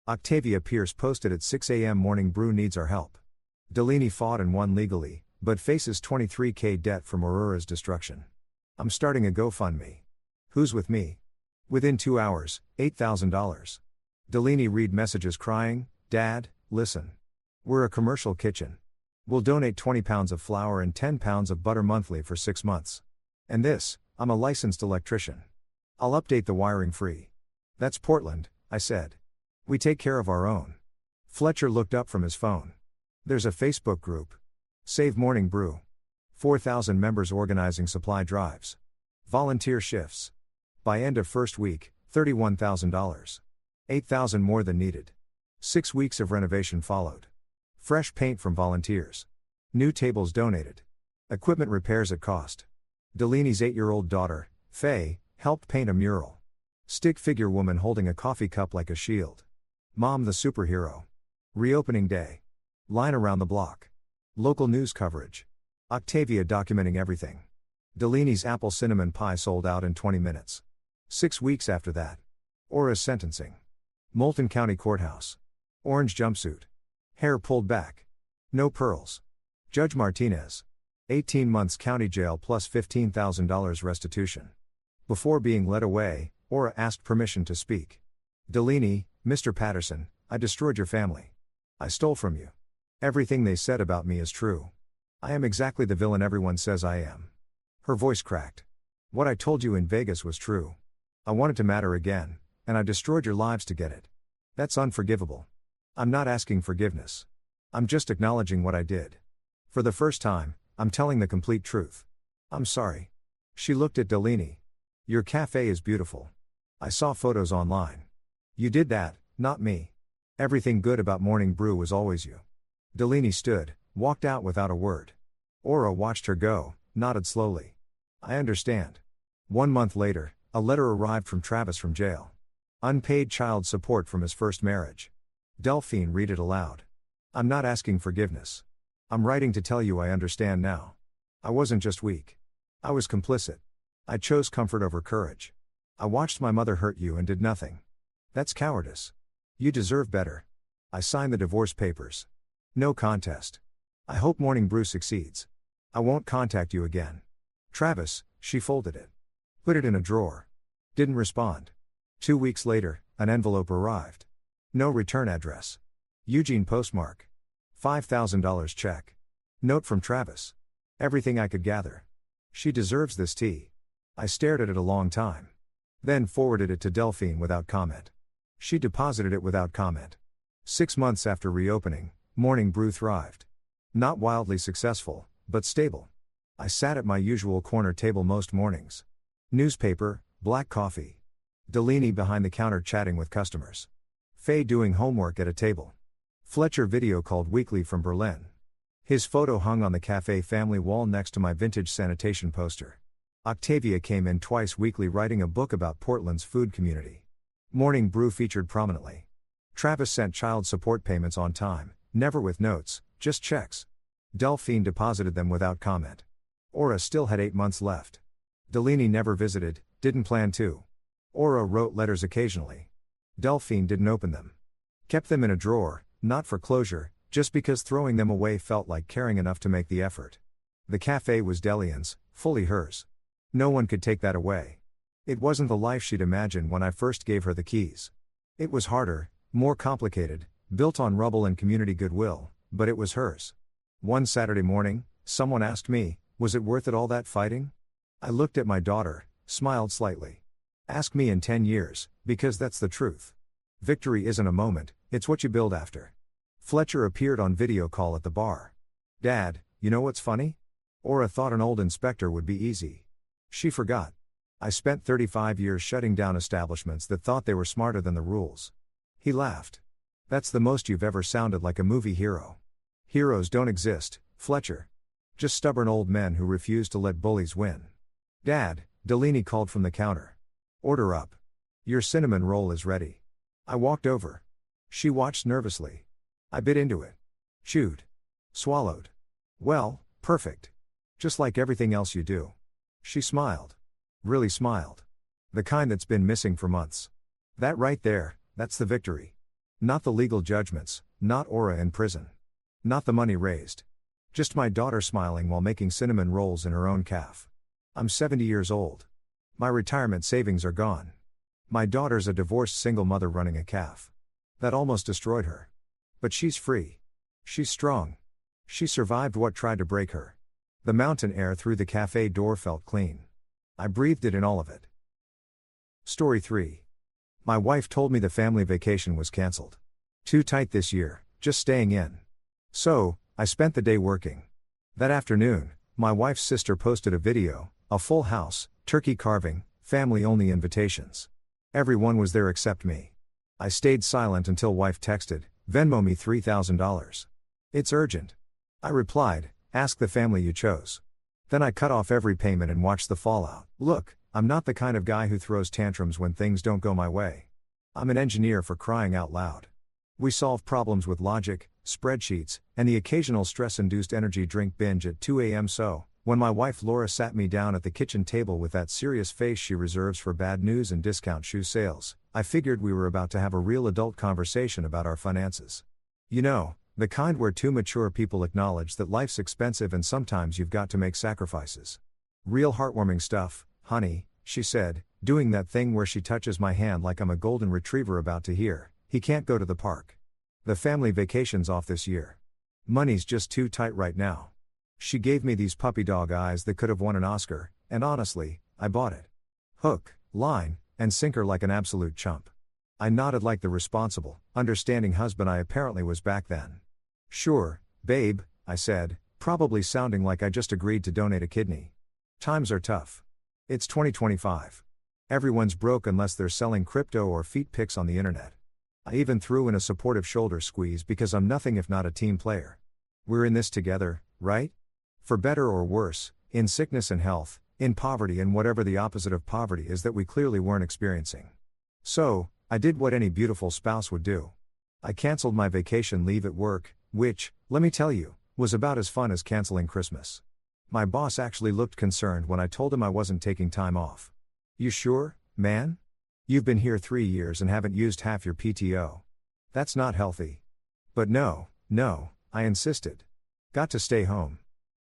Octavia Pierce posted at 6 a.m. Morning Brew needs our help. Delaney fought and won legally, but faces $23K debt from Aurora's destruction. I'm starting a GoFundMe. Who's with me? Within 2 hours, $8,000. Delaney read messages crying, "Dad, listen. We're a commercial kitchen. We'll donate 20 pounds of flour and 10 pounds of butter monthly for 6 months. And this, I'm a licensed electrician. I'll update the wiring free." "That's Portland," I said. "We take care of our own." Fletcher looked up from his phone. "There's a Facebook group. Save Morning Brew. 4,000 members organizing supply drives. Volunteer shifts. By end of first week, $31,000. 8,000 more than needed. 6 weeks of renovation followed. Fresh paint from volunteers. New tables donated. Equipment repairs at cost. Delaney's 8-year-old daughter, Faye, helped paint a mural. Stick figure woman holding a coffee cup like a shield. Mom the superhero. Reopening day. Line around the block. Local news coverage. Octavia documenting everything. Delaney's apple cinnamon pie sold out in 20 minutes. 6 weeks after that. Aura's sentencing. Moulton County Courthouse. Orange jumpsuit. Hair pulled back. No pearls. Judge Martinez. 18 months county jail plus $15,000 restitution. Before being led away, Aura asked permission to speak. "Delaney, Mr. Patterson, I destroyed your family. I stole from you. Everything they said about me is true. I am exactly the villain everyone says I am." Her voice cracked. "What I told you in Vegas was true. I wanted to matter again, and I destroyed your lives to get it. That's unforgivable. I'm not asking forgiveness. I'm just acknowledging what I did. For the first time, I'm telling the complete truth. I'm sorry." She looked at Delaney. "Your cafe is beautiful. I saw photos online. You did that, not me. Everything good about Morning Brew was always you." Delaney stood, walked out without a word. Aura watched her go, nodded slowly. "I understand." 1 month later, a letter arrived from Travis from jail. Unpaid child support from his first marriage. Delphine read it aloud. "I'm not asking forgiveness. I'm writing to tell you I understand now. I wasn't just weak. I was complicit. I chose comfort over courage. I watched my mother hurt you and did nothing. That's cowardice. You deserve better. I signed the divorce papers. No contest. I hope Morning Brew succeeds. I won't contact you again. Travis." She folded it. Put it in a drawer. Didn't respond. 2 weeks later, an envelope arrived. No return address. Eugene postmark. $5,000 check. Note from Travis. Everything I could gather. She deserves this tea. I stared at it a long time. Then forwarded it to Delphine without comment. She deposited it without comment. 6 months after reopening, Morning Brew thrived. Not wildly successful, but stable. I sat at my usual corner table most mornings. Newspaper, black coffee. Delaney behind the counter chatting with customers. Faye doing homework at a table. Fletcher video called weekly from Berlin. His photo hung on the cafe family wall next to my vintage sanitation poster. Octavia came in twice weekly writing a book about Portland's food community. Morning Brew featured prominently. Travis sent child support payments on time, never with notes, just checks. Delphine deposited them without comment. Aura still had 8 months left. Delaney never visited, didn't plan to. Aura wrote letters occasionally. Delphine didn't open them. Kept them in a drawer, not for closure, just because throwing them away felt like caring enough to make the effort. The cafe was Delian's, fully hers. No one could take that away. It wasn't the life she'd imagined when I first gave her the keys. It was harder, more complicated, built on rubble and community goodwill, but it was hers. One Saturday morning, someone asked me, was it worth it all that fighting? I looked at my daughter, smiled slightly. Ask me in 10 years, because that's the truth. Victory isn't a moment, it's what you build after. Fletcher appeared on video call at the bar. Dad, you know what's funny? Aura thought an old inspector would be easy. She forgot. I spent 35 years shutting down establishments that thought they were smarter than the rules. He laughed. That's the most you've ever sounded like a movie hero. Heroes don't exist, Fletcher. Just stubborn old men who refuse to let bullies win. Dad, Delaney called from the counter. Order up. Your cinnamon roll is ready. I walked over. She watched nervously. I bit into it. Chewed. Swallowed. Well, perfect. Just like everything else you do. She smiled. Really smiled. The kind that's been missing for months. That right there, that's the victory. Not the legal judgments, not Aura in prison. Not the money raised. Just my daughter smiling while making cinnamon rolls in her own calf. I'm 70 years old. My retirement savings are gone. My daughter's a divorced single mother running a calf. That almost destroyed her. But she's free. She's strong. She survived what tried to break her. The mountain air through the cafe door felt clean. I breathed it in, all of it. Story 3. My wife told me the family vacation was cancelled. Too tight this year, just staying in. So, I spent the day working. That afternoon, my wife's sister posted a video, a full house, turkey carving, family-only invitations. Everyone was there except me. I stayed silent until wife texted, "Venmo me $3,000. It's urgent." I replied, "Ask the family you chose." Then I cut off every payment and watched the fallout. Look, I'm not the kind of guy who throws tantrums when things don't go my way. I'm an engineer, for crying out loud. We solve problems with logic, spreadsheets, and the occasional stress-induced energy drink binge at 2 a.m. So, when my wife Laura sat me down at the kitchen table with that serious face she reserves for bad news and discount shoe sales, I figured we were about to have a real adult conversation about our finances. You know, the kind where two mature people acknowledge that life's expensive and sometimes you've got to make sacrifices. Real heartwarming stuff, honey, she said, doing that thing where she touches my hand like I'm a golden retriever about to hear, "He can't go to the park. The family vacation's off this year. Money's just too tight right now." She gave me these puppy dog eyes that could have won an Oscar, and honestly, I bought it. Hook, line, and sinker like an absolute chump. I nodded like the responsible, understanding husband I apparently was back then. "Sure, babe," I said, probably sounding like I just agreed to donate a kidney. Times are tough. It's 2025. Everyone's broke unless they're selling crypto or feet pics on the internet. I even threw in a supportive shoulder squeeze because I'm nothing if not a team player. We're in this together, right? For better or worse, in sickness and health, in poverty and whatever the opposite of poverty is that we clearly weren't experiencing. So, I did what any beautiful spouse would do. I canceled my vacation leave at work, which, let me tell you, was about as fun as canceling Christmas. My boss actually looked concerned when I told him I wasn't taking time off. "You sure, man? You've been here 3 years and haven't used half your PTO. That's not healthy." But no, I insisted. Got to stay home.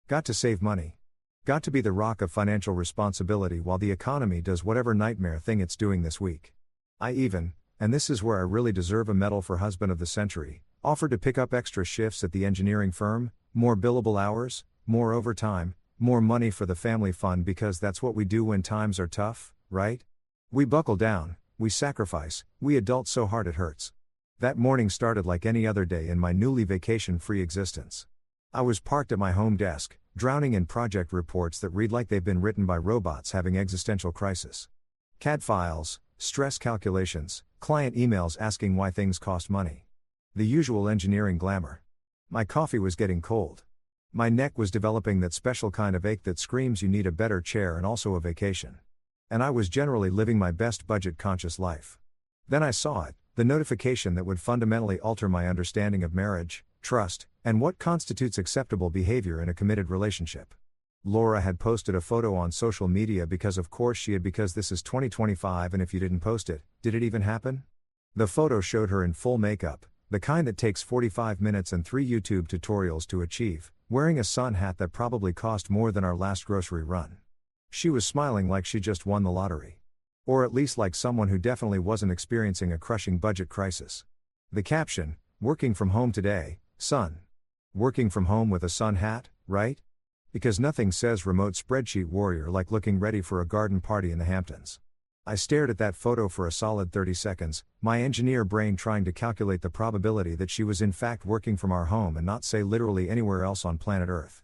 Got to save money. Got to be the rock of financial responsibility while the economy does whatever nightmare thing it's doing this week. I even, and this is where I really deserve a medal for husband of the century, offered to pick up extra shifts at the engineering firm, more billable hours, more overtime, more money for the family fund, because that's what we do when times are tough, right? We buckle down, we sacrifice, we adult so hard it hurts. That morning started like any other day in my newly vacation-free existence. I was parked at my home desk, drowning in project reports that read like they've been written by robots having existential crisis. CAD files, stress calculations, client emails asking why things cost money. The usual engineering glamour. My coffee was getting cold. My neck was developing that special kind of ache that screams you need a better chair and also a vacation. And I was generally living my best budget-conscious life. Then I saw it, the notification that would fundamentally alter my understanding of marriage, trust, and what constitutes acceptable behavior in a committed relationship. Laura had posted a photo on social media because of course she had, because this is 2025 and if you didn't post it, did it even happen? The photo showed her in full makeup, the kind that takes 45 minutes and 3 YouTube tutorials to achieve, wearing a sun hat that probably cost more than our last grocery run. She was smiling like she just won the lottery. Or at least like someone who definitely wasn't experiencing a crushing budget crisis. The caption, "Working from home today, son." Working from home with a sun hat, right? Because nothing says remote spreadsheet warrior like looking ready for a garden party in the Hamptons. I stared at that photo for a solid 30 seconds, my engineer brain trying to calculate the probability that she was in fact working from our home and not say literally anywhere else on planet Earth.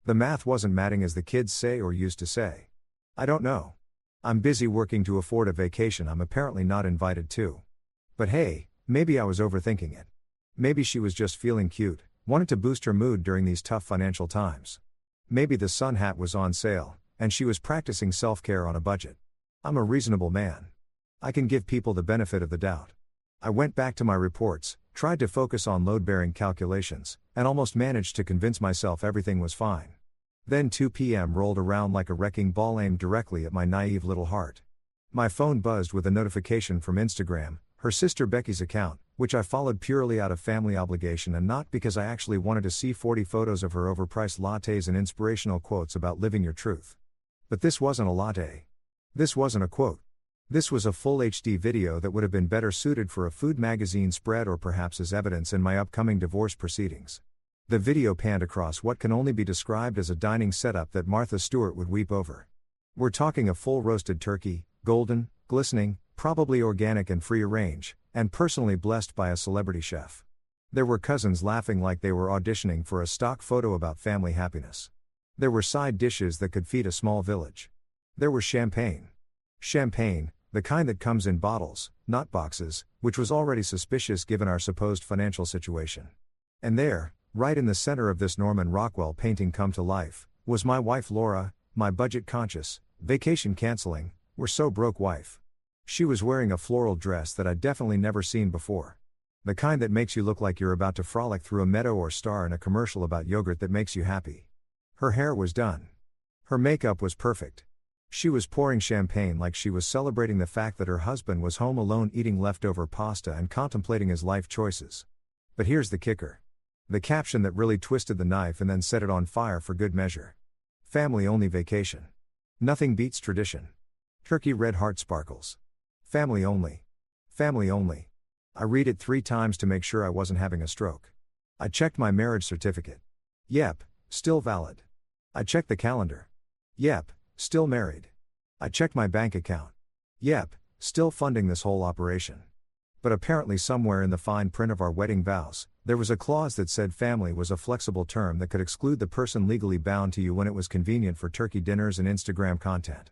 The math wasn't matting, as the kids say or used to say. I don't know. I'm busy working to afford a vacation I'm apparently not invited to. But hey, maybe I was overthinking it. Maybe she was just feeling cute, wanted to boost her mood during these tough financial times. Maybe the sun hat was on sale, and she was practicing self-care on a budget. I'm a reasonable man. I can give people the benefit of the doubt. I went back to my reports, tried to focus on load-bearing calculations, and almost managed to convince myself everything was fine. Then 2 p.m. rolled around like a wrecking ball aimed directly at my naive little heart. My phone buzzed with a notification from Instagram, her sister Becky's account, which I followed purely out of family obligation and not because I actually wanted to see 40 photos of her overpriced lattes and inspirational quotes about living your truth. But this wasn't a latte. This wasn't a quote. This was a full HD video that would have been better suited for a food magazine spread or perhaps as evidence in my upcoming divorce proceedings. The video panned across what can only be described as a dining setup that Martha Stewart would weep over. We're talking a full roasted turkey, golden, glistening, probably organic and free range, and personally blessed by a celebrity chef. There were cousins laughing like they were auditioning for a stock photo about family happiness. There were side dishes that could feed a small village. There was champagne. Champagne, the kind that comes in bottles, not boxes, which was already suspicious given our supposed financial situation. And there, right in the center of this Norman Rockwell painting come to life, was my wife Laura, my budget-conscious, vacation-canceling, we're so broke wife. She was wearing a floral dress that I'd definitely never seen before. The kind that makes you look like you're about to frolic through a meadow or star in a commercial about yogurt that makes you happy. Her hair was done. Her makeup was perfect. She was pouring champagne like she was celebrating the fact that her husband was home alone eating leftover pasta and contemplating his life choices. But here's the kicker. The caption that really twisted the knife and then set it on fire for good measure. Family-only vacation. Nothing beats tradition. Turkey red heart sparkles. Family only. Family only. I read it 3 times to make sure I wasn't having a stroke. I checked my marriage certificate. Yep, still valid. I checked the calendar. Yep, still married. I checked my bank account. Yep, still funding this whole operation. But apparently somewhere in the fine print of our wedding vows, there was a clause that said family was a flexible term that could exclude the person legally bound to you when it was convenient for turkey dinners and Instagram content.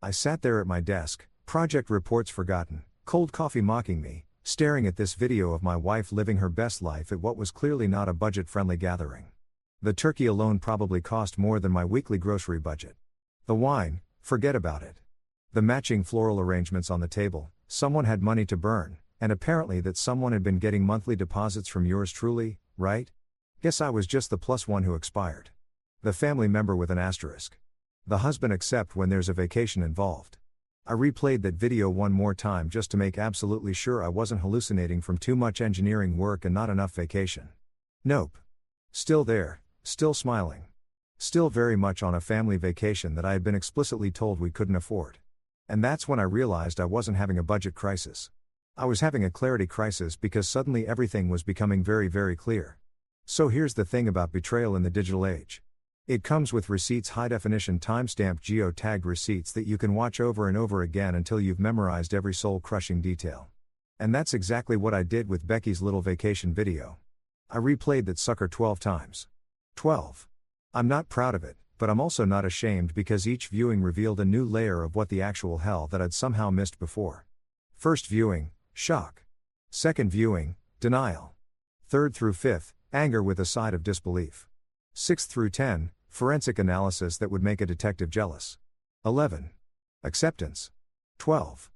I sat there at my desk, project reports forgotten, cold coffee mocking me, staring at this video of my wife living her best life at what was clearly not a budget-friendly gathering. The turkey alone probably cost more than my weekly grocery budget. The wine, forget about it. The matching floral arrangements on the table, someone had money to burn, and apparently that someone had been getting monthly deposits from yours truly, right? Guess I was just the +1 who expired. The family member with an asterisk. The husband except when there's a vacation involved. I replayed that video one more time just to make absolutely sure I wasn't hallucinating from too much engineering work and not enough vacation. Nope. Still there, still smiling. Still very much on a family vacation that I had been explicitly told we couldn't afford. And that's when I realized I wasn't having a budget crisis. I was having a clarity crisis because suddenly everything was becoming very, very clear. So here's the thing about betrayal in the digital age. It comes with receipts, high-definition time-stamped geo-tagged receipts that you can watch over and over again until you've memorized every soul-crushing detail. And that's exactly what I did with Becky's little vacation video. I replayed that sucker 12 times. 12. I'm not proud of it, but I'm also not ashamed because each viewing revealed a new layer of what the actual hell that I'd somehow missed before. First viewing, shock. Second viewing, denial. Third through fifth, anger with a side of disbelief. 6th through 10, forensic analysis that would make a detective jealous. 11. Acceptance. 12.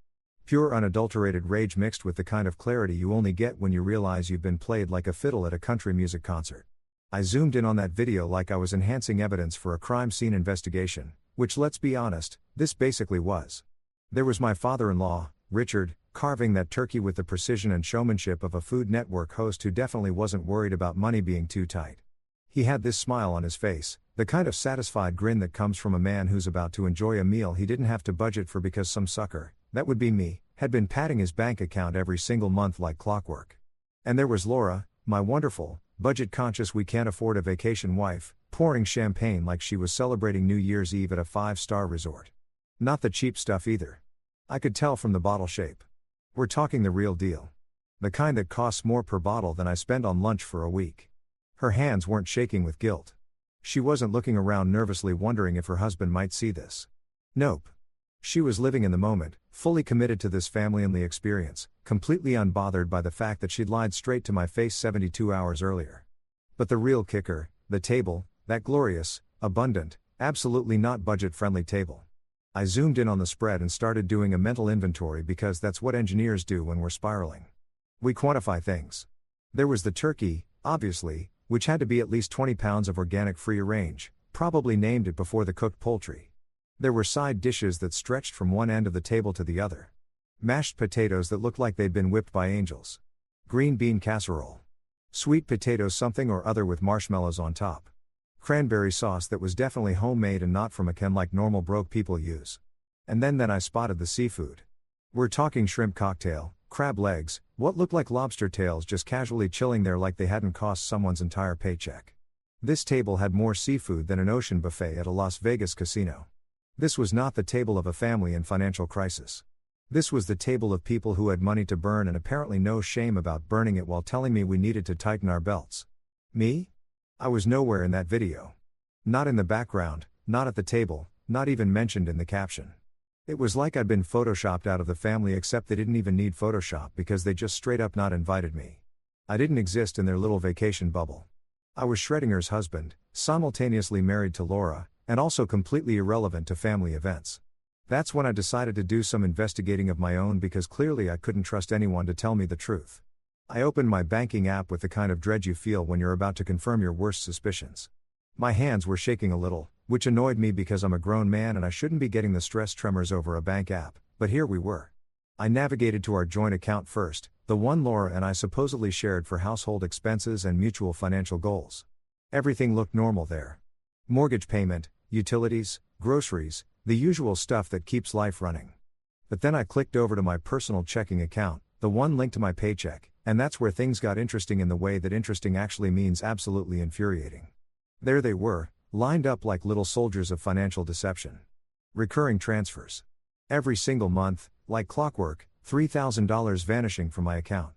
Pure unadulterated rage mixed with the kind of clarity you only get when you realize you've been played like a fiddle at a country music concert. I zoomed in on that video like I was enhancing evidence for a crime scene investigation, which, let's be honest, this basically was. There was my father-in-law, Richard, carving that turkey with the precision and showmanship of a Food Network host who definitely wasn't worried about money being too tight. He had this smile on his face, the kind of satisfied grin that comes from a man who's about to enjoy a meal he didn't have to budget for because some sucker, that would be me, had been padding his bank account every single month like clockwork. And there was Laura, my wonderful, budget-conscious we can't afford a vacation wife, pouring champagne like she was celebrating New Year's Eve at a 5-star resort. Not the cheap stuff either. I could tell from the bottle shape. We're talking the real deal. The kind that costs more per bottle than I spend on lunch for a week. Her hands weren't shaking with guilt. She wasn't looking around nervously wondering if her husband might see this. Nope. She was living in the moment, fully committed to this family-only experience, completely unbothered by the fact that she'd lied straight to my face 72 hours earlier. But the real kicker, the table, that glorious, abundant, absolutely not budget-friendly table. I zoomed in on the spread and started doing a mental inventory because that's what engineers do when we're spiraling. We quantify things. There was the turkey, obviously, which had to be at least 20 pounds of organic free range, probably named it before the cooked poultry. There were side dishes that stretched from one end of the table to the other. Mashed potatoes that looked like they'd been whipped by angels. Green bean casserole. Sweet potato something or other with marshmallows on top. Cranberry sauce that was definitely homemade and not from a can like normal broke people use. And then I spotted the seafood. We're talking shrimp cocktail, crab legs, what looked like lobster tails just casually chilling there like they hadn't cost someone's entire paycheck. This table had more seafood than an ocean buffet at a Las Vegas casino. This was not the table of a family in financial crisis. This was the table of people who had money to burn and apparently no shame about burning it while telling me we needed to tighten our belts. Me? I was nowhere in that video. Not in the background, not at the table, not even mentioned in the caption. It was like I'd been photoshopped out of the family, except they didn't even need Photoshop because they just straight up not invited me. I didn't exist in their little vacation bubble. I was Schrodinger's husband, simultaneously married to Laura, and also completely irrelevant to family events. That's when I decided to do some investigating of my own because clearly I couldn't trust anyone to tell me the truth. I opened my banking app with the kind of dread you feel when you're about to confirm your worst suspicions. My hands were shaking a little, which annoyed me because I'm a grown man and I shouldn't be getting the stress tremors over a bank app, but here we were. I navigated to our joint account first, the one Laura and I supposedly shared for household expenses and mutual financial goals. Everything looked normal there. Mortgage payment, utilities, groceries, the usual stuff that keeps life running. But then I clicked over to my personal checking account, the one linked to my paycheck, and that's where things got interesting in the way that interesting actually means absolutely infuriating. There they were, lined up like little soldiers of financial deception. Recurring transfers. Every single month, like clockwork, $3,000 vanishing from my account.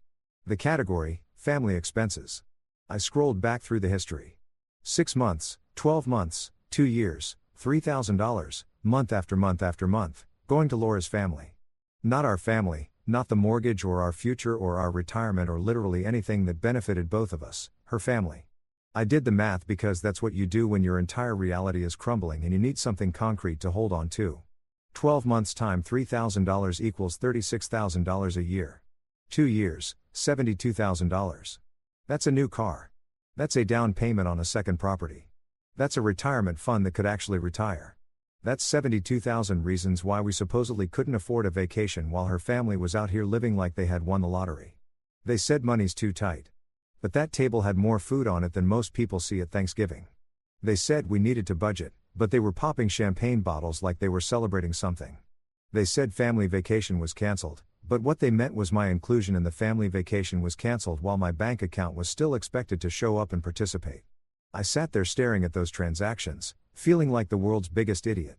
The category, family expenses. I scrolled back through the history. 6 months, 12 months, 2 years, $3,000, month after month after month, going to Laura's family. Not our family, not the mortgage or our future or our retirement or literally anything that benefited both of us, her family. I did the math because that's what you do when your entire reality is crumbling and you need something concrete to hold on to. 12 months time $3,000 equals $36,000 a year. 2 years, $72,000. That's a new car. That's a down payment on a second property. That's a retirement fund that could actually retire. That's 72,000 reasons why we supposedly couldn't afford a vacation while her family was out here living like they had won the lottery. They said money's too tight. But that table had more food on it than most people see at Thanksgiving. They said we needed to budget, but they were popping champagne bottles like they were celebrating something. They said family vacation was canceled, but what they meant was my inclusion in the family vacation was canceled while my bank account was still expected to show up and participate. I sat there staring at those transactions, feeling like the world's biggest idiot.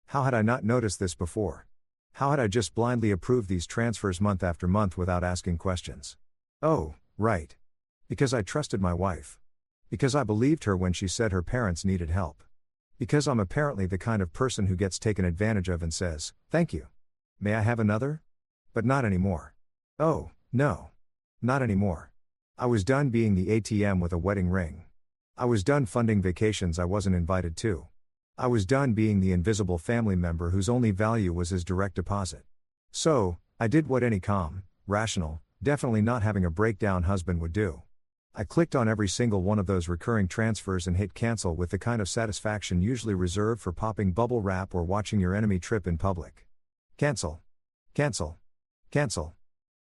How had I not noticed this before? How had I just blindly approved these transfers month after month without asking questions? Oh, right. Because I trusted my wife. Because I believed her when she said her parents needed help. Because I'm apparently the kind of person who gets taken advantage of and says, "Thank you. May I have another?" But not anymore. Oh, no. Not anymore. I was done being the ATM with a wedding ring. I was done funding vacations I wasn't invited to. I was done being the invisible family member whose only value was his direct deposit. So, I did what any calm, rational, definitely not having a breakdown husband would do. I clicked on every single one of those recurring transfers and hit cancel with the kind of satisfaction usually reserved for popping bubble wrap or watching your enemy trip in public. Cancel. Cancel. Cancel.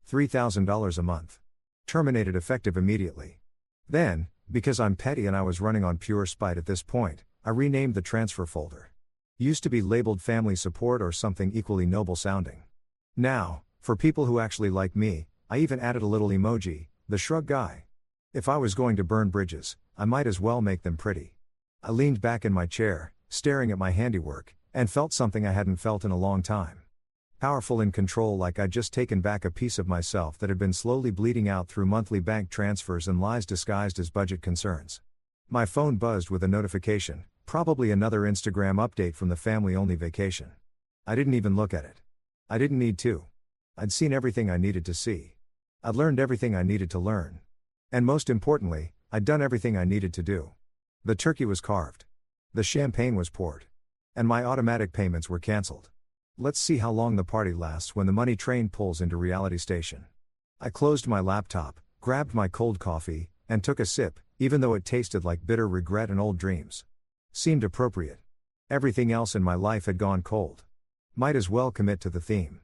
$3,000 a month. Terminated effective immediately. Then, because I'm petty and I was running on pure spite at this point, I renamed the transfer folder. Used to be labeled family support or something equally noble sounding. Now, for people who actually like me, I even added a little emoji, the shrug guy. If I was going to burn bridges, I might as well make them pretty. I leaned back in my chair, staring at my handiwork, and felt something I hadn't felt in a long time. Powerful, in control, like I'd just taken back a piece of myself that had been slowly bleeding out through monthly bank transfers and lies disguised as budget concerns. My phone buzzed with a notification, probably another Instagram update from the family-only vacation. I didn't even look at it. I didn't need to. I'd seen everything I needed to see. I'd learned everything I needed to learn. And most importantly, I'd done everything I needed to do. The turkey was carved. The champagne was poured. And my automatic payments were canceled. Let's see how long the party lasts when the money train pulls into reality station. I closed my laptop, grabbed my cold coffee, and took a sip, even though it tasted like bitter regret and old dreams. Seemed appropriate. Everything else in my life had gone cold. Might as well commit to the theme.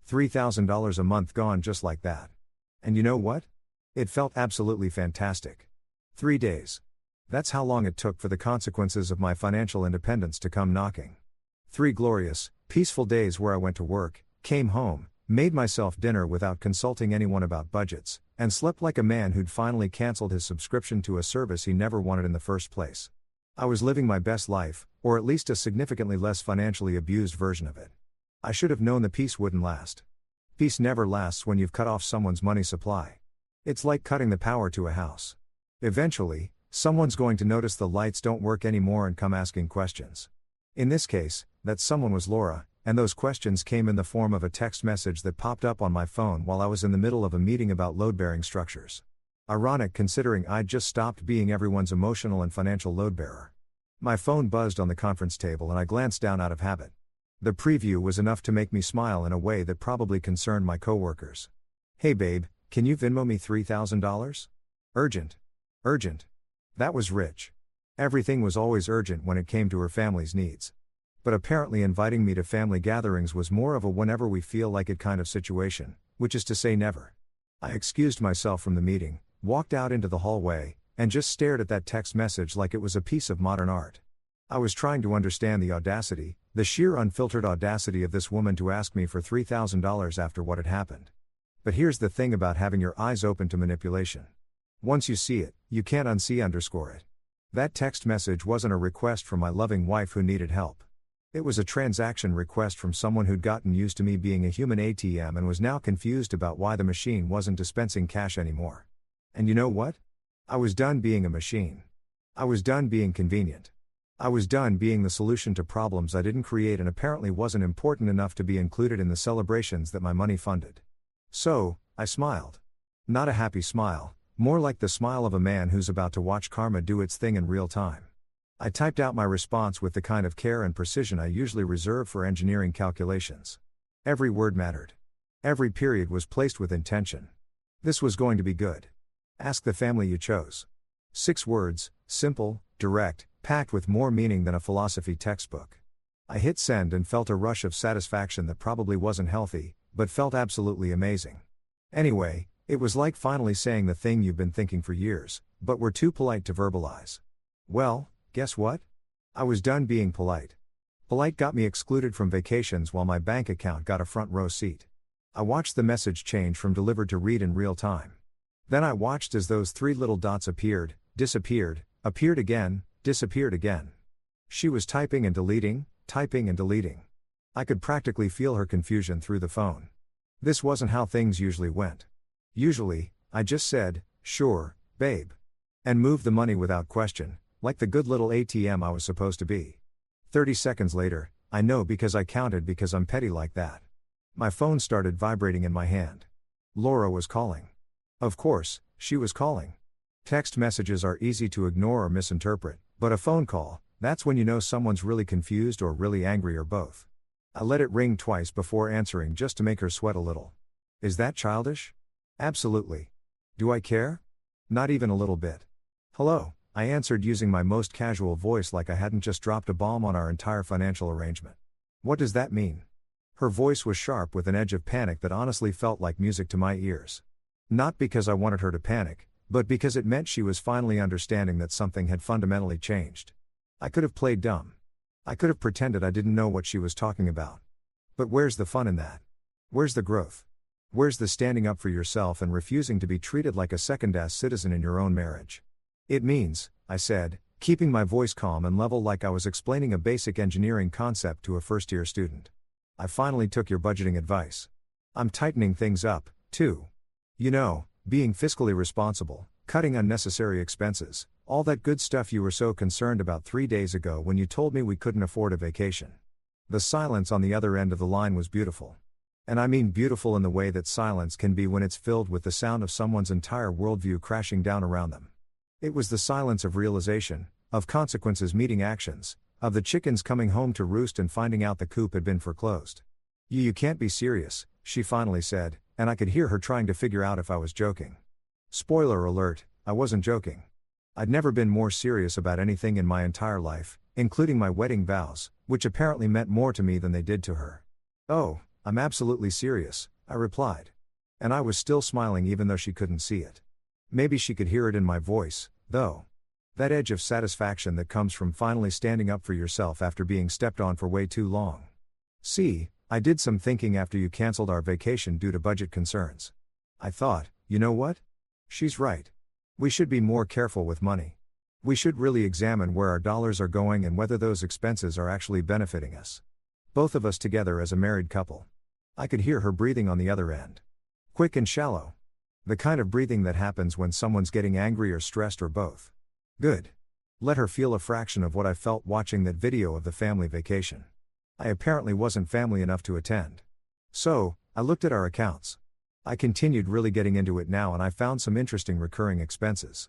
$3,000 a month gone just like that. And you know what? It felt absolutely fantastic. 3 days. That's how long it took for the consequences of my financial independence to come knocking. 3 glorious, peaceful days where I went to work, came home, made myself dinner without consulting anyone about budgets, and slept like a man who'd finally canceled his subscription to a service he never wanted in the first place. I was living my best life, or at least a significantly less financially abused version of it. I should have known the peace wouldn't last. Peace never lasts when you've cut off someone's money supply. It's like cutting the power to a house. Eventually, someone's going to notice the lights don't work anymore and come asking questions. In this case, that someone was Laura, and those questions came in the form of a text message that popped up on my phone while I was in the middle of a meeting about load-bearing structures. Ironic considering I'd just stopped being everyone's emotional and financial load-bearer. My phone buzzed on the conference table and I glanced down out of habit. The preview was enough to make me smile in a way that probably concerned my coworkers. "Hey babe, can you Venmo me $3,000? Urgent. Urgent." That was rich. Everything was always urgent when it came to her family's needs. But apparently inviting me to family gatherings was more of a whenever we feel like it kind of situation, which is to say never. I excused myself from the meeting, walked out into the hallway, and just stared at that text message like it was a piece of modern art. I was trying to understand the audacity, the sheer unfiltered audacity of this woman to ask me for $3,000 after what had happened. But here's the thing about having your eyes open to manipulation. Once you see it, you can't unsee it. That text message wasn't a request from my loving wife who needed help. It was a transaction request from someone who'd gotten used to me being a human ATM and was now confused about why the machine wasn't dispensing cash anymore. And you know what? I was done being a machine. I was done being convenient. I was done being the solution to problems I didn't create and apparently wasn't important enough to be included in the celebrations that my money funded. So, I smiled. Not a happy smile, more like the smile of a man who's about to watch karma do its thing in real time. I typed out my response with the kind of care and precision I usually reserve for engineering calculations. Every word mattered. Every period was placed with intention. This was going to be good. Ask the family you chose. 6 words, simple, direct, packed with more meaning than a philosophy textbook. I hit send and felt a rush of satisfaction that probably wasn't healthy, but felt absolutely amazing. Anyway, it was like finally saying the thing you've been thinking for years, but were too polite to verbalize. Well, guess what? I was done being polite. Polite got me excluded from vacations while my bank account got a front row seat. I watched the message change from delivered to read in real time. Then I watched as those 3 little dots appeared, disappeared, appeared again, disappeared again. She was typing and deleting, typing and deleting. I could practically feel her confusion through the phone. This wasn't how things usually went. Usually, I just said, "Sure, babe," and moved the money without question, like the good little ATM I was supposed to be. 30 seconds later, I know because I counted because I'm petty like that. My phone started vibrating in my hand. Laura was calling. Of course, she was calling. Text messages are easy to ignore or misinterpret, but a phone call, that's when you know someone's really confused or really angry or both. I let it ring twice before answering just to make her sweat a little. Is that childish? Absolutely. Do I care? Not even a little bit. "Hello," I answered using my most casual voice like I hadn't just dropped a bomb on our entire financial arrangement. "What does that mean?" Her voice was sharp with an edge of panic that honestly felt like music to my ears. Not because I wanted her to panic, but because it meant she was finally understanding that something had fundamentally changed. I could have played dumb. I could have pretended I didn't know what she was talking about. But where's the fun in that? Where's the growth? Where's the standing up for yourself and refusing to be treated like a second-class citizen in your own marriage? "It means," I said, keeping my voice calm and level like I was explaining a basic engineering concept to a first-year student. "I finally took your budgeting advice. I'm tightening things up, too. You know, being fiscally responsible, cutting unnecessary expenses, all that good stuff you were so concerned about 3 days ago when you told me we couldn't afford a vacation." The silence on the other end of the line was beautiful. And I mean beautiful in the way that silence can be when it's filled with the sound of someone's entire worldview crashing down around them. It was the silence of realization, of consequences meeting actions, of the chickens coming home to roost and finding out the coop had been foreclosed. You can't be serious," she finally said, and I could hear her trying to figure out if I was joking. Spoiler alert, I wasn't joking. I'd never been more serious about anything in my entire life, including my wedding vows, which apparently meant more to me than they did to her. "Oh, I'm absolutely serious," I replied. And I was still smiling even though she couldn't see it. Maybe she could hear it in my voice, though. That edge of satisfaction that comes from finally standing up for yourself after being stepped on for way too long. See, I did some thinking after you canceled our vacation due to budget concerns. I thought, you know what? She's right. We should be more careful with money. We should really examine where our dollars are going and whether those expenses are actually benefiting us. Both of us together as a married couple. I could hear her breathing on the other end. Quick and shallow. The kind of breathing that happens when someone's getting angry or stressed or both. Good. Let her feel a fraction of what I felt watching that video of the family vacation. I apparently wasn't family enough to attend. So, I looked at our accounts. I continued really getting into it now and I found some interesting recurring expenses.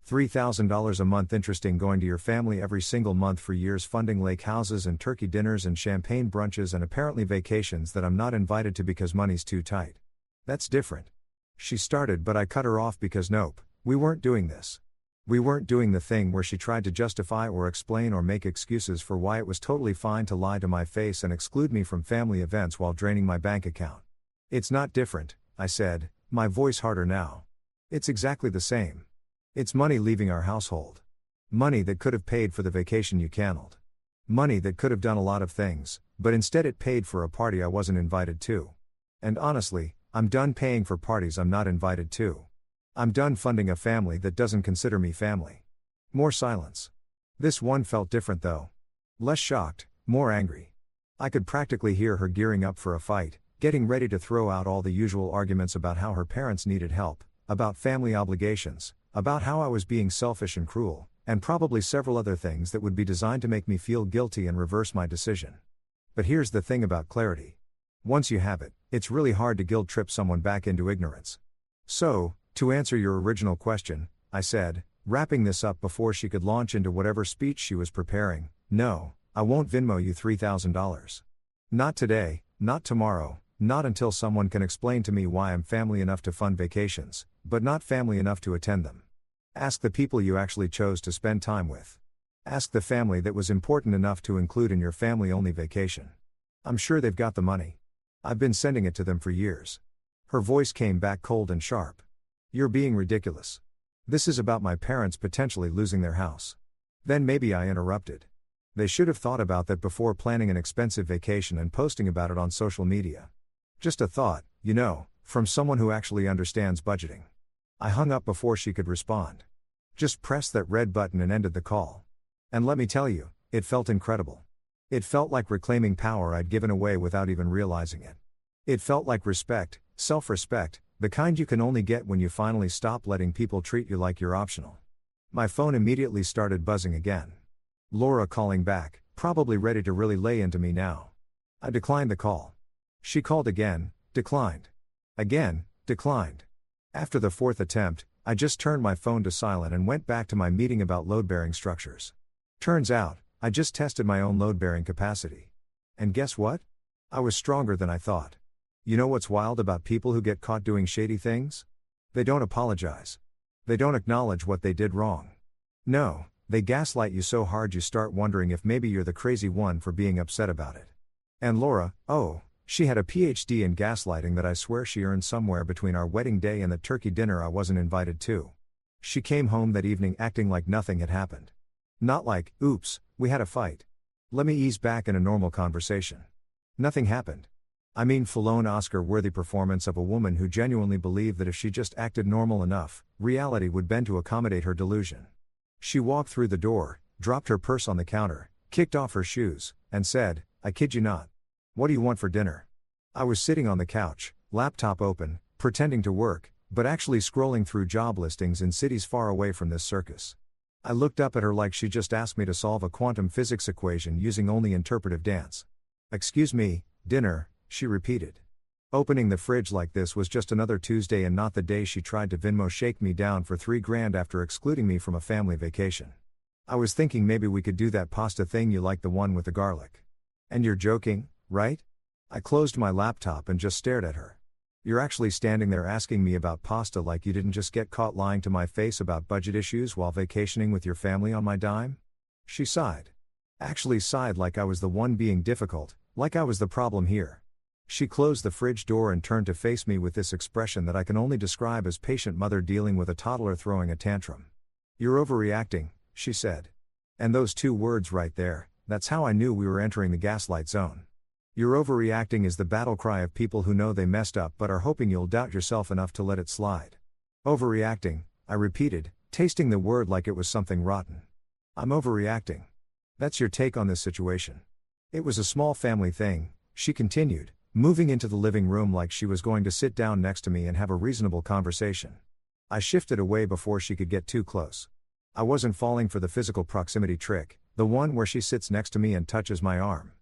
$3,000 a month interesting going to your family every single month for years funding lake houses and turkey dinners and champagne brunches and apparently vacations that I'm not invited to because money's too tight. That's different. She started but I cut her off because nope, we weren't doing this. We weren't doing the thing where she tried to justify or explain or make excuses for why it was totally fine to lie to my face and exclude me from family events while draining my bank account. It's not different, I said, my voice harder now. It's exactly the same. It's money leaving our household. Money that could have paid for the vacation you canceled. Money that could have done a lot of things, but instead it paid for a party I wasn't invited to. And honestly, I'm done paying for parties I'm not invited to. I'm done funding a family that doesn't consider me family. More silence. This one felt different though. Less shocked, more angry. I could practically hear her gearing up for a fight, getting ready to throw out all the usual arguments about how her parents needed help, about family obligations, about how I was being selfish and cruel, and probably several other things that would be designed to make me feel guilty and reverse my decision. But here's the thing about clarity. Once you have it, it's really hard to guilt trip someone back into ignorance. So, to answer your original question, I said, wrapping this up before she could launch into whatever speech she was preparing, no, I won't Venmo you $3,000. Not today, not tomorrow, not until someone can explain to me why I'm family enough to fund vacations, but not family enough to attend them. Ask the people you actually chose to spend time with. Ask the family that was important enough to include in your family-only vacation. I'm sure they've got the money. I've been sending it to them for years. Her voice came back cold and sharp. You're being ridiculous. This is about my parents potentially losing their house. Then maybe I interrupted. They should have thought about that before planning an expensive vacation and posting about it on social media. Just a thought, you know, from someone who actually understands budgeting. I hung up before she could respond. Just pressed that red button and ended the call. And let me tell you, it felt incredible. It felt like reclaiming power I'd given away without even realizing it. It felt like respect, self-respect, the kind you can only get when you finally stop letting people treat you like you're optional. My phone immediately started buzzing again. Laura calling back, probably ready to really lay into me now. I declined the call. She called again, declined. Again, declined. After the fourth attempt, I just turned my phone to silent and went back to my meeting about load-bearing structures. Turns out, I just tested my own load-bearing capacity. And guess what? I was stronger than I thought. You know what's wild about people who get caught doing shady things? They don't apologize. They don't acknowledge what they did wrong. No, they gaslight you so hard you start wondering if maybe you're the crazy one for being upset about it. And Laura, oh, she had a PhD in gaslighting that I swear she earned somewhere between our wedding day and the turkey dinner I wasn't invited to. She came home that evening acting like nothing had happened. Not like, oops, we had a fight. Let me ease back in a normal conversation. Nothing happened. I mean full-on Oscar-worthy performance of a woman who genuinely believed that if she just acted normal enough, reality would bend to accommodate her delusion. She walked through the door, dropped her purse on the counter, kicked off her shoes, and said, I kid you not. What do you want for dinner? I was sitting on the couch, laptop open, pretending to work, but actually scrolling through job listings in cities far away from this circus. I looked up at her like she just asked me to solve a quantum physics equation using only interpretive dance. Excuse me, dinner, she repeated. Opening the fridge like this was just another Tuesday and not the day she tried to Venmo shake me down for $3,000 after excluding me from a family vacation. I was thinking maybe we could do that pasta thing you like, the one with the garlic. And you're joking, right? I closed my laptop and just stared at her. You're actually standing there asking me about pasta like you didn't just get caught lying to my face about budget issues while vacationing with your family on my dime? She sighed. Actually sighed like I was the one being difficult, like I was the problem here. She closed the fridge door and turned to face me with this expression that I can only describe as patient mother dealing with a toddler throwing a tantrum. "You're overreacting," she said. And those two words right there, that's how I knew we were entering the gaslight zone. "You're overreacting" is the battle cry of people who know they messed up but are hoping you'll doubt yourself enough to let it slide. "Overreacting," I repeated, tasting the word like it was something rotten. "I'm overreacting. That's your take on this situation." "It was a small family thing," she continued, moving into the living room like she was going to sit down next to me and have a reasonable conversation. I shifted away before she could get too close. I wasn't falling for the physical proximity trick, the one where she sits next to me and touches my arm.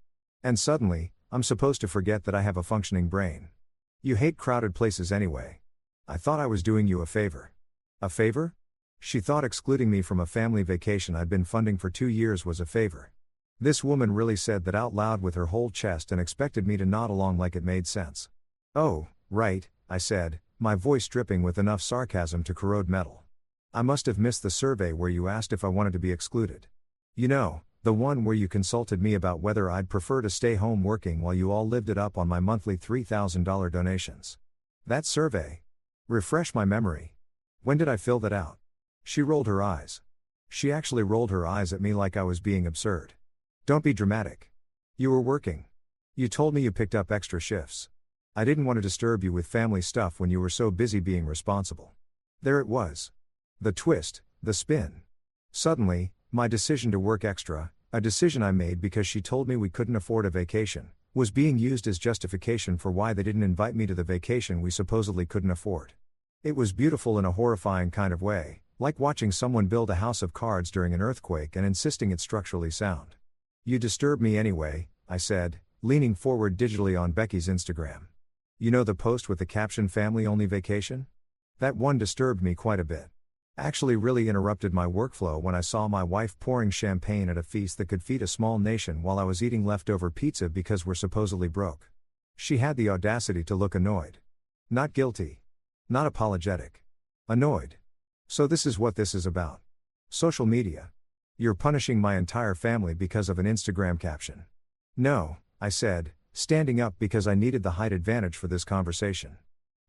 And suddenly, I'm supposed to forget that I have a functioning brain. "You hate crowded places anyway. I thought I was doing you a favor." "A favor?" She thought excluding me from a family vacation I'd been funding for 2 years was a favor. This woman really said that out loud with her whole chest and expected me to nod along like it made sense. "Oh, right," I said, my voice dripping with enough sarcasm to corrode metal. "I must have missed the survey where you asked if I wanted to be excluded. You know, the one where you consulted me about whether I'd prefer to stay home working while you all lived it up on my monthly $3,000 donations. That survey. Refresh my memory. When did I fill that out?" She rolled her eyes. She actually rolled her eyes at me like I was being absurd. "Don't be dramatic. You were working. You told me you picked up extra shifts. I didn't want to disturb you with family stuff when you were so busy being responsible." There it was. The twist, the spin. Suddenly, my decision to work extra, a decision I made because she told me we couldn't afford a vacation, was being used as justification for why they didn't invite me to the vacation we supposedly couldn't afford. It was beautiful in a horrifying kind of way, like watching someone build a house of cards during an earthquake and insisting it's structurally sound. "You disturb me anyway," I said, leaning forward digitally on Becky's Instagram. "You know the post with the caption "family only vacation"? That one disturbed me quite a bit. Actually really interrupted my workflow when I saw my wife pouring champagne at a feast that could feed a small nation while I was eating leftover pizza because we're supposedly broke. She had the audacity to look annoyed. Not guilty. Not apologetic. Annoyed. So this is what this is about. Social media. You're punishing my entire family because of an Instagram caption. "No," I said, standing up because I needed the height advantage for this conversation.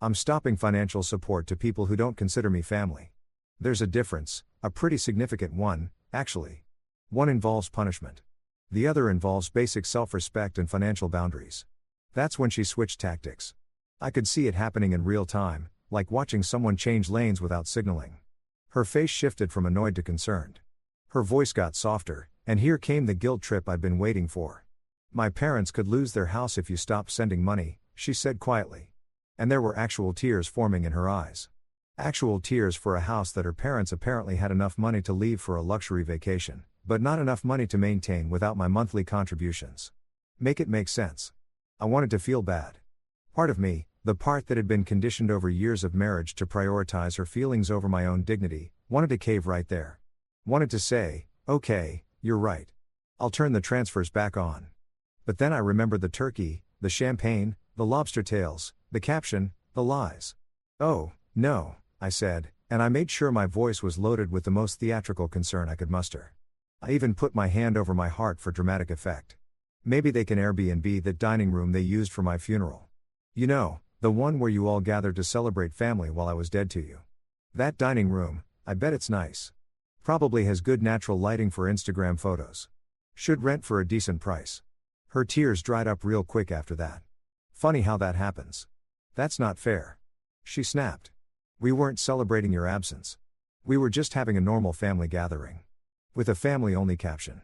"I'm stopping financial support to people who don't consider me family. There's a difference, a pretty significant one, actually. One involves punishment. The other involves basic self-respect and financial boundaries." That's when she switched tactics. I could see it happening in real time, like watching someone change lanes without signaling. Her face shifted from annoyed to concerned. Her voice got softer, and here came the guilt trip I'd been waiting for. "My parents could lose their house if you stopped sending money," she said quietly. And there were actual tears forming in her eyes. Actual tears for a house that her parents apparently had enough money to leave for a luxury vacation, but not enough money to maintain without my monthly contributions. Make it make sense. I wanted to feel bad. Part of me, the part that had been conditioned over years of marriage to prioritize her feelings over my own dignity, wanted to cave right there. Wanted to say, "Okay, you're right. I'll turn the transfers back on." But then I remembered the turkey, the champagne, the lobster tails, the caption, the lies. "Oh, no," I said, and I made sure my voice was loaded with the most theatrical concern I could muster. I even put my hand over my heart for dramatic effect. "Maybe they can Airbnb that dining room they used for my funeral. You know, the one where you all gathered to celebrate family while I was dead to you. That dining room, I bet it's nice. Probably has good natural lighting for Instagram photos. Should rent for a decent price." Her tears dried up real quick after that. "Funny how that happens. That's not fair," she snapped. "We weren't celebrating your absence. We were just having a normal family gathering. With a family-only caption."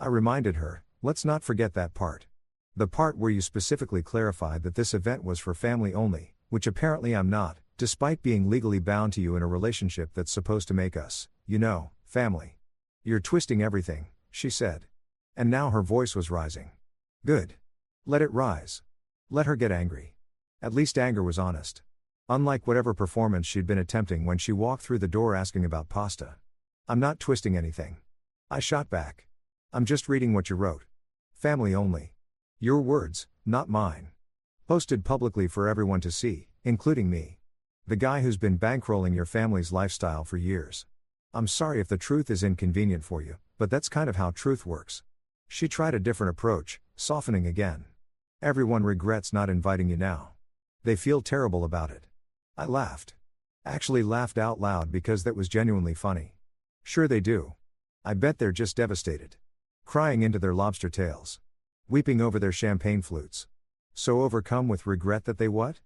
I reminded her, "Let's not forget that part. The part where you specifically clarified that this event was for family only, which apparently I'm not, despite being legally bound to you in a relationship that's supposed to make us, you know, family." "You're twisting everything," she said. And now her voice was rising. Good. Let it rise. Let her get angry. At least anger was honest. Unlike whatever performance she'd been attempting when she walked through the door asking about pasta. "I'm not twisting anything," I shot back. "I'm just reading what you wrote. Family only. Your words, not mine. Posted publicly for everyone to see, including me. The guy who's been bankrolling your family's lifestyle for years. I'm sorry if the truth is inconvenient for you, but that's kind of how truth works." She tried a different approach, softening again. Everyone regrets not inviting you now. They feel terrible about it. I laughed. Actually laughed out loud because that was genuinely funny. Sure they do. I bet they're just devastated. Crying into their lobster tails. Weeping over their champagne flutes. So overcome with regret that they what?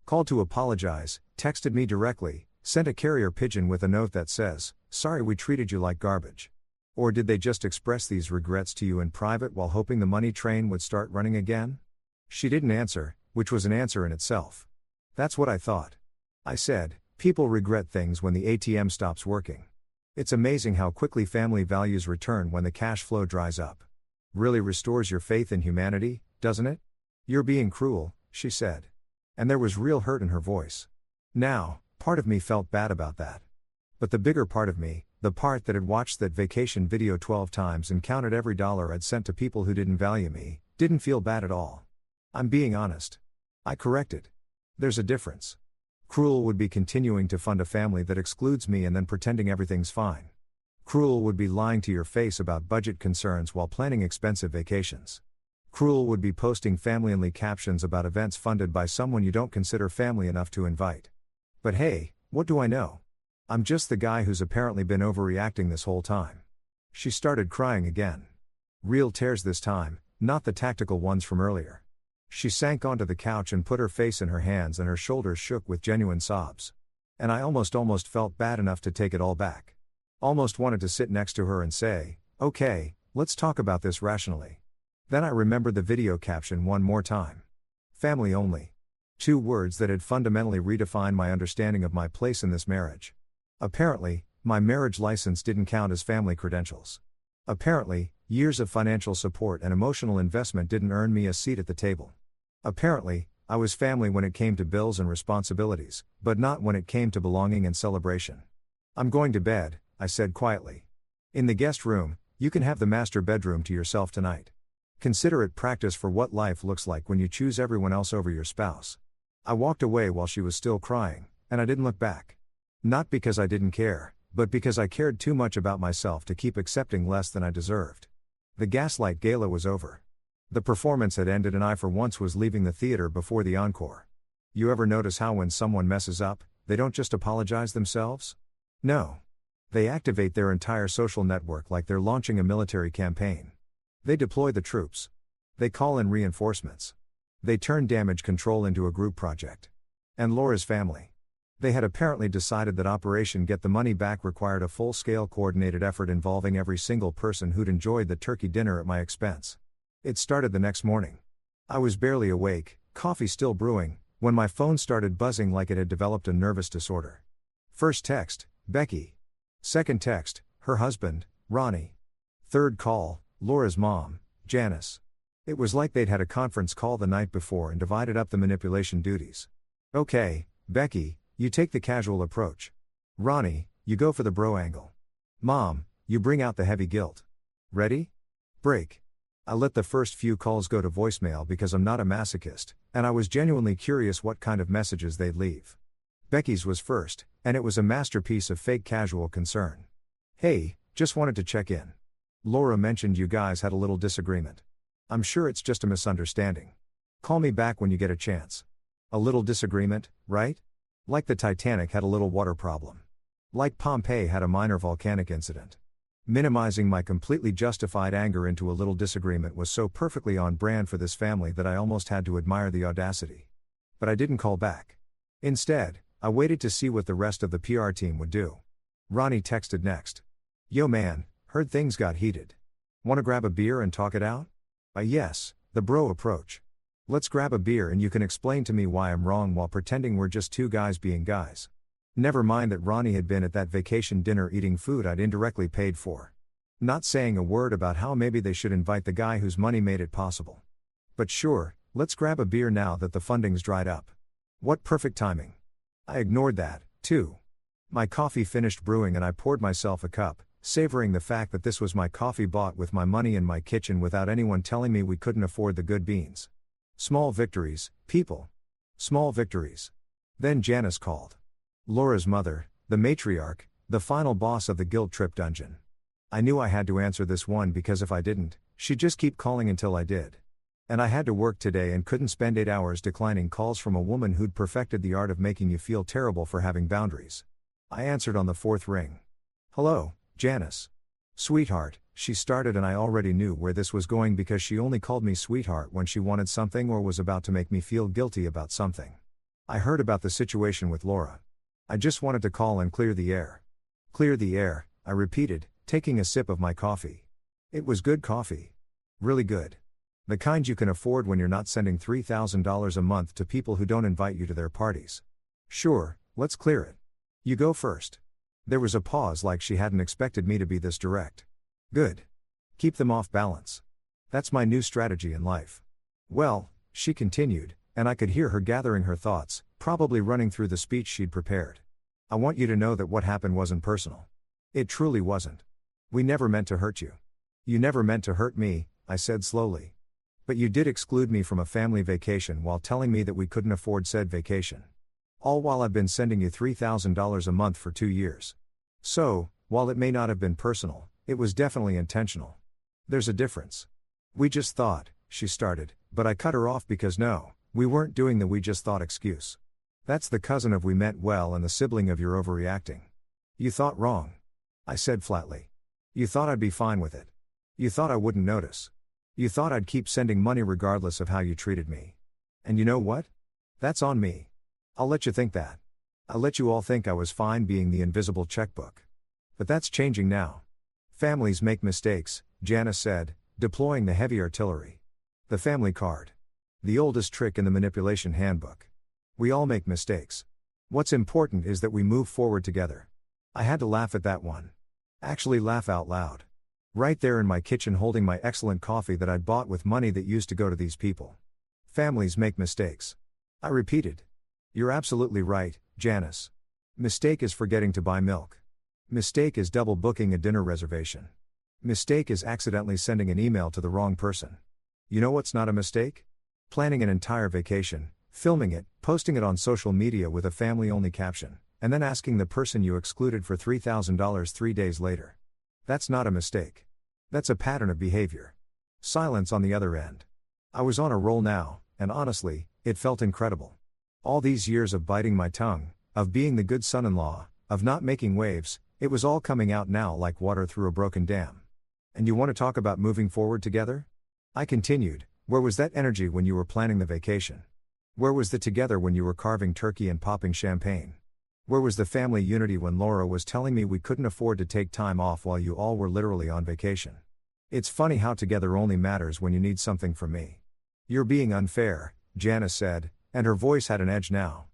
Called to apologize, texted me directly, sent a carrier pigeon with a note that says, "Sorry we treated you like garbage." Or did they just express these regrets to you in private while hoping the money train would start running again? She didn't answer, which was an answer in itself. That's what I thought. I said, people regret things when the ATM stops working. It's amazing how quickly family values return when the cash flow dries up. Really restores your faith in humanity, doesn't it? You're being cruel, she said. And there was real hurt in her voice. Now, part of me felt bad about that. But the bigger part of me, the part that had watched that vacation video 12 times and counted every dollar I'd sent to people who didn't value me, didn't feel bad at all. I'm being honest. I corrected. There's a difference. Cruel would be continuing to fund a family that excludes me and then pretending everything's fine. Cruel would be lying to your face about budget concerns while planning expensive vacations. Cruel would be posting family-only captions about events funded by someone you don't consider family enough to invite. But hey, what do I know? I'm just the guy who's apparently been overreacting this whole time. She started crying again. Real tears this time, not the tactical ones from earlier. She sank onto the couch and put her face in her hands and her shoulders shook with genuine sobs. And I almost felt bad enough to take it all back. Almost wanted to sit next to her and say, okay, let's talk about this rationally. Then I remembered the video caption one more time. Family only. 2 words that had fundamentally redefined my understanding of my place in this marriage. Apparently, my marriage license didn't count as family credentials. Apparently, years of financial support and emotional investment didn't earn me a seat at the table. Apparently, I was family when it came to bills and responsibilities, but not when it came to belonging and celebration. I'm going to bed, I said quietly. In the guest room, you can have the master bedroom to yourself tonight. Consider it practice for what life looks like when you choose everyone else over your spouse. I walked away while she was still crying, and I didn't look back. Not because I didn't care, but because I cared too much about myself to keep accepting less than I deserved. The Gaslight Gala was over. The performance had ended and I for once was leaving the theater before the encore. You ever notice how when someone messes up, they don't just apologize themselves? No. They activate their entire social network like they're launching a military campaign. They deploy the troops. They call in reinforcements. They turn damage control into a group project. And Laura's family. They had apparently decided that Operation Get the Money Back required a full-scale coordinated effort involving every single person who'd enjoyed the turkey dinner at my expense. It started the next morning. I was barely awake, coffee still brewing, when my phone started buzzing like it had developed a nervous disorder. First text, Becky. Second text, her husband, Ronnie. Third call, Laura's mom, Janice. It was like they'd had a conference call the night before and divided up the manipulation duties. Okay, Becky, you take the casual approach. Ronnie, you go for the bro angle. Mom, you bring out the heavy guilt. Ready? Break. I let the first few calls go to voicemail because I'm not a masochist, and I was genuinely curious what kind of messages they'd leave. Becky's was first, and it was a masterpiece of fake casual concern. Hey, just wanted to check in. Laura mentioned you guys had a little disagreement. I'm sure it's just a misunderstanding. Call me back when you get a chance. A little disagreement, right? Like the Titanic had a little water problem. Like Pompeii had a minor volcanic incident. Minimizing my completely justified anger into a little disagreement was so perfectly on brand for this family that I almost had to admire the audacity. But I didn't call back. Instead, I waited to see what the rest of the PR team would do. Ronnie texted next. Yo man, heard things got heated. Wanna grab a beer and talk it out? Yes, the bro approach. Let's grab a beer and you can explain to me why I'm wrong while pretending we're just 2 guys being guys. Never mind that Ronnie had been at that vacation dinner eating food I'd indirectly paid for. Not saying a word about how maybe they should invite the guy whose money made it possible. But sure, let's grab a beer now that the funding's dried up. What perfect timing. I ignored that, too. My coffee finished brewing and I poured myself a cup, savoring the fact that this was my coffee bought with my money in my kitchen without anyone telling me we couldn't afford the good beans. Small victories, people. Small victories. Then Janice called. Laura's mother, the matriarch, the final boss of the guilt trip dungeon. I knew I had to answer this one because if I didn't, she'd just keep calling until I did. And I had to work today and couldn't spend 8 hours declining calls from a woman who'd perfected the art of making you feel terrible for having boundaries. I answered on the fourth ring. Hello, Janice. Sweetheart, she started, and I already knew where this was going because she only called me sweetheart when she wanted something or was about to make me feel guilty about something. I heard about the situation with Laura. I just wanted to call and clear the air. Clear the air, I repeated, taking a sip of my coffee. It was good coffee. Really good. The kind you can afford when you're not sending $3,000 a month to people who don't invite you to their parties. Sure, let's clear it. You go first. There was a pause, like she hadn't expected me to be this direct. Good. Keep them off balance. That's my new strategy in life. Well, she continued, and I could hear her gathering her thoughts, probably running through the speech she'd prepared. I want you to know that what happened wasn't personal. It truly wasn't. We never meant to hurt you. You never meant to hurt me, I said slowly. But you did exclude me from a family vacation while telling me that we couldn't afford said vacation. All while I've been sending you $3,000 a month for 2 years. So, while it may not have been personal, it was definitely intentional. There's a difference. We just thought, she started, but I cut her off because no, we weren't doing the "we just thought" excuse. That's the cousin of "we meant well" and the sibling of "you're overreacting." You thought wrong. I said flatly. You thought I'd be fine with it. You thought I wouldn't notice. You thought I'd keep sending money regardless of how you treated me. And you know what? That's on me. I'll let you think that. I'll let you all think I was fine being the invisible checkbook. But that's changing now. Families make mistakes, Janice said, deploying the heavy artillery. The family card. The oldest trick in the manipulation handbook. We all make mistakes. What's important is that we move forward together. I had to laugh at that one. Actually laugh out loud. Right there in my kitchen, holding my excellent coffee that I'd bought with money that used to go to these people. Families make mistakes. I repeated. You're absolutely right, Janice. Mistake is forgetting to buy milk. Mistake is double booking a dinner reservation. Mistake is accidentally sending an email to the wrong person. You know what's not a mistake? Planning an entire vacation, filming it, posting it on social media with a family-only caption, and then asking the person you excluded for $3,000 3 days later. That's not a mistake. That's a pattern of behavior. Silence on the other end. I was on a roll now, and honestly, it felt incredible. All these years of biting my tongue, of being the good son-in-law, of not making waves, it was all coming out now like water through a broken dam. And you want to talk about moving forward together? I continued, where was that energy when you were planning the vacation? Where was the together when you were carving turkey and popping champagne? Where was the family unity when Laura was telling me we couldn't afford to take time off while you all were literally on vacation? It's funny how together only matters when you need something from me. You're being unfair, Janice said, and her voice had an edge now.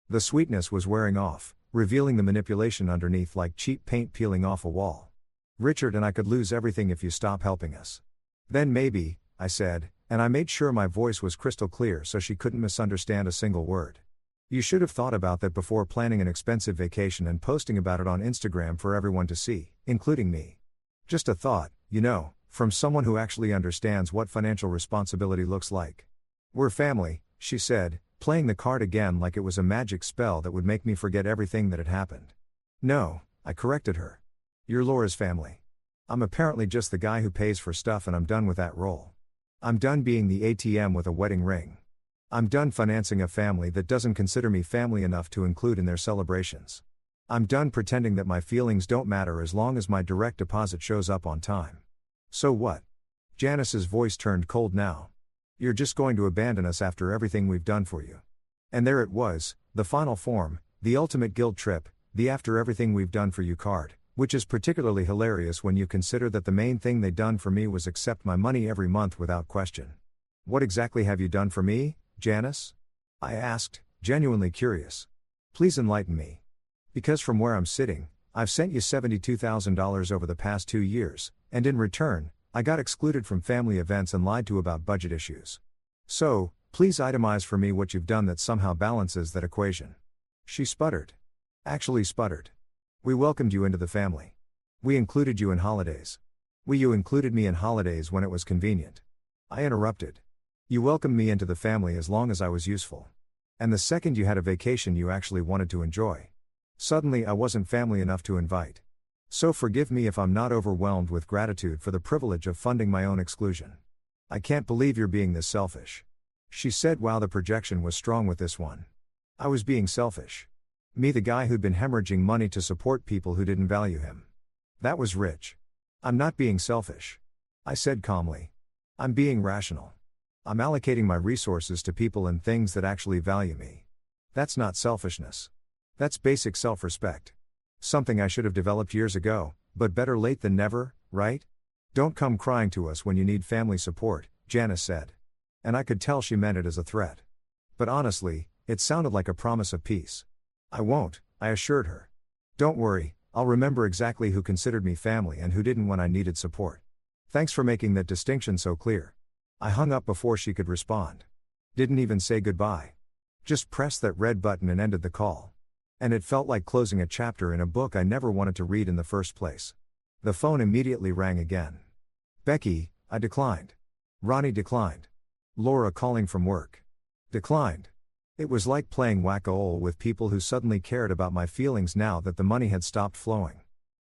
The sweetness was wearing off, revealing the manipulation underneath like cheap paint peeling off a wall. Richard and I could lose everything if you stop helping us. Then maybe, I said, and I made sure my voice was crystal clear so she couldn't misunderstand a single word. You should have thought about that before planning an expensive vacation and posting about it on Instagram for everyone to see, including me. Just a thought, you know, from someone who actually understands what financial responsibility looks like. We're family, she said, playing the card again like it was a magic spell that would make me forget everything that had happened. No, I corrected her. You're Laura's family. I'm apparently just the guy who pays for stuff, and I'm done with that role. I'm done being the ATM with a wedding ring. I'm done financing a family that doesn't consider me family enough to include in their celebrations. I'm done pretending that my feelings don't matter as long as my direct deposit shows up on time. So what? Janice's voice turned cold now. You're just going to abandon us after everything we've done for you. And there it was, the final form, the ultimate guilt trip, the "after everything we've done for you" card, which is particularly hilarious when you consider that the main thing they'd done for me was accept my money every month without question. What exactly have you done for me, Janice? I asked, genuinely curious. Please enlighten me. Because from where I'm sitting, I've sent you $72,000 over the past 2 years, and in return, I got excluded from family events and lied to about budget issues. So, please itemize for me what you've done that somehow balances that equation. She sputtered. Actually sputtered. We welcomed you into the family. We included you in holidays. You included me in holidays when it was convenient. I interrupted. You welcomed me into the family as long as I was useful. And the second you had a vacation you actually wanted to enjoy. Suddenly I wasn't family enough to invite. So forgive me if I'm not overwhelmed with gratitude for the privilege of funding my own exclusion. I can't believe you're being this selfish. She said. Wow, the projection was strong with this one. I was being selfish. Me, the guy who'd been hemorrhaging money to support people who didn't value him. That was rich. I'm not being selfish. I said calmly. I'm being rational. I'm allocating my resources to people and things that actually value me. That's not selfishness. That's basic self-respect. Something I should have developed years ago, but better late than never, right? Don't come crying to us when you need family support, Janice said. And I could tell she meant it as a threat. But honestly, it sounded like a promise of peace. I won't, I assured her. Don't worry, I'll remember exactly who considered me family and who didn't when I needed support. Thanks for making that distinction so clear. I hung up before she could respond. Didn't even say goodbye. Just pressed that red button and ended the call. And it felt like closing a chapter in a book I never wanted to read in the first place. The phone immediately rang again. Becky, I declined. Ronnie declined. Laura calling from work. Declined. It was like playing whack-a-mole with people who suddenly cared about my feelings now that the money had stopped flowing.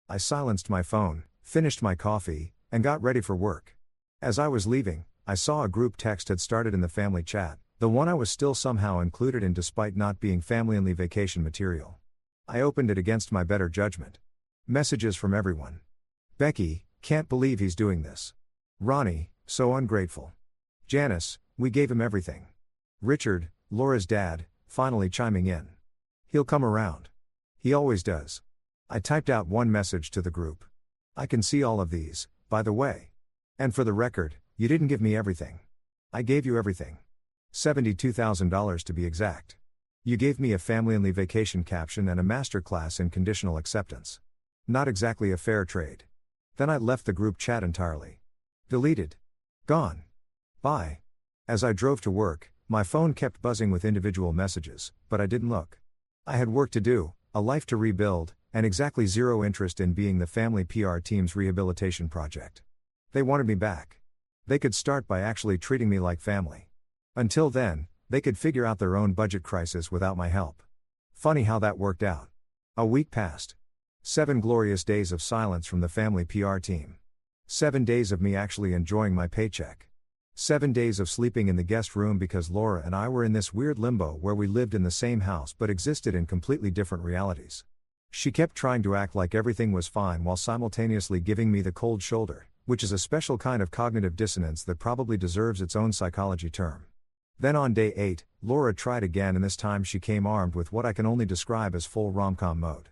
I silenced my phone, finished my coffee, and got ready for work. As I was leaving, I saw a group text had started in the family chat, the one I was still somehow included in despite not being family-only vacation material. I opened it against my better judgment. Messages from everyone. Becky, can't believe he's doing this. Ronnie, so ungrateful. Janice, we gave him everything. Richard, Laura's dad, finally chiming in. He'll come around. He always does. I typed out one message to the group. I can see all of these, by the way. And for the record, you didn't give me everything. I gave you everything. $72,000 to be exact. You gave me a family-only vacation caption and a masterclass in conditional acceptance. Not exactly a fair trade. Then I left the group chat entirely. Deleted. Gone. Bye. As I drove to work, my phone kept buzzing with individual messages, but I didn't look. I had work to do, a life to rebuild, and exactly zero interest in being the family PR team's rehabilitation project. They wanted me back. They could start by actually treating me like family. Until then, they could figure out their own budget crisis without my help. Funny how that worked out. A week passed. 7 glorious days of silence from the family PR team. 7 days of me actually enjoying my paycheck. 7 days of sleeping in the guest room because Laura and I were in this weird limbo where we lived in the same house but existed in completely different realities. She kept trying to act like everything was fine while simultaneously giving me the cold shoulder, which is a special kind of cognitive dissonance that probably deserves its own psychology term. Then on day 8, Laura tried again, and this time she came armed with what I can only describe as full rom-com mode.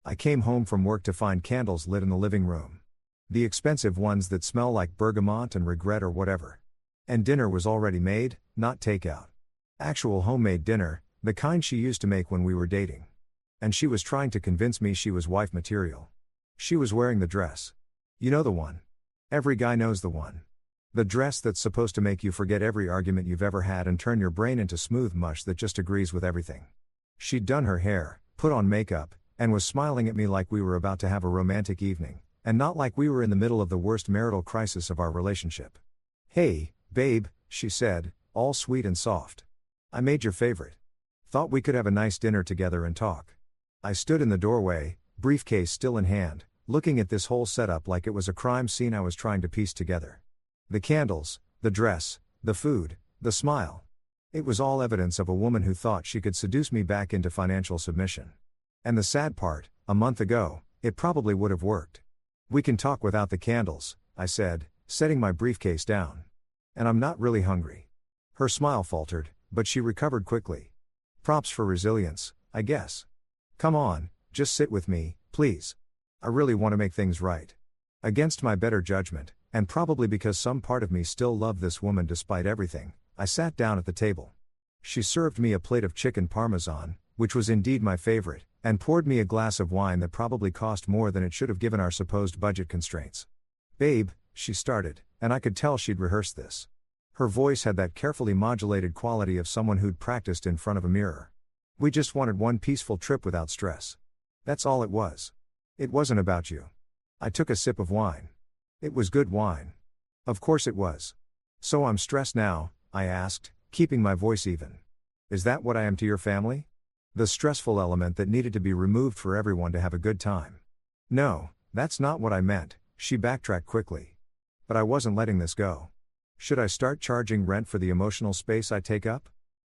I came home from work to find candles lit in the living room. The expensive ones that smell like bergamot and regret or whatever. And dinner was already made, not takeout. Actual homemade dinner, the kind she used to make when we were dating. And she was trying to convince me she was wife material. She was wearing the dress. You know the one. Every guy knows the one. The dress that's supposed to make you forget every argument you've ever had and turn your brain into smooth mush that just agrees with everything. She'd done her hair, put on makeup, and was smiling at me like we were about to have a romantic evening, and not like we were in the middle of the worst marital crisis of our relationship. Hey, babe, she said, all sweet and soft. I made your favorite. Thought we could have a nice dinner together and talk. I stood in the doorway, briefcase still in hand, looking at this whole setup like it was a crime scene I was trying to piece together. The candles, the dress, the food, the smile. It was all evidence of a woman who thought she could seduce me back into financial submission. And the sad part, a month ago, it probably would have worked. We can talk without the candles, I said, setting my briefcase down. And I'm not really hungry. Her smile faltered, but she recovered quickly. Props for resilience, I guess. Come on, just sit with me, please. I really want to make things right. Against my better judgment, and probably because some part of me still loved this woman despite everything, I sat down at the table. She served me a plate of chicken parmesan, which was indeed my favorite, and poured me a glass of wine that probably cost more than it should have given our supposed budget constraints. Babe, she started, and I could tell she'd rehearsed this. Her voice had that carefully modulated quality of someone who'd practiced in front of a mirror. We just wanted one peaceful trip without stress. That's all it was. It wasn't about you. I took a sip of wine. It was good wine. Of course it was. So I'm stressed now, I asked, keeping my voice even. Is that what I am to your family? The stressful element that needed to be removed for everyone to have a good time. No, that's not what I meant, she backtracked quickly. But I wasn't letting this go. Should I start charging rent for the emotional space I take up?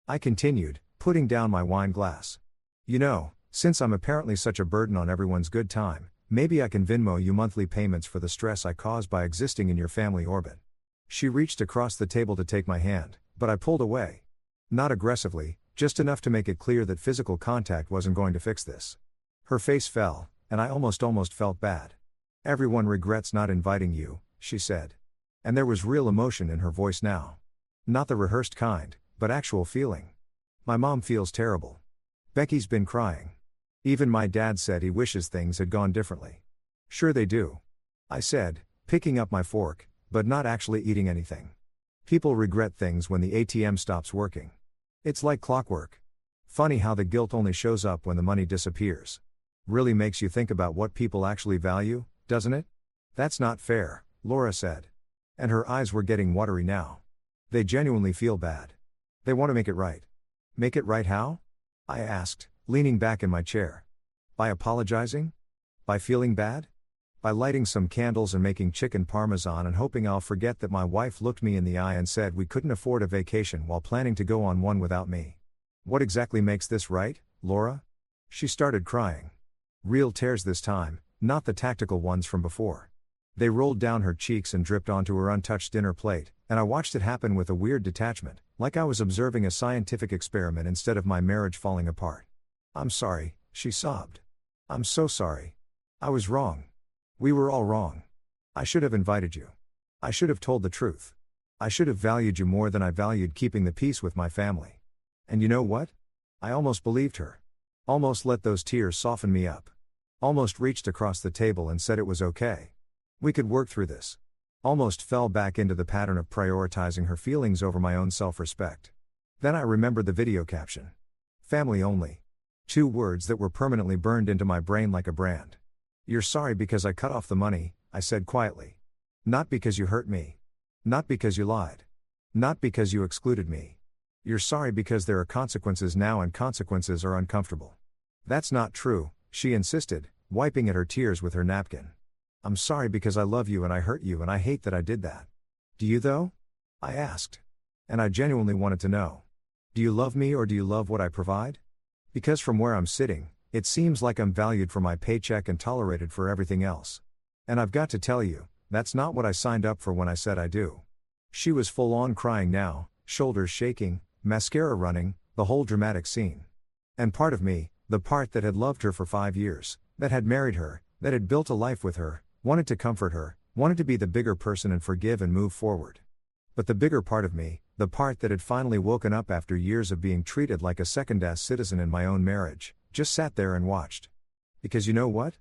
I continued, putting down my wine glass. You know, since I'm apparently such a burden on everyone's good time, maybe I can Venmo you monthly payments for the stress I cause by existing in your family orbit. She reached across the table to take my hand, but I pulled away. Not aggressively, just enough to make it clear that physical contact wasn't going to fix this. Her face fell, and I almost felt bad. Everyone regrets not inviting you, she said. And there was real emotion in her voice now. Not the rehearsed kind, but actual feeling. My mom feels terrible. Becky's been crying. Even my dad said he wishes things had gone differently. Sure they do, I said, picking up my fork, but not actually eating anything. People regret things when the ATM stops working. It's like clockwork. Funny how the guilt only shows up when the money disappears. Really makes you think about what people actually value, doesn't it? That's not fair, Laura said. And her eyes were getting watery now. They genuinely feel bad. They want to make it right. Make it right how? I asked, leaning back in my chair. By apologizing? By feeling bad? By lighting some candles and making chicken parmesan and hoping I'll forget that my wife looked me in the eye and said we couldn't afford a vacation while planning to go on one without me. What exactly makes this right, Laura? She started crying. Real tears this time, not the tactical ones from before. They rolled down her cheeks and dripped onto her untouched dinner plate, and I watched it happen with a weird detachment, like I was observing a scientific experiment instead of my marriage falling apart. I'm sorry, she sobbed. I'm so sorry. I was wrong. We were all wrong. I should have invited you. I should have told the truth. I should have valued you more than I valued keeping the peace with my family. And you know what? I almost believed her. Almost let those tears soften me up. Almost reached across the table and said it was okay. We could work through this. Almost fell back into the pattern of prioritizing her feelings over my own self-respect. Then I remembered the video caption. Family only. 2 words that were permanently burned into my brain like a brand. You're sorry because I cut off the money, I said quietly. Not because you hurt me. Not because you lied. Not because you excluded me. You're sorry because there are consequences now and consequences are uncomfortable. That's not true, she insisted, wiping at her tears with her napkin. I'm sorry because I love you and I hurt you and I hate that I did that. Do you though? I asked. And I genuinely wanted to know. Do you love me or do you love what I provide? Because from where I'm sitting, it seems like I'm valued for my paycheck and tolerated for everything else. And I've got to tell you, that's not what I signed up for when I said I do. She was full on crying now, shoulders shaking, mascara running, the whole dramatic scene. And part of me, the part that had loved her for 5 years, that had married her, that had built a life with her, wanted to comfort her, wanted to be the bigger person and forgive and move forward. But the bigger part of me, the part that had finally woken up after years of being treated like a second-class citizen in my own marriage, just sat there and watched. Because you know what?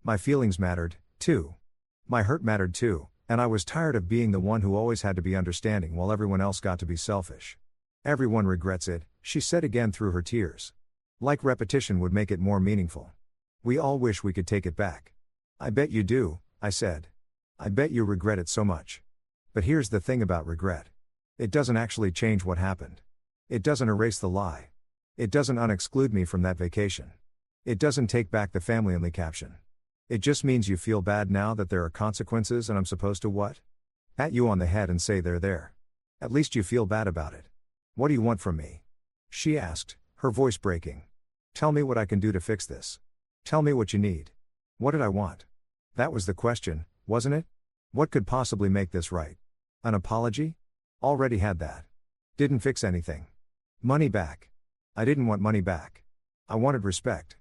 My feelings mattered, too. My hurt mattered too, and I was tired of being the one who always had to be understanding while everyone else got to be selfish. Everyone regrets it, she said again through her tears. Like repetition would make it more meaningful. We all wish we could take it back. I bet you do, I said. I bet you regret it so much. But here's the thing about regret. It doesn't actually change what happened. It doesn't erase the lie. It doesn't unexclude me from that vacation. It doesn't take back the family-only caption. It just means you feel bad now that there are consequences and I'm supposed to what? Pat you on the head and say they're there. At least you feel bad about it. What do you want from me? She asked, her voice breaking. Tell me what I can do to fix this. Tell me what you need. What did I want? That was the question, wasn't it? What could possibly make this right? An apology? Already had that. Didn't fix anything. Money back. I didn't want money back. I wanted respect.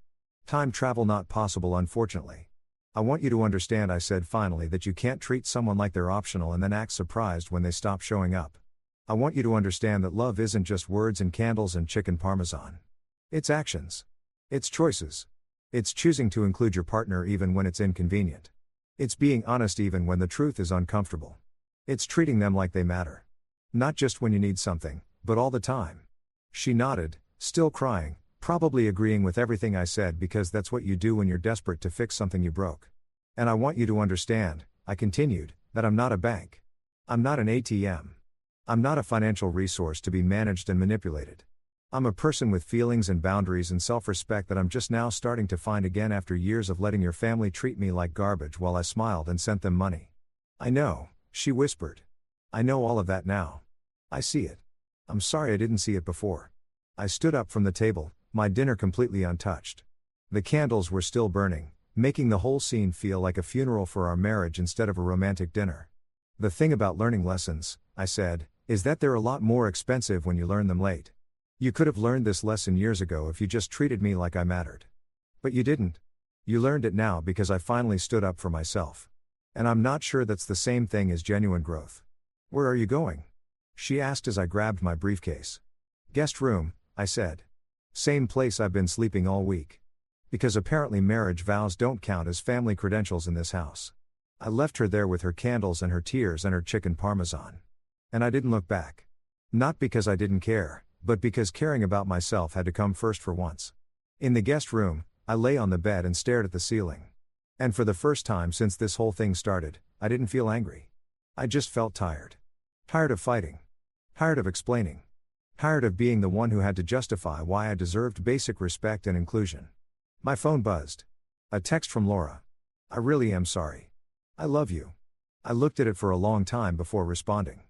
Time travel not possible, unfortunately. I want you to understand, I said finally, that you can't treat someone like they're optional and then act surprised when they stop showing up. I want you to understand that love isn't just words and candles and chicken parmesan. It's actions. It's choices. It's choosing to include your partner even when it's inconvenient. It's being honest even when the truth is uncomfortable. It's treating them like they matter. Not just when you need something, but all the time. She nodded, still crying, probably agreeing with everything I said because that's what you do when you're desperate to fix something you broke. And I want you to understand, I continued, that I'm not a bank. I'm not an ATM. I'm not a financial resource to be managed and manipulated. I'm a person with feelings and boundaries and self-respect that I'm just now starting to find again after years of letting your family treat me like garbage while I smiled and sent them money. I know, she whispered. I know all of that now. I see it. I'm sorry I didn't see it before. I stood up from the table, my dinner completely untouched. The candles were still burning, making the whole scene feel like a funeral for our marriage instead of a romantic dinner. The thing about learning lessons, I said, is that they're a lot more expensive when you learn them late. You could have learned this lesson years ago if you just treated me like I mattered. But you didn't. You learned it now because I finally stood up for myself. And I'm not sure that's the same thing as genuine growth. Where are you going? She asked as I grabbed my briefcase. Guest room, I said. Same place I've been sleeping all week. Because apparently marriage vows don't count as family credentials in this house. I left her there with her candles and her tears and her chicken parmesan. And I didn't look back. Not because I didn't care, but because caring about myself had to come first for once. In the guest room, I lay on the bed and stared at the ceiling. And for the first time since this whole thing started, I didn't feel angry. I just felt tired. Tired of fighting. Tired of explaining. Tired of being the one who had to justify why I deserved basic respect and inclusion. My phone buzzed. A text from Laura. I really am sorry. I love you. I looked at it for a long time before responding.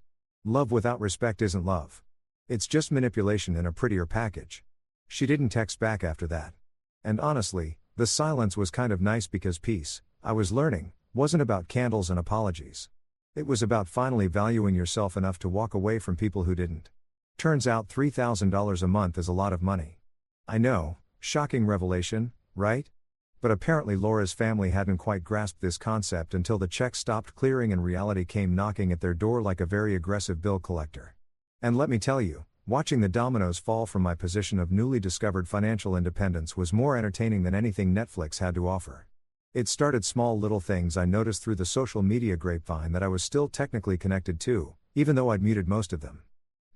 Love without respect isn't love. It's just manipulation in a prettier package. She didn't text back after that. And honestly, the silence was kind of nice because peace, I was learning, wasn't about candles and apologies. It was about finally valuing yourself enough to walk away from people who didn't. Turns out $3,000 a month is a lot of money. I know, shocking revelation, right? But apparently Laura's family hadn't quite grasped this concept until the checks stopped clearing and reality came knocking at their door like a very aggressive bill collector. And let me tell you, watching the dominoes fall from my position of newly discovered financial independence was more entertaining than anything Netflix had to offer. It started small little things I noticed through the social media grapevine that I was still technically connected to, even though I'd muted most of them.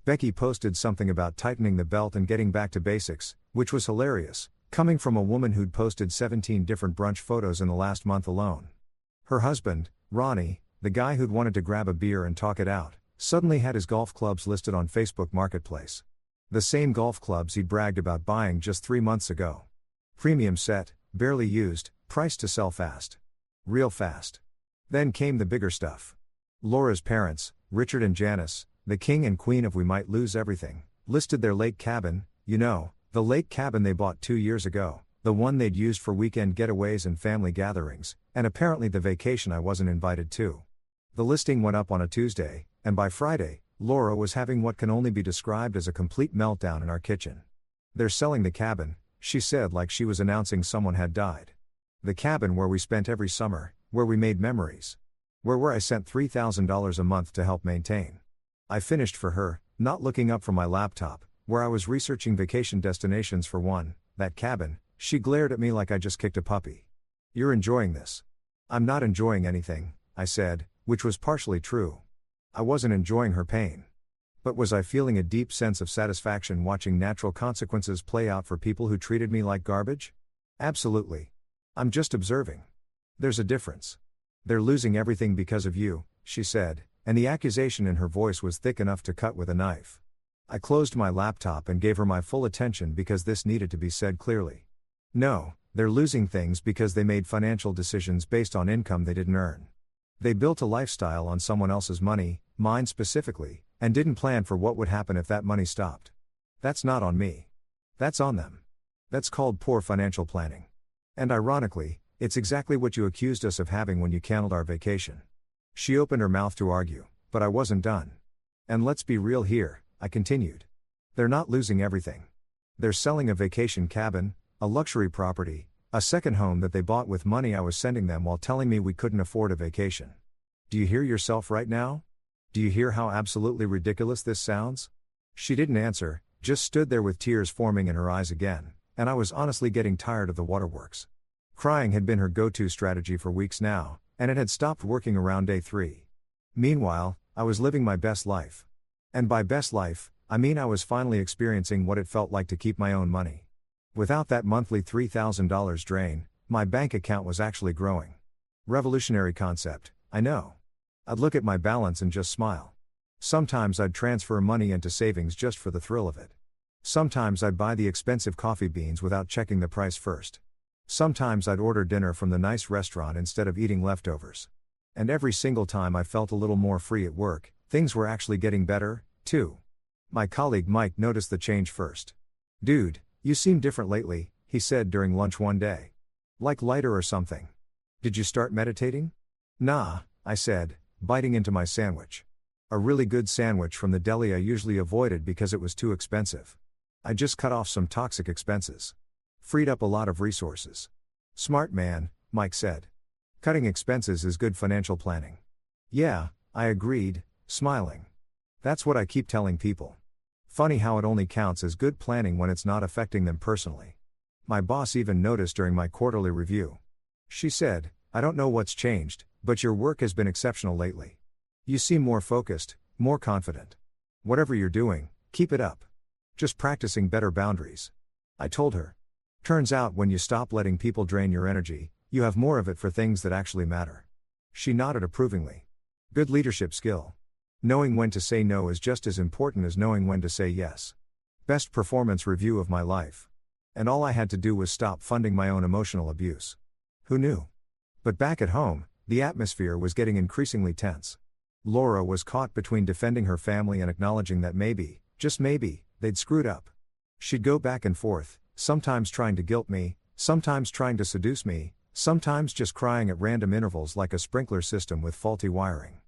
Becky posted something about tightening the belt and getting back to basics, which was hilarious, coming from a woman who'd posted 17 different brunch photos in the last month alone. Her husband, Ronnie, the guy who'd wanted to grab a beer and talk it out, suddenly had his golf clubs listed on Facebook Marketplace. The same golf clubs he'd bragged about buying just 3 months ago. Premium set, barely used, priced to sell fast. Real fast. Then came the bigger stuff. Laura's parents, Richard and Janice, the king and queen of We Might Lose Everything, listed their lake cabin, the lake cabin they bought 2 years ago, the one they'd used for weekend getaways and family gatherings, and apparently the vacation I wasn't invited to. The listing went up on a Tuesday, and by Friday, Laura was having what can only be described as a complete meltdown in our kitchen. They're selling the cabin, she said like she was announcing someone had died. The cabin where we spent every summer, where we made memories. Where I sent $3,000 a month to help maintain. I finished for her, not looking up from my laptop, where I was researching vacation destinations for one, that cabin. She glared at me like I just kicked a puppy. You're enjoying this. I'm not enjoying anything, I said, which was partially true. I wasn't enjoying her pain. But was I feeling a deep sense of satisfaction watching natural consequences play out for people who treated me like garbage? Absolutely. I'm just observing. There's a difference. They're losing everything because of you, she said, and the accusation in her voice was thick enough to cut with a knife. I closed my laptop and gave her my full attention because this needed to be said clearly. No, they're losing things because they made financial decisions based on income they didn't earn. They built a lifestyle on someone else's money, mine specifically, and didn't plan for what would happen if that money stopped. That's not on me. That's on them. That's called poor financial planning. And ironically, it's exactly what you accused us of having when you canceled our vacation. She opened her mouth to argue, but I wasn't done. And let's be real here, I continued. They're not losing everything. They're selling a vacation cabin, a luxury property, a second home that they bought with money I was sending them while telling me we couldn't afford a vacation. Do you hear yourself right now? Do you hear how absolutely ridiculous this sounds? She didn't answer, just stood there with tears forming in her eyes again, and I was honestly getting tired of the waterworks. Crying had been her go-to strategy for weeks now, and it had stopped working around day 3. Meanwhile, I was living my best life. And by best life, I mean I was finally experiencing what it felt like to keep my own money. Without that monthly $3,000 drain, my bank account was actually growing. Revolutionary concept, I know. I'd look at my balance and just smile. Sometimes I'd transfer money into savings just for the thrill of it. Sometimes I'd buy the expensive coffee beans without checking the price first. Sometimes I'd order dinner from the nice restaurant instead of eating leftovers. And every single time I felt a little more free at work, Things were actually getting better, too. My colleague Mike noticed the change first. "Dude, you seem different lately," he said during lunch one day. "Like lighter or something. Did you start meditating?" "Nah," I said, biting into my sandwich. A really good sandwich from the deli I usually avoided because it was too expensive. I just cut off some toxic expenses. Freed up a lot of resources. "Smart man," Mike said. "Cutting expenses is good financial planning." "Yeah," I agreed, smiling. "That's what I keep telling people." Funny how it only counts as good planning when it's not affecting them personally. My boss even noticed during my quarterly review. She said, "I don't know what's changed, but your work has been exceptional lately. You seem more focused, more confident. Whatever you're doing, keep it up. Just practicing better boundaries." I told her. "Turns out when you stop letting people drain your energy, you have more of it for things that actually matter." She nodded approvingly. Good leadership skill. Knowing when to say no is just as important as knowing when to say yes. Best performance review of my life. And all I had to do was stop funding my own emotional abuse. Who knew? But back at home, the atmosphere was getting increasingly tense. Laura was caught between defending her family and acknowledging that maybe, just maybe, they'd screwed up. She'd go back and forth, sometimes trying to guilt me, sometimes trying to seduce me, sometimes just crying at random intervals like a sprinkler system with faulty wiring.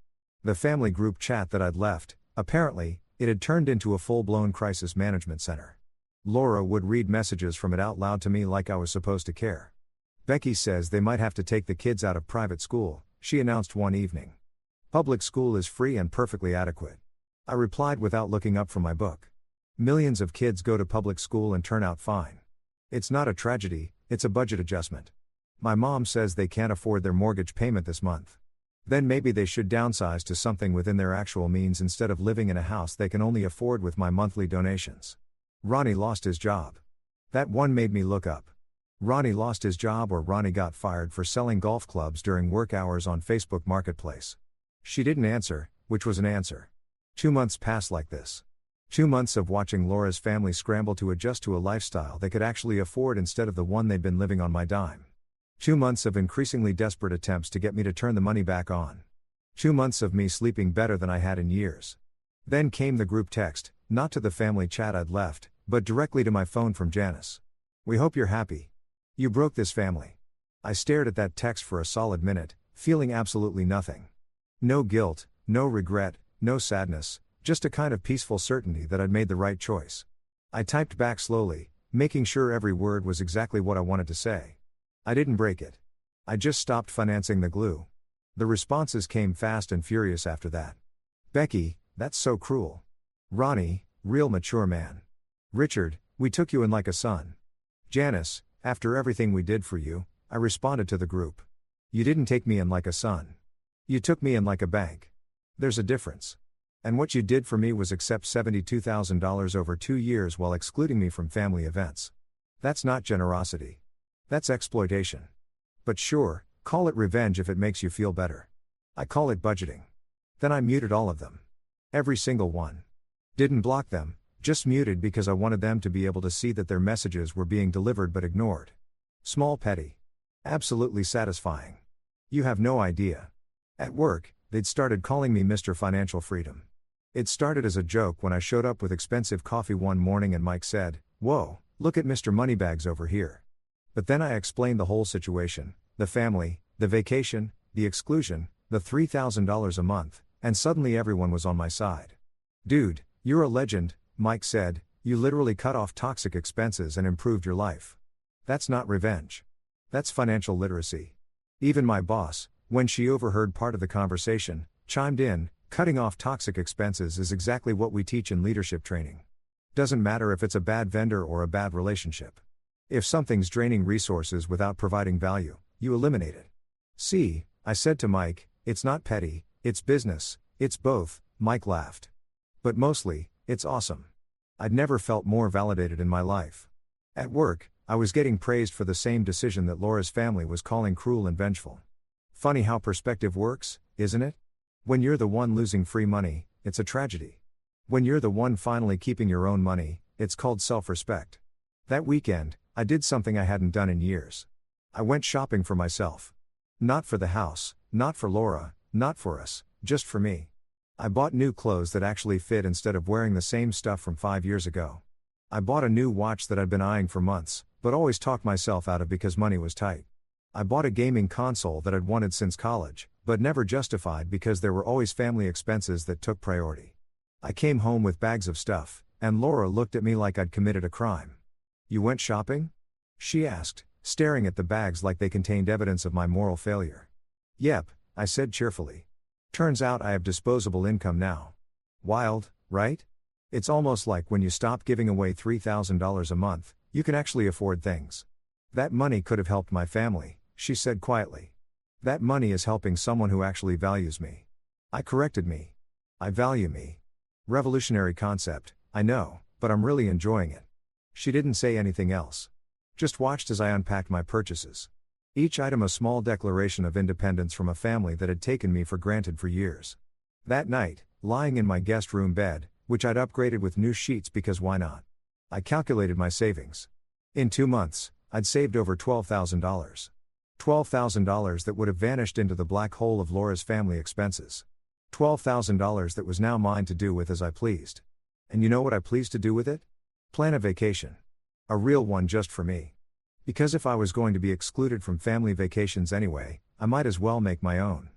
The family group chat that I'd left, apparently, it had turned into a full-blown crisis management center. Laura would read messages from it out loud to me like I was supposed to care. "Becky says they might have to take the kids out of private school," she announced one evening. "Public school is free and perfectly adequate." I replied without looking up from my book. Millions of kids go to public school and turn out fine. It's not a tragedy, it's a budget adjustment. My mom says they can't afford their mortgage payment this month. Then maybe they should downsize to something within their actual means instead of living in a house they can only afford with my monthly donations. Ronnie lost his job. That one made me look up. Ronnie lost his job, or Ronnie got fired for selling golf clubs during work hours on Facebook Marketplace. She didn't answer, which was an answer. 2 months passed like this. 2 months of watching Laura's family scramble to adjust to a lifestyle they could actually afford instead of the one they'd been living on my dime. 2 months of increasingly desperate attempts to get me to turn the money back on. 2 months of me sleeping better than I had in years. Then came the group text, not to the family chat I'd left, but directly to my phone from Janice. "We hope you're happy. You broke this family." I stared at that text for a solid minute, feeling absolutely nothing. No guilt, no regret, no sadness, just a kind of peaceful certainty that I'd made the right choice. I typed back slowly, making sure every word was exactly what I wanted to say. I didn't break it. I just stopped financing the glue. The responses came fast and furious after that. "Becky, that's so cruel." "Ronnie, real mature man." "Richard, we took you in like a son." "Janice, after everything we did for you," I responded to the group. "You didn't take me in like a son. You took me in like a bank. There's a difference. And what you did for me was accept $72,000 over 2 years while excluding me from family events. That's not generosity. That's exploitation. But sure, call it revenge if it makes you feel better. I call it budgeting." Then I muted all of them. Every single one. Didn't block them, just muted because I wanted them to be able to see that their messages were being delivered but ignored. Small petty. Absolutely satisfying. You have no idea. At work, they'd started calling me Mr. Financial Freedom. It started as a joke when I showed up with expensive coffee one morning and Mike said, "Whoa, look at Mr. Moneybags over here." But then I explained the whole situation, the family, the vacation, the exclusion, the $3,000 a month, and suddenly everyone was on my side. "Dude, you're a legend," Mike said, "you literally cut off toxic expenses and improved your life. That's not revenge. That's financial literacy." Even my boss, when she overheard part of the conversation, chimed in, "Cutting off toxic expenses is exactly what we teach in leadership training. Doesn't matter if it's a bad vendor or a bad relationship. If something's draining resources without providing value, you eliminate it." "See," I said to Mike, "it's not petty, it's business, it's both." Mike laughed. "But mostly, it's awesome." I'd never felt more validated in my life. At work, I was getting praised for the same decision that Laura's family was calling cruel and vengeful. Funny how perspective works, isn't it? When you're the one losing free money, it's a tragedy. When you're the one finally keeping your own money, it's called self-respect. That weekend, I did something I hadn't done in years. I went shopping for myself. Not for the house, not for Laura, not for us, just for me. I bought new clothes that actually fit instead of wearing the same stuff from 5 years ago. I bought a new watch that I'd been eyeing for months, but always talked myself out of because money was tight. I bought a gaming console that I'd wanted since college, but never justified because there were always family expenses that took priority. I came home with bags of stuff, and Laura looked at me like I'd committed a crime. "You went shopping?" she asked, staring at the bags like they contained evidence of my moral failure. "Yep," I said cheerfully. "Turns out I have disposable income now." Wild, right? It's almost like when you stop giving away $3,000 a month, you can actually afford things. "That money could have helped my family," she said quietly. "That money is helping someone who actually values me." I corrected me. I value me. Revolutionary concept, I know, but I'm really enjoying it. She didn't say anything else. Just watched as I unpacked my purchases. Each item a small declaration of independence from a family that had taken me for granted for years. That night, lying in my guest room bed, which I'd upgraded with new sheets because why not? I calculated my savings. In 2 months, I'd saved over $12,000. $12,000 that would have vanished into the black hole of Laura's family expenses. $12,000 that was now mine to do with as I pleased. And you know what I pleased to do with it? Plan a vacation. A real one just for me. Because if I was going to be excluded from family vacations anyway, I might as well make my own.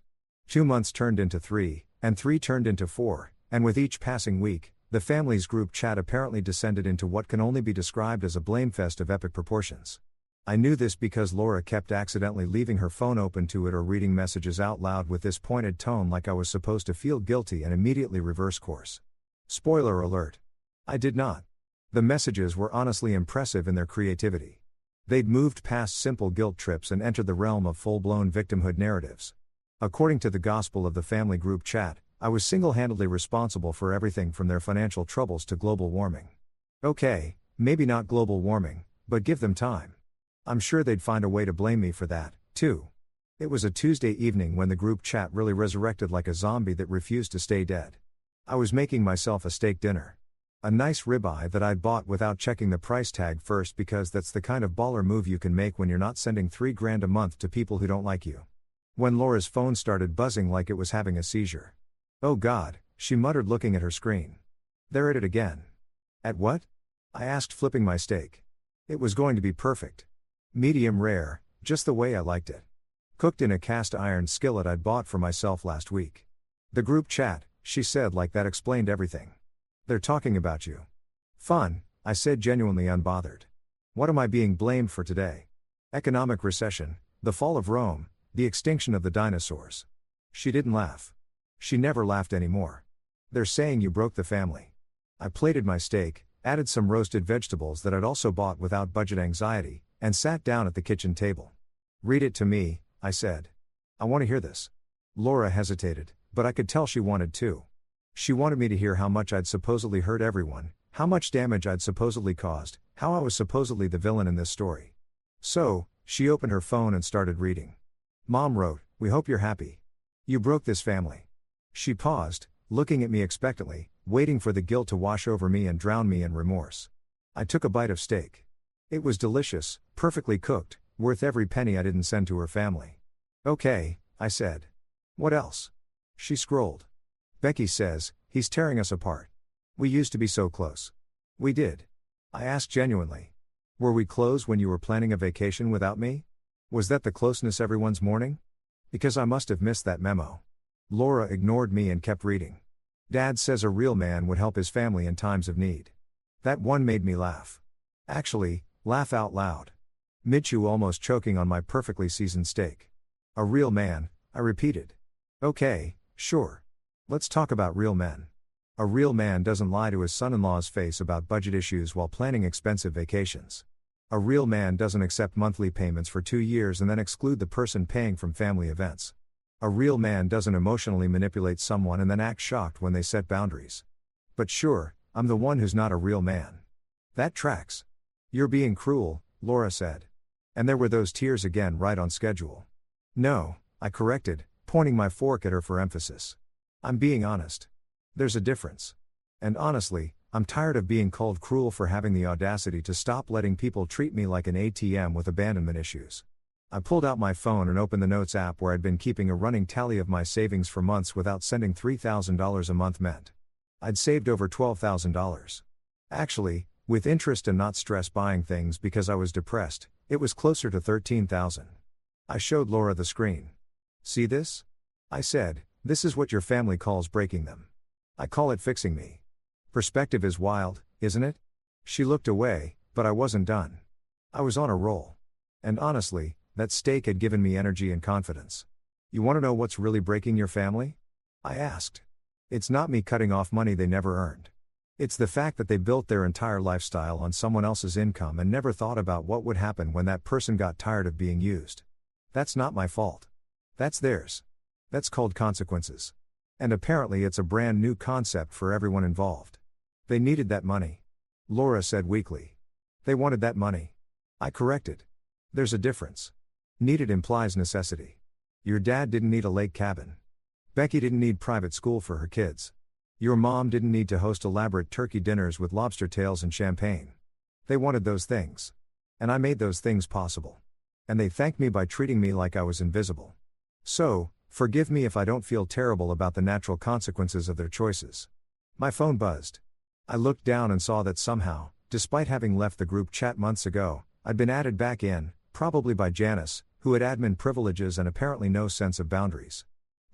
2 months turned into 3, and 3 turned into 4, and with each passing week, the family's group chat apparently descended into what can only be described as a blamefest of epic proportions. I knew this because Laura kept accidentally leaving her phone open to it or reading messages out loud with this pointed tone like I was supposed to feel guilty and immediately reverse course. Spoiler alert. I did not. The messages were honestly impressive in their creativity. They'd moved past simple guilt trips and entered the realm of full-blown victimhood narratives. According to the gospel of the family group chat, I was single-handedly responsible for everything from their financial troubles to global warming. Okay, maybe not global warming, but give them time. I'm sure they'd find a way to blame me for that, too. It was a Tuesday evening when the group chat really resurrected like a zombie that refused to stay dead. I was making myself a steak dinner. A nice ribeye that I'd bought without checking the price tag first because that's the kind of baller move you can make when you're not sending $3,000 a month to people who don't like you. When Laura's phone started buzzing like it was having a seizure. "Oh God," she muttered looking at her screen. "They're at it again." "At what?" I asked flipping my steak. It was going to be perfect. Medium rare, just the way I liked it. Cooked in a cast iron skillet I'd bought for myself last week. "The group chat," she said like that explained everything. "They're talking about you." "Fun," I said genuinely unbothered. "What am I being blamed for today?" "Economic recession, the fall of Rome, the extinction of the dinosaurs." She didn't laugh. She never laughed anymore. "They're saying you broke the family." I plated my steak, added some roasted vegetables that I'd also bought without budget anxiety, and sat down at the kitchen table. "Read it to me," I said. "I want to hear this." Laura hesitated, but I could tell she wanted to. She wanted me to hear how much I'd supposedly hurt everyone, how much damage I'd supposedly caused, how I was supposedly the villain in this story. So, she opened her phone and started reading. "Mom wrote, 'We hope you're happy. You broke this family.'" She paused, looking at me expectantly, waiting for the guilt to wash over me and drown me in remorse. I took a bite of steak. It was delicious, perfectly cooked, worth every penny I didn't send to her family. "Okay," I said. "What else?" She scrolled. "Becky says, he's tearing us apart. We used to be so close." "We did." I asked genuinely. "Were we close when you were planning a vacation without me? Was that the closeness everyone's mourning? Because I must have missed that memo." Laura ignored me and kept reading. "Dad says a real man would help his family in times of need." That one made me laugh. Actually, laugh out loud. Mid-chew almost choking on my perfectly seasoned steak. "A real man," I repeated. "Okay, sure. Let's talk about real men." A real man doesn't lie to his son-in-law's face about budget issues while planning expensive vacations. A real man doesn't accept monthly payments for 2 years and then exclude the person paying from family events. A real man doesn't emotionally manipulate someone and then act shocked when they set boundaries. But sure, I'm the one who's not a real man. That tracks. "You're being cruel," Laura said. And there were those tears again right on schedule. "No," I corrected, pointing my fork at her for emphasis. "I'm being honest. There's a difference. And honestly, I'm tired of being called cruel for having the audacity to stop letting people treat me like an ATM with abandonment issues." I pulled out my phone and opened the Notes app where I'd been keeping a running tally of my savings for months without sending $3,000 a month meant. I'd saved over $12,000. Actually, with interest and not stress buying things because I was depressed, it was closer to $13,000. I showed Laura the screen. "See this?" I said, "This is what your family calls breaking them. I call it fixing me." Perspective is wild, isn't it? She looked away, but I wasn't done. I was on a roll. And honestly, that steak had given me energy and confidence. "You want to know what's really breaking your family?" I asked. "It's not me cutting off money they never earned. It's the fact that they built their entire lifestyle on someone else's income and never thought about what would happen when that person got tired of being used. That's not my fault. That's theirs. That's called consequences. And apparently it's a brand new concept for everyone involved. They needed that money," Laura said weakly. "They wanted that money." I corrected. "There's a difference. Needed implies necessity. Your dad didn't need a lake cabin. Becky didn't need private school for her kids. Your mom didn't need to host elaborate turkey dinners with lobster tails and champagne. They wanted those things. And I made those things possible. And they thanked me by treating me like I was invisible. So, forgive me if I don't feel terrible about the natural consequences of their choices." My phone buzzed. I looked down and saw that somehow, despite having left the group chat months ago, I'd been added back in, probably by Janice, who had admin privileges and apparently no sense of boundaries.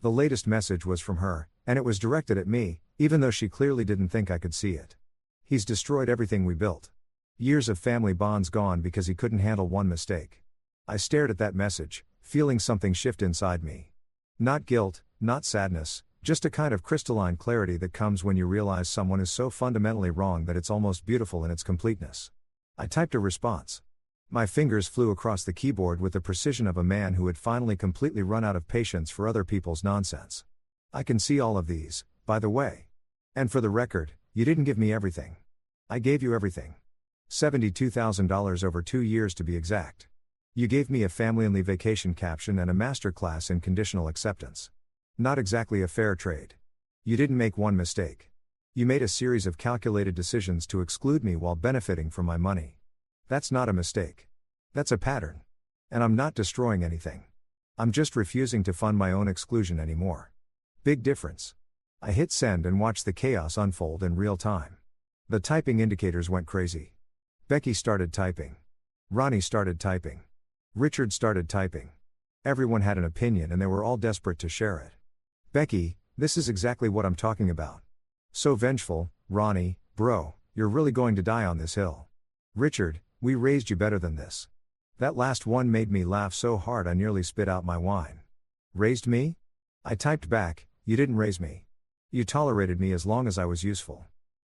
The latest message was from her, and it was directed at me, even though she clearly didn't think I could see it. "He's destroyed everything we built. Years of family bonds gone because he couldn't handle one mistake." I stared at that message, feeling something shift inside me. Not guilt, not sadness, just a kind of crystalline clarity that comes when you realize someone is so fundamentally wrong that it's almost beautiful in its completeness. I typed a response. My fingers flew across the keyboard with the precision of a man who had finally completely run out of patience for other people's nonsense. "I can see all of these, by the way. And for the record, you didn't give me everything. I gave you everything. $72,000 over 2 years to be exact. You gave me a family-only vacation caption and a masterclass in conditional acceptance. Not exactly a fair trade. You didn't make one mistake. You made a series of calculated decisions to exclude me while benefiting from my money. That's not a mistake. That's a pattern. And I'm not destroying anything. I'm just refusing to fund my own exclusion anymore. Big difference." I hit send and watched the chaos unfold in real time. The typing indicators went crazy. Becky started typing. Ronnie started typing. Richard started typing. Everyone had an opinion and they were all desperate to share it. "Becky, this is exactly what I'm talking about. So vengeful, Ronnie, bro, you're really going to die on this hill. Richard, we raised you better than this." That last one made me laugh so hard I nearly spit out my wine. "Raised me?" I typed back, "You didn't raise me. You tolerated me as long as I was useful.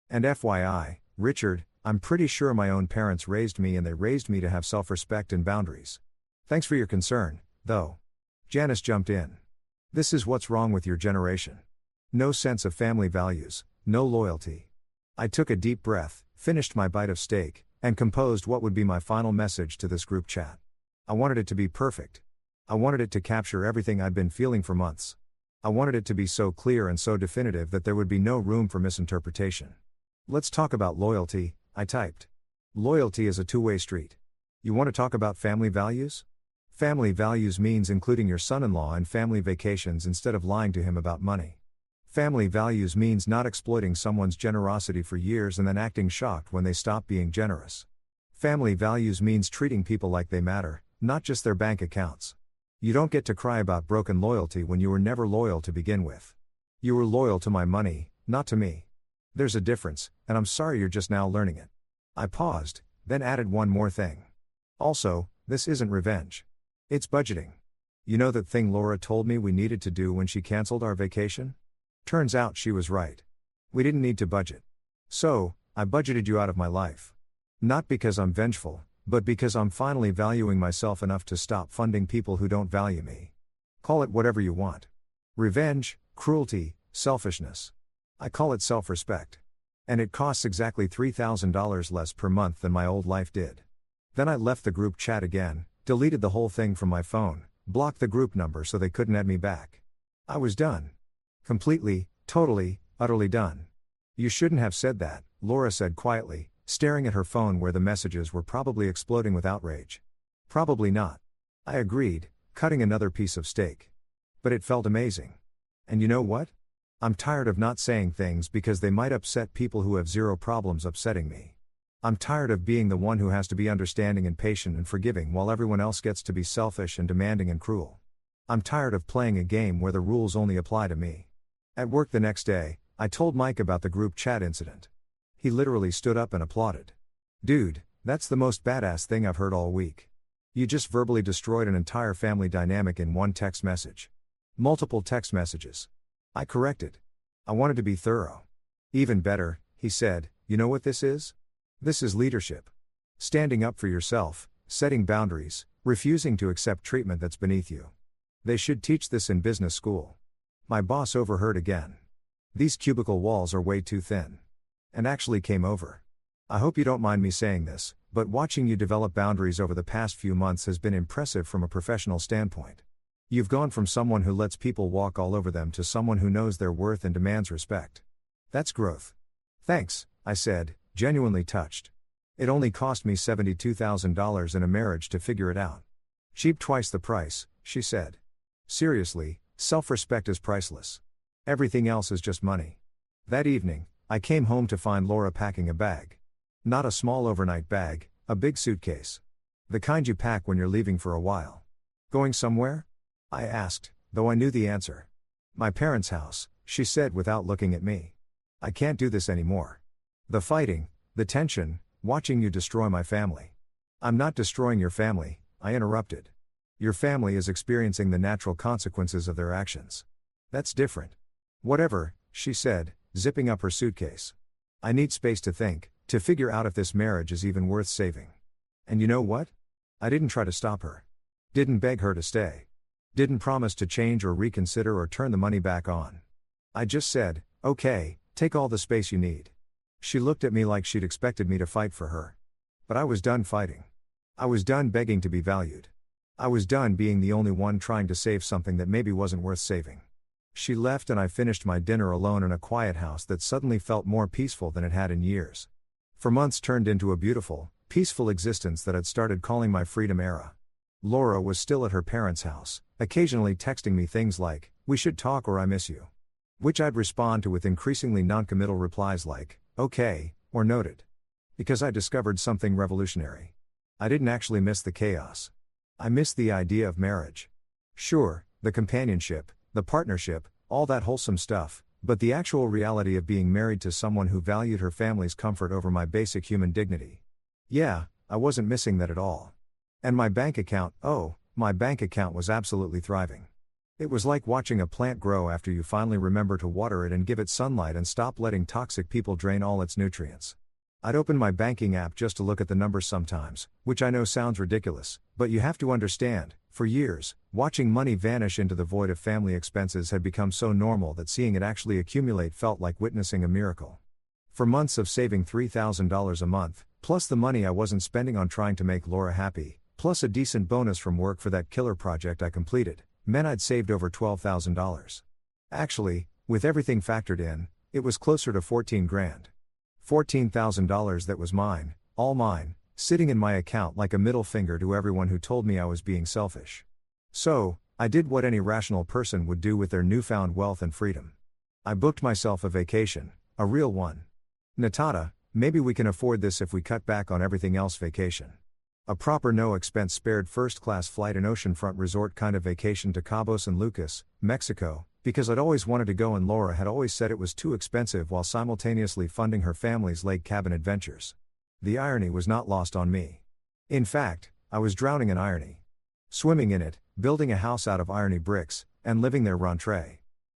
And FYI, Richard, I'm pretty sure my own parents raised me and they raised me to have self-respect and boundaries. Thanks for your concern, though." Janice jumped in. "This is what's wrong with your generation. No sense of family values, no loyalty." I took a deep breath, finished my bite of steak, and composed what would be my final message to this group chat. I wanted it to be perfect. I wanted it to capture everything I'd been feeling for months. I wanted it to be so clear and so definitive that there would be no room for misinterpretation. "Let's talk about loyalty," I typed. "Loyalty is a two-way street. You want to talk about family values? Family values means including your son-in-law in family vacations instead of lying to him about money. Family values means not exploiting someone's generosity for years and then acting shocked when they stop being generous. Family values means treating people like they matter, not just their bank accounts. You don't get to cry about broken loyalty when you were never loyal to begin with. You were loyal to my money, not to me. There's a difference, and I'm sorry you're just now learning it." I paused, then added one more thing. "Also, this isn't revenge. It's budgeting. You know that thing Laura told me we needed to do when she canceled our vacation? Turns out she was right. We didn't need to budget. So, I budgeted you out of my life. Not because I'm vengeful, but because I'm finally valuing myself enough to stop funding people who don't value me. Call it whatever you want. Revenge, cruelty, selfishness. I call it self-respect. And it costs exactly $3,000 less per month than my old life did." Then I left the group chat again, deleted the whole thing from my phone, blocked the group number so they couldn't add me back. I was done. Completely, totally, utterly done. "You shouldn't have said that," Laura said quietly, staring at her phone where the messages were probably exploding with outrage. "Probably not. I agreed, cutting another piece of steak. But it felt amazing. And you know what? I'm tired of not saying things because they might upset people who have zero problems upsetting me. I'm tired of being the one who has to be understanding and patient and forgiving while everyone else gets to be selfish and demanding and cruel. I'm tired of playing a game where the rules only apply to me. At work the next day, I told Mike about the group chat incident. He literally stood up and applauded. Dude, that's the most badass thing I've heard all week. You just verbally destroyed an entire family dynamic in one text message. Multiple text messages. I corrected. I wanted to be thorough. Even better, he said, you know what this is? This is leadership. Standing up for yourself, setting boundaries, refusing to accept treatment that's beneath you. They should teach this in business school. My boss overheard again. These cubicle walls are way too thin. And actually came over. I hope you don't mind me saying this, but watching you develop boundaries over the past few months has been impressive from a professional standpoint. You've gone from someone who lets people walk all over them to someone who knows their worth and demands respect. That's growth. Thanks, I said, genuinely touched. It only cost me $72,000 in a marriage to figure it out. Cheap twice the price, she said. Seriously, self-respect is priceless. Everything else is just money. That evening, I came home to find Laura packing a bag. Not a small overnight bag, a big suitcase. The kind you pack when you're leaving for a while. Going somewhere? I asked, though I knew the answer. My parents' house, she said without looking at me. I can't do this anymore. The fighting, the tension, watching you destroy my family. I'm not destroying your family, I interrupted. Your family is experiencing the natural consequences of their actions. That's different. Whatever, she said, zipping up her suitcase. I need space to think, to figure out if this marriage is even worth saving. And you know what? I didn't try to stop her. Didn't beg her to stay. Didn't promise to change or reconsider or turn the money back on. I just said, okay, take all the space you need. She looked at me like she'd expected me to fight for her. But I was done fighting. I was done begging to be valued. I was done being the only one trying to save something that maybe wasn't worth saving. She left and I finished my dinner alone in a quiet house that suddenly felt more peaceful than it had in years. For months turned into a beautiful, peaceful existence that I'd started calling my freedom era. Laura was still at her parents' house, occasionally texting me things like, we should talk or I miss you. Which I'd respond to with increasingly non-committal replies like, okay, or noted. Because I discovered something revolutionary. I didn't actually miss the chaos. I missed the idea of marriage. Sure, the companionship, the partnership, all that wholesome stuff, but the actual reality of being married to someone who valued her family's comfort over my basic human dignity. Yeah, I wasn't missing that at all. And my bank account, my bank account was absolutely thriving. It was like watching a plant grow after you finally remember to water it and give it sunlight and stop letting toxic people drain all its nutrients. I'd open my banking app just to look at the numbers sometimes, which I know sounds ridiculous, but you have to understand, for years, watching money vanish into the void of family expenses had become so normal that seeing it actually accumulate felt like witnessing a miracle. For months of saving $3,000 a month, plus the money I wasn't spending on trying to make Laura happy, plus a decent bonus from work for that killer project I completed, meant I'd saved over $12,000. Actually, with everything factored in, it was closer to 14 grand. $14,000 that was mine, all mine, sitting in my account like a middle finger to everyone who told me I was being selfish. So, I did what any rational person would do with their newfound wealth and freedom. I booked myself a vacation, a real one. Natata, maybe we can afford this if we cut back on everything else vacation. A proper no-expense spared first-class flight and oceanfront resort kind of vacation to Cabo San Lucas, Mexico, because I'd always wanted to go and Laura had always said it was too expensive while simultaneously funding her family's lake cabin adventures. The irony was not lost on me. In fact, I was drowning in irony. Swimming in it, building a house out of irony bricks, and living their rentrée.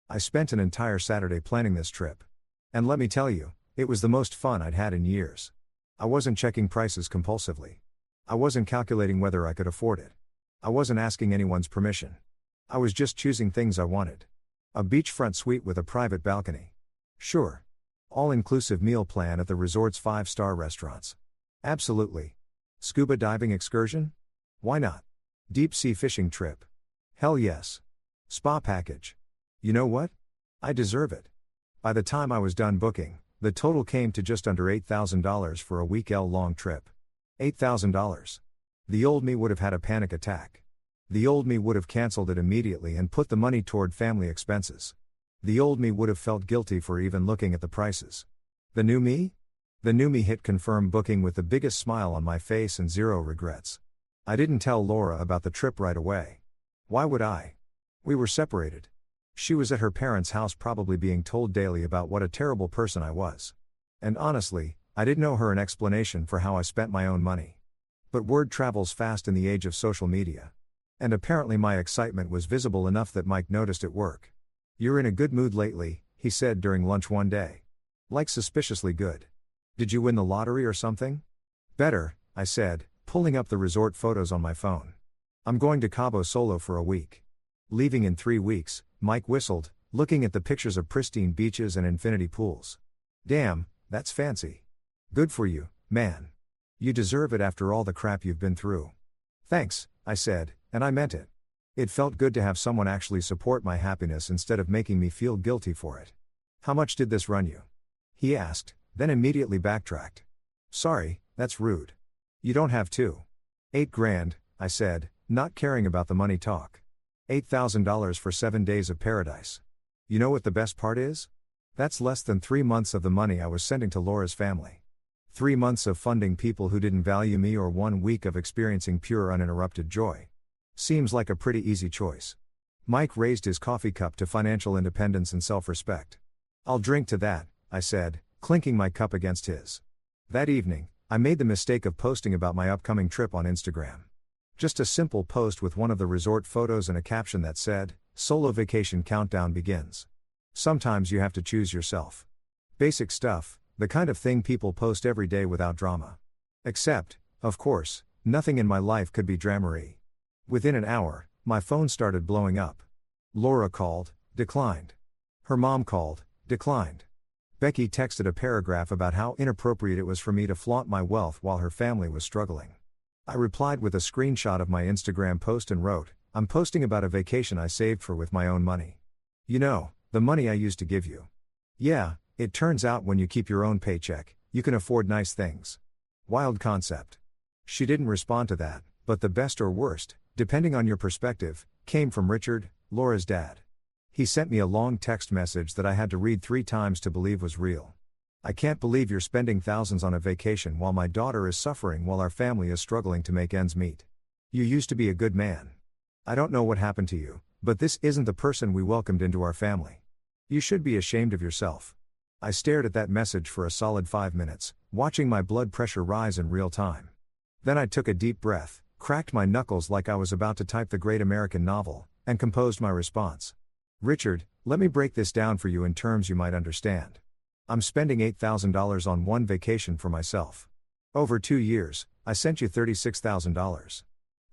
I spent an entire Saturday planning this trip. And let me tell you, it was the most fun I'd had in years. I wasn't checking prices compulsively. I wasn't calculating whether I could afford it. I wasn't asking anyone's permission. I was just choosing things I wanted. A beachfront suite with a private balcony. Sure. All-inclusive meal plan at the resort's 5-star restaurants. Absolutely. Scuba diving excursion? Why not? Deep sea fishing trip? Hell yes. Spa package. You know what? I deserve it. By the time I was done booking, the total came to just under $8,000 for a week-long trip. $8,000. The old me would have had a panic attack. The old me would have cancelled it immediately and put the money toward family expenses. The old me would have felt guilty for even looking at the prices. The new me? The new me hit confirm booking with the biggest smile on my face and zero regrets. I didn't tell Laura about the trip right away. Why would I? We were separated. She was at her parents' house probably being told daily about what a terrible person I was. And honestly, I didn't owe her an explanation for how I spent my own money. But word travels fast in the age of social media. And apparently my excitement was visible enough that Mike noticed at work. "You're in a good mood lately," he said during lunch one day. "Like suspiciously good. Did you win the lottery or something?" "Better," I said, pulling up the resort photos on my phone. "I'm going to Cabo solo for a week." "Leaving in 3 weeks," Mike whistled, looking at the pictures of pristine beaches and infinity pools. "Damn, that's fancy. Good for you, man. You deserve it after all the crap you've been through." "Thanks," I said, and I meant it. It felt good to have someone actually support my happiness instead of making me feel guilty for it. "How much did this run you?" he asked, then immediately backtracked. "Sorry, that's rude. You don't have to." $8,000, I said, not caring about the money talk. $8,000 for 7 days of paradise. You know what the best part is? That's less than 3 months of the money I was sending to Laura's family. 3 months of funding people who didn't value me or 1 week of experiencing pure uninterrupted joy. Seems like a pretty easy choice. Mike raised his coffee cup to financial independence and self-respect. "I'll drink to that," I said, clinking my cup against his. That evening, I made the mistake of posting about my upcoming trip on Instagram. Just a simple post with one of the resort photos and a caption that said, "Solo vacation countdown begins." Sometimes you have to choose yourself. Basic stuff, the kind of thing people post every day without drama. Except, of course, nothing in my life could be dramery. Within an hour, my phone started blowing up. Laura called, declined. Her mom called, declined. Becky texted a paragraph about how inappropriate it was for me to flaunt my wealth while her family was struggling. I replied with a screenshot of my Instagram post and wrote, "I'm posting about a vacation I saved for with my own money. You know, the money I used to give you. Yeah, it turns out when you keep your own paycheck, you can afford nice things. Wild concept." She didn't respond to that, but the best or worst, depending on your perspective, came from Richard, Laura's dad. He sent me a long text message that I had to read 3 times to believe was real. "I can't believe you're spending thousands on a vacation while my daughter is suffering while our family is struggling to make ends meet. You used to be a good man. I don't know what happened to you, but this isn't the person we welcomed into our family. You should be ashamed of yourself." I stared at that message for a solid 5 minutes, watching my blood pressure rise in real time. Then I took a deep breath, cracked my knuckles like I was about to type the great American novel, and composed my response. "Richard, let me break this down for you in terms you might understand. I'm spending $8,000 on one vacation for myself. Over 2 years, I sent you $36,000.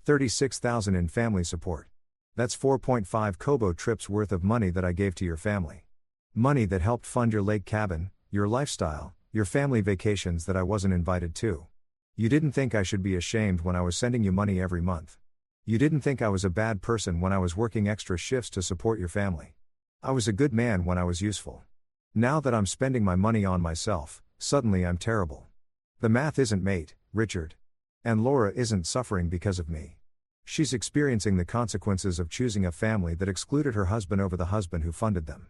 $36,000 in family support. That's 4.5 Kobo trips worth of money that I gave to your family. Money that helped fund your lake cabin, your lifestyle, your family vacations that I wasn't invited to. You didn't think I should be ashamed when I was sending you money every month. You didn't think I was a bad person when I was working extra shifts to support your family. I was a good man when I was useful. Now that I'm spending my money on myself, suddenly I'm terrible. The math isn't mate, Richard. And Laura isn't suffering because of me. She's experiencing the consequences of choosing a family that excluded her husband over the husband who funded them.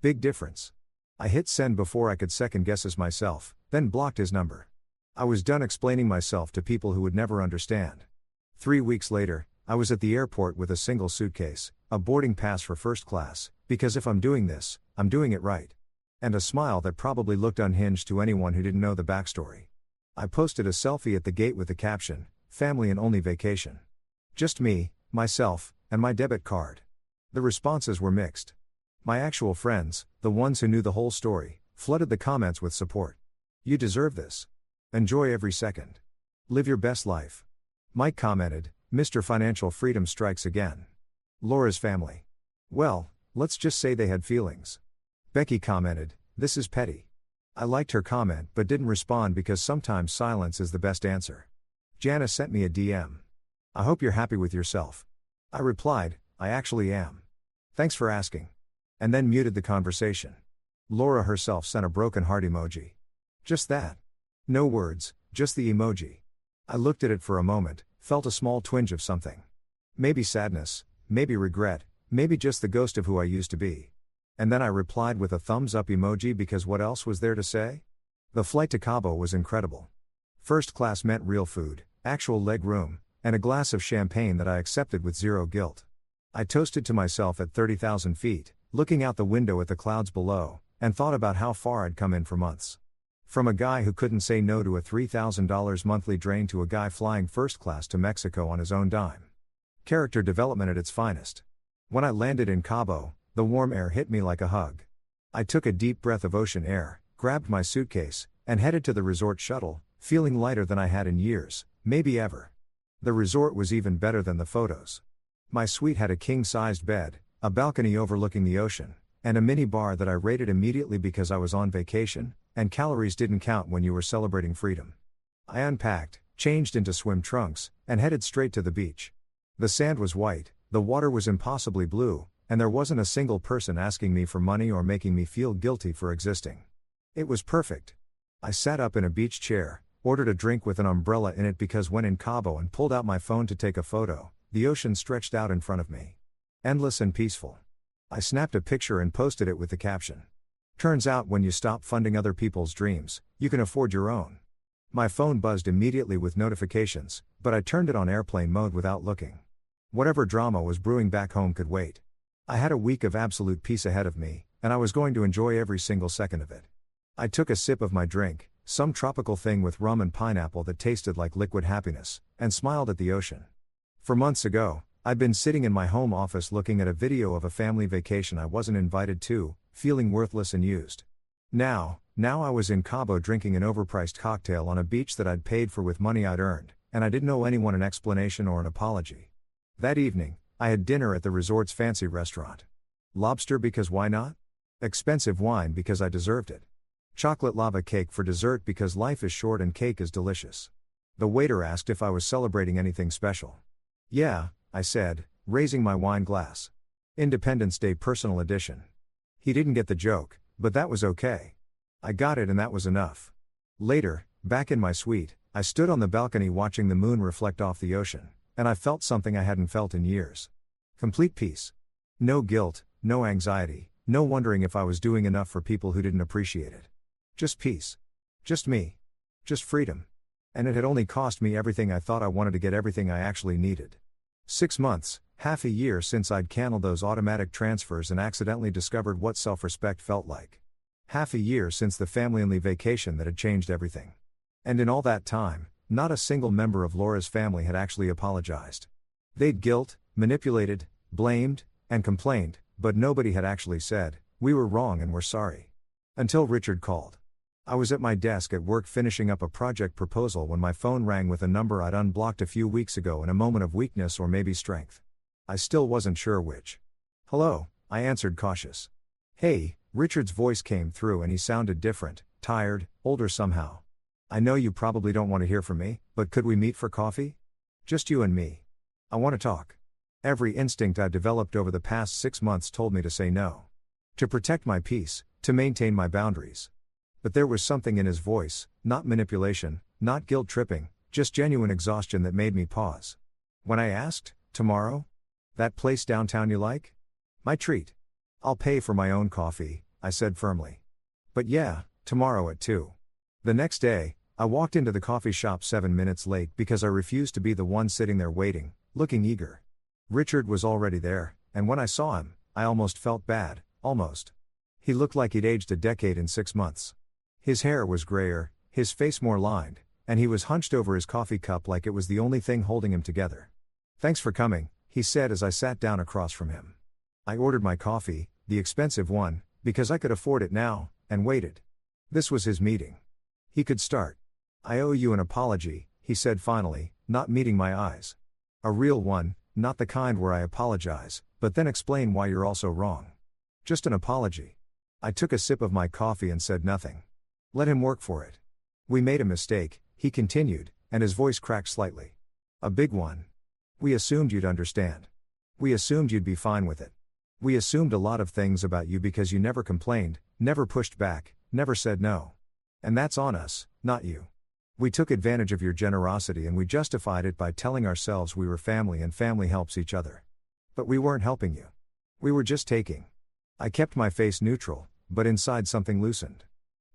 Big difference." I hit send before I could second guess his myself, then blocked his number. I was done explaining myself to people who would never understand. 3 weeks later, I was at the airport with a single suitcase, a boarding pass for first class, because if I'm doing this, I'm doing it right. And a smile that probably looked unhinged to anyone who didn't know the backstory. I posted a selfie at the gate with the caption, "Family and only vacation." Just me, myself, and my debit card. The responses were mixed. My actual friends, the ones who knew the whole story, flooded the comments with support. "You deserve this. Enjoy every second. Live your best life." Mike commented, "Mr. Financial Freedom strikes again." Laura's family. "Well, let's just say they had feelings." Becky commented, "This is petty." I liked her comment but didn't respond because sometimes silence is the best answer. Janice sent me a DM. "I hope you're happy with yourself." I replied, "I actually am. Thanks for asking." And then muted the conversation. Laura herself sent a broken heart emoji. Just that. No words, just the emoji. I looked at it for a moment, felt a small twinge of something. Maybe sadness, maybe regret, maybe just the ghost of who I used to be. And then I replied with a thumbs up emoji because what else was there to say? The flight to Cabo was incredible. First class meant real food, actual leg room, and a glass of champagne that I accepted with zero guilt. I toasted to myself at 30,000 feet, looking out the window at the clouds below, and thought about how far I'd come in for months. From a guy who couldn't say no to a $3,000 monthly drain to a guy flying first class to Mexico on his own dime. Character development at its finest. When I landed in Cabo, the warm air hit me like a hug. I took a deep breath of ocean air, grabbed my suitcase, and headed to the resort shuttle, feeling lighter than I had in years, maybe ever. The resort was even better than the photos. My suite had a king-sized bed, a balcony overlooking the ocean, and a mini bar that I raided immediately because I was on vacation, and calories didn't count when you were celebrating freedom. I unpacked, changed into swim trunks, and headed straight to the beach. The sand was white, the water was impossibly blue, and there wasn't a single person asking me for money or making me feel guilty for existing. It was perfect. I sat up in a beach chair, ordered a drink with an umbrella in it because when in Cabo and pulled out my phone to take a photo, the ocean stretched out in front of me. Endless and peaceful. I snapped a picture and posted it with the caption. Turns out when you stop funding other people's dreams, you can afford your own. My phone buzzed immediately with notifications, but I turned it on airplane mode without looking. Whatever drama was brewing back home could wait. I had a week of absolute peace ahead of me, and I was going to enjoy every single second of it. I took a sip of my drink, some tropical thing with rum and pineapple that tasted like liquid happiness, and smiled at the ocean. For months ago, I'd been sitting in my home office looking at a video of a family vacation I wasn't invited to, feeling worthless and used. Now I was in Cabo drinking an overpriced cocktail on a beach that I'd paid for with money I'd earned, and I didn't owe anyone an explanation or an apology. That evening, I had dinner at the resort's fancy restaurant. Lobster because why not? Expensive wine because I deserved it. Chocolate lava cake for dessert because life is short and cake is delicious. The waiter asked if I was celebrating anything special. Yeah, I said, raising my wine glass. Independence Day Personal Edition. He didn't get the joke, but that was okay. I got it and that was enough. Later, back in my suite, I stood on the balcony watching the moon reflect off the ocean, and I felt something I hadn't felt in years. Complete peace. No guilt, no anxiety, no wondering if I was doing enough for people who didn't appreciate it. Just peace. Just me. Just freedom. And it had only cost me everything I thought I wanted to get everything I actually needed. 6 months, half a year since I'd canceled those automatic transfers and accidentally discovered what self-respect felt like. Half a year since the family-only vacation that had changed everything. And in all that time, not a single member of Laura's family had actually apologized. They'd guilt, manipulated, blamed, and complained, but nobody had actually said, "We were wrong and we're sorry." Until Richard called. I was at my desk at work finishing up a project proposal when my phone rang with a number I'd unblocked a few weeks ago in a moment of weakness or maybe strength. I still wasn't sure which. "Hello," I answered cautious. "Hey," Richard's voice came through and he sounded different, tired, older somehow. "I know you probably don't want to hear from me, but could we meet for coffee? Just you and me. I want to talk." Every instinct I developed over the past 6 months told me to say no. To protect my peace, to maintain my boundaries. But there was something in his voice, not manipulation, not guilt-tripping, just genuine exhaustion that made me pause. When I asked, "Tomorrow? That place downtown you like?" "My treat. I'll pay for my own coffee," I said firmly. "But yeah, tomorrow at 2. The next day, I walked into the coffee shop 7 minutes late because I refused to be the one sitting there waiting, looking eager. Richard was already there, and when I saw him, I almost felt bad, almost. He looked like he'd aged a decade in 6 months. His hair was grayer, his face more lined, and he was hunched over his coffee cup like it was the only thing holding him together. "Thanks for coming," he said as I sat down across from him. I ordered my coffee, the expensive one, because I could afford it now, and waited. This was his meeting. He could start. "I owe you an apology," he said finally, not meeting my eyes. "A real one, not the kind where I apologize, but then explain why you're also wrong. Just an apology." I took a sip of my coffee and said nothing. Let him work for it. "We made a mistake," he continued, and his voice cracked slightly. "A big one. We assumed you'd understand. We assumed you'd be fine with it. We assumed a lot of things about you because you never complained, never pushed back, never said no. And that's on us, not you. We took advantage of your generosity and we justified it by telling ourselves we were family and family helps each other. But we weren't helping you. We were just taking. I kept my face neutral, but inside something loosened.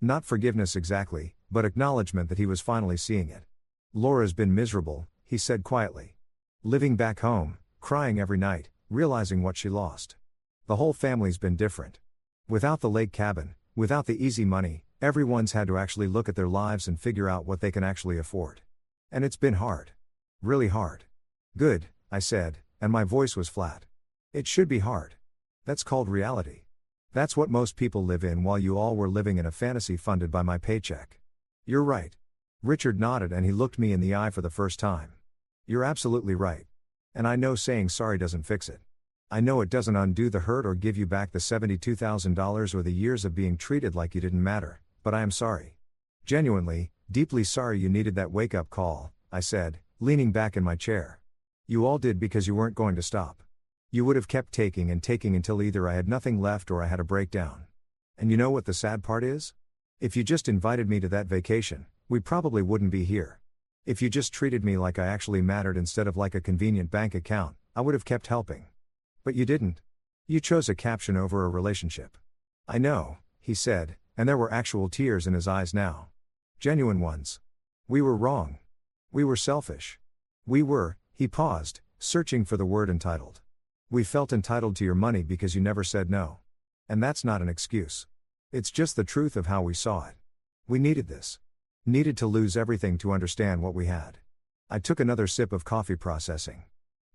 Not forgiveness exactly, but acknowledgement that he was finally seeing it. Laura's been miserable, he said quietly. Living back home, crying every night, realizing what she lost. The whole family's been different. Without the lake cabin, without the easy money, everyone's had to actually look at their lives and figure out what they can actually afford. And it's been hard. Really hard. Good, I said, and my voice was flat. It should be hard. That's called reality. That's what most people live in while you all were living in a fantasy funded by my paycheck. You're right. Richard nodded and he looked me in the eye for the first time. You're absolutely right. And I know saying sorry doesn't fix it. I know it doesn't undo the hurt or give you back the $72,000 or the years of being treated like you didn't matter, but I am sorry. Genuinely, deeply sorry you needed that wake-up call, I said, leaning back in my chair. You all did because you weren't going to stop. You would have kept taking and taking until either I had nothing left or I had a breakdown. And you know what the sad part is? If you just invited me to that vacation, we probably wouldn't be here. If you just treated me like I actually mattered instead of like a convenient bank account, I would have kept helping. But you didn't. You chose a caption over a relationship. I know, he said, and there were actual tears in his eyes now. Genuine ones. We were wrong. We were selfish. We were, he paused, searching for the word entitled. We felt entitled to your money because you never said no. And that's not an excuse. It's just the truth of how we saw it. We needed this. Needed to lose everything to understand what we had. I took another sip of coffee processing.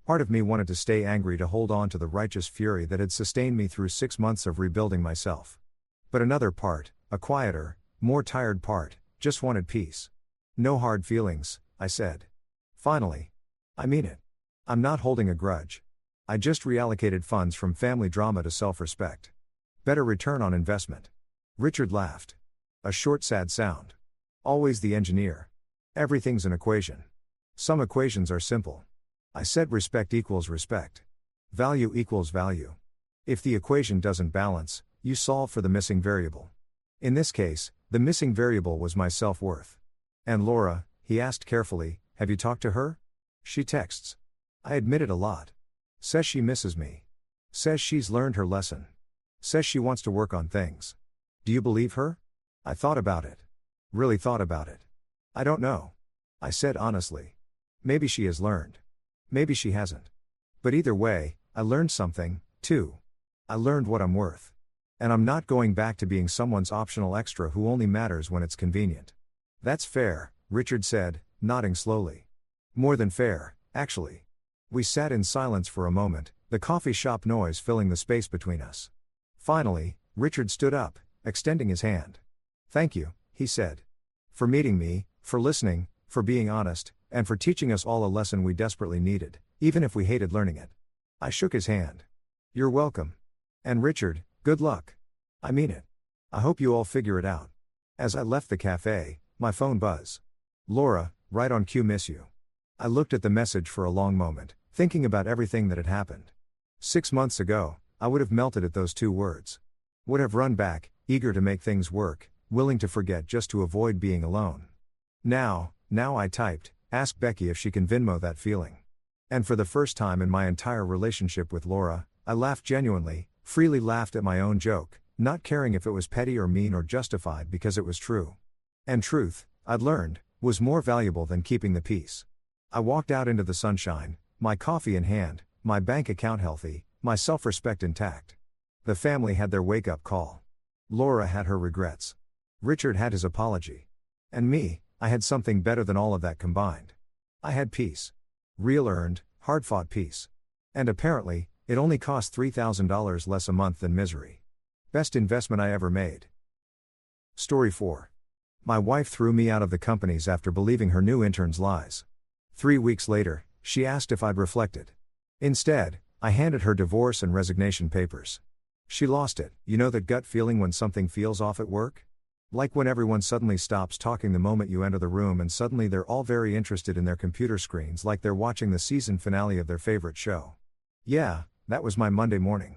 Part of me wanted to stay angry to hold on to the righteous fury that had sustained me through 6 months of rebuilding myself. But another part, a quieter, more tired part, just wanted peace. No hard feelings, I said. Finally. I mean it. I'm not holding a grudge. I just reallocated funds from family drama to self-respect. Better return on investment. Richard laughed. A short sad sound. Always the engineer. Everything's an equation. Some equations are simple. I said respect equals respect. Value equals value. If the equation doesn't balance, you solve for the missing variable. In this case, the missing variable was my self-worth. And Laura, he asked carefully, have you talked to her? She texts. I admit it a lot. Says she misses me. Says she's learned her lesson. Says she wants to work on things. Do you believe her? I thought about it. Really thought about it. I don't know. I said honestly. Maybe she has learned. Maybe she hasn't. But either way, I learned something, too. I learned what I'm worth. And I'm not going back to being someone's optional extra who only matters when it's convenient. That's fair, Richard said, nodding slowly. More than fair, actually. We sat in silence for a moment, the coffee shop noise filling the space between us. Finally, Richard stood up, extending his hand. Thank you, he said. For meeting me, for listening, for being honest, and for teaching us all a lesson we desperately needed, even if we hated learning it. I shook his hand. You're welcome. And Richard, good luck. I mean it. I hope you all figure it out. As I left the cafe, my phone buzzed. Laura, right on cue, miss you. I looked at the message for a long moment, thinking about everything that had happened. 6 months ago, I would have melted at those 2 words. Would have run back, eager to make things work, willing to forget just to avoid being alone. Now I typed, ask Becky if she can Venmo that feeling. And for the first time in my entire relationship with Laura, I laughed genuinely, freely laughed at my own joke, not caring if it was petty or mean or justified because it was true. And truth, I'd learned, was more valuable than keeping the peace. I walked out into the sunshine, my coffee in hand, my bank account healthy, my self-respect intact. The family had their wake-up call. Laura had her regrets. Richard had his apology. And me, I had something better than all of that combined. I had peace. Real earned, hard-fought peace. And apparently, it only cost $3,000 less a month than misery. Best investment I ever made. Story 4. My wife threw me out of the companies after believing her new intern's lies. 3 weeks later, she asked if I'd reflected. Instead, I handed her divorce and resignation papers. She lost it, you know that gut feeling when something feels off at work? Like when everyone suddenly stops talking the moment you enter the room and suddenly they're all very interested in their computer screens like they're watching the season finale of their favorite show. Yeah, that was my Monday morning.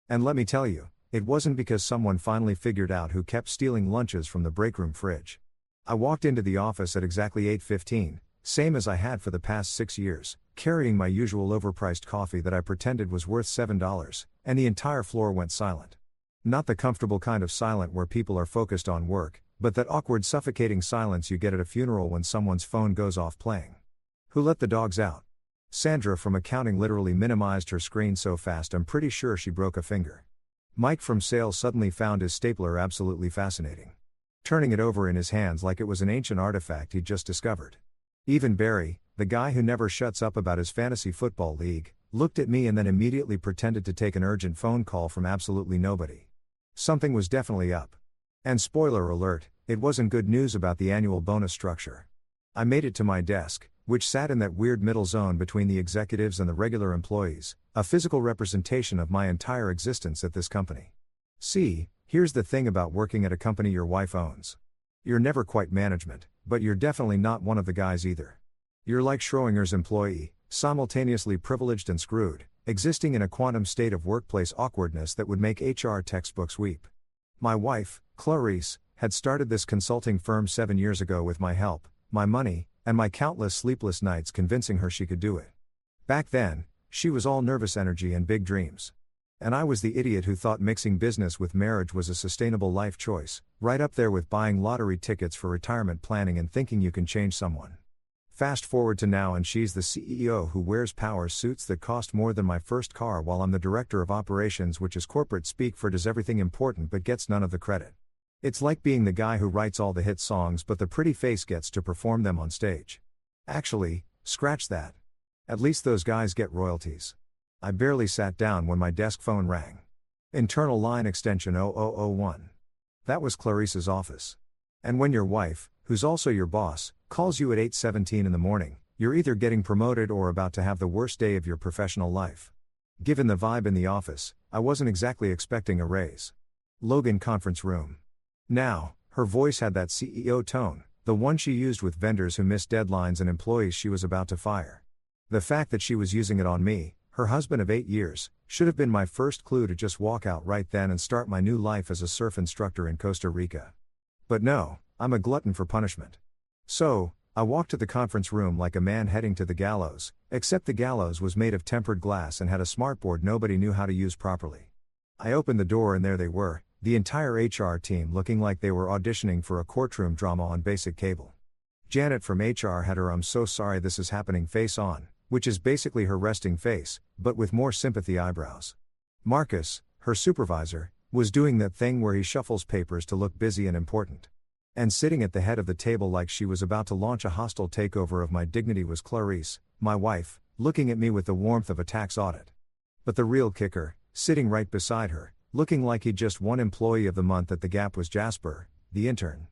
And let me tell you, it wasn't because someone finally figured out who kept stealing lunches from the break room fridge. I walked into the office at exactly 8:15, same as I had for the past 6 years, carrying my usual overpriced coffee that I pretended was worth $7, and the entire floor went silent. Not the comfortable kind of silent where people are focused on work, but that awkward suffocating silence you get at a funeral when someone's phone goes off playing. Who let the dogs out? Sandra from accounting literally minimized her screen so fast I'm pretty sure she broke a finger. Mike from sales suddenly found his stapler absolutely fascinating, turning it over in his hands like it was an ancient artifact he'd just discovered. Even Barry, the guy who never shuts up about his fantasy football league, looked at me and then immediately pretended to take an urgent phone call from absolutely nobody. Something was definitely up. And spoiler alert, it wasn't good news about the annual bonus structure. I made it to my desk, which sat in that weird middle zone between the executives and the regular employees, a physical representation of my entire existence at this company. See, here's the thing about working at a company your wife owns. You're never quite management, but you're definitely not one of the guys either. You're like Schrodinger's employee, simultaneously privileged and screwed, existing in a quantum state of workplace awkwardness that would make HR textbooks weep. My wife, Clarice, had started this consulting firm 7 years ago with my help, my money, and my countless sleepless nights convincing her she could do it. Back then, she was all nervous energy and big dreams. And I was the idiot who thought mixing business with marriage was a sustainable life choice, right up there with buying lottery tickets for retirement planning and thinking you can change someone. Fast forward to now and she's the CEO who wears power suits that cost more than my first car while I'm the director of operations, which is corporate speak for does everything important but gets none of the credit. It's like being the guy who writes all the hit songs but the pretty face gets to perform them on stage. Actually, scratch that. At least those guys get royalties. I barely sat down when my desk phone rang. Internal line extension 0001. That was Clarice's office. And when your wife, who's also your boss, calls you at 8:17 in the morning, you're either getting promoted or about to have the worst day of your professional life. Given the vibe in the office, I wasn't exactly expecting a raise. Logan conference room. Now, her voice had that CEO tone, the one she used with vendors who missed deadlines and employees she was about to fire. The fact that she was using it on me, her husband of 8 years, should have been my first clue to just walk out right then and start my new life as a surf instructor in Costa Rica. But no, I'm a glutton for punishment. So, I walked to the conference room like a man heading to the gallows, except the gallows was made of tempered glass and had a smartboard nobody knew how to use properly. I opened the door and there they were, the entire HR team looking like they were auditioning for a courtroom drama on basic cable. Janet from HR had her "I'm so sorry this is happening" face on, which is basically her resting face, but with more sympathy eyebrows. Marcus, her supervisor, was doing that thing where he shuffles papers to look busy and important. And sitting at the head of the table like she was about to launch a hostile takeover of my dignity was Clarice, my wife, looking at me with the warmth of a tax audit. But the real kicker, sitting right beside her, looking like he'd just won Employee of the Month at the Gap, was Jasper, the intern.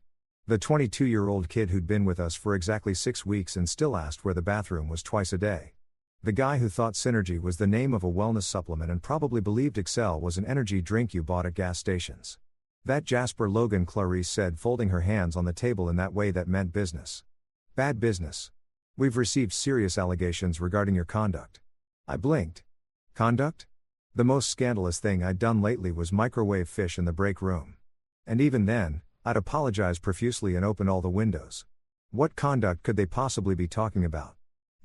The 22-year-old kid who'd been with us for exactly 6 weeks and still asked where the bathroom was twice a day. The guy who thought Synergy was the name of a wellness supplement and probably believed Excel was an energy drink you bought at gas stations. That Jasper Logan, Clarice said, folding her hands on the table in that way that meant business. Bad business. We've received serious allegations regarding your conduct. I blinked. Conduct? The most scandalous thing I'd done lately was microwave fish in the break room. And even then, I'd apologized profusely and opened all the windows. What conduct could they possibly be talking about?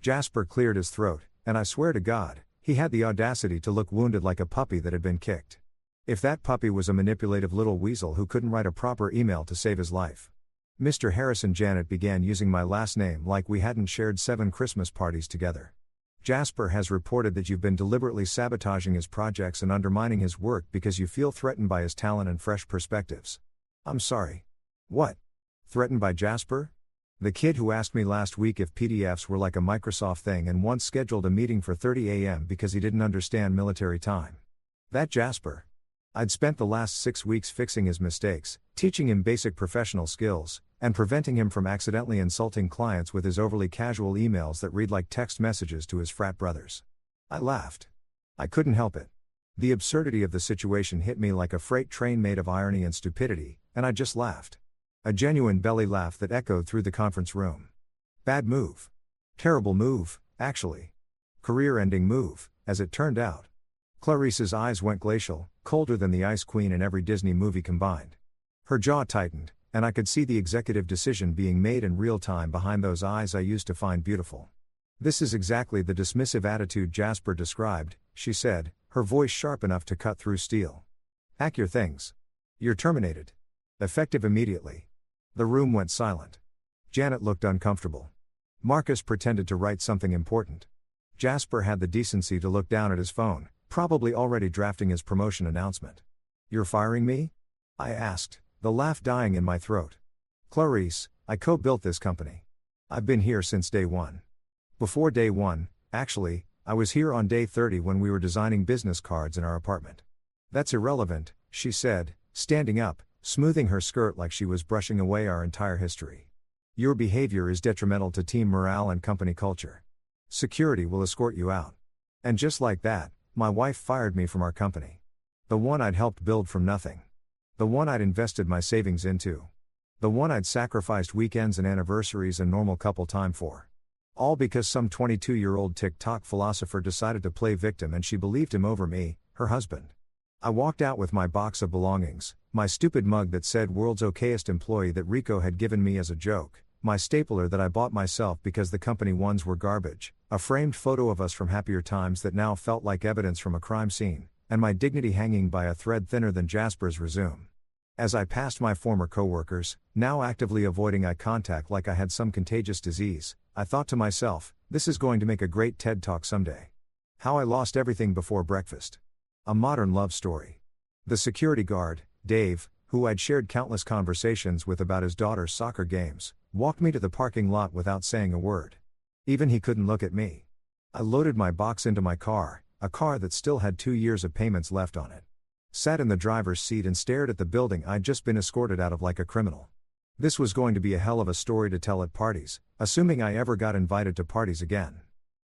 Jasper cleared his throat, and I swear to God, he had the audacity to look wounded like a puppy that had been kicked. If that puppy was a manipulative little weasel who couldn't write a proper email to save his life. Mr. Harrison, Janet began using my last name like we hadn't shared 7 Christmas parties together. Jasper has reported that you've been deliberately sabotaging his projects and undermining his work because you feel threatened by his talent and fresh perspectives. I'm sorry. What? Threatened by Jasper? The kid who asked me last week if PDFs were like a Microsoft thing and once scheduled a meeting for 30 a.m. because he didn't understand military time. That Jasper. I'd spent the last 6 weeks fixing his mistakes, teaching him basic professional skills, and preventing him from accidentally insulting clients with his overly casual emails that read like text messages to his frat brothers. I laughed. I couldn't help it. The absurdity of the situation hit me like a freight train made of irony and stupidity, and I just laughed. A genuine belly laugh that echoed through the conference room. Bad move. Terrible move, actually. Career-ending move, as it turned out. Clarice's eyes went glacial, colder than the Ice Queen in every Disney movie combined. Her jaw tightened, and I could see the executive decision being made in real time behind those eyes I used to find beautiful. "This is exactly the dismissive attitude Jasper described," she said, her voice sharp enough to cut through steel. "Pack your things. You're terminated. Effective immediately." The room went silent. Janet looked uncomfortable. Marcus pretended to write something important. Jasper had the decency to look down at his phone, probably already drafting his promotion announcement. "You're firing me?" I asked, the laugh dying in my throat. "Clarice, I co-built this company. I've been here since day one. Before day one, actually, I was here on day 30 when we were designing business cards in our apartment." "That's irrelevant," she said, standing up, smoothing her skirt like she was brushing away our entire history. "Your behavior is detrimental to team morale and company culture. Security will escort you out." And just like that, my wife fired me from our company. The one I'd helped build from nothing. The one I'd invested my savings into. The one I'd sacrificed weekends and anniversaries and normal couple time for. All because some 22-year-old TikTok philosopher decided to play victim and she believed him over me, her husband. I walked out with my box of belongings, my stupid mug that said "World's Okayest Employee" that Rico had given me as a joke, my stapler that I bought myself because the company ones were garbage, a framed photo of us from happier times that now felt like evidence from a crime scene, and my dignity hanging by a thread thinner than Jasper's resume. As I passed my former coworkers, now actively avoiding eye contact like I had some contagious disease, I thought to myself, this is going to make a great TED Talk someday. How I lost everything before breakfast. A modern love story. The security guard, Dave, who I'd shared countless conversations with about his daughter's soccer games, walked me to the parking lot without saying a word. Even he couldn't look at me. I loaded my box into my car, a car that still had 2 years of payments left on it. Sat in the driver's seat and stared at the building I'd just been escorted out of like a criminal. This was going to be a hell of a story to tell at parties, assuming I ever got invited to parties again.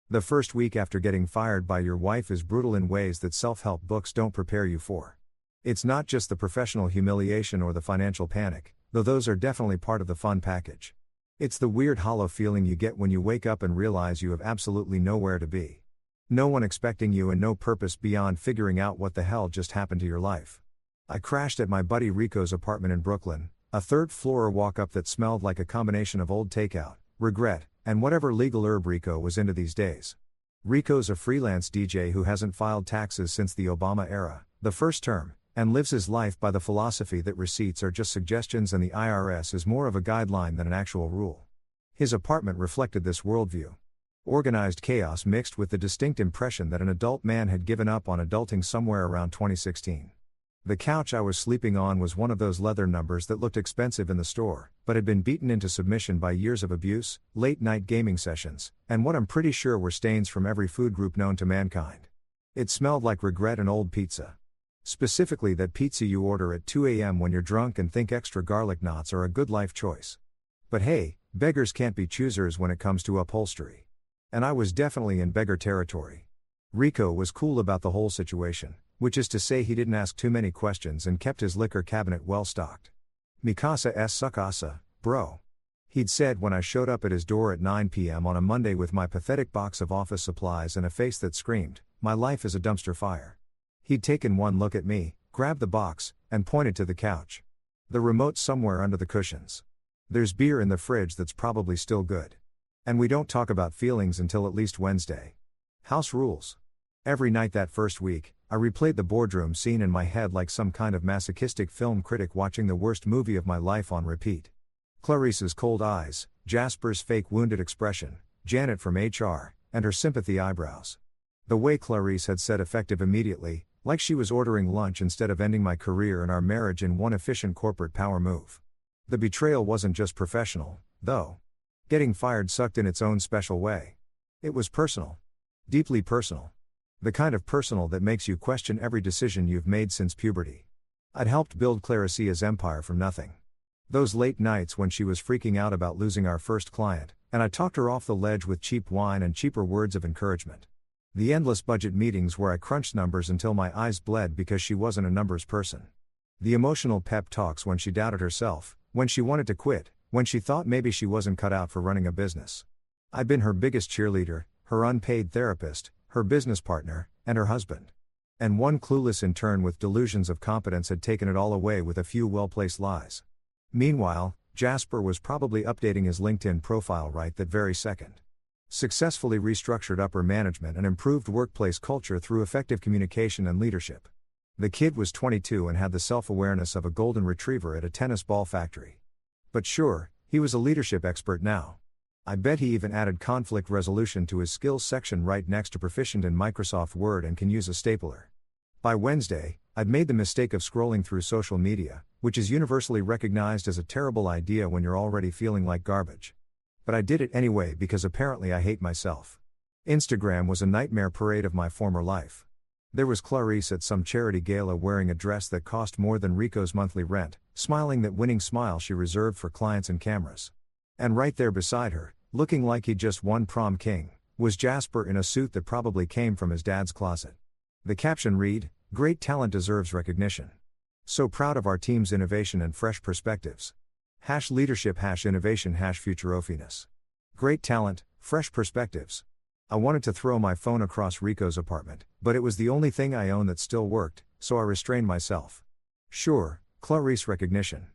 The first week after getting fired by your wife is brutal in ways that self-help books don't prepare you for. It's not just the professional humiliation or the financial panic, though those are definitely part of the fun package. It's the weird hollow feeling you get when you wake up and realize you have absolutely nowhere to be. No one expecting you and no purpose beyond figuring out what the hell just happened to your life. I crashed at my buddy Rico's apartment in Brooklyn, a third-floor walk-up that smelled like a combination of old takeout, regret, and whatever legal herb Rico was into these days. Rico's a freelance DJ who hasn't filed taxes since the Obama era, the first term, and lives his life by the philosophy that receipts are just suggestions and the IRS is more of a guideline than an actual rule. His apartment reflected this worldview. Organized chaos mixed with the distinct impression that an adult man had given up on adulting somewhere around 2016. The couch I was sleeping on was one of those leather numbers that looked expensive in the store, but had been beaten into submission by years of abuse, late-night gaming sessions, and what I'm pretty sure were stains from every food group known to mankind. It smelled like regret and old pizza. Specifically that pizza you order at 2 a.m. when you're drunk and think extra garlic knots are a good life choice. But hey, beggars can't be choosers when it comes to upholstery. And I was definitely in beggar territory. Rico was cool about the whole situation, which is to say he didn't ask too many questions and kept his liquor cabinet well stocked. "Mi casa es su casa, bro," he'd said when I showed up at his door at 9 p.m. on a Monday with my pathetic box of office supplies and a face that screamed, "My life is a dumpster fire." He'd taken one look at me, grabbed the box, and pointed to the couch. "The remote's somewhere under the cushions. There's beer in the fridge that's probably still good. And we don't talk about feelings until at least Wednesday. House rules." Every night that first week, I replayed the boardroom scene in my head like some kind of masochistic film critic watching the worst movie of my life on repeat. Clarice's cold eyes, Jasper's fake wounded expression, Janet from HR, and her sympathy eyebrows. The way Clarice had said effective immediately, like she was ordering lunch instead of ending my career and our marriage in one efficient corporate power move. The betrayal wasn't just professional, though. Getting fired sucked in its own special way. It was personal. Deeply personal. The kind of personal that makes you question every decision you've made since puberty. I'd helped build Claricia's empire from nothing. Those late nights when she was freaking out about losing our first client, and I talked her off the ledge with cheap wine and cheaper words of encouragement. The endless budget meetings where I crunched numbers until my eyes bled because she wasn't a numbers person. The emotional pep talks when she doubted herself, when she wanted to quit, when she thought maybe she wasn't cut out for running a business. I'd been her biggest cheerleader, her unpaid therapist, her business partner, and her husband. And one clueless intern with delusions of competence had taken it all away with a few well-placed lies. Meanwhile, Jasper was probably updating his LinkedIn profile right that very second. Successfully restructured upper management and improved workplace culture through effective communication and leadership. The kid was 22 and had the self-awareness of a golden retriever at a tennis ball factory. But sure, he was a leadership expert now. I bet he even added conflict resolution to his skills section right next to proficient in Microsoft Word and can use a stapler. By Wednesday, I'd made the mistake of scrolling through social media, which is universally recognized as a terrible idea when you're already feeling like garbage. But I did it anyway because apparently I hate myself. Instagram was a nightmare parade of my former life. There was Clarice at some charity gala wearing a dress that cost more than Rico's monthly rent, smiling that winning smile she reserved for clients and cameras. And right there beside her, looking like he'd just won prom king, was Jasper in a suit that probably came from his dad's closet. The caption read, "Great talent deserves recognition. So proud of our team's innovation and fresh perspectives. #leadership #innovation #futurofiness. Great talent, fresh perspectives." I wanted to throw my phone across Rico's apartment, but it was the only thing I own that still worked, so I restrained myself. Sure, Clarice recognition.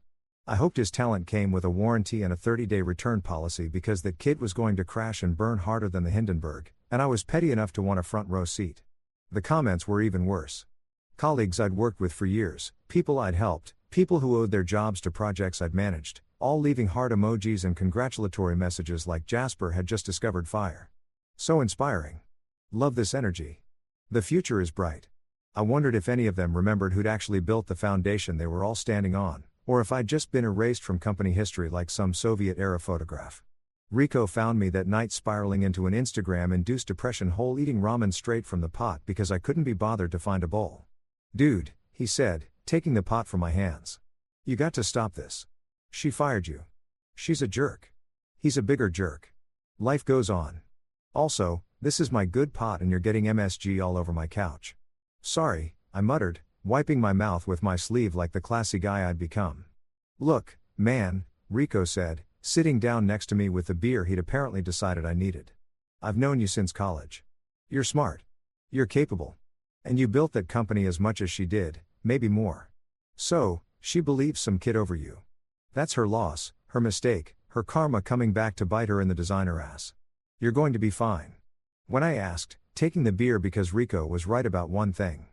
I hoped his talent came with a warranty and a 30-day return policy because that kid was going to crash and burn harder than the Hindenburg, and I was petty enough to want a front row seat. The comments were even worse. Colleagues I'd worked with for years, people I'd helped, people who owed their jobs to projects I'd managed, all leaving heart emojis and congratulatory messages like Jasper had just discovered fire. So inspiring. Love this energy. The future is bright. I wondered if any of them remembered who'd actually built the foundation they were all standing on, or if I'd just been erased from company history like some Soviet-era photograph. Rico found me that night spiraling into an Instagram-induced depression hole eating ramen straight from the pot because I couldn't be bothered to find a bowl. "Dude," he said, taking the pot from my hands. "You got to stop this. She fired you. She's a jerk. He's a bigger jerk. Life goes on. Also, this is my good pot and you're getting MSG all over my couch." "Sorry," I muttered, wiping my mouth with my sleeve like the classy guy I'd become. "Look, man," Rico said, sitting down next to me with the beer he'd apparently decided I needed. "I've known you since college. You're smart. You're capable. And you built that company as much as she did, maybe more. So, she believes some kid over you. That's her loss, her mistake, her karma coming back to bite her in the designer ass. You're going to be fine." When I asked, taking the beer because Rico was right about one thing.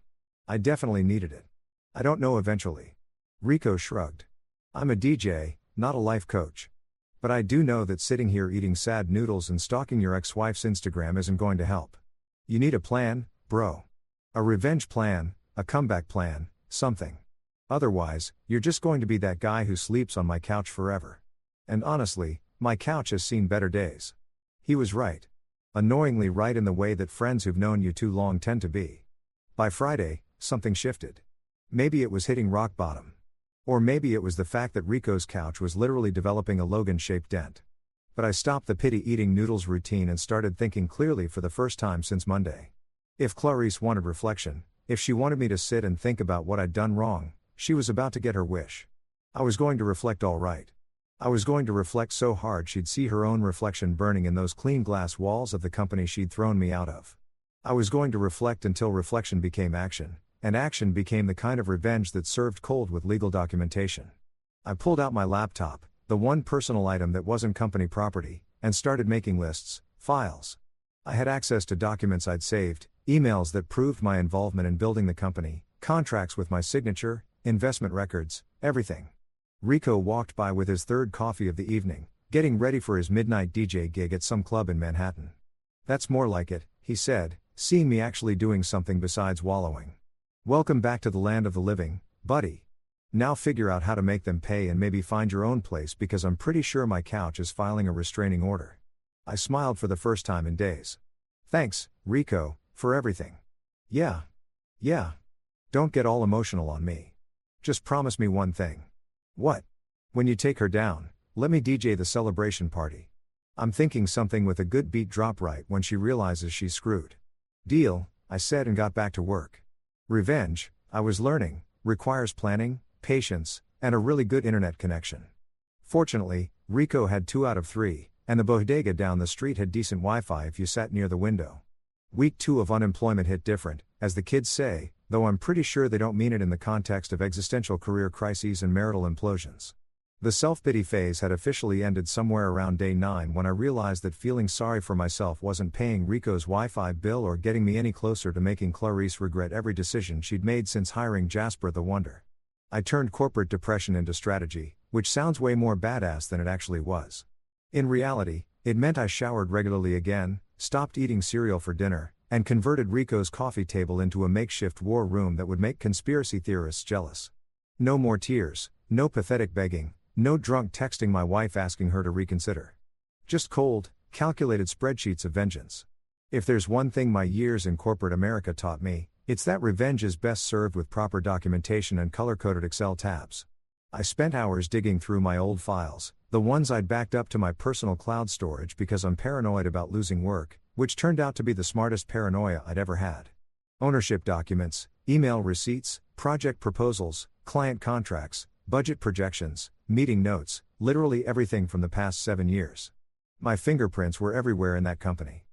I definitely needed it. "I don't know eventually." Rico shrugged. "I'm a DJ, not a life coach. But I do know that sitting here eating sad noodles and stalking your ex-wife's Instagram isn't going to help. You need a plan, bro. A revenge plan, a comeback plan, something. Otherwise, you're just going to be that guy who sleeps on my couch forever. And honestly, my couch has seen better days." He was right. Annoyingly right in the way that friends who've known you too long tend to be. By Friday, something shifted. Maybe it was hitting rock bottom. Or maybe it was the fact that Rico's couch was literally developing a Logan-shaped dent. But I stopped the pity-eating noodles routine and started thinking clearly for the first time since Monday. If Clarice wanted reflection, if she wanted me to sit and think about what I'd done wrong, she was about to get her wish. I was going to reflect all right. I was going to reflect so hard she'd see her own reflection burning in those clean glass walls of the company she'd thrown me out of. I was going to reflect until reflection became action, and action became the kind of revenge that served cold with legal documentation. I pulled out my laptop, the one personal item that wasn't company property, and started making lists, files. I had access to documents I'd saved, emails that proved my involvement in building the company, contracts with my signature, investment records, everything. Rico walked by with his third coffee of the evening, getting ready for his midnight DJ gig at some club in Manhattan. "That's more like it," he said, seeing me actually doing something besides wallowing. "Welcome back to the land of the living, buddy. Now figure out how to make them pay and maybe find your own place because I'm pretty sure my couch is filing a restraining order." I smiled for the first time in days. "Thanks, Rico, for everything." Yeah. Don't get all emotional on me. Just promise me one thing." "What?" "When you take her down, let me DJ the celebration party. I'm thinking something with a good beat drop right when she realizes she's screwed." "Deal," I said and got back to work. Revenge, I was learning, requires planning, patience, and a really good internet connection. Fortunately, Rico had 2 out of 3, and the bodega down the street had decent Wi-Fi if you sat near the window. Week 2 of unemployment hit different, as the kids say, though I'm pretty sure they don't mean it in the context of existential career crises and marital implosions. The self-pity phase had officially ended somewhere around day 9 when I realized that feeling sorry for myself wasn't paying Rico's Wi-Fi bill or getting me any closer to making Clarice regret every decision she'd made since hiring Jasper the Wonder. I turned corporate depression into strategy, which sounds way more badass than it actually was. In reality, it meant I showered regularly again, stopped eating cereal for dinner, and converted Rico's coffee table into a makeshift war room that would make conspiracy theorists jealous. No more tears, no pathetic begging, no drunk texting my wife asking her to reconsider. Just cold, calculated spreadsheets of vengeance. If there's one thing my years in corporate America taught me, it's that revenge is best served with proper documentation and color-coded Excel tabs. I spent hours digging through my old files, the ones I'd backed up to my personal cloud storage because I'm paranoid about losing work, which turned out to be the smartest paranoia I'd ever had. Ownership documents, email receipts, project proposals, client contracts, budget projections, meeting notes, literally everything from the past 7 years. My fingerprints were everywhere in that company.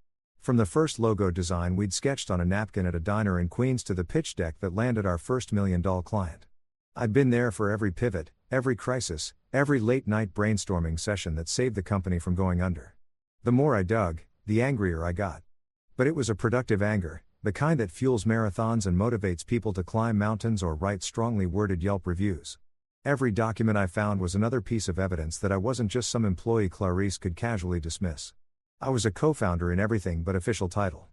From the first logo design we'd sketched on a napkin at a diner in Queens to the pitch deck that landed our first $1 million client. I'd been there for every pivot, every crisis, every late-night brainstorming session that saved the company from going under. The more I dug, the angrier I got. But it was a productive anger, the kind that fuels marathons and motivates people to climb mountains or write strongly worded Yelp reviews. Every document I found was another piece of evidence that I wasn't just some employee Clarice could casually dismiss. I was a co-founder in everything but official title.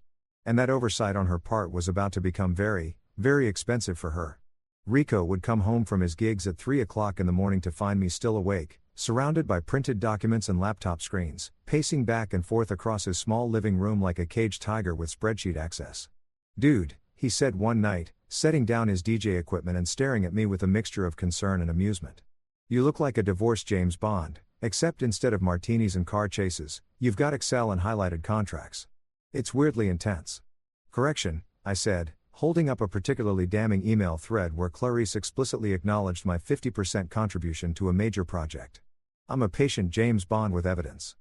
And that oversight on her part was about to become very, very expensive for her. Rico would come home from his gigs at 3 o'clock in the morning to find me still awake, surrounded by printed documents and laptop screens, pacing back and forth across his small living room like a caged tiger with spreadsheet access. "Dude," he said one night, setting down his DJ equipment and staring at me with a mixture of concern and amusement. "You look like a divorced James Bond, except instead of martinis and car chases, you've got Excel and highlighted contracts. It's weirdly intense." "Correction," I said, holding up a particularly damning email thread where Clarice explicitly acknowledged my 50% contribution to a major project. "I'm a patient James Bond with evidence.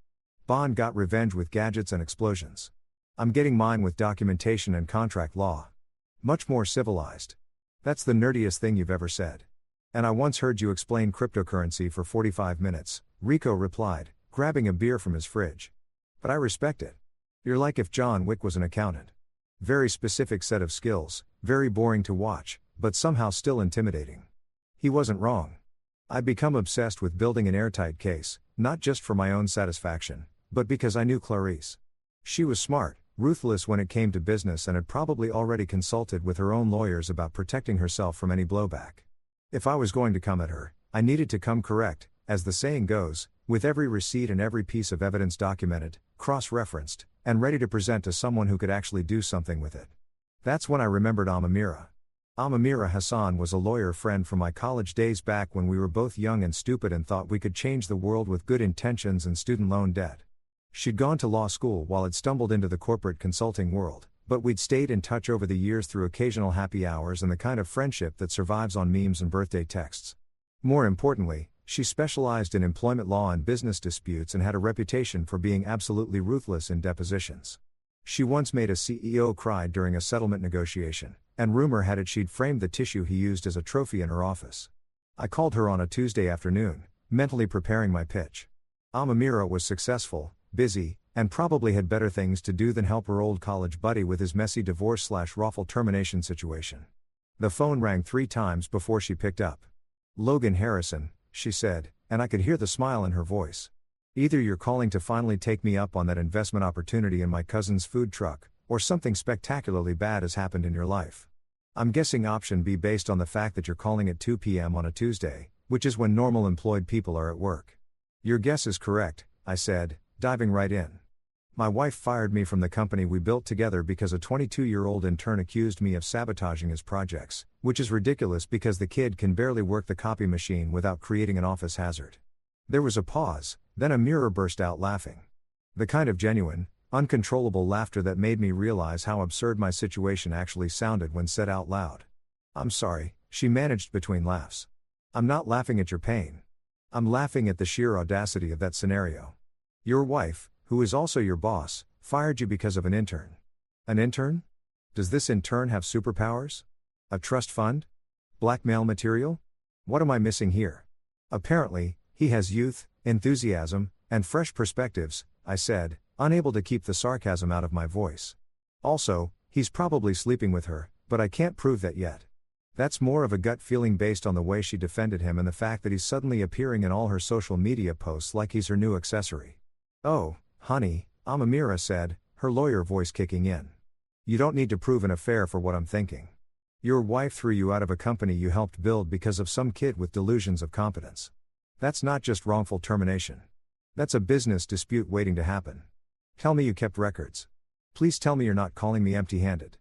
Bond got revenge with gadgets and explosions. I'm getting mine with documentation and contract law. Much more civilized. That's the nerdiest thing you've ever said. And I once heard you explain cryptocurrency for 45 minutes, Rico replied, grabbing a beer from his fridge. "But I respect it. You're like if John Wick was an accountant. Very specific set of skills, very boring to watch, but somehow still intimidating." He wasn't wrong. I'd become obsessed with building an airtight case, not just for my own satisfaction, but because I knew Clarice. She was smart, ruthless when it came to business, and had probably already consulted with her own lawyers about protecting herself from any blowback. If I was going to come at her, I needed to come correct, as the saying goes, with every receipt and every piece of evidence documented, cross-referenced, and ready to present to someone who could actually do something with it. That's when I remembered Amamira. Amamira Hassan was a lawyer friend from my college days back when we were both young and stupid and thought we could change the world with good intentions and student loan debt. She'd gone to law school while I'd stumbled into the corporate consulting world, but we'd stayed in touch over the years through occasional happy hours and the kind of friendship that survives on memes and birthday texts. More importantly, she specialized in employment law and business disputes and had a reputation for being absolutely ruthless in depositions. She once made a CEO cry during a settlement negotiation, and rumor had it she'd framed the tissue he used as a trophy in her office. I called her on a Tuesday afternoon, mentally preparing my pitch. Amamira was successful, busy, and probably had better things to do than help her old college buddy with his messy divorce/raffle termination situation. The phone rang 3 times before she picked up. "Logan Harrison," she said, and I could hear the smile in her voice. "Either you're calling to finally take me up on that investment opportunity in my cousin's food truck, or something spectacularly bad has happened in your life. I'm guessing option B based on the fact that you're calling at 2 p.m. on a Tuesday, which is when normal employed people are at work." "Your guess is correct," I said, diving right in. "My wife fired me from the company we built together because a 22-year-old intern accused me of sabotaging his projects, which is ridiculous because the kid can barely work the copy machine without creating an office hazard." There was a pause, then Amira burst out laughing. The kind of genuine, uncontrollable laughter that made me realize how absurd my situation actually sounded when said out loud. "I'm sorry," she managed between laughs. "I'm not laughing at your pain. I'm laughing at the sheer audacity of that scenario. Your wife, who is also your boss, fired you because of an intern. An intern? Does this intern have superpowers? A trust fund? Blackmail material? What am I missing here?" Apparently, He has youth, enthusiasm, and fresh perspectives, I said, unable to keep the sarcasm out of my voice. Also, he's probably sleeping with her, but I can't prove that yet. That's more of a gut feeling based on the way she defended him and the fact that he's suddenly appearing in all her social media posts like he's her new accessory. Oh, honey, Amamira said, her lawyer voice kicking in. You don't need to prove an affair for what I'm thinking. Your wife threw you out of a company you helped build because of some kid with delusions of competence. That's not just wrongful termination. That's a business dispute waiting to happen. Tell me you kept records. Please tell me you're not calling me empty-handed.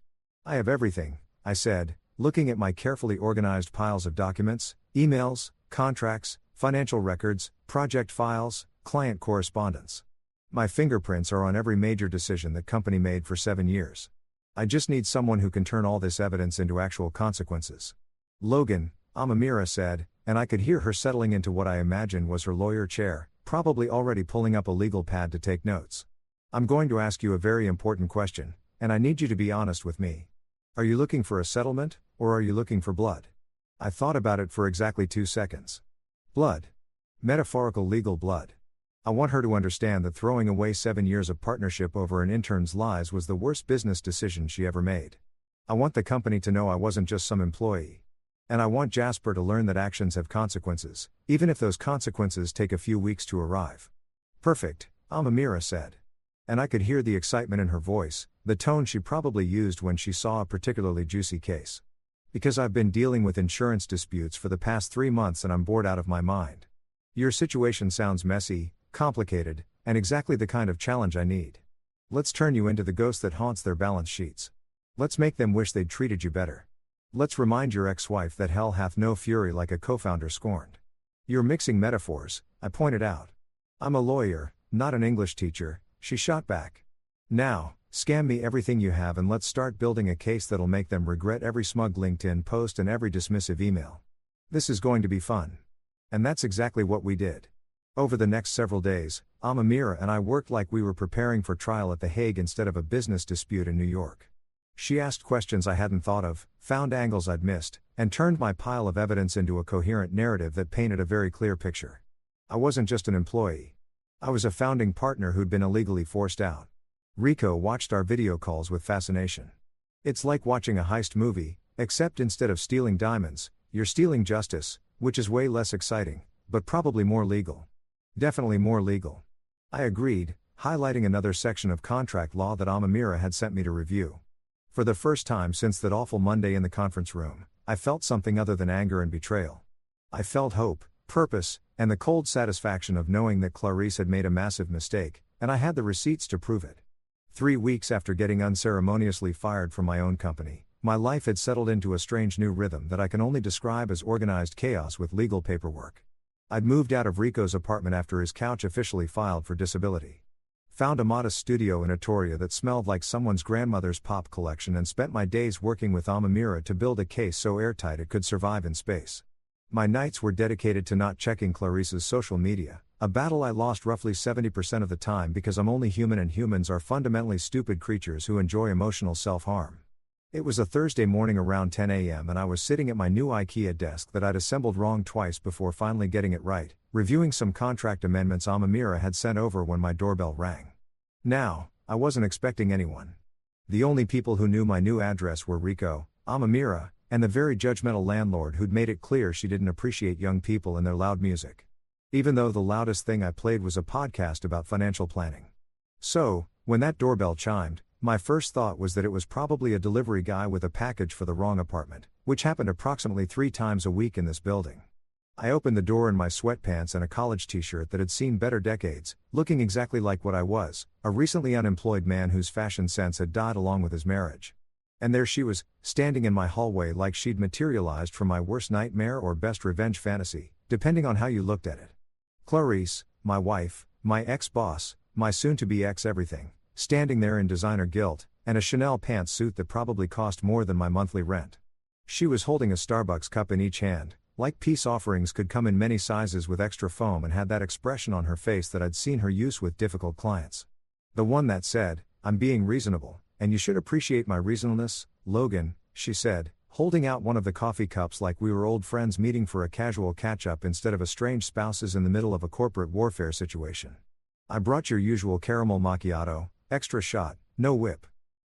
I have everything, I said, looking at my carefully organized piles of documents, emails, contracts, financial records, project files, client correspondence. My fingerprints are on every major decision that company made for 7 years. I just need someone who can turn all this evidence into actual consequences. Logan, Amamira said, and I could hear her settling into what I imagined was her lawyer chair, probably already pulling up a legal pad to take notes. I'm going to ask you a very important question, and I need you to be honest with me. Are you looking for a settlement, or are you looking for blood? I thought about it for exactly 2 seconds. Blood. Metaphorical legal blood. I want her to understand that throwing away 7 years of partnership over an intern's lies was the worst business decision she ever made. I want the company to know I wasn't just some employee. And I want Jasper to learn that actions have consequences, even if those consequences take a few weeks to arrive. Perfect, Amamira said. And I could hear the excitement in her voice, the tone she probably used when she saw a particularly juicy case. Because I've been dealing with insurance disputes for the past 3 months and I'm bored out of my mind. Your situation sounds messy, complicated, and exactly the kind of challenge I need. Let's turn you into the ghost that haunts their balance sheets. Let's make them wish they'd treated you better. Let's remind your ex-wife that hell hath no fury like a co-founder scorned. You're mixing metaphors, I pointed out. I'm a lawyer, not an English teacher, she shot back. Now, scam me everything you have and let's start building a case that'll make them regret every smug LinkedIn post and every dismissive email. This is going to be fun. And that's exactly what we did. Over the next several days, Amamira and I worked like we were preparing for trial at The Hague instead of a business dispute in New York. She asked questions I hadn't thought of, found angles I'd missed, and turned my pile of evidence into a coherent narrative that painted a very clear picture. I wasn't just an employee. I was a founding partner who'd been illegally forced out. Rico watched our video calls with fascination. It's like watching a heist movie, except instead of stealing diamonds, you're stealing justice, which is way less exciting, but probably more legal. Definitely more legal. I agreed, highlighting another section of contract law that Amamira had sent me to review. For the first time since that awful Monday in the conference room, I felt something other than anger and betrayal. I felt hope, purpose, and the cold satisfaction of knowing that Clarice had made a massive mistake, and I had the receipts to prove it. 3 weeks after getting unceremoniously fired from my own company, my life had settled into a strange new rhythm that I can only describe as organized chaos with legal paperwork. I'd moved out of Rico's apartment after his couch officially filed for disability. Found a modest studio in Atoria that smelled like someone's grandmother's pop collection and spent my days working with Amamira to build a case so airtight it could survive in space. My nights were dedicated to not checking Clarice's social media, a battle I lost roughly 70% of the time because I'm only human and humans are fundamentally stupid creatures who enjoy emotional self-harm. It was a Thursday morning around 10 a.m. and I was sitting at my new IKEA desk that I'd assembled wrong twice before finally getting it right, reviewing some contract amendments Amamira had sent over when my doorbell rang. Now, I wasn't expecting anyone. The only people who knew my new address were Rico, Amamira, and the very judgmental landlord who'd made it clear she didn't appreciate young people and their loud music. Even though the loudest thing I played was a podcast about financial planning. So, when that doorbell chimed, my first thought was that it was probably a delivery guy with a package for the wrong apartment, which happened approximately 3 times a week in this building. I opened the door in my sweatpants and a college t-shirt that had seen better decades, looking exactly like what I was, a recently unemployed man whose fashion sense had died along with his marriage. And there she was, standing in my hallway like she'd materialized from my worst nightmare or best revenge fantasy, depending on how you looked at it. Clarice, my wife, my ex-boss, my soon-to-be ex-everything, standing there in designer gilt, and a Chanel pantsuit that probably cost more than my monthly rent. She was holding a Starbucks cup in each hand, like peace offerings could come in many sizes with extra foam, and had that expression on her face that I'd seen her use with difficult clients. The one that said, "I'm being reasonable, and you should appreciate my reasonableness, Logan," she said, holding out one of the coffee cups like we were old friends meeting for a casual catch-up instead of estranged spouses in the middle of a corporate warfare situation. I brought your usual caramel macchiato, extra shot, no whip.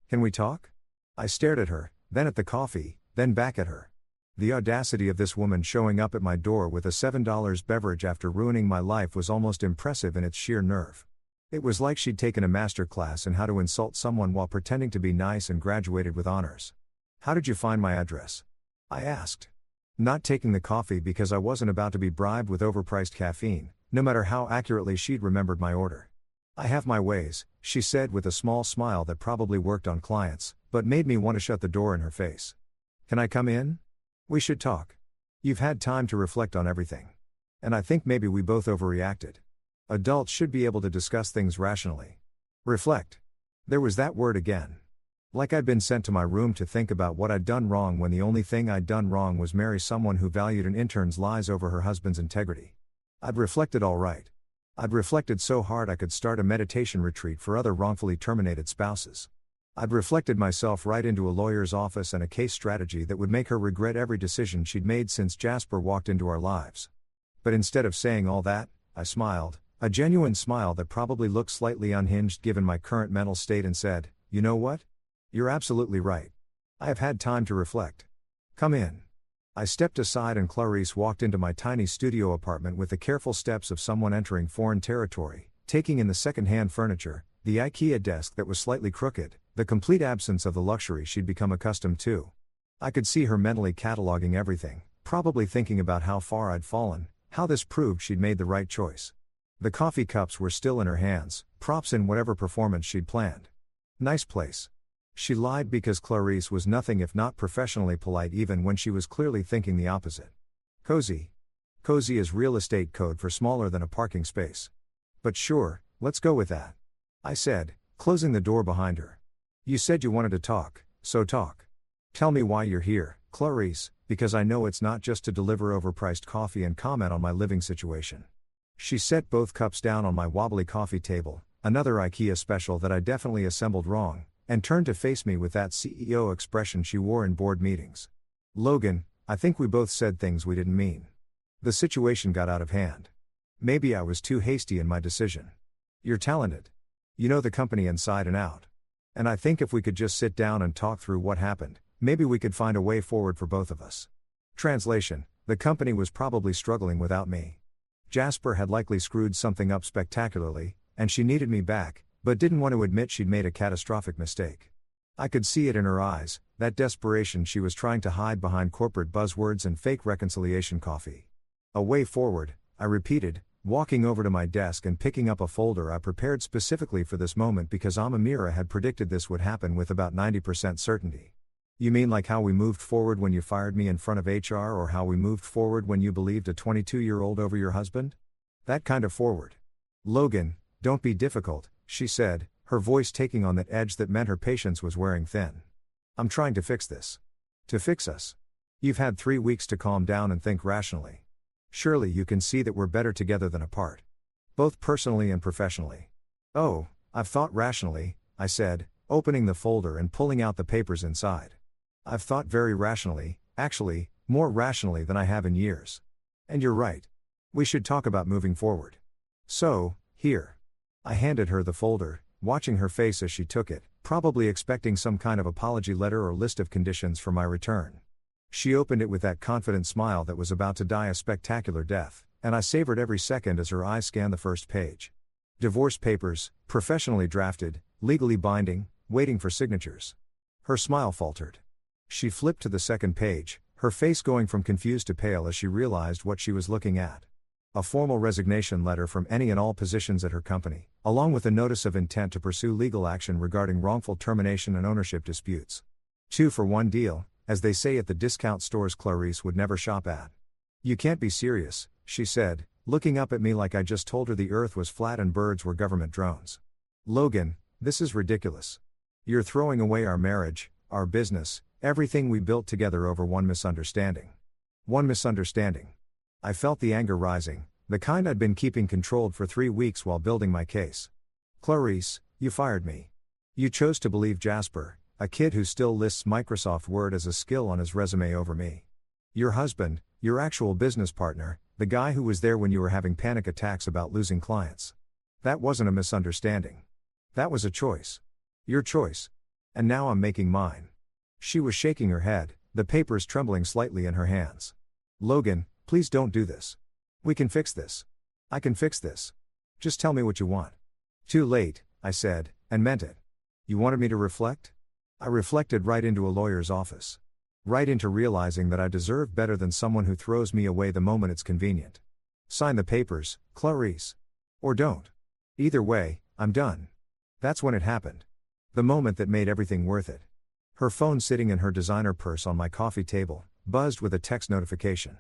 Can we talk? I stared at her, then at the coffee, then back at her. The audacity of this woman showing up at my door with a $7 beverage after ruining my life was almost impressive in its sheer nerve. It was like she'd taken a master class in how to insult someone while pretending to be nice and graduated with honors. How did you find my address? I asked. Not taking the coffee because I wasn't about to be bribed with overpriced caffeine, no matter how accurately she'd remembered my order. I have my ways, she said with a small smile that probably worked on clients, but made me want to shut the door in her face. Can I come in? We should talk. You've had time to reflect on everything. And I think maybe we both overreacted. Adults should be able to discuss things rationally. Reflect. There was that word again. Like I'd been sent to my room to think about what I'd done wrong when the only thing I'd done wrong was marry someone who valued an intern's lies over her husband's integrity. I'd reflected all right. I'd reflected so hard I could start a meditation retreat for other wrongfully terminated spouses. I'd reflected myself right into a lawyer's office and a case strategy that would make her regret every decision she'd made since Jasper walked into our lives. But instead of saying all that, I smiled, a genuine smile that probably looked slightly unhinged given my current mental state, and said, "You know what? You're absolutely right. I have had time to reflect. Come in." I stepped aside and Clarice walked into my tiny studio apartment with the careful steps of someone entering foreign territory, taking in the second-hand furniture, the IKEA desk that was slightly crooked, the complete absence of the luxury she'd become accustomed to. I could see her mentally cataloging everything, probably thinking about how far I'd fallen, how this proved she'd made the right choice. The coffee cups were still in her hands, props in whatever performance she'd planned. Nice place. She lied because Clarice was nothing if not professionally polite even when she was clearly thinking the opposite. Cozy. Cozy is real estate code for smaller than a parking space. But sure, let's go with that. I said, closing the door behind her. You said you wanted to talk, so talk. Tell me why you're here, Clarice, because I know it's not just to deliver overpriced coffee and comment on my living situation. She set both cups down on my wobbly coffee table, another IKEA special that I definitely assembled wrong, and turned to face me with that CEO expression she wore in board meetings. Logan, I think we both said things we didn't mean. The situation got out of hand. Maybe I was too hasty in my decision. You're talented. You know the company inside and out. And I think if we could just sit down and talk through what happened, maybe we could find a way forward for both of us. Translation: the company was probably struggling without me. Jasper had likely screwed something up spectacularly, and she needed me back, but didn't want to admit she'd made a catastrophic mistake. I could see it in her eyes, that desperation she was trying to hide behind corporate buzzwords and fake reconciliation coffee. A way forward, I repeated, walking over to my desk and picking up a folder I prepared specifically for this moment because Amamira had predicted this would happen with about 90% certainty. You mean like how we moved forward when you fired me in front of HR, or how we moved forward when you believed a 22-year-old over your husband? That kind of forward. Logan, don't be difficult, she said, her voice taking on that edge that meant her patience was wearing thin. I'm trying to fix this. To fix us. You've had 3 weeks to calm down and think rationally. Surely you can see that we're better together than apart. Both personally and professionally. Oh, I've thought rationally, I said, opening the folder and pulling out the papers inside. I've thought very rationally, actually, more rationally than I have in years. And you're right. We should talk about moving forward. So, here. I handed her the folder, watching her face as she took it, probably expecting some kind of apology letter or list of conditions for my return. She opened it with that confident smile that was about to die a spectacular death, and I savored every second as her eyes scanned the first page. Divorce papers, professionally drafted, legally binding, waiting for signatures. Her smile faltered. She flipped to the second page, her face going from confused to pale as she realized what she was looking at. A formal resignation letter from any and all positions at her company, along with a notice of intent to pursue legal action regarding wrongful termination and ownership disputes. 2-for-1 deal, as they say at the discount stores Clarice would never shop at. You can't be serious, she said, looking up at me like I just told her the earth was flat and birds were government drones. Logan, this is ridiculous. You're throwing away our marriage, our business, everything we built together over one misunderstanding. One misunderstanding. I felt the anger rising, the kind I'd been keeping controlled for 3 weeks while building my case. Clarice, you fired me. You chose to believe Jasper, a kid who still lists Microsoft Word as a skill on his resume over me. Your husband, your actual business partner, the guy who was there when you were having panic attacks about losing clients. That wasn't a misunderstanding. That was a choice. Your choice. And now I'm making mine. She was shaking her head, the papers trembling slightly in her hands. Logan, please don't do this. We can fix this. I can fix this. Just tell me what you want. Too late, I said, and meant it. You wanted me to reflect? I reflected right into a lawyer's office. Right into realizing that I deserve better than someone who throws me away the moment it's convenient. Sign the papers, Clarice. Or don't. Either way, I'm done. That's when it happened. The moment that made everything worth it. Her phone sitting in her designer purse on my coffee table, buzzed with a text notification.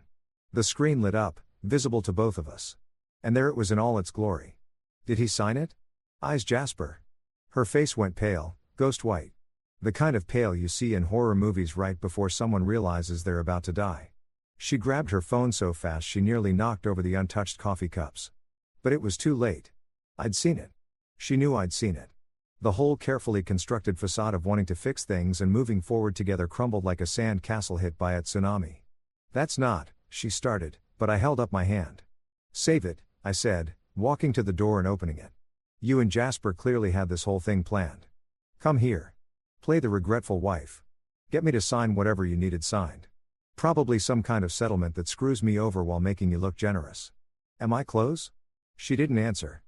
The screen lit up, visible to both of us. And there it was in all its glory. Did he sign it? Eyes Jasper. Her face went pale, ghost white. The kind of pale you see in horror movies right before someone realizes they're about to die. She grabbed her phone so fast she nearly knocked over the untouched coffee cups. But it was too late. I'd seen it. She knew I'd seen it. The whole carefully constructed facade of wanting to fix things and moving forward together crumbled like a sand castle hit by a tsunami. That's not, she started, but I held up my hand. Save it, I said, walking to the door and opening it. You and Jasper clearly had this whole thing planned. Come here. Play the regretful wife. Get me to sign whatever you needed signed. Probably some kind of settlement that screws me over while making you look generous. Am I close? She didn't answer.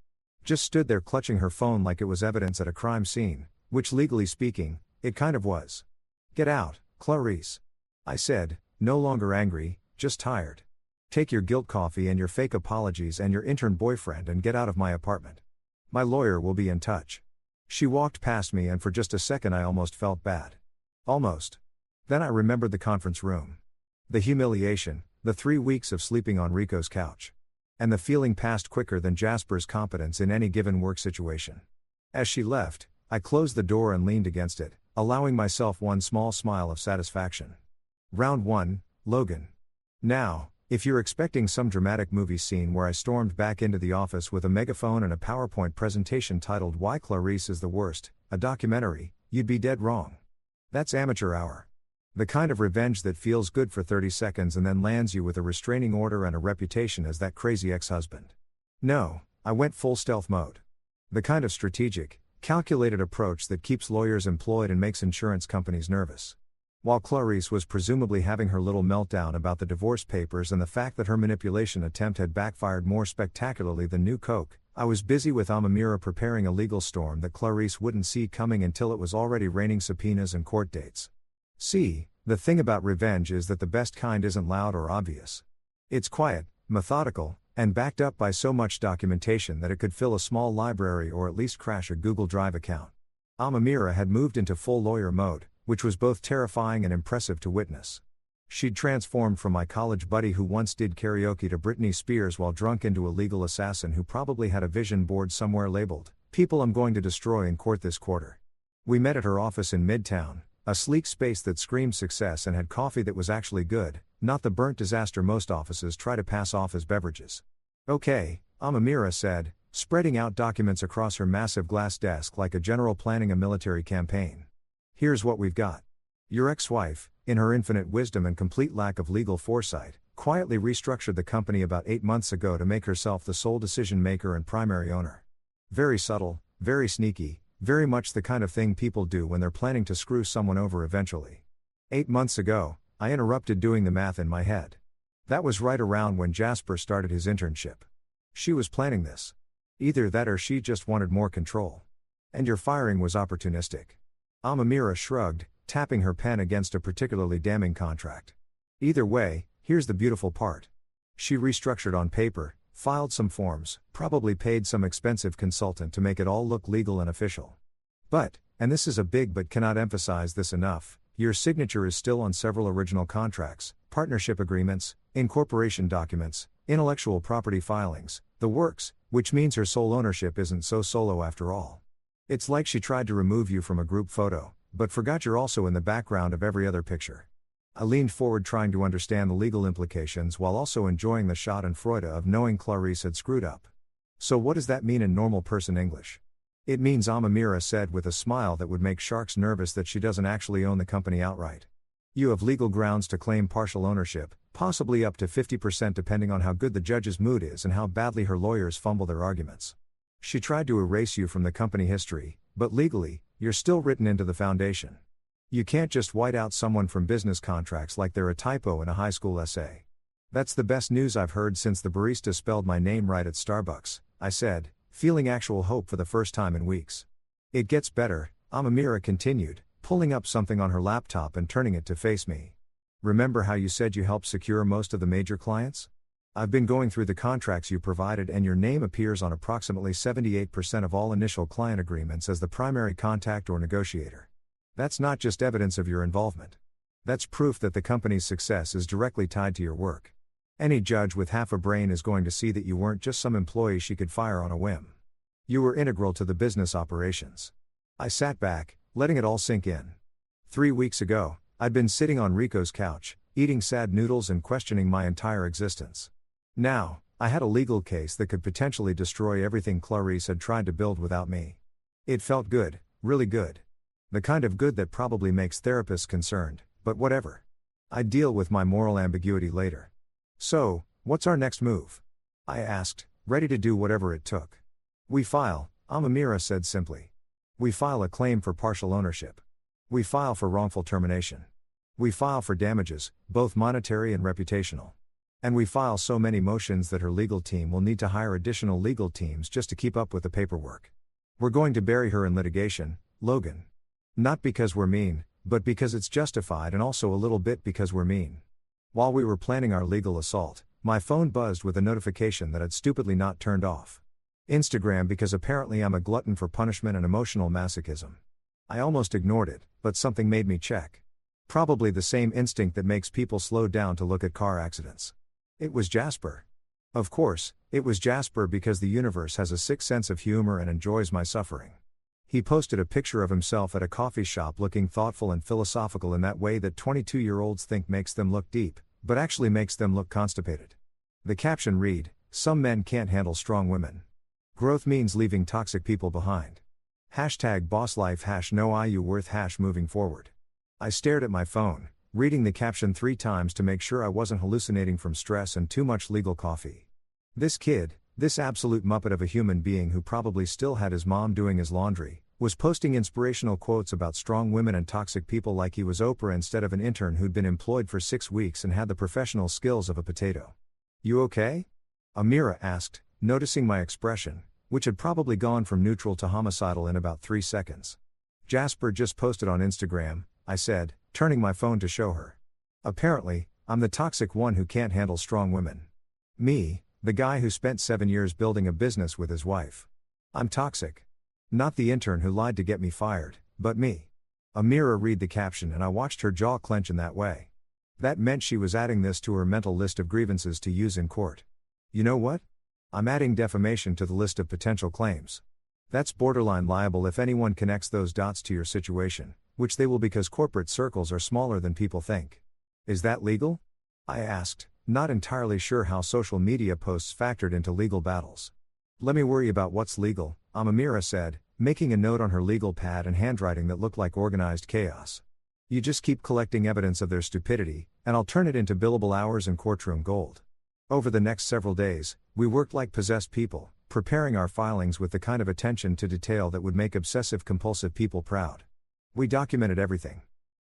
Just stood there clutching her phone like it was evidence at a crime scene, which legally speaking, it kind of was. Get out, Clarice. I said, no longer angry, just tired. Take your guilt coffee and your fake apologies and your intern boyfriend and get out of my apartment. My lawyer will be in touch. She walked past me and for just a second I almost felt bad. Almost. Then I remembered the conference room. The humiliation, the 3 weeks of sleeping on Rico's couch. And the feeling passed quicker than Jasper's competence in any given work situation. As she left, I closed the door and leaned against it, allowing myself one small smile of satisfaction. Round 1, Logan. Now, if you're expecting some dramatic movie scene where I stormed back into the office with a megaphone and a PowerPoint presentation titled Why Clarice is the Worst, a documentary, you'd be dead wrong. That's amateur hour. The kind of revenge that feels good for 30 seconds and then lands you with a restraining order and a reputation as that crazy ex-husband. No, I went full stealth mode. The kind of strategic, calculated approach that keeps lawyers employed and makes insurance companies nervous. While Clarice was presumably having her little meltdown about the divorce papers and the fact that her manipulation attempt had backfired more spectacularly than New Coke, I was busy with Amamira preparing a legal storm that Clarice wouldn't see coming until it was already raining subpoenas and court dates. See, the thing about revenge is that the best kind isn't loud or obvious. It's quiet, methodical, and backed up by so much documentation that it could fill a small library or at least crash a Google Drive account. Amamira had moved into full lawyer mode, which was both terrifying and impressive to witness. She'd transformed from my college buddy who once did karaoke to Britney Spears while drunk into a legal assassin who probably had a vision board somewhere labeled, "People I'm going to destroy in court this quarter." We met at her office in Midtown, a sleek space that screamed success and had coffee that was actually good, not the burnt disaster most offices try to pass off as beverages. Okay, Amamira said, spreading out documents across her massive glass desk like a general planning a military campaign. Here's what we've got. Your ex-wife, in her infinite wisdom and complete lack of legal foresight, quietly restructured the company about 8 months ago to make herself the sole decision maker and primary owner. Very subtle, very sneaky, very much the kind of thing people do when they're planning to screw someone over eventually. 8 months ago, I interrupted doing the math in my head. That was right around when Jasper started his internship. She was planning this. Either that or she just wanted more control. And your firing was opportunistic. Amamira shrugged, tapping her pen against a particularly damning contract. Either way, here's the beautiful part. She restructured on paper, filed some forms, probably paid some expensive consultant to make it all look legal and official. But, and this is a big but cannot emphasize this enough, your signature is still on several original contracts, partnership agreements, incorporation documents, intellectual property filings, the works, which means her sole ownership isn't so solo after all. It's like she tried to remove you from a group photo, but forgot you're also in the background of every other picture. I leaned forward trying to understand the legal implications while also enjoying the schadenfreude of knowing Clarice had screwed up. So what does that mean in normal person English? It means Amamira said with a smile that would make sharks nervous that she doesn't actually own the company outright. You have legal grounds to claim partial ownership, possibly up to 50% depending on how good the judge's mood is and how badly her lawyers fumble their arguments. She tried to erase you from the company history, but legally, you're still written into the foundation. You can't just white out someone from business contracts like they're a typo in a high school essay. That's the best news I've heard since the barista spelled my name right at Starbucks, I said, feeling actual hope for the first time in weeks. It gets better, Amamira continued, pulling up something on her laptop and turning it to face me. Remember how you said you helped secure most of the major clients? I've been going through the contracts you provided and your name appears on approximately 78% of all initial client agreements as the primary contact or negotiator. That's not just evidence of your involvement. That's proof that the company's success is directly tied to your work. Any judge with half a brain is going to see that you weren't just some employee she could fire on a whim. You were integral to the business operations. I sat back, letting it all sink in. 3 weeks ago, I'd been sitting on Rico's couch, eating sad noodles and questioning my entire existence. Now, I had a legal case that could potentially destroy everything Clarice had tried to build without me. It felt good, really good. The kind of good that probably makes therapists concerned, but whatever. I'd deal with my moral ambiguity later. So, what's our next move? I asked, ready to do whatever it took. We file, Amamira said simply. We file a claim for partial ownership. We file for wrongful termination. We file for damages, both monetary and reputational. And we file so many motions that her legal team will need to hire additional legal teams just to keep up with the paperwork. We're going to bury her in litigation, Logan. Not because we're mean, but because it's justified and also a little bit because we're mean. While we were planning our legal assault, my phone buzzed with a notification that I'd stupidly not turned off. Instagram because apparently I'm a glutton for punishment and emotional masochism. I almost ignored it, but something made me check. Probably the same instinct that makes people slow down to look at car accidents. It was Jasper. Of course, it was Jasper because the universe has a sick sense of humor and enjoys my suffering. He posted a picture of himself at a coffee shop looking thoughtful and philosophical in that way that 22-year-olds think makes them look deep, but actually makes them look constipated. The caption read, "Some men can't handle strong women. Growth means leaving toxic people behind. #BossLife #no IU worth #moving forward." I stared at my phone, reading the caption 3 times to make sure I wasn't hallucinating from stress and too much legal coffee. This kid, this absolute muppet of a human being who probably still had his mom doing his laundry, was posting inspirational quotes about strong women and toxic people like he was Oprah instead of an intern who'd been employed for 6 weeks and had the professional skills of a potato. "You okay?" Amira asked, noticing my expression, which had probably gone from neutral to homicidal in about 3 seconds. "Jasper just posted on Instagram," I said, turning my phone to show her. "Apparently, I'm the toxic one who can't handle strong women. Me, the guy who spent 7 years building a business with his wife. I'm toxic. Not the intern who lied to get me fired, but me." Amira read the caption and I watched her jaw clench in that way. That meant she was adding this to her mental list of grievances to use in court. You know what? I'm adding defamation to the list of potential claims. That's borderline liable if anyone connects those dots to your situation, which they will because corporate circles are smaller than people think. Is that legal? I asked, not entirely sure how social media posts factored into legal battles. "Let me worry about what's legal," Amamira said, making a note on her legal pad and handwriting that looked like organized chaos. "You just keep collecting evidence of their stupidity, and I'll turn it into billable hours and courtroom gold." Over the next several days, we worked like possessed people, preparing our filings with the kind of attention to detail that would make obsessive-compulsive people proud. We documented everything.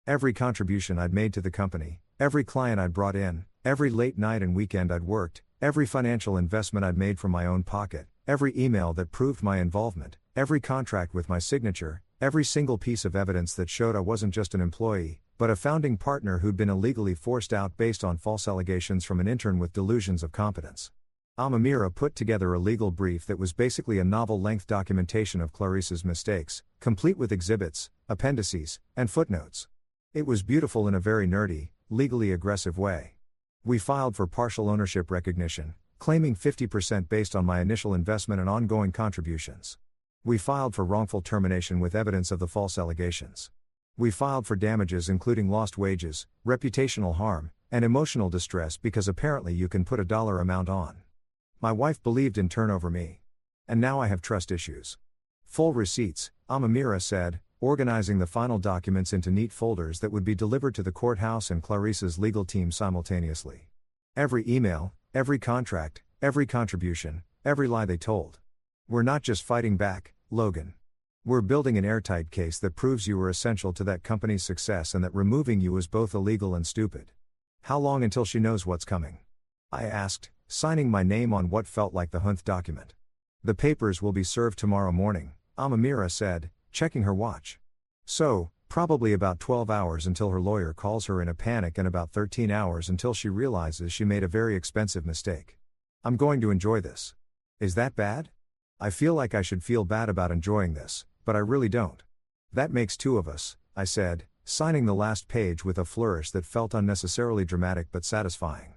Every contribution I'd made to the company, every client I'd brought in, every late night and weekend I'd worked, every financial investment I'd made from my own pocket, every email that proved my involvement, every contract with my signature, every single piece of evidence that showed I wasn't just an employee, but a founding partner who'd been illegally forced out based on false allegations from an intern with delusions of competence. Amamira put together a legal brief that was basically a novel-length documentation of Clarice's mistakes, complete with exhibits, appendices, and footnotes. It was beautiful in a very nerdy, legally aggressive way. We filed for partial ownership recognition, claiming 50% based on my initial investment and ongoing contributions. We filed for wrongful termination with evidence of the false allegations. We filed for damages including lost wages, reputational harm, and emotional distress because apparently you can put a dollar amount on. My wife believed in turnover me. And now I have trust issues. Full receipts, Amira said, organizing the final documents into neat folders that would be delivered to the courthouse and Clarice's legal team simultaneously. Every email, every contract, every contribution, every lie they told. We're not just fighting back, Logan. We're building an airtight case that proves you were essential to that company's success and that removing you was both illegal and stupid. How long until she knows what's coming? I asked, signing my name on what felt like the Hunt document. The papers will be served tomorrow morning, Amira said, checking her watch. So, probably about 12 hours until her lawyer calls her in a panic and about 13 hours until she realizes she made a very expensive mistake. I'm going to enjoy this. Is that bad? I feel like I should feel bad about enjoying this, but I really don't. That makes two of us, I said, signing the last page with a flourish that felt unnecessarily dramatic but satisfying.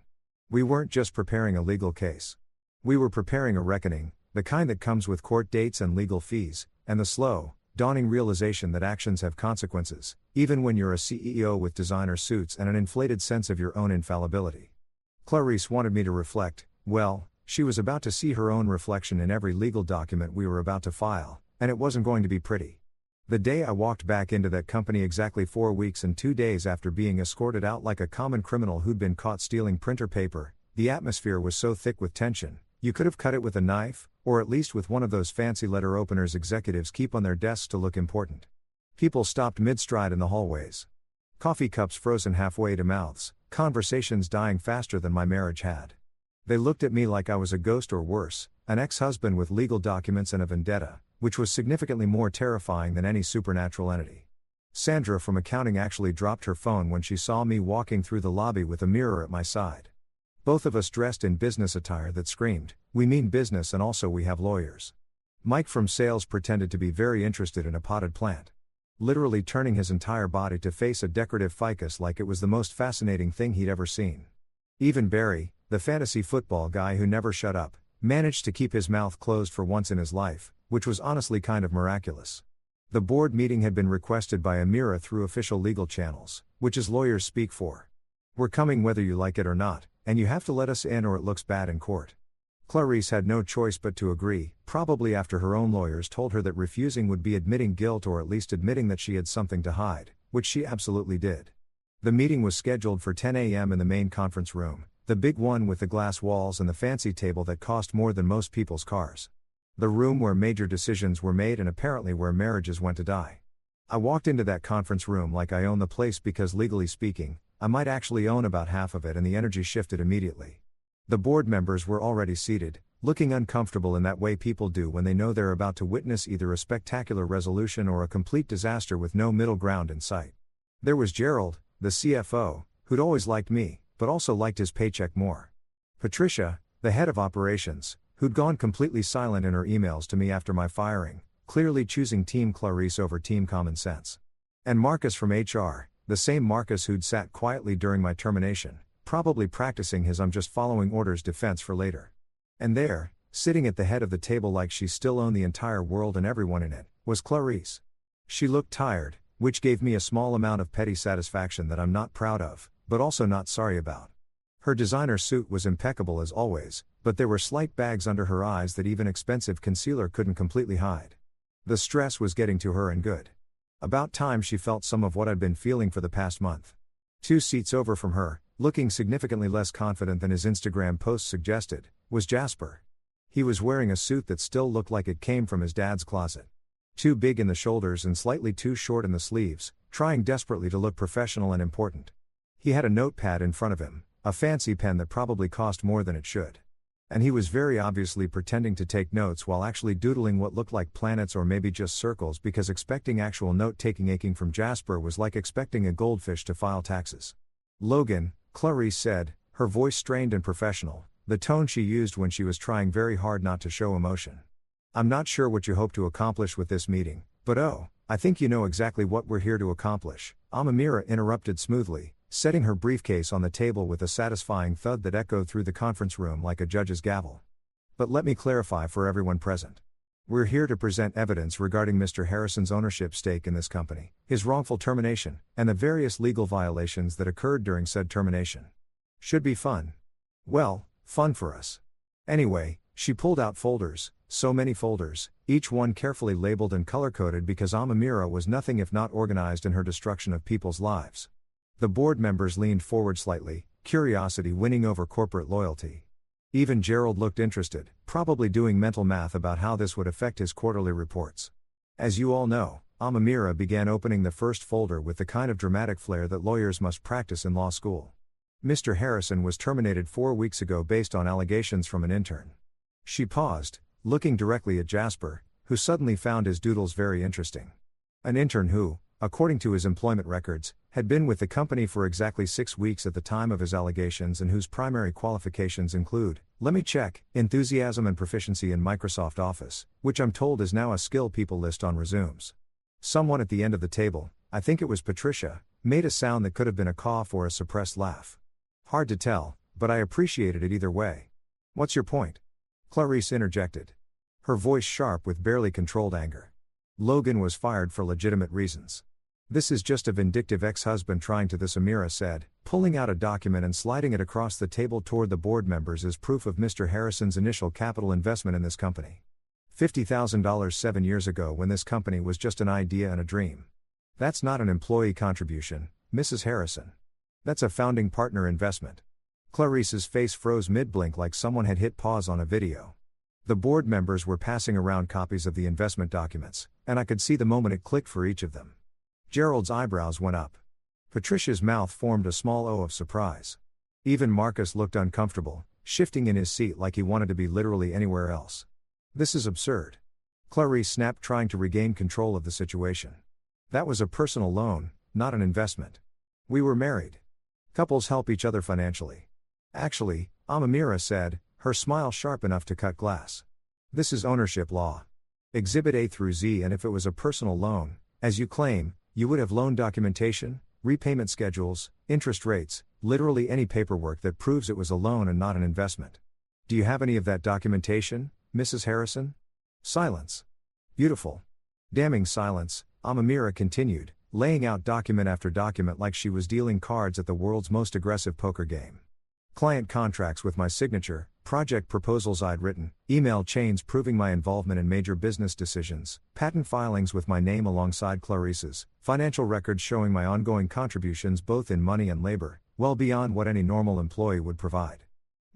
We weren't just preparing a legal case. We were preparing a reckoning, the kind that comes with court dates and legal fees, and the slow, dawning realization that actions have consequences, even when you're a CEO with designer suits and an inflated sense of your own infallibility. Clarice wanted me to reflect. Well, she was about to see her own reflection in every legal document we were about to file, and it wasn't going to be pretty. The day I walked back into that company exactly 4 weeks and 2 days after being escorted out like a common criminal who'd been caught stealing printer paper, the atmosphere was so thick with tension, you could have cut it with a knife, or at least with one of those fancy letter openers executives keep on their desks to look important. People stopped mid-stride in the hallways. Coffee cups frozen halfway to mouths, conversations dying faster than my marriage had. They looked at me like I was a ghost or worse, an ex-husband with legal documents and a vendetta, which was significantly more terrifying than any supernatural entity. Sandra from accounting actually dropped her phone when she saw me walking through the lobby with a mirror at my side. Both of us dressed in business attire that screamed, "We mean business and also we have lawyers." Mike from sales pretended to be very interested in a potted plant. Literally turning his entire body to face a decorative ficus like it was the most fascinating thing he'd ever seen. Even Barry, the fantasy football guy who never shut up, managed to keep his mouth closed for once in his life, which was honestly kind of miraculous. The board meeting had been requested by Amira through official legal channels, which is lawyers speak for. We're coming whether you like it or not, and you have to let us in or it looks bad in court. Clarice had no choice but to agree, probably after her own lawyers told her that refusing would be admitting guilt or at least admitting that she had something to hide, which she absolutely did. The meeting was scheduled for 10 a.m. in the main conference room, the big one with the glass walls and the fancy table that cost more than most people's cars. The room where major decisions were made and apparently where marriages went to die. I walked into that conference room like I own the place because legally speaking, I might actually own about half of it, and the energy shifted immediately. The board members were already seated, looking uncomfortable in that way people do when they know they're about to witness either a spectacular resolution or a complete disaster with no middle ground in sight. There was Gerald, the CFO, who'd always liked me, but also liked his paycheck more. Patricia, the head of operations, who'd gone completely silent in her emails to me after my firing, clearly choosing Team Clarice over Team Common Sense. And Marcus from HR, the same Marcus who'd sat quietly during my termination, probably practicing his "I'm just following orders" defense for later. And there, sitting at the head of the table like she still owned the entire world and everyone in it, was Clarice. She looked tired, which gave me a small amount of petty satisfaction that I'm not proud of, but also not sorry about. Her designer suit was impeccable as always, but there were slight bags under her eyes that even expensive concealer couldn't completely hide. The stress was getting to her, and good. About time she felt some of what I'd been feeling for the past month. 2 seats over from her, looking significantly less confident than his Instagram post suggested, was Jasper. He was wearing a suit that still looked like it came from his dad's closet. Too big in the shoulders and slightly too short in the sleeves, trying desperately to look professional and important. He had a notepad in front of him, a fancy pen that probably cost more than it should. And he was very obviously pretending to take notes while actually doodling what looked like planets or maybe just circles, because expecting actual note-taking aching from Jasper was like expecting a goldfish to file taxes. "Logan," Clarice said, her voice strained and professional, the tone she used when she was trying very hard not to show emotion. "I'm not sure what you hope to accomplish with this meeting, but I think you know exactly what we're here to accomplish," Amira interrupted smoothly, setting her briefcase on the table with a satisfying thud that echoed through the conference room like a judge's gavel. "But let me clarify for everyone present. We're here to present evidence regarding Mr. Harrison's ownership stake in this company, his wrongful termination, and the various legal violations that occurred during said termination. Should be fun. Well, fun for us. Anyway," she pulled out folders, so many folders, each one carefully labeled and color-coded because Amamira was nothing if not organized in her destruction of people's lives. The board members leaned forward slightly, curiosity winning over corporate loyalty. Even Gerald looked interested, probably doing mental math about how this would affect his quarterly reports. As you all know, Amamira began opening the first folder with the kind of dramatic flair that lawyers must practice in law school. Mr. Harrison was terminated 4 weeks ago based on allegations from an intern. She paused, looking directly at Jasper, who suddenly found his doodles very interesting. An intern who, according to his employment records, had been with the company for exactly 6 weeks at the time of his allegations and whose primary qualifications include, let me check, enthusiasm and proficiency in Microsoft Office, which I'm told is now a skill people list on resumes. Someone at the end of the table, I think it was Patricia, made a sound that could have been a cough or a suppressed laugh. Hard to tell, but I appreciated it either way. What's your point? Clarice interjected. Her voice sharp with barely controlled anger. Logan was fired for legitimate reasons. This is just a vindictive ex-husband trying to, this Amira said, pulling out a document and sliding it across the table toward the board members as proof of Mr. Harrison's initial capital investment in this company. $50,000 7 years ago when this company was just an idea and a dream. That's not an employee contribution, Mrs. Harrison. That's a founding partner investment. Clarice's face froze mid-blink like someone had hit pause on a video. The board members were passing around copies of the investment documents, and I could see the moment it clicked for each of them. Gerald's eyebrows went up. Patricia's mouth formed a small O of surprise. Even Marcus looked uncomfortable, shifting in his seat like he wanted to be literally anywhere else. This is absurd. Clarice snapped, trying to regain control of the situation. That was a personal loan, not an investment. We were married. Couples help each other financially. Actually, Amamira said, her smile sharp enough to cut glass. This is ownership law. Exhibit A through Z, and if it was a personal loan, as you claim, you would have loan documentation, repayment schedules, interest rates, literally any paperwork that proves it was a loan and not an investment. Do you have any of that documentation, Mrs. Harrison? Silence. Beautiful. Damning silence, Amamira continued, laying out document after document like she was dealing cards at the world's most aggressive poker game. Client contracts with my signature, project proposals I'd written, email chains proving my involvement in major business decisions, patent filings with my name alongside Clarice's, financial records showing my ongoing contributions both in money and labor, well beyond what any normal employee would provide.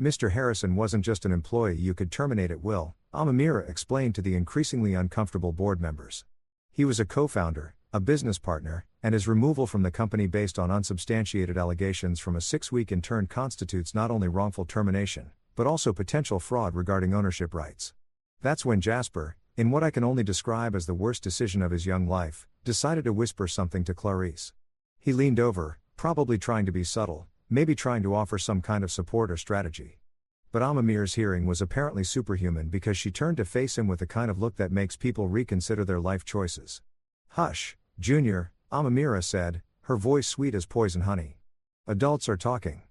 Mr. Harrison wasn't just an employee you could terminate at will, Amamira explained to the increasingly uncomfortable board members. He was a co-founder, a business partner, and his removal from the company based on unsubstantiated allegations from a 6-week intern constitutes not only wrongful termination, but also potential fraud regarding ownership rights. That's when Jasper, in what I can only describe as the worst decision of his young life, decided to whisper something to Clarice. He leaned over, probably trying to be subtle, maybe trying to offer some kind of support or strategy. But Amamira's hearing was apparently superhuman because she turned to face him with the kind of look that makes people reconsider their life choices. Hush, Junior, Amamira said, her voice sweet as poison honey. Adults are talking.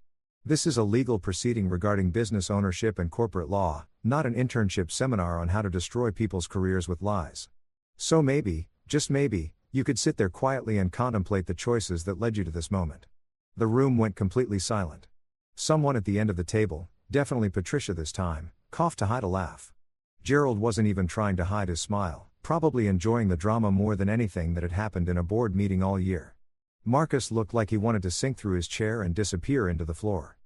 This is a legal proceeding regarding business ownership and corporate law, not an internship seminar on how to destroy people's careers with lies. So maybe, just maybe, you could sit there quietly and contemplate the choices that led you to this moment. The room went completely silent. Someone at the end of the table, definitely Patricia this time, coughed to hide a laugh. Gerald wasn't even trying to hide his smile, probably enjoying the drama more than anything that had happened in a board meeting all year. Marcus looked like he wanted to sink through his chair and disappear into the floor.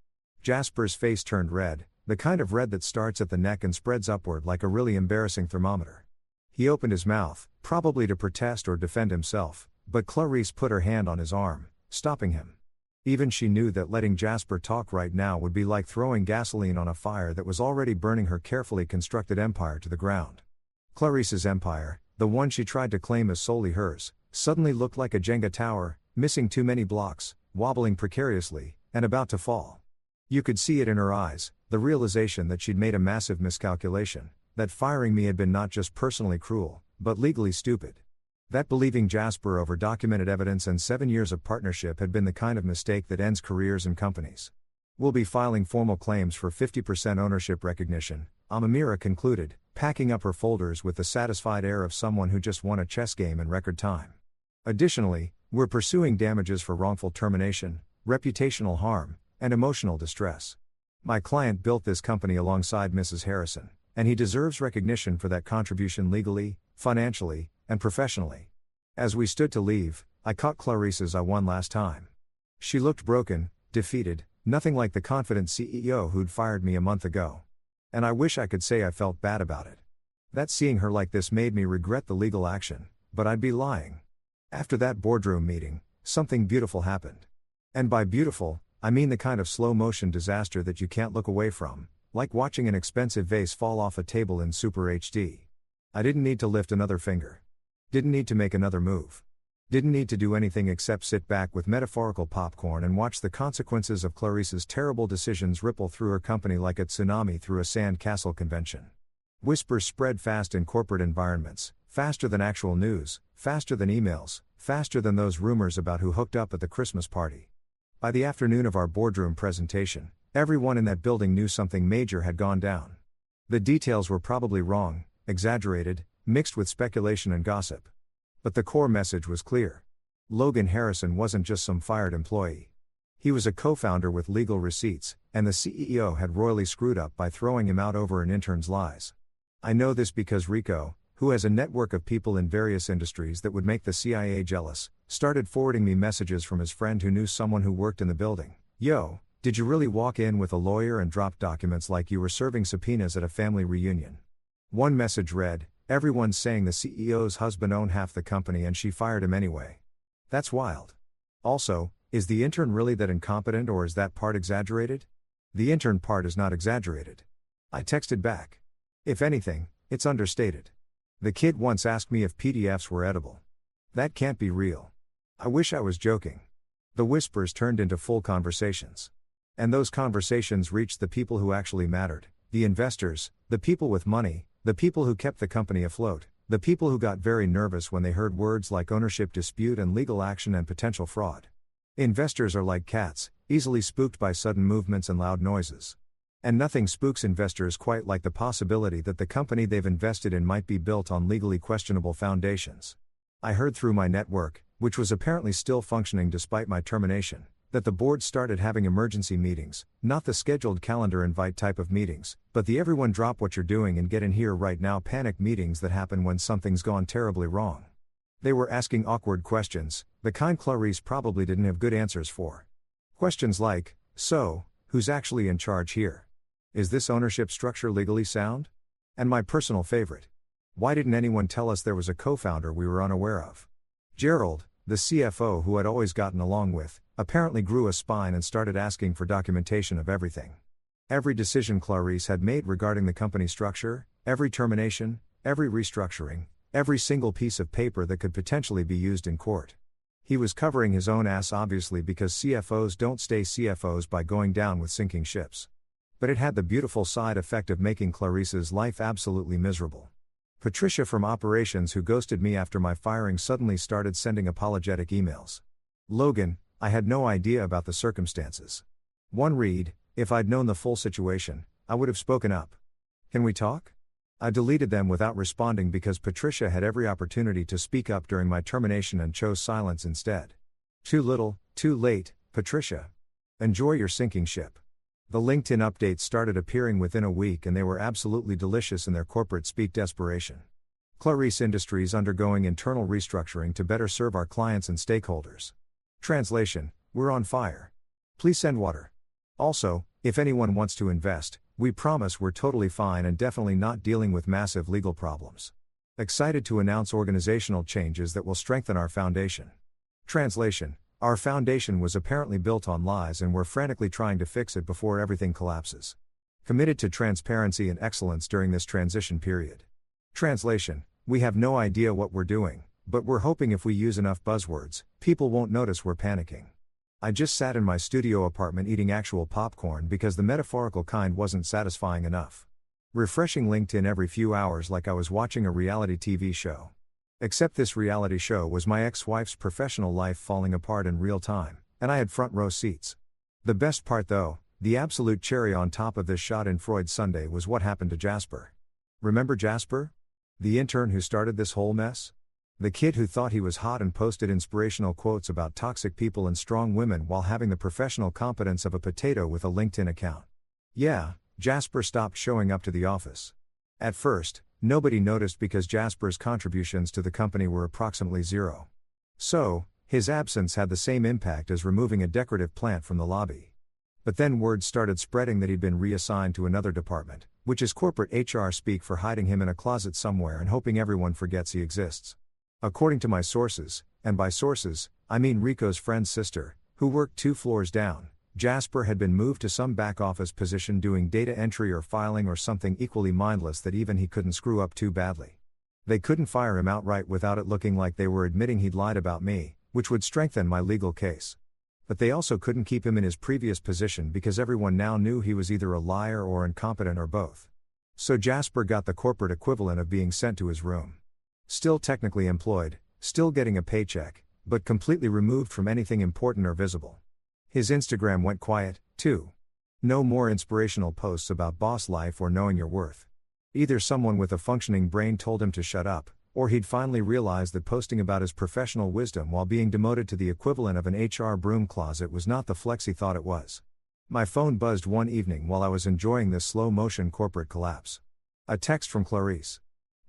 Jasper's face turned red, the kind of red that starts at the neck and spreads upward like a really embarrassing thermometer. He opened his mouth, probably to protest or defend himself, but Clarice put her hand on his arm, stopping him. Even she knew that letting Jasper talk right now would be like throwing gasoline on a fire that was already burning her carefully constructed empire to the ground. Clarice's empire, the one she tried to claim as solely hers, suddenly looked like a Jenga tower, missing too many blocks, wobbling precariously, and about to fall. You could see it in her eyes, the realization that she'd made a massive miscalculation, that firing me had been not just personally cruel, but legally stupid. That believing Jasper over documented evidence and 7 years of partnership had been the kind of mistake that ends careers and companies. We'll be filing formal claims for 50% ownership recognition, Amamira concluded, packing up her folders with the satisfied air of someone who just won a chess game in record time. Additionally, we're pursuing damages for wrongful termination, reputational harm, and emotional distress. My client built this company alongside Mrs. Harrison, and he deserves recognition for that contribution legally, financially, and professionally. As we stood to leave, I caught Clarice's eye one last time. She looked broken, defeated, nothing like the confident CEO who'd fired me a month ago. And I wish I could say I felt bad about it. That seeing her like this made me regret the legal action, but I'd be lying. After that boardroom meeting, something beautiful happened. And by beautiful, I mean the kind of slow-motion disaster that you can't look away from, like watching an expensive vase fall off a table in Super HD. I didn't need to lift another finger. Didn't need to make another move. Didn't need to do anything except sit back with metaphorical popcorn and watch the consequences of Clarice's terrible decisions ripple through her company like a tsunami through a sand castle convention. Whispers spread fast in corporate environments, faster than actual news, faster than emails, faster than those rumors about who hooked up at the Christmas party. By the afternoon of our boardroom presentation, everyone in that building knew something major had gone down. The details were probably wrong, exaggerated, mixed with speculation and gossip. But the core message was clear. Logan Harrison wasn't just some fired employee. He was a co-founder with legal receipts, and the CEO had royally screwed up by throwing him out over an intern's lies. I know this because Rico, who has a network of people in various industries that would make the CIA jealous, started forwarding me messages from his friend who knew someone who worked in the building. Yo, did you really walk in with a lawyer and drop documents like you were serving subpoenas at a family reunion? One message read, everyone's saying the CEO's husband owned half the company and she fired him anyway. That's wild. Also, is the intern really that incompetent or is that part exaggerated? The intern part is not exaggerated. I texted back. If anything, it's understated. The kid once asked me if PDFs were edible. That can't be real. I wish I was joking. The whispers turned into full conversations. And those conversations reached the people who actually mattered, the investors, the people with money, the people who kept the company afloat, the people who got very nervous when they heard words like ownership dispute and legal action and potential fraud. Investors are like cats, easily spooked by sudden movements and loud noises. And nothing spooks investors quite like the possibility that the company they've invested in might be built on legally questionable foundations. I heard through my network, which was apparently still functioning despite my termination, that the board started having emergency meetings, not the scheduled calendar invite type of meetings, but the everyone drop what you're doing and get in here right now panic meetings that happen when something's gone terribly wrong. They were asking awkward questions, the kind Clarice probably didn't have good answers for. Questions like, so, who's actually in charge here? Is this ownership structure legally sound? And my personal favorite. Why didn't anyone tell us there was a co-founder we were unaware of? Gerald, the CFO who I'd always gotten along with, apparently grew a spine and started asking for documentation of everything. Every decision Clarice had made regarding the company structure, every termination, every restructuring, every single piece of paper that could potentially be used in court. He was covering his own ass obviously because CFOs don't stay CFOs by going down with sinking ships. But it had the beautiful side effect of making Clarice's life absolutely miserable. Patricia from operations who ghosted me after my firing suddenly started sending apologetic emails. Logan, I had no idea about the circumstances. One read, if I'd known the full situation, I would have spoken up. Can we talk? I deleted them without responding because Patricia had every opportunity to speak up during my termination and chose silence instead. Too little, too late, Patricia. Enjoy your sinking ship. The LinkedIn updates started appearing within a week and they were absolutely delicious in their corporate speak desperation. Clarice Industries undergoing internal restructuring to better serve our clients and stakeholders. Translation, we're on fire. Please send water. Also, if anyone wants to invest, we promise we're totally fine and definitely not dealing with massive legal problems. Excited to announce organizational changes that will strengthen our foundation. Translation, our foundation was apparently built on lies and we're frantically trying to fix it before everything collapses. Committed to transparency and excellence during this transition period. Translation, we have no idea what we're doing, but we're hoping if we use enough buzzwords, people won't notice we're panicking. I just sat in my studio apartment eating actual popcorn because the metaphorical kind wasn't satisfying enough. Refreshing LinkedIn every few hours like I was watching a reality TV show. Except this reality show was my ex-wife's professional life falling apart in real time, and I had front row seats. The best part though, the absolute cherry on top of this shot in Freud's Sunday was what happened to Jasper. Remember Jasper? The intern who started this whole mess? The kid who thought he was hot and posted inspirational quotes about toxic people and strong women while having the professional competence of a potato with a LinkedIn account. Yeah, Jasper stopped showing up to the office. At first, nobody noticed because Jasper's contributions to the company were approximately zero. So, his absence had the same impact as removing a decorative plant from the lobby. But then word started spreading that he'd been reassigned to another department, which is corporate HR speak for hiding him in a closet somewhere and hoping everyone forgets he exists. According to my sources, and by sources, I mean Rico's friend's sister, who worked 2 floors down, Jasper had been moved to some back office position doing data entry or filing or something equally mindless that even he couldn't screw up too badly. They couldn't fire him outright without it looking like they were admitting he'd lied about me, which would strengthen my legal case. But they also couldn't keep him in his previous position because everyone now knew he was either a liar or incompetent or both. So Jasper got the corporate equivalent of being sent to his room. Still technically employed, still getting a paycheck, but completely removed from anything important or visible. His Instagram went quiet, too. No more inspirational posts about boss life or knowing your worth. Either someone with a functioning brain told him to shut up, or he'd finally realized that posting about his professional wisdom while being demoted to the equivalent of an HR broom closet was not the flex he thought it was. My phone buzzed one evening while I was enjoying this slow-motion corporate collapse. A text from Clarice.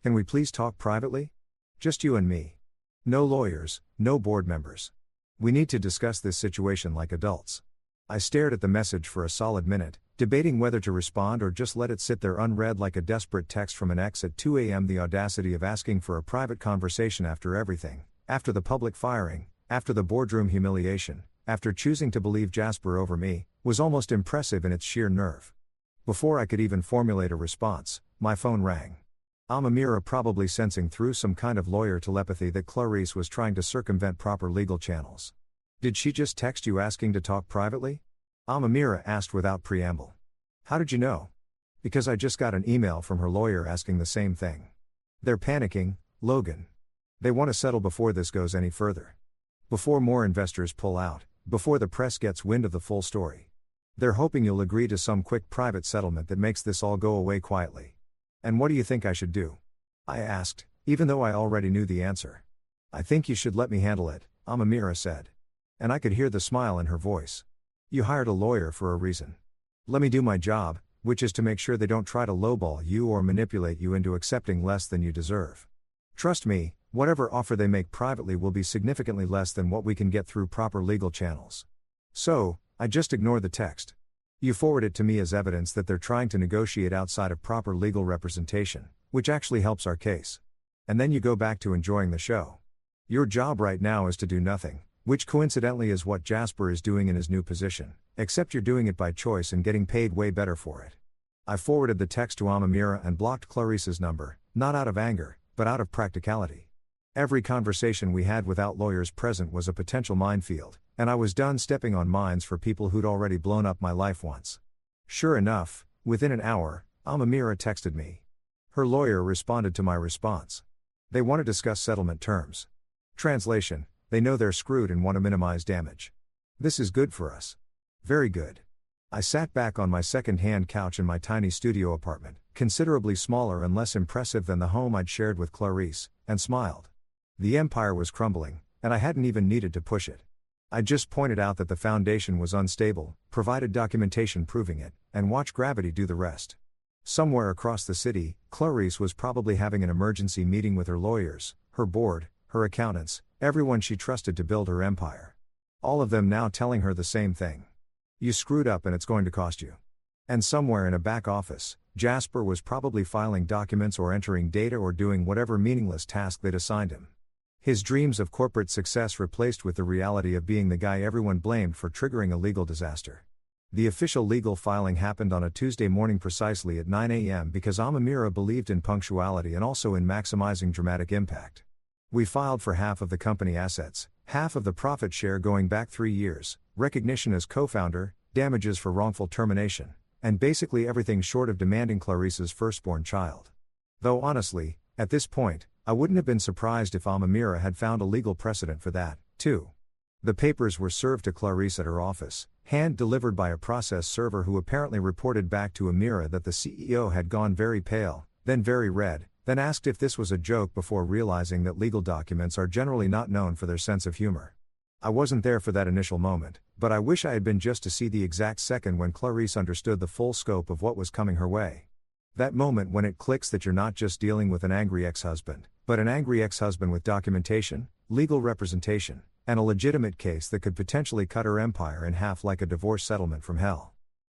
"Can we please talk privately? Just you and me. No lawyers, no board members. We need to discuss this situation like adults." I stared at the message for a solid minute, debating whether to respond or just let it sit there unread like a desperate text from an ex at 2 a.m. The audacity of asking for a private conversation after everything, after the public firing, after the boardroom humiliation, after choosing to believe Jasper over me, was almost impressive in its sheer nerve. Before I could even formulate a response, my phone rang. Amamira, probably sensing through some kind of lawyer telepathy that Clarice was trying to circumvent proper legal channels. "Did she just text you asking to talk privately?" Amamira asked without preamble. "How did you know?" "Because I just got an email from her lawyer asking the same thing. They're panicking, Logan. They want to settle before this goes any further. Before more investors pull out, before the press gets wind of the full story. They're hoping you'll agree to some quick private settlement that makes this all go away quietly." "And what do you think I should do?" I asked, even though I already knew the answer. "I think you should let me handle it," Amamira said. And I could hear the smile in her voice. "You hired a lawyer for a reason. Let me do my job, which is to make sure they don't try to lowball you or manipulate you into accepting less than you deserve. Trust me, whatever offer they make privately will be significantly less than what we can get through proper legal channels. So, I just ignore the text. You forward it to me as evidence that they're trying to negotiate outside of proper legal representation, which actually helps our case. And then you go back to enjoying the show. Your job right now is to do nothing, which coincidentally is what Jasper is doing in his new position, except you're doing it by choice and getting paid way better for it." I forwarded the text to Amamira and blocked Clarice's number, not out of anger, but out of practicality. Every conversation we had without lawyers present was a potential minefield, and I was done stepping on mines for people who'd already blown up my life once. Sure enough, within an hour, Amamira texted me. Her lawyer responded to my response. They want to discuss settlement terms. Translation: they know they're screwed and want to minimize damage. This is good for us. Very good. I sat back on my second-hand couch in my tiny studio apartment, considerably smaller and less impressive than the home I'd shared with Clarice, and smiled. The empire was crumbling, and I hadn't even needed to push it. I just pointed out that the foundation was unstable, provided documentation proving it, and watched gravity do the rest. Somewhere across the city, Clarice was probably having an emergency meeting with her lawyers, her board, her accountants, everyone she trusted to build her empire. All of them now telling her the same thing. You screwed up and it's going to cost you. And somewhere in a back office, Jasper was probably filing documents or entering data or doing whatever meaningless task they'd assigned him. His dreams of corporate success replaced with the reality of being the guy everyone blamed for triggering a legal disaster. The official legal filing happened on a Tuesday morning precisely at 9 a.m. because Amamira believed in punctuality and also in maximizing dramatic impact. We filed for half of the company assets, half of the profit share going back 3 years, recognition as co-founder, damages for wrongful termination, and basically everything short of demanding Clarice's firstborn child. Though honestly, at this point, I wouldn't have been surprised if Amamira had found a legal precedent for that, too. The papers were served to Clarice at her office, hand-delivered by a process server who apparently reported back to Amira that the CEO had gone very pale, then very red, then asked if this was a joke before realizing that legal documents are generally not known for their sense of humor. I wasn't there for that initial moment, but I wish I had been just to see the exact second when Clarice understood the full scope of what was coming her way. That moment when it clicks that you're not just dealing with an angry ex-husband, but an angry ex-husband with documentation, legal representation, and a legitimate case that could potentially cut her empire in half like a divorce settlement from hell.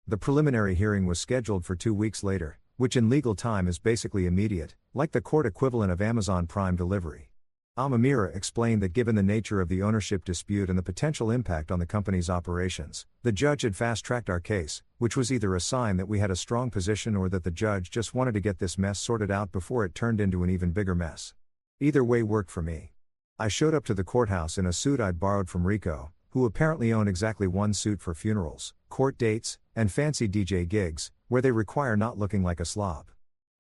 The preliminary hearing was scheduled for 2 weeks later, which in legal time is basically immediate, like the court equivalent of Amazon Prime delivery. Amamira explained that given the nature of the ownership dispute and the potential impact on the company's operations, the judge had fast-tracked our case, which was either a sign that we had a strong position or that the judge just wanted to get this mess sorted out before it turned into an even bigger mess. Either way worked for me. I showed up to the courthouse in a suit I'd borrowed from Rico, who apparently owned exactly one suit for funerals, court dates, and fancy DJ gigs, where they require not looking like a slob.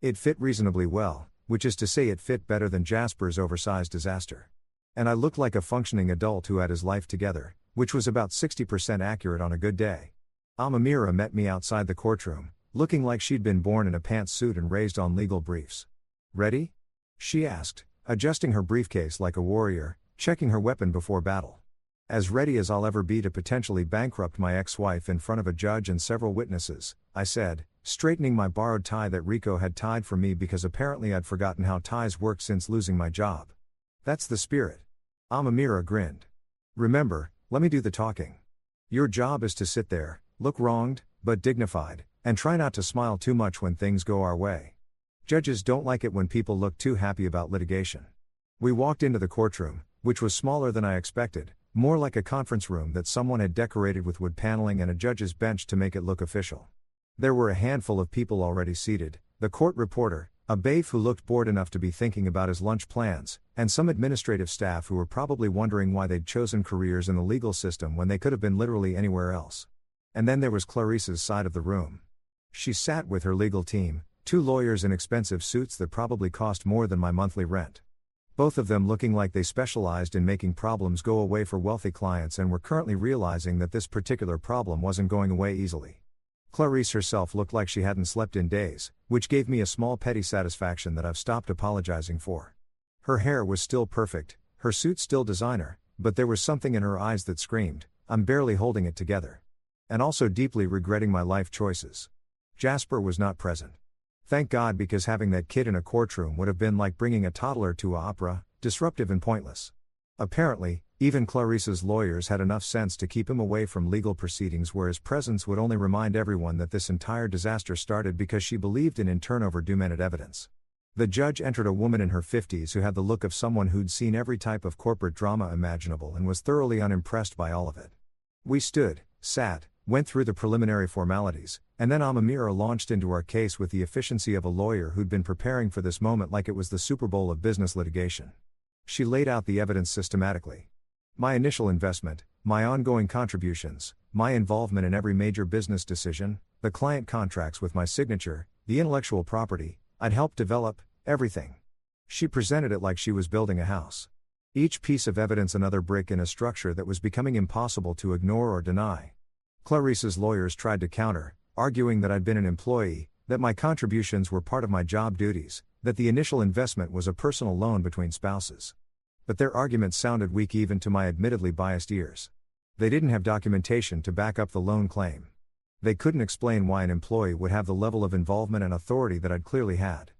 It fit reasonably well, which is to say it fit better than Jasper's oversized disaster. And I looked like a functioning adult who had his life together, which was about 60% accurate on a good day. Amamira met me outside the courtroom, looking like she'd been born in a pantsuit and raised on legal briefs. "Ready?" she asked, adjusting her briefcase like a warrior, checking her weapon before battle. "As ready as I'll ever be to potentially bankrupt my ex-wife in front of a judge and several witnesses," I said, straightening my borrowed tie that Rico had tied for me because apparently I'd forgotten how ties worked since losing my job. "That's the spirit." Amamira grinned. "Remember, let me do the talking. Your job is to sit there, look wronged, but dignified, and try not to smile too much when things go our way. Judges don't like it when people look too happy about litigation." We walked into the courtroom, which was smaller than I expected, more like a conference room that someone had decorated with wood paneling and a judge's bench to make it look official. There were a handful of people already seated, the court reporter, a bailiff who looked bored enough to be thinking about his lunch plans, and some administrative staff who were probably wondering why they'd chosen careers in the legal system when they could have been literally anywhere else. And then there was Clarice's side of the room. She sat with her legal team, 2 lawyers in expensive suits that probably cost more than my monthly rent. Both of them looking like they specialized in making problems go away for wealthy clients and were currently realizing that this particular problem wasn't going away easily. Clarice herself looked like she hadn't slept in days, which gave me a small petty satisfaction that I've stopped apologizing for. Her hair was still perfect, her suit still designer, but there was something in her eyes that screamed, "I'm barely holding it together." And also deeply regretting my life choices. Jasper was not present. Thank God, because having that kid in a courtroom would have been like bringing a toddler to an opera, disruptive and pointless. Apparently, even Clarice's lawyers had enough sense to keep him away from legal proceedings where his presence would only remind everyone that this entire disaster started because she believed in turnover documented evidence. The judge entered a woman in her 50s who had the look of someone who'd seen every type of corporate drama imaginable and was thoroughly unimpressed by all of it. We stood, sat, went through the preliminary formalities, and then Amamira launched into our case with the efficiency of a lawyer who'd been preparing for this moment like it was the Super Bowl of business litigation. She laid out the evidence systematically. My initial investment, my ongoing contributions, my involvement in every major business decision, the client contracts with my signature, the intellectual property I'd helped develop, everything. She presented it like she was building a house. Each piece of evidence another brick in a structure that was becoming impossible to ignore or deny. Clarice's lawyers tried to counter, arguing that I'd been an employee, that my contributions were part of my job duties, that the initial investment was a personal loan between spouses. But their arguments sounded weak even to my admittedly biased ears. They didn't have documentation to back up the loan claim. They couldn't explain why an employee would have the level of involvement and authority that I'd clearly had.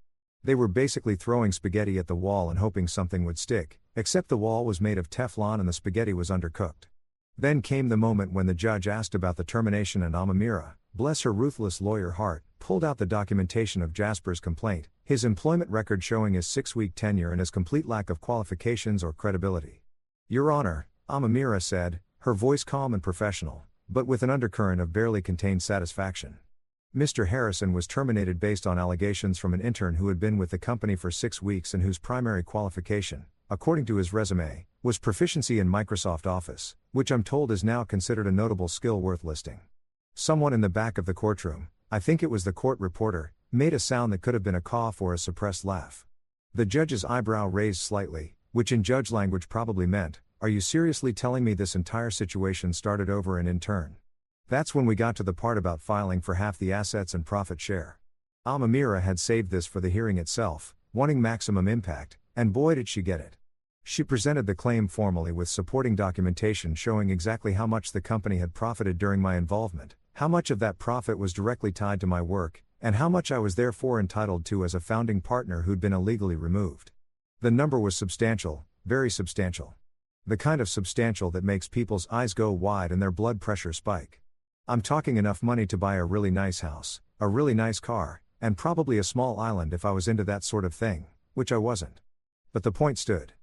They were basically throwing spaghetti at the wall and hoping something would stick, except the wall was made of Teflon and the spaghetti was undercooked. Then came the moment when the judge asked about the termination and Amamira, bless her ruthless lawyer heart, pulled out the documentation of Jasper's complaint, his employment record showing his 6-week tenure and his complete lack of qualifications or credibility. "Your Honor," Amamira said, her voice calm and professional, but with an undercurrent of barely contained satisfaction. "Mr. Harrison was terminated based on allegations from an intern who had been with the company for 6 weeks and whose primary qualification, according to his resume, was proficiency in Microsoft Office, which I'm told is now considered a notable skill worth listing." Someone in the back of the courtroom, I think it was the court reporter, made a sound that could have been a cough or a suppressed laugh. The judge's eyebrow raised slightly, which in judge language probably meant, "Are you seriously telling me this entire situation started over and in turn?" That's when we got to the part about filing for half the assets and profit share. Amamira had saved this for the hearing itself, wanting maximum impact, and boy did she get it. She presented the claim formally with supporting documentation showing exactly how much the company had profited during my involvement, how much of that profit was directly tied to my work, and how much I was therefore entitled to as a founding partner who'd been illegally removed. The number was substantial, very substantial. The kind of substantial that makes people's eyes go wide and their blood pressure spike. I'm talking enough money to buy a really nice house, a really nice car, and probably a small island if I was into that sort of thing, which I wasn't. But the point stood.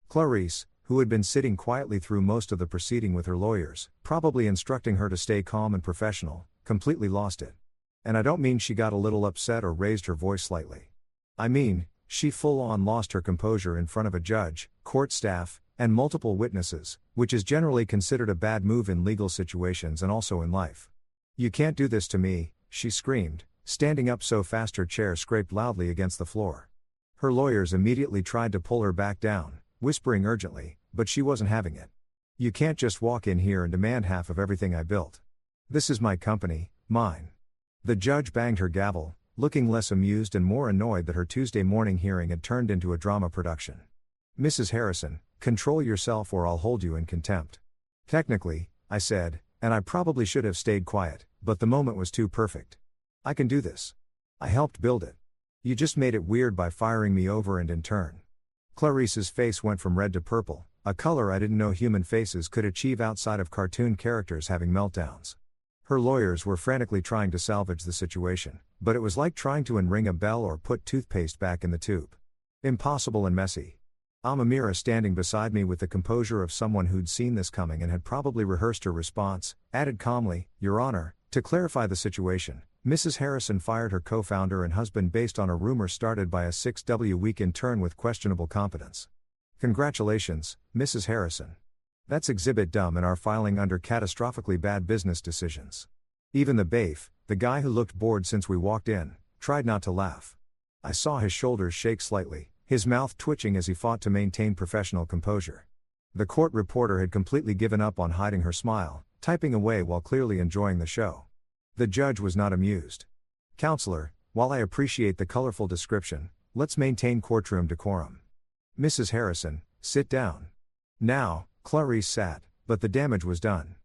Clarice, who had been sitting quietly through most of the proceeding with her lawyers, probably instructing her to stay calm and professional, completely lost it. And I don't mean she got a little upset or raised her voice slightly. I mean, she full-on lost her composure in front of a judge, court staff, and multiple witnesses, which is generally considered a bad move in legal situations and also in life. "You can't do this to me," she screamed, standing up so fast her chair scraped loudly against the floor. Her lawyers immediately tried to pull her back down, whispering urgently, but she wasn't having it. "You can't just walk in here and demand half of everything I built. This is my company, mine." The judge banged her gavel, looking less amused and more annoyed that her Tuesday morning hearing had turned into a drama production. "Mrs. Harrison, control yourself or I'll hold you in contempt." "Technically," I said, and I probably should have stayed quiet, but the moment was too perfect. "I can do this. I helped build it. You just made it weird by firing me over and in turn." Clarice's face went from red to purple, a color I didn't know human faces could achieve outside of cartoon characters having meltdowns. Her lawyers were frantically trying to salvage the situation, but it was like trying to unring a bell or put toothpaste back in the tube. Impossible and messy. Amamira standing beside me with the composure of someone who'd seen this coming and had probably rehearsed her response, added calmly, "Your Honor, to clarify the situation, Mrs. Harrison fired her co-founder and husband based on a rumor started by a 6-week intern with questionable competence. Congratulations, Mrs. Harrison. That's exhibit dumb in our filing under catastrophically bad business decisions." Even the baif, the guy who looked bored since we walked in, tried not to laugh. I saw his shoulders shake slightly, his mouth twitching as he fought to maintain professional composure. The court reporter had completely given up on hiding her smile, typing away while clearly enjoying the show. The judge was not amused. "Counselor, while I appreciate the colorful description, let's maintain courtroom decorum. Mrs. Harrison, sit down." Now, Clarice sat, but the damage was done.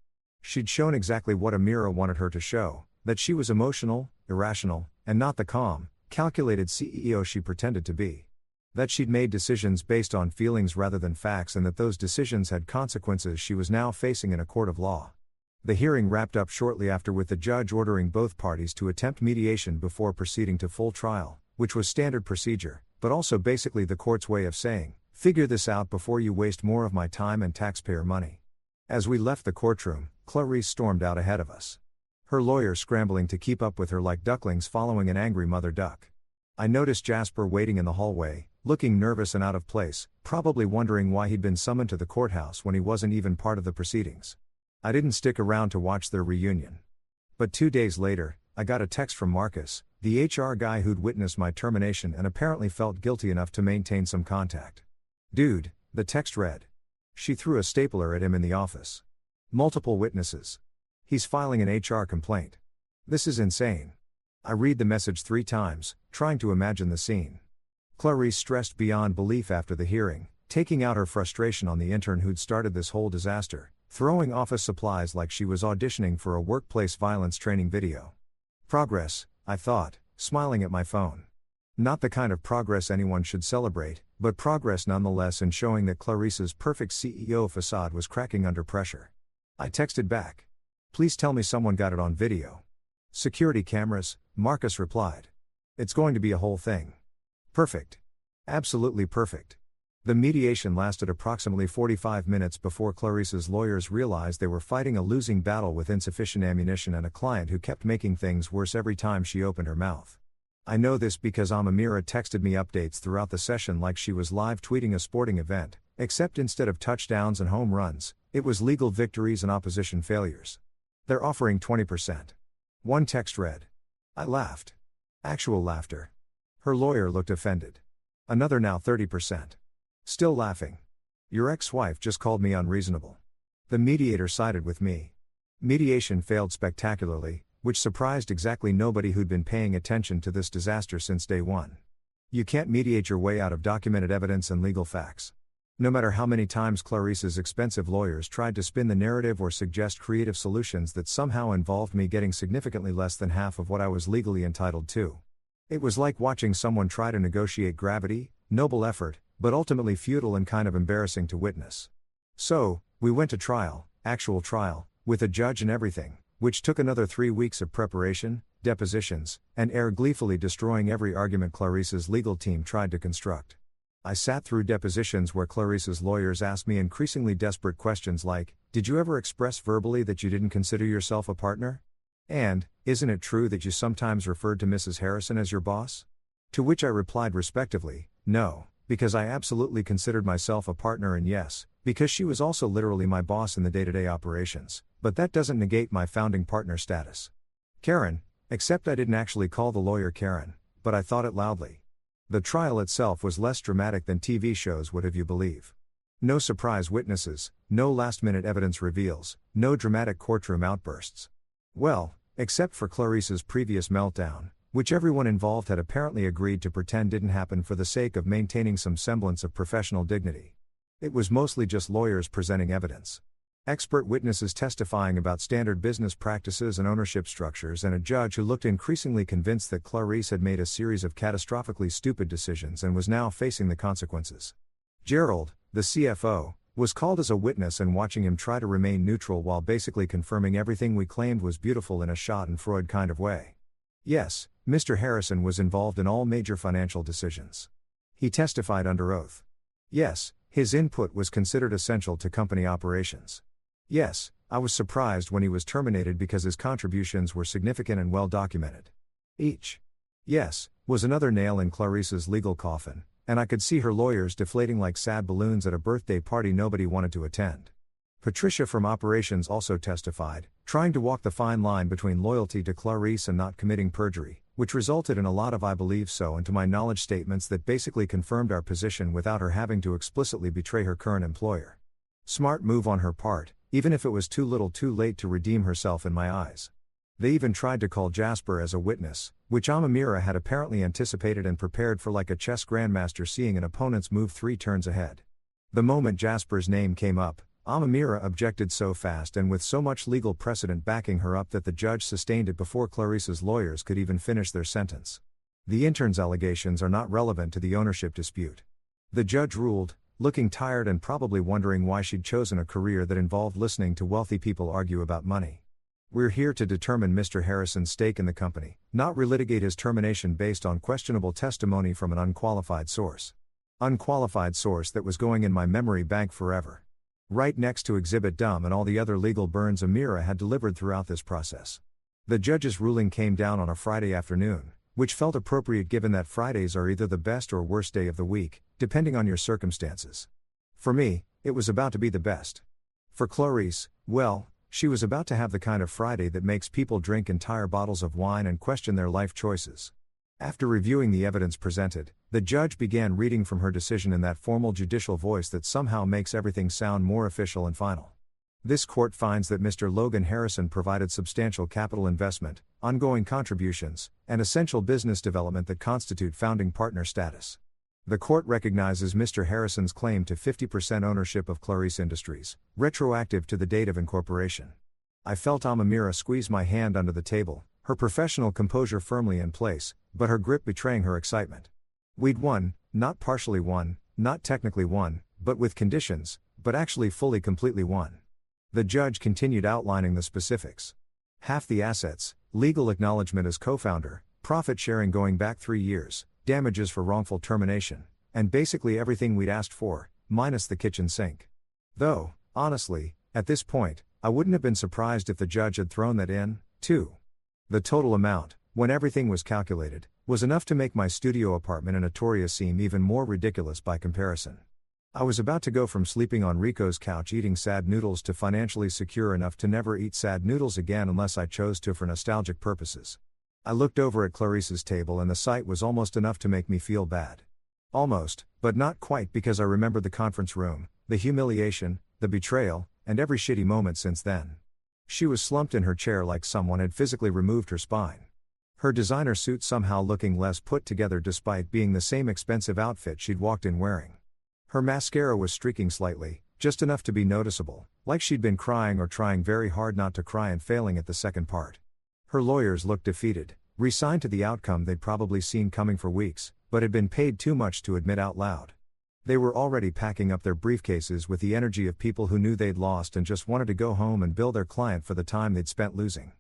She'd shown exactly what Amira wanted her to show, that she was emotional, irrational, and not the calm, calculated CEO she pretended to be. That she'd made decisions based on feelings rather than facts and that those decisions had consequences she was now facing in a court of law. The hearing wrapped up shortly after with the judge ordering both parties to attempt mediation before proceeding to full trial, which was standard procedure, but also basically the court's way of saying, "Figure this out before you waste more of my time and taxpayer money." As we left the courtroom, Clarice stormed out ahead of us. Her lawyer scrambling to keep up with her like ducklings following an angry mother duck. I noticed Jasper waiting in the hallway, looking nervous and out of place, probably wondering why he'd been summoned to the courthouse when he wasn't even part of the proceedings. I didn't stick around to watch their reunion. But 2 days later, I got a text from Marcus, the HR guy who'd witnessed my termination and apparently felt guilty enough to maintain some contact. "Dude," the text read. She threw a stapler at him in the office. "Multiple witnesses. He's filing an HR complaint. This is insane." I read the message 3 times, trying to imagine the scene. Clarice stressed beyond belief after the hearing, taking out her frustration on the intern who'd started this whole disaster, throwing office supplies like she was auditioning for a workplace violence training video. Progress, I thought, smiling at my phone. Not the kind of progress anyone should celebrate, but progress nonetheless in showing that Clarice's perfect CEO facade was cracking under pressure. I texted back. "Please tell me someone got it on video." "Security cameras," Marcus replied. "It's going to be a whole thing." Perfect. Absolutely perfect. The mediation lasted approximately 45 minutes before Clarice's lawyers realized they were fighting a losing battle with insufficient ammunition and a client who kept making things worse every time she opened her mouth. I know this because Amamira texted me updates throughout the session like she was live tweeting a sporting event, except instead of touchdowns and home runs, it was legal victories and opposition failures. "They're offering 20%. One text read. I laughed. Actual laughter. Her lawyer looked offended. Another now 30%. Still laughing. "Your ex-wife just called me unreasonable." The mediator sided with me. Mediation failed spectacularly, which surprised exactly nobody who'd been paying attention to this disaster since day one. You can't mediate your way out of documented evidence and legal facts. No matter how many times Clarice's expensive lawyers tried to spin the narrative or suggest creative solutions that somehow involved me getting significantly less than half of what I was legally entitled to. It was like watching someone try to negotiate gravity, noble effort, but ultimately futile and kind of embarrassing to witness. So, we went to trial, actual trial, with a judge and everything, which took another 3 weeks of preparation, depositions, and air gleefully destroying every argument Clarice's legal team tried to construct. I sat through depositions where Clarice's lawyers asked me increasingly desperate questions like, "Did you ever express verbally that you didn't consider yourself a partner?" And, "Isn't it true that you sometimes referred to Mrs. Harrison as your boss?" To which I replied respectively, "No, because I absolutely considered myself a partner, and yes, because she was also literally my boss in the day-to-day operations, but that doesn't negate my founding partner status." Karen, except I didn't actually call the lawyer Karen, but I thought it loudly. The trial itself was less dramatic than TV shows would have you believe. No surprise witnesses, no last-minute evidence reveals, no dramatic courtroom outbursts. Well, except for Clarice's previous meltdown, which everyone involved had apparently agreed to pretend didn't happen for the sake of maintaining some semblance of professional dignity. It was mostly just lawyers presenting evidence. Expert witnesses testifying about standard business practices and ownership structures, and a judge who looked increasingly convinced that Clarice had made a series of catastrophically stupid decisions and was now facing the consequences. Gerald, the CFO, was called as a witness, and watching him try to remain neutral while basically confirming everything we claimed was beautiful in a Schadenfreude kind of way. Yes, Mr. Harrison was involved in all major financial decisions. He testified under oath. Yes, his input was considered essential to company operations. Yes, I was surprised when he was terminated because his contributions were significant and well documented. Each. Yes, was another nail in Clarice's legal coffin, and I could see her lawyers deflating like sad balloons at a birthday party nobody wanted to attend. Patricia from operations also testified, trying to walk the fine line between loyalty to Clarice and not committing perjury, which resulted in a lot of "I believe so" and to my knowledge statements that basically confirmed our position without her having to explicitly betray her current employer. Smart move on her part, even if it was too little too late to redeem herself in my eyes. They even tried to call Jasper as a witness, which Amamira had apparently anticipated and prepared for, like a chess grandmaster seeing an opponent's move 3 turns ahead. The moment Jasper's name came up, Amamira objected so fast and with so much legal precedent backing her up that the judge sustained it before Clarice's lawyers could even finish their sentence. The intern's allegations are not relevant to the ownership dispute. The judge ruled, looking tired and probably wondering why she'd chosen a career that involved listening to wealthy people argue about money. "We're here to determine Mr. Harrison's stake in the company, not relitigate his termination based on questionable testimony from an unqualified source." Unqualified source that was going in my memory bank forever. Right next to Exhibit Dumb and all the other legal burns Amira had delivered throughout this process. The judge's ruling came down on a Friday afternoon, which felt appropriate given that Fridays are either the best or worst day of the week, depending on your circumstances. For me, it was about to be the best. For Clarice, well, she was about to have the kind of Friday that makes people drink entire bottles of wine and question their life choices. After reviewing the evidence presented, the judge began reading from her decision in that formal judicial voice that somehow makes everything sound more official and final. This court finds that Mr. Logan Harrison provided substantial capital investment, ongoing contributions, and essential business development that constitute founding partner status. The court recognizes Mr. Harrison's claim to 50% ownership of Clarice Industries, retroactive to the date of incorporation. I felt Amamira squeeze my hand under the table, her professional composure firmly in place, but her grip betraying her excitement. We'd won, not partially won, not technically won, but with conditions, but actually fully completely won. The judge continued outlining the specifics. Half the assets, legal acknowledgement as co-founder, profit sharing going back 3 years, damages for wrongful termination, and basically everything we'd asked for, minus the kitchen sink. Though, honestly, at this point, I wouldn't have been surprised if the judge had thrown that in, too. The total amount, when everything was calculated, was enough to make my studio apartment in Atoria seem even more ridiculous by comparison. I was about to go from sleeping on Rico's couch eating sad noodles to financially secure enough to never eat sad noodles again unless I chose to for nostalgic purposes. I looked over at Clarice's table and the sight was almost enough to make me feel bad. Almost, but not quite, because I remembered the conference room, the humiliation, the betrayal, and every shitty moment since then. She was slumped in her chair like someone had physically removed her spine. Her designer suit somehow looking less put together despite being the same expensive outfit she'd walked in wearing. Her mascara was streaking slightly, just enough to be noticeable, like she'd been crying or trying very hard not to cry and failing at the second part. Her lawyers looked defeated, resigned to the outcome they'd probably seen coming for weeks, but had been paid too much to admit out loud. They were already packing up their briefcases with the energy of people who knew they'd lost and just wanted to go home and bill their client for the time they'd spent losing.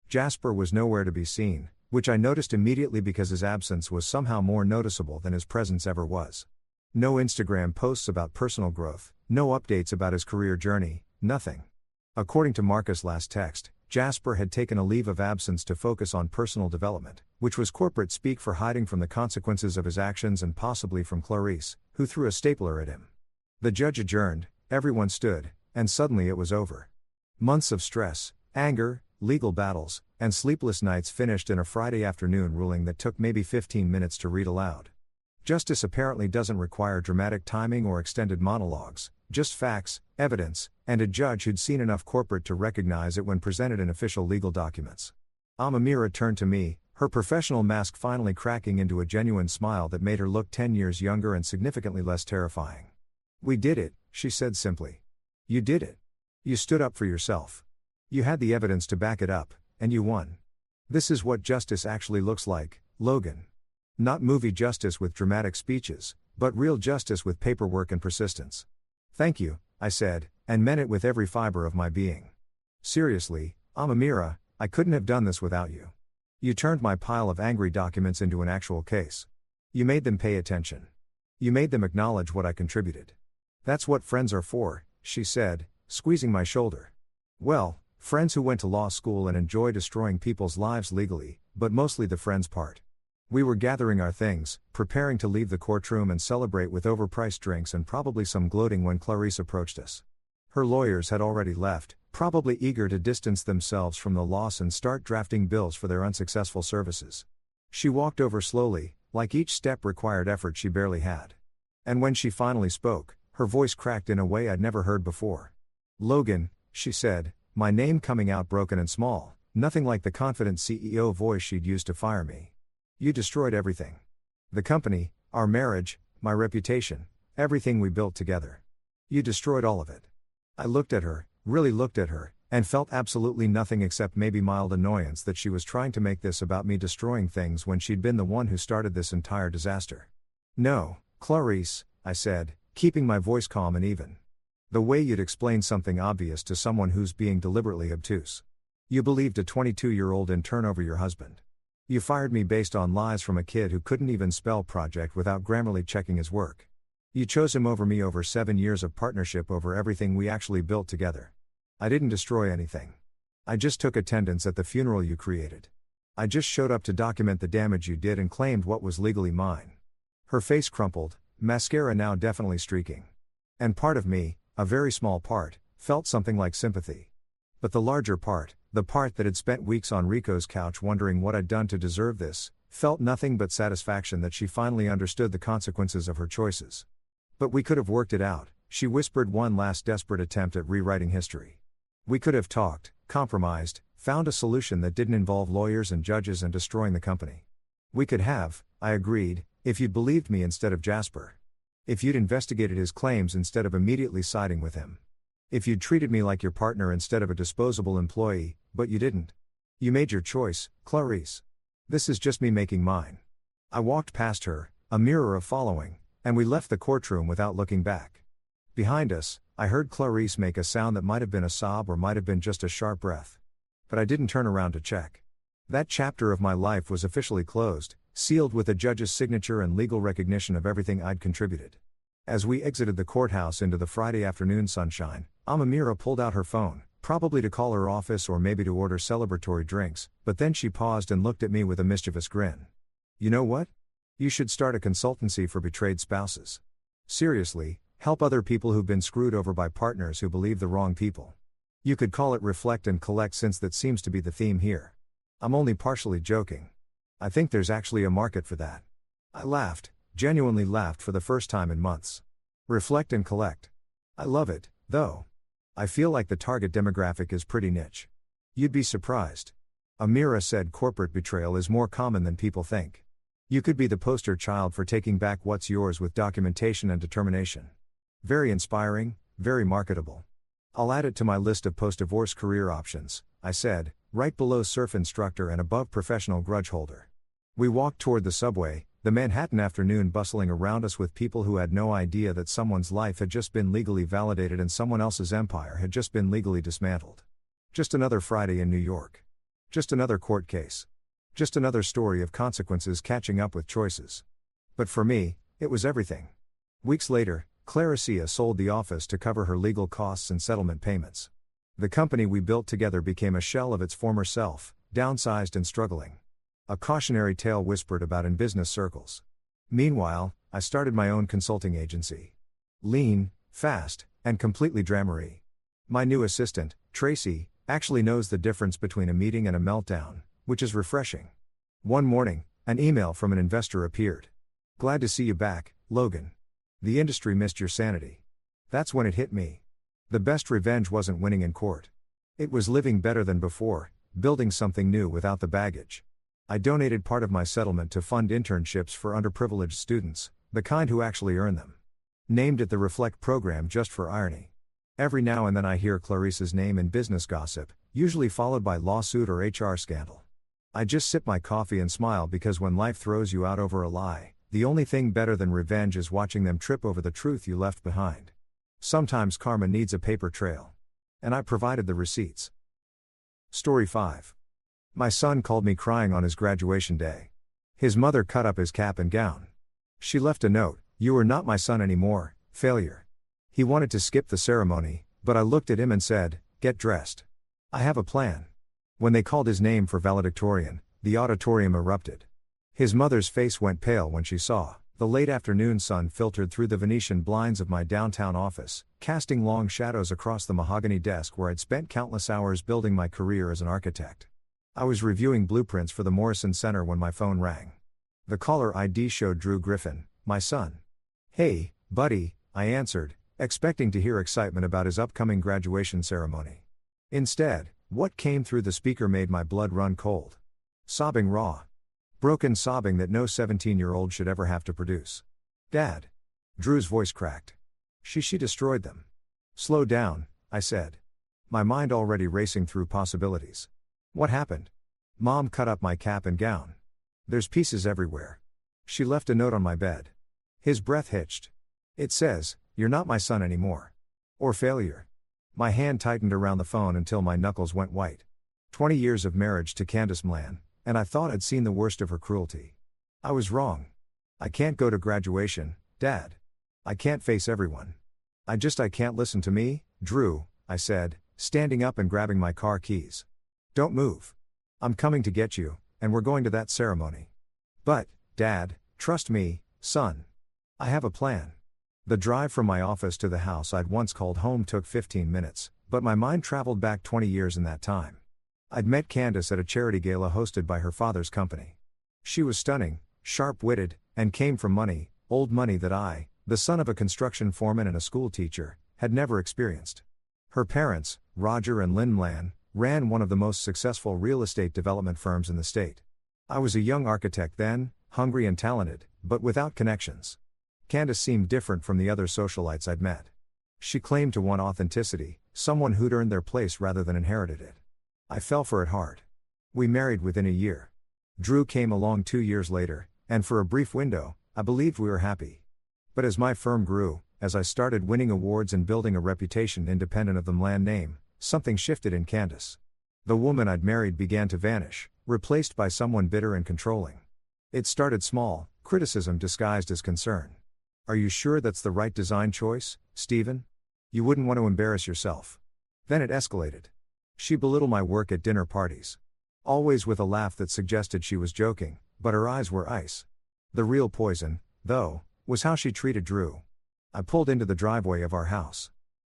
Jasper was nowhere to be seen, which I noticed immediately because his absence was somehow more noticeable than his presence ever was. No Instagram posts about personal growth, no updates about his career journey, nothing. According to Marcus' last text, Jasper had taken a leave of absence to focus on personal development, which was corporate speak for hiding from the consequences of his actions and possibly from Clarice, who threw a stapler at him. The judge adjourned, everyone stood, and suddenly it was over. Months of stress, anger, legal battles, and sleepless nights finished in a Friday afternoon ruling that took maybe 15 minutes to read aloud. Justice apparently doesn't require dramatic timing or extended monologues, just facts, evidence, and a judge who'd seen enough corporate to recognize it when presented in official legal documents. Amamira turned to me, her professional mask finally cracking into a genuine smile that made her look 10 years younger and significantly less terrifying. "We did it," she said simply. "You did it. You stood up for yourself. You had the evidence to back it up, and you won. This is what justice actually looks like, Logan. Not movie justice with dramatic speeches, but real justice with paperwork and persistence." "Thank you," I said, and meant it with every fiber of my being. "Seriously, Amamira, I couldn't have done this without you. You turned my pile of angry documents into an actual case. You made them pay attention. You made them acknowledge what I contributed. That's what friends are for," she said, squeezing my shoulder. "Well, friends who went to law school and enjoy destroying people's lives legally, but mostly the friends part." We were gathering our things, preparing to leave the courtroom and celebrate with overpriced drinks and probably some gloating when Clarice approached us. Her lawyers had already left, probably eager to distance themselves from the loss and start drafting bills for their unsuccessful services. She walked over slowly, like each step required effort she barely had. And when she finally spoke, her voice cracked in a way I'd never heard before. "Logan," she said, my name coming out broken and small, nothing like the confident CEO voice she'd used to fire me. "You destroyed everything. The company, our marriage, my reputation, everything we built together. You destroyed all of it." I looked at her, really looked at her, and felt absolutely nothing except maybe mild annoyance that she was trying to make this about me destroying things when she'd been the one who started this entire disaster. "No, Clarice," I said, keeping my voice calm and even. "The way you'd explain something obvious to someone who's being deliberately obtuse. You believed a 22-year-old intern over your husband. You fired me based on lies from a kid who couldn't even spell project without Grammarly checking his work. You chose him over me over 7 years of partnership over everything we actually built together. I didn't destroy anything. I just took attendance at the funeral you created. I just showed up to document the damage you did and claimed what was legally mine." Her face crumpled, mascara now definitely streaking. And part of me, a very small part, felt something like sympathy. But the larger part, the part that had spent weeks on Rico's couch wondering what I'd done to deserve this, felt nothing but satisfaction that she finally understood the consequences of her choices. "But we could have worked it out," she whispered, one last desperate attempt at rewriting history. "We could have talked, compromised, found a solution that didn't involve lawyers and judges and destroying the company. We could have," I agreed, "if you'd believed me instead of Jasper. If you'd investigated his claims instead of immediately siding with him. If you'd treated me like your partner instead of a disposable employee, but you didn't. You made your choice, Clarice. This is just me making mine." I walked past her, a mirror of following, and we left the courtroom without looking back. Behind us, I heard Clarice make a sound that might have been a sob or might have been just a sharp breath. But I didn't turn around to check. That chapter of my life was officially closed, sealed with a judge's signature and legal recognition of everything I'd contributed. As we exited the courthouse into the Friday afternoon sunshine, Amamira pulled out her phone, probably to call her office or maybe to order celebratory drinks, but then she paused and looked at me with a mischievous grin. "You know what? You should start a consultancy for betrayed spouses. Seriously, help other people who've been screwed over by partners who believe the wrong people. You could call it Reflect and Collect since that seems to be the theme here. I'm only partially joking. I think there's actually a market for that." I laughed, genuinely laughed for the first time in months. Reflect and collect. I love it, though. I feel like the target demographic is pretty niche. You'd be surprised. Amira said corporate betrayal is more common than people think. You could be the poster child for taking back what's yours with documentation and determination. Very inspiring, very marketable. I'll add it to my list of post-divorce career options, I said, right below surf instructor and above professional grudge holder. We walked toward the subway, the Manhattan afternoon bustling around us with people who had no idea that someone's life had just been legally validated and someone else's empire had just been legally dismantled. Just another Friday in New York. Just another court case. Just another story of consequences catching up with choices. But for me, it was everything. Weeks later, Claricia sold the office to cover her legal costs and settlement payments. The company we built together became a shell of its former self, downsized and struggling. A cautionary tale whispered about in business circles. Meanwhile, I started my own consulting agency. Lean, fast, and completely drama-free. My new assistant, Tracy, actually knows the difference between a meeting and a meltdown, which is refreshing. One morning, an email from an investor appeared. Glad to see you back, Logan. The industry missed your sanity. That's when it hit me. The best revenge wasn't winning in court. It was living better than before, building something new without the baggage. I donated part of my settlement to fund internships for underprivileged students, the kind who actually earn them. Named it the Reflect program just for irony. Every now and then I hear Clarice's name in business gossip, usually followed by lawsuit or HR scandal. I just sip my coffee and smile because when life throws you out over a lie, the only thing better than revenge is watching them trip over the truth you left behind. Sometimes karma needs a paper trail. And I provided the receipts. Story 5. My son called me crying on his graduation day. His mother cut up his cap and gown. She left a note, "You are not my son anymore, failure." He wanted to skip the ceremony, but I looked at him and said, "Get dressed. I have a plan." When they called his name for valedictorian, the auditorium erupted. His mother's face went pale when she saw the late afternoon sun filtered through the Venetian blinds of my downtown office, casting long shadows across the mahogany desk where I'd spent countless hours building my career as an architect. I was reviewing blueprints for the Morrison Center when my phone rang. The caller ID showed Drew Griffin, my son. "Hey, buddy," I answered, expecting to hear excitement about his upcoming graduation ceremony. Instead, what came through the speaker made my blood run cold. Sobbing raw. Broken sobbing that no 17-year-old should ever have to produce. "Dad." Drew's voice cracked. She destroyed them. "Slow down," I said. My mind already racing through possibilities. "What happened?" "Mom cut up my cap and gown. There's pieces everywhere. She left a note on my bed." His breath hitched. "It says, 'You're not my son anymore.' Or failure." My hand tightened around the phone until my knuckles went white. 20 years of marriage to Candace Mlan, and I thought I'd seen the worst of her cruelty. I was wrong. "I can't go to graduation, Dad. I can't face everyone. I can't listen to me, Drew," I said, standing up and grabbing my car keys. "Don't move. I'm coming to get you, and we're going to that ceremony." "But, Dad, trust me, son. I have a plan." The drive from my office to the house I'd once called home took 15 minutes, but my mind traveled back 20 years in that time. I'd met Candace at a charity gala hosted by her father's company. She was stunning, sharp-witted, and came from money, old money that I, the son of a construction foreman and a school teacher, had never experienced. Her parents, Roger and Lynn Mlan, ran one of the most successful real estate development firms in the state. I was a young architect then, hungry and talented, but without connections. Candace seemed different from the other socialites I'd met. She claimed to want authenticity, someone who'd earned their place rather than inherited it. I fell for it hard. We married within a year. Drew came along 2 years later, and for a brief window, I believed we were happy. But as my firm grew, as I started winning awards and building a reputation independent of the Mlan name, something shifted in Candace. The woman I'd married began to vanish, replaced by someone bitter and controlling. It started small, criticism disguised as concern. "Are you sure that's the right design choice, Stephen? You wouldn't want to embarrass yourself." Then it escalated. She belittled my work at dinner parties. Always with a laugh that suggested she was joking, but her eyes were ice. The real poison, though, was how she treated Drew. I pulled into the driveway of our house.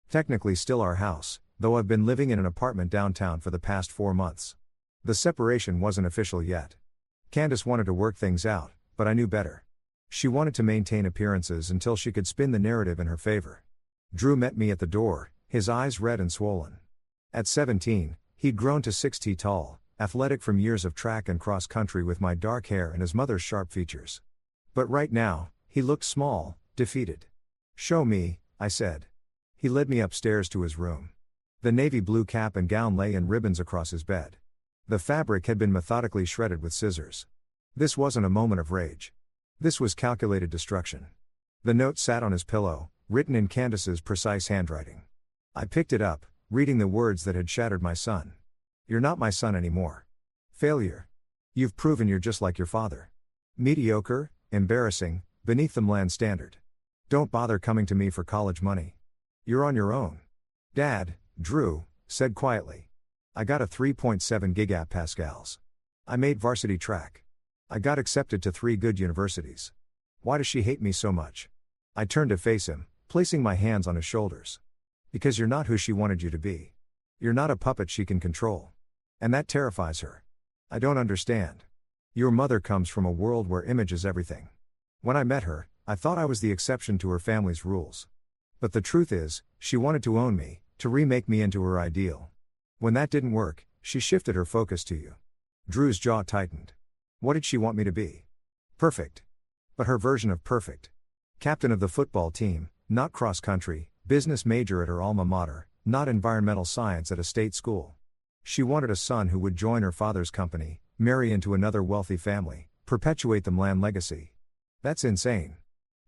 Technically still our house, though I've been living in an apartment downtown for the past 4 months. The separation wasn't official yet. Candace wanted to work things out, but I knew better. She wanted to maintain appearances until she could spin the narrative in her favor. Drew met me at the door, his eyes red and swollen. At 17, he'd grown to 6 feet tall, athletic from years of track and cross country with my dark hair and his mother's sharp features. But right now, he looked small, defeated. "Show me," I said. He led me upstairs to his room. The navy blue cap and gown lay in ribbons across his bed. The fabric had been methodically shredded with scissors. This wasn't a moment of rage. This was calculated destruction. The note sat on his pillow, written in Candace's precise handwriting. I picked it up, reading the words that had shattered my son. You're not my son anymore. Failure. You've proven you're just like your father. Mediocre, embarrassing, beneath the Mlan standard. Don't bother coming to me for college money. You're on your own. Dad, Drew said quietly. I got a 3.7 gigapascals. I made varsity track. I got accepted to 3 good universities. Why does she hate me so much? I turned to face him, placing my hands on his shoulders. Because you're not who she wanted you to be. You're not a puppet she can control. And that terrifies her. I don't understand. Your mother comes from a world where image is everything. When I met her, I thought I was the exception to her family's rules. But the truth is, she wanted to own me, to remake me into her ideal. When that didn't work, she shifted her focus to you. Drew's jaw tightened. What did she want me to be? Perfect. But her version of perfect. Captain of the football team, not cross-country, business major at her alma mater, not environmental science at a state school. She wanted a son who would join her father's company, marry into another wealthy family, perpetuate the Mlan legacy. That's insane.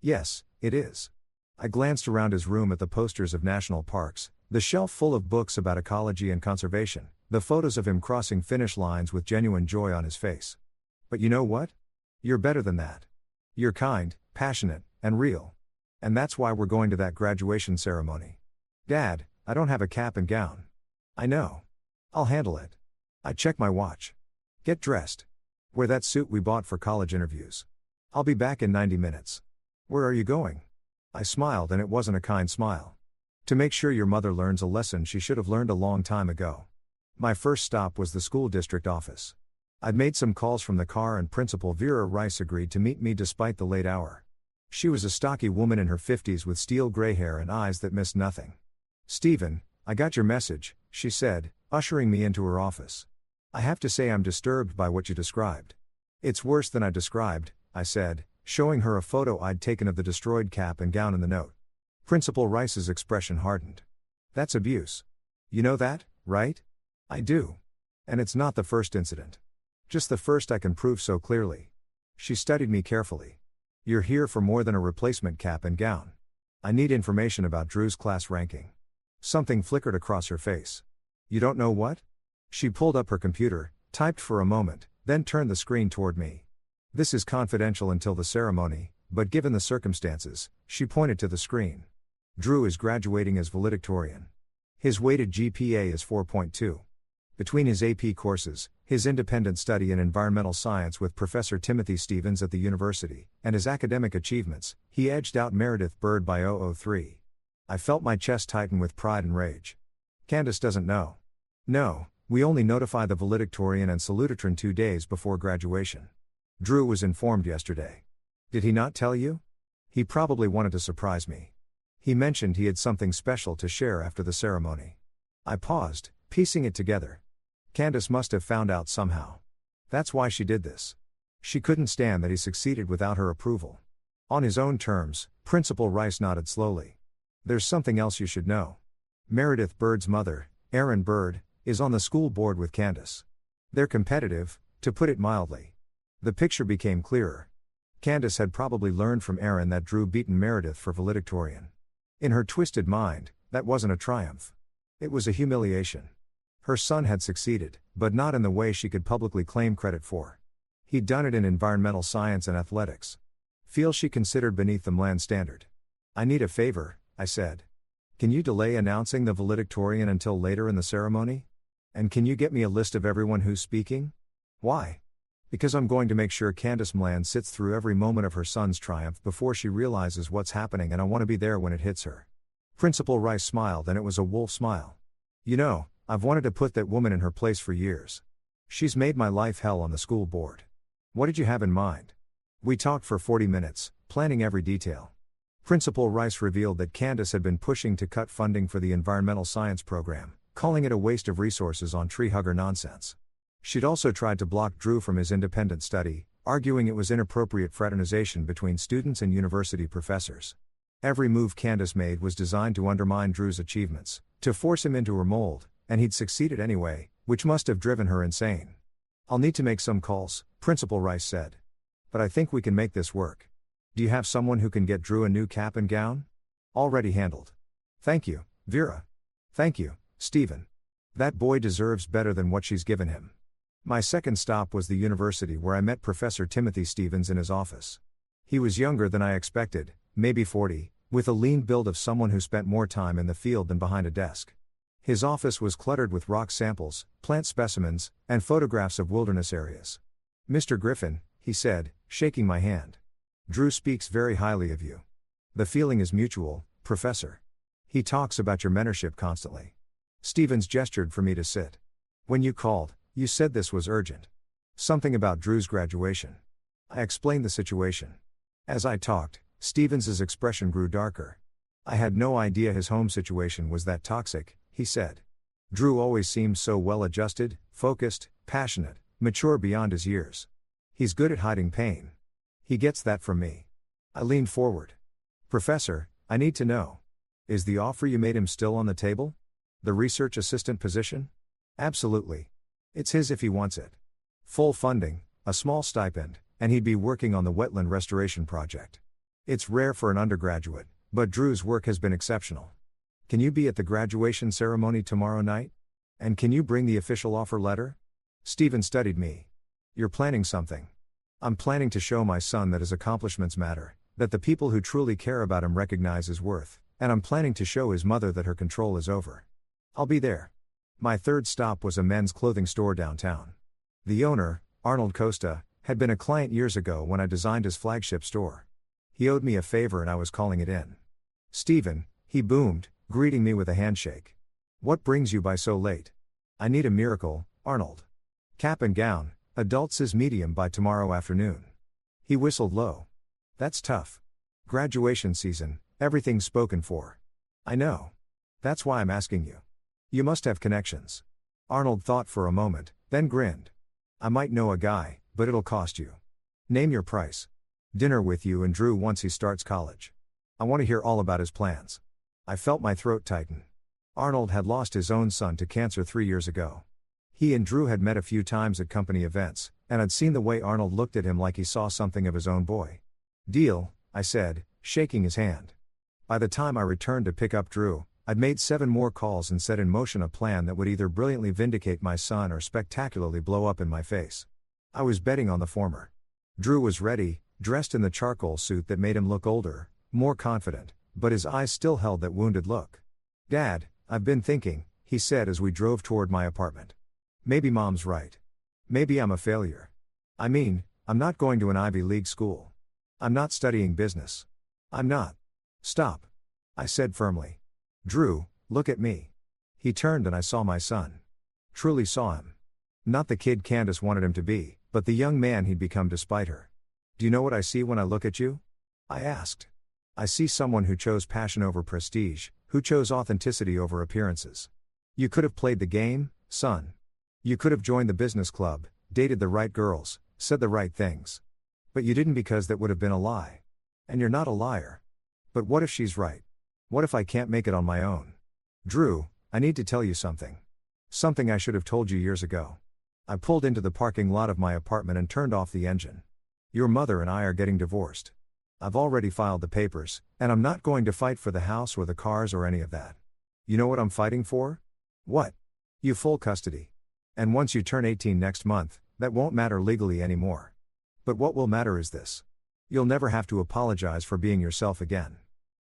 Yes, it is. I glanced around his room at the posters of national parks, the shelf full of books about ecology and conservation, the photos of him crossing finish lines with genuine joy on his face. But you know what? You're better than that. You're kind, passionate, and real. And that's why we're going to that graduation ceremony. Dad, I don't have a cap and gown. I know. I'll handle it. I check my watch. Get dressed. Wear that suit we bought for college interviews. I'll be back in 90 minutes. Where are you going? I smiled, and it wasn't a kind smile. To make sure your mother learns a lesson she should have learned a long time ago. My first stop was the school district office. I'd made some calls from the car, and Principal Vera Rice agreed to meet me despite the late hour. She was a stocky woman in her 50s with steel gray hair and eyes that missed nothing. Stephen, I got your message, she said, ushering me into her office. I have to say I'm disturbed by what you described. It's worse than I described, I said, showing her a photo I'd taken of the destroyed cap and gown in the note. Principal Rice's expression hardened. That's abuse. You know that, right? I do. And it's not the first incident. Just the first I can prove so clearly. She studied me carefully. You're here for more than a replacement cap and gown. I need information about Drew's class ranking. Something flickered across her face. You don't know what? She pulled up her computer, typed for a moment, then turned the screen toward me. This is confidential until the ceremony, but given the circumstances, she pointed to the screen. Drew is graduating as valedictorian. His weighted GPA is 4.2. Between his AP courses, his independent study in environmental science with Professor Timothy Stevens at the university, and his academic achievements, he edged out Meredith Bird by 0.003. I felt my chest tighten with pride and rage. Candace doesn't know. No, we only notify the valedictorian and salutatorian 2 days before graduation. Drew was informed yesterday. Did he not tell you? He probably wanted to surprise me. He mentioned he had something special to share after the ceremony. I paused, piecing it together. Candace must have found out somehow. That's why she did this. She couldn't stand that he succeeded without her approval. On his own terms, Principal Rice nodded slowly. There's something else you should know. Meredith Bird's mother, Erin Bird, is on the school board with Candace. They're competitive, to put it mildly. The picture became clearer. Candace had probably learned from Erin that Drew beaten Meredith for valedictorian. In her twisted mind, that wasn't a triumph. It was a humiliation. Her son had succeeded, but not in the way she could publicly claim credit for. He'd done it in environmental science and athletics. Feel she considered beneath the Mlan standard. I need a favor, I said. Can you delay announcing the valedictorian until later in the ceremony? And can you get me a list of everyone who's speaking? Why? Because I'm going to make sure Candace Mlan sits through every moment of her son's triumph before she realizes what's happening, and I want to be there when it hits her. Principal Rice smiled, and it was a wolf smile. You know, I've wanted to put that woman in her place for years. She's made my life hell on the school board. What did you have in mind? We talked for 40 minutes, planning every detail. Principal Rice revealed that Candace had been pushing to cut funding for the environmental science program, calling it a waste of resources on tree-hugger nonsense. She'd also tried to block Drew from his independent study, arguing it was inappropriate fraternization between students and university professors. Every move Candace made was designed to undermine Drew's achievements, to force him into her mold, and he'd succeeded anyway, which must have driven her insane. "I'll need to make some calls," Principal Rice said. "But I think we can make this work. Do you have someone who can get Drew a new cap and gown?" "Already handled. Thank you, Vera." "Thank you, Stephen. That boy deserves better than what she's given him." My second stop was the university, where I met Professor Timothy Stevens in his office. He was younger than I expected, maybe 40, with a lean build of someone who spent more time in the field than behind a desk. His office was cluttered with rock samples, plant specimens, and photographs of wilderness areas. "Mr. Griffin," he said, shaking my hand. "Drew speaks very highly of you. The feeling is mutual, Professor. He talks about your mentorship constantly." Stevens gestured for me to sit. "When you called, you said this was urgent. Something about Drew's graduation." I explained the situation. As I talked, Stevens's expression grew darker. "I had no idea his home situation was that toxic," he said. "Drew always seems so well-adjusted, focused, passionate, mature beyond his years. He's good at hiding pain. He gets that from me." I leaned forward. "Professor, I need to know. Is the offer you made him still on the table? The research assistant position?" "Absolutely. It's his if he wants it. Full funding, a small stipend, and he'd be working on the wetland restoration project. It's rare for an undergraduate, but Drew's work has been exceptional. Can you be at the graduation ceremony tomorrow night? And can you bring the official offer letter?" Stephen studied me. "You're planning something." "I'm planning to show my son that his accomplishments matter, that the people who truly care about him recognize his worth, and I'm planning to show his mother that her control is over. I'll be there." My third stop was a men's clothing store downtown. The owner, Arnold Costa, had been a client years ago when I designed his flagship store. He owed me a favor and I was calling it in. "Stephen," he boomed, greeting me with a handshake. "What brings you by so late?" "I need a miracle, Arnold. Cap and gown, adult size medium by tomorrow afternoon." He whistled low. "That's tough. Graduation season, everything's spoken for." "I know. That's why I'm asking you. You must have connections." Arnold thought for a moment, then grinned. "I might know a guy, but it'll cost you." "Name your price." "Dinner with you and Drew once he starts college. I want to hear all about his plans." I felt my throat tighten. Arnold had lost his own son to cancer 3 years ago. He and Drew had met a few times at company events, and I'd seen the way Arnold looked at him like he saw something of his own boy. "Deal," I said, shaking his hand. By the time I returned to pick up Drew, I'd made 7 more calls and set in motion a plan that would either brilliantly vindicate my son or spectacularly blow up in my face. I was betting on the former. Drew was ready, dressed in the charcoal suit that made him look older, more confident, but his eyes still held that wounded look. "Dad, I've been thinking," he said as we drove toward my apartment. "Maybe Mom's right. Maybe I'm a failure. I mean, I'm not going to an Ivy League school. I'm not studying business. I'm not." "Stop," I said firmly. "Drew, look at me." He turned and I saw my son. Truly saw him. Not the kid Candace wanted him to be, but the young man he'd become despite her. "Do you know what I see when I look at you?" I asked. "I see someone who chose passion over prestige, who chose authenticity over appearances. You could have played the game, son. You could have joined the business club, dated the right girls, said the right things. But you didn't because that would have been a lie. And you're not a liar. But what if she's right? What if I can't make it on my own? Drew, I need to tell you something. Something I should have told you years ago." I pulled into the parking lot of my apartment and turned off the engine. "Your mother and I are getting divorced. I've already filed the papers, and I'm not going to fight for the house or the cars or any of that. You know what I'm fighting for?" "What?" "You full custody. And once you turn 18 next month, that won't matter legally anymore. But what will matter is this. You'll never have to apologize for being yourself again.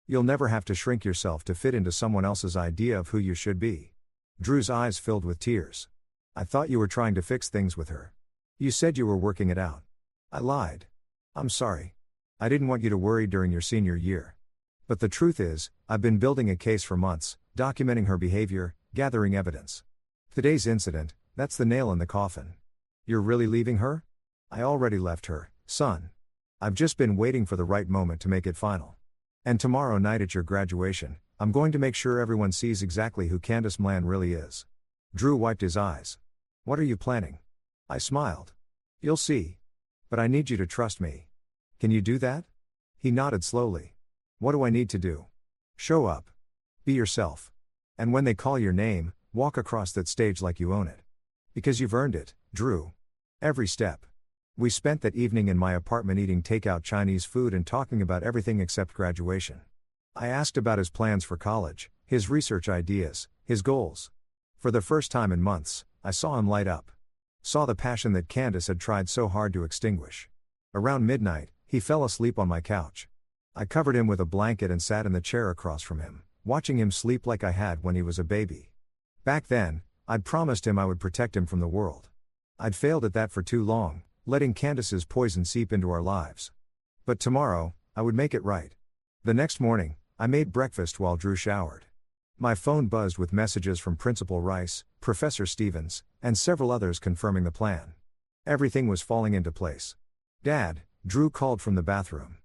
You'll never have to shrink yourself to fit into someone else's idea of who you should be." Drew's eyes filled with tears. "I thought you were trying to fix things with her. You said you were working it out." I lied. "I'm sorry. I didn't want you to worry during your senior year. But the truth is, I've been building a case for months, documenting her behavior, gathering evidence. Today's incident, that's the nail in the coffin." "You're really leaving her?" "I already left her, son. I've just been waiting for the right moment to make it final. And tomorrow night at your graduation, I'm going to make sure everyone sees exactly who Candace Mlan really is." Drew wiped his eyes. "What are you planning?" I smiled. "You'll see. But I need you to trust me. Can you do that?" He nodded slowly. What do I need to do? Show up. Be yourself. And when they call your name, walk across that stage like you own it. Because you've earned it, Drew. Every step. We spent that evening in my apartment eating takeout Chinese food and talking about everything except graduation. I asked about his plans for college, his research ideas, his goals. For the first time in months, I saw him light up. Saw the passion that Candace had tried so hard to extinguish. Around midnight, he fell asleep on my couch. I covered him with a blanket and sat in the chair across from him, watching him sleep like I had when he was a baby. Back then, I'd promised him I would protect him from the world. I'd failed at that for too long, letting Candace's poison seep into our lives. But tomorrow, I would make it right. The next morning, I made breakfast while Drew showered. My phone buzzed with messages from Principal Rice, Professor Stevens, and several others confirming the plan. Everything was falling into place. Dad, Drew called from the bathroom.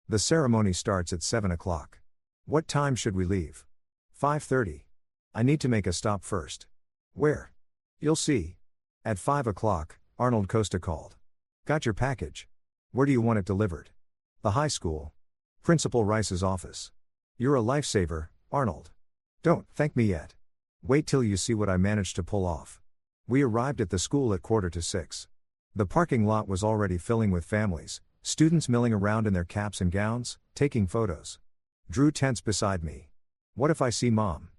The ceremony starts at 7 o'clock. What time should we leave? 5:30. I need to make a stop first. Where? You'll see. At 5 o'clock, Arnold Costa called. Got your package. Where do you want it delivered? The high school. Principal Rice's office. You're a lifesaver, Arnold. Don't thank me yet. Wait till you see what I managed to pull off. We arrived at the school at 5:45. The parking lot was already filling with families, students milling around in their caps and gowns, taking photos. Drew tensed beside me. What if I see Mom?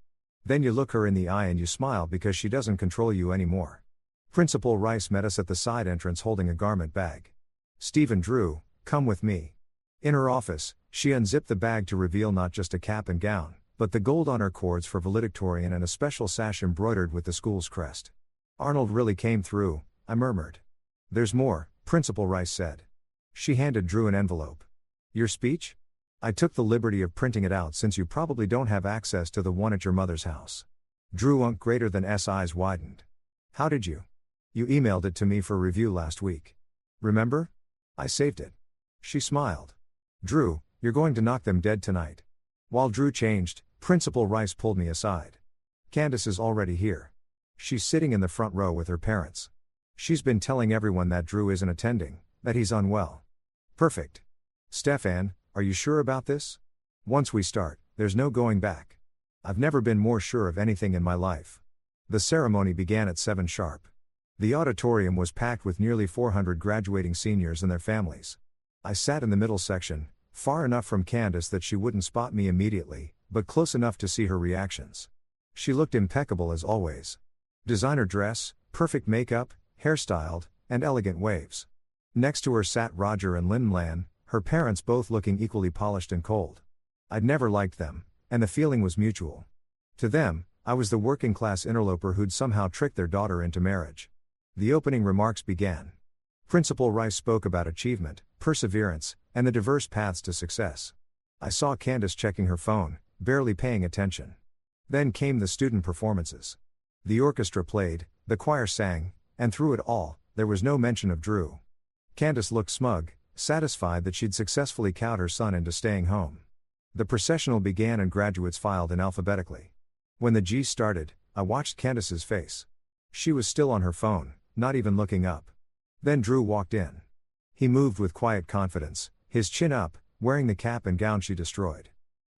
Then you look her in the eye and you smile because she doesn't control you anymore. Principal Rice met us at the side entrance holding a garment bag. Steve and Drew, come with me. In her office, she unzipped the bag to reveal not just a cap and gown, but the gold honor cords for valedictorian and a special sash embroidered with the school's crest. Arnold really came through, I murmured. There's more, Principal Rice said. She handed Drew an envelope. Your speech? I took the liberty of printing it out since you probably don't have access to the one at your mother's house. Drew greater than S eyes widened. How did you? You emailed it to me for review last week. Remember? I saved it. She smiled. Drew, you're going to knock them dead tonight. While Drew changed, Principal Rice pulled me aside. Candace is already here. She's sitting in the front row with her parents. She's been telling everyone that Drew isn't attending, that he's unwell. Perfect. Stefan, are you sure about this? Once we start, there's no going back. I've never been more sure of anything in my life. The ceremony began at 7 sharp. The auditorium was packed with nearly 400 graduating seniors and their families. I sat in the middle section, far enough from Candace that she wouldn't spot me immediately, but close enough to see her reactions. She looked impeccable as always. Designer dress, perfect makeup, hairstyled, and elegant waves. Next to her sat Roger and Lynn Lan, her parents both looking equally polished and cold. I'd never liked them, and the feeling was mutual. To them, I was the working-class interloper who'd somehow tricked their daughter into marriage. The opening remarks began. Principal Rice spoke about achievement, perseverance, and the diverse paths to success. I saw Candace checking her phone, barely paying attention. Then came the student performances. The orchestra played, the choir sang, and through it all, there was no mention of Drew. Candace looked smug, satisfied that she'd successfully cowed her son into staying home. The processional began and graduates filed in alphabetically. When the G's started, I watched Candace's face. She was still on her phone, not even looking up. Then Drew walked in. He moved with quiet confidence, his chin up, wearing the cap and gown she destroyed.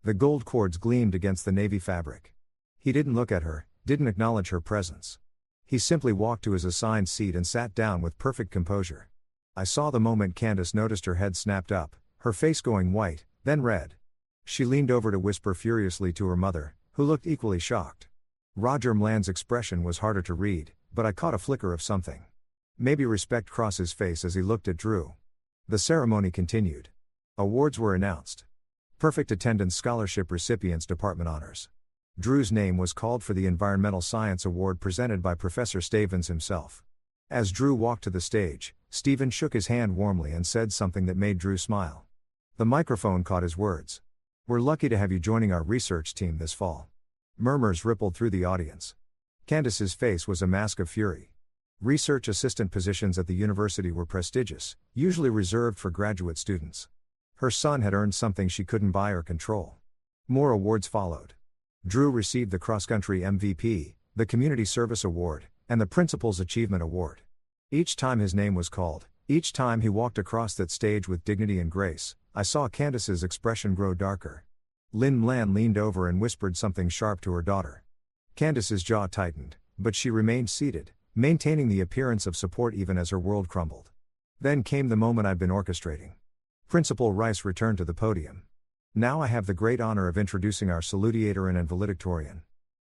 The gold cords gleamed against the navy fabric. He didn't look at her, didn't acknowledge her presence. He simply walked to his assigned seat and sat down with perfect composure. I saw the moment Candace noticed her head snapped up, her face going white, then red. She leaned over to whisper furiously to her mother, who looked equally shocked. Roger Mlan's expression was harder to read, but I caught a flicker of something. Maybe respect crossed his face as he looked at Drew. The ceremony continued. Awards were announced. Perfect attendance scholarship recipients department honors. Drew's name was called for the Environmental Science Award presented by Professor Stevens himself. As Drew walked to the stage, Stephen shook his hand warmly and said something that made Drew smile. The microphone caught his words. We're lucky to have you joining our research team this fall. Murmurs rippled through the audience. Candace's face was a mask of fury. Research assistant positions at the university were prestigious, usually reserved for graduate students. Her son had earned something she couldn't buy or control. More awards followed. Drew received the cross-country MVP, the Community Service Award, and the Principal's Achievement Award. Each time his name was called, each time he walked across that stage with dignity and grace, I saw Candace's expression grow darker. Lynn Mlan leaned over and whispered something sharp to her daughter. Candace's jaw tightened, but she remained seated, maintaining the appearance of support even as her world crumbled. Then came the moment I'd been orchestrating. Principal Rice returned to the podium. Now I have the great honor of introducing our salutatorian and valedictorian.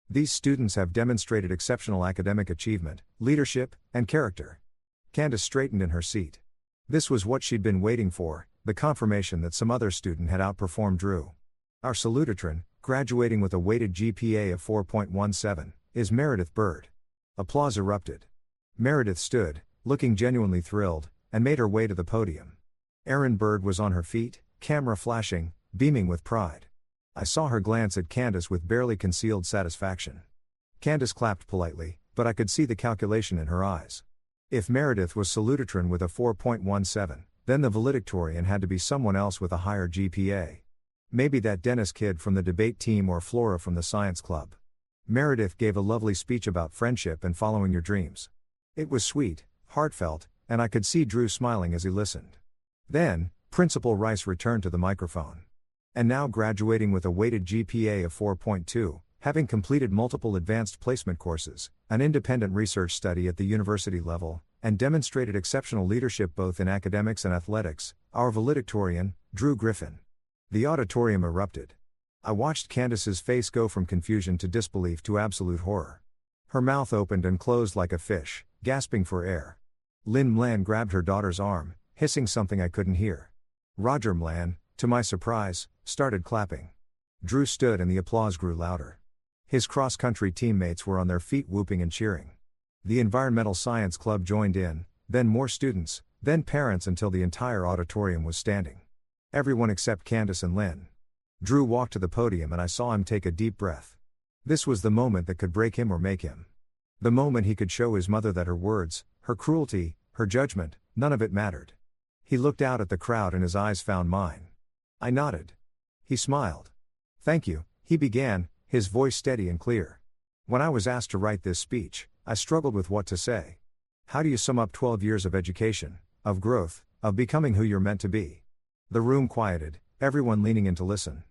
These students have demonstrated exceptional academic achievement, leadership, and character. Candace straightened in her seat. This was what she'd been waiting for, the confirmation that some other student had outperformed Drew. Our salutatorian, graduating with a weighted GPA of 4.17, is Meredith Bird. Applause erupted. Meredith stood, looking genuinely thrilled, and made her way to the podium. Erin Bird was on her feet, camera flashing, beaming with pride. I saw her glance at Candace with barely concealed satisfaction. Candace clapped politely, but I could see the calculation in her eyes. If Meredith was salutatorian with a 4.17, then the valedictorian had to be someone else with a higher GPA. Maybe that Dennis kid from the debate team or Flora from the science club. Meredith gave a lovely speech about friendship and following your dreams. It was sweet, heartfelt, and I could see Drew smiling as he listened. Then, Principal Rice returned to the microphone. And now graduating with a weighted GPA of 4.2, having completed multiple advanced placement courses, an independent research study at the university level, and demonstrated exceptional leadership both in academics and athletics, our valedictorian, Drew Griffin. The auditorium erupted. I watched Candace's face go from confusion to disbelief to absolute horror. Her mouth opened and closed like a fish, gasping for air. Lynn Mlan grabbed her daughter's arm, hissing something I couldn't hear. Roger Mlan, to my surprise, started clapping. Drew stood and the applause grew louder. His cross-country teammates were on their feet whooping and cheering. The Environmental Science Club joined in, then more students, then parents until the entire auditorium was standing. Everyone except Candace and Lynn. Drew walked to the podium and I saw him take a deep breath. This was the moment that could break him or make him. The moment he could show his mother that her words, her cruelty, her judgment, none of it mattered. He looked out at the crowd and his eyes found mine. I nodded. He smiled. Thank you, he began, his voice steady and clear. When I was asked to write this speech, I struggled with what to say. How do you sum up 12 years of education, of growth, of becoming who you're meant to be? The room quieted, everyone leaning in to listen.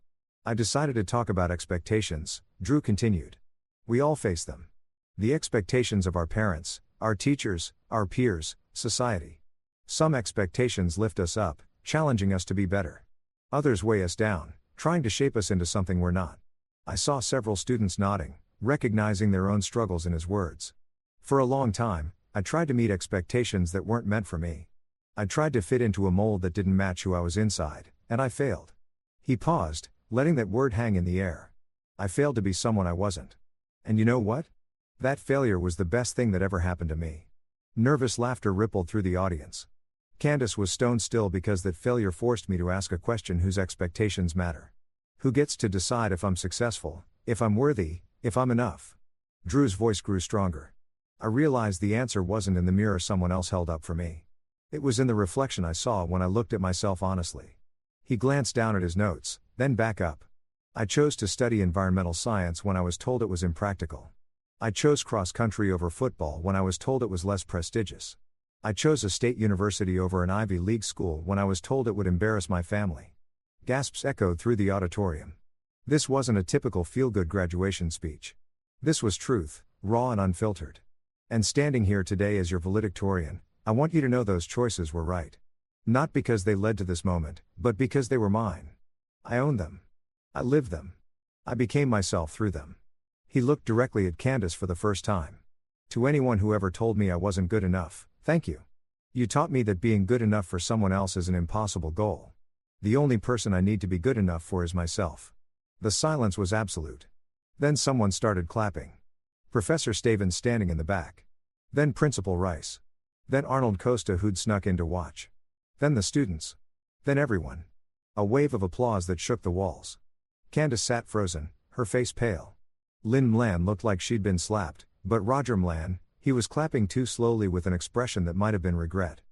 I decided to talk about expectations, Drew continued. We all face them. The expectations of our parents, our teachers, our peers, society. Some expectations lift us up, challenging us to be better. Others weigh us down, trying to shape us into something we're not. I saw several students nodding, recognizing their own struggles in his words. For a long time, I tried to meet expectations that weren't meant for me. I tried to fit into a mold that didn't match who I was inside, and I failed. He paused, letting that word hang in the air. I failed to be someone I wasn't. And you know what? That failure was the best thing that ever happened to me. Nervous laughter rippled through the audience. Candace was stone still because that failure forced me to ask a question whose expectations matter. Who gets to decide if I'm successful, if I'm worthy, if I'm enough? Drew's voice grew stronger. I realized the answer wasn't in the mirror someone else held up for me. It was in the reflection I saw when I looked at myself honestly. He glanced down at his notes, then back up. I chose to study environmental science when I was told it was impractical. I chose cross-country over football when I was told it was less prestigious. I chose a state university over an Ivy League school when I was told it would embarrass my family. Gasps echoed through the auditorium. This wasn't a typical feel-good graduation speech. This was truth, raw and unfiltered. And standing here today as your valedictorian, I want you to know those choices were right. Not because they led to this moment, but because they were mine. I owned them. I lived them. I became myself through them. He looked directly at Candace for the first time. To anyone who ever told me I wasn't good enough, thank you. You taught me that being good enough for someone else is an impossible goal. The only person I need to be good enough for is myself. The silence was absolute. Then someone started clapping. Professor Stavin standing in the back. Then Principal Rice. Then Arnold Costa who'd snuck in to watch. Then the students. Then everyone. A wave of applause that shook the walls. Candace sat frozen, her face pale. Lynn Mlan looked like she'd been slapped, but Roger Mlan, he was clapping too slowly with an expression that might have been regret.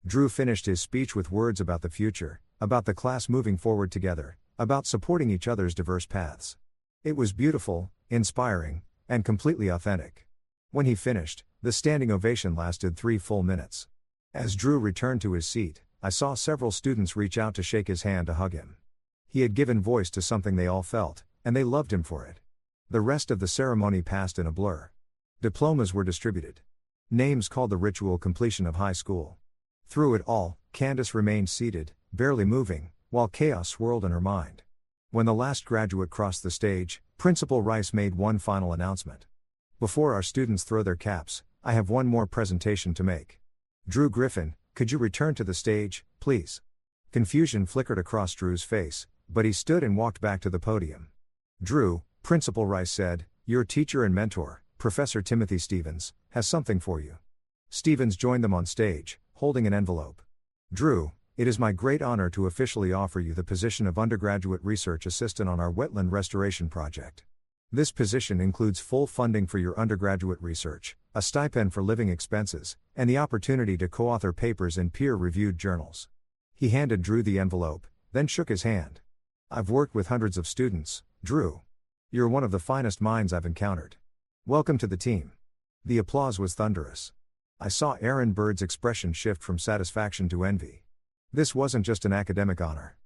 Drew finished his speech with words about the future, about the class moving forward together, about supporting each other's diverse paths. It was beautiful, inspiring, and completely authentic. When he finished, the standing ovation lasted 3 full minutes. As Drew returned to his seat, I saw several students reach out to shake his hand to hug him. He had given voice to something they all felt, and they loved him for it. The rest of the ceremony passed in a blur. Diplomas were distributed. Names called the ritual completion of high school. Through it all, Candace remained seated, barely moving, while chaos swirled in her mind. When the last graduate crossed the stage, Principal Rice made one final announcement. Before our students throw their caps, I have one more presentation to make. Drew Griffin, could you return to the stage, please? Confusion flickered across Drew's face, but he stood and walked back to the podium. Drew, Principal Rice said, your teacher and mentor, Professor Timothy Stevens, has something for you. Stevens joined them on stage, holding an envelope. Drew, it is my great honor to officially offer you the position of undergraduate research assistant on our wetland restoration project. This position includes full funding for your undergraduate research, a stipend for living expenses, and the opportunity to co-author papers in peer-reviewed journals. He handed Drew the envelope, then shook his hand. I've worked with hundreds of students, Drew. You're one of the finest minds I've encountered. Welcome to the team. The applause was thunderous. I saw Aaron Bird's expression shift from satisfaction to envy. This wasn't just an academic honor.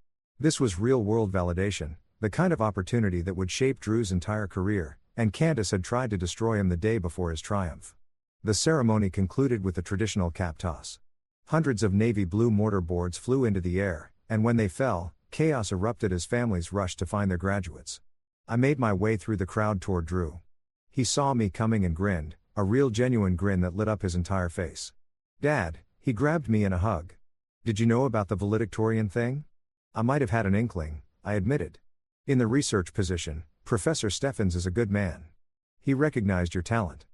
This was real-world validation, the kind of opportunity that would shape Drew's entire career, and Candace had tried to destroy him the day before his triumph. The ceremony concluded with the traditional cap toss. Hundreds of navy blue mortar boards flew into the air, and when they fell, chaos erupted as families rushed to find their graduates. I made my way through the crowd toward Drew. He saw me coming and grinned, a real genuine grin that lit up his entire face. Dad, he grabbed me in a hug. Did you know about the valedictorian thing? I might have had an inkling, I admitted. In the research position, Professor Steffens is a good man. He recognized your talent.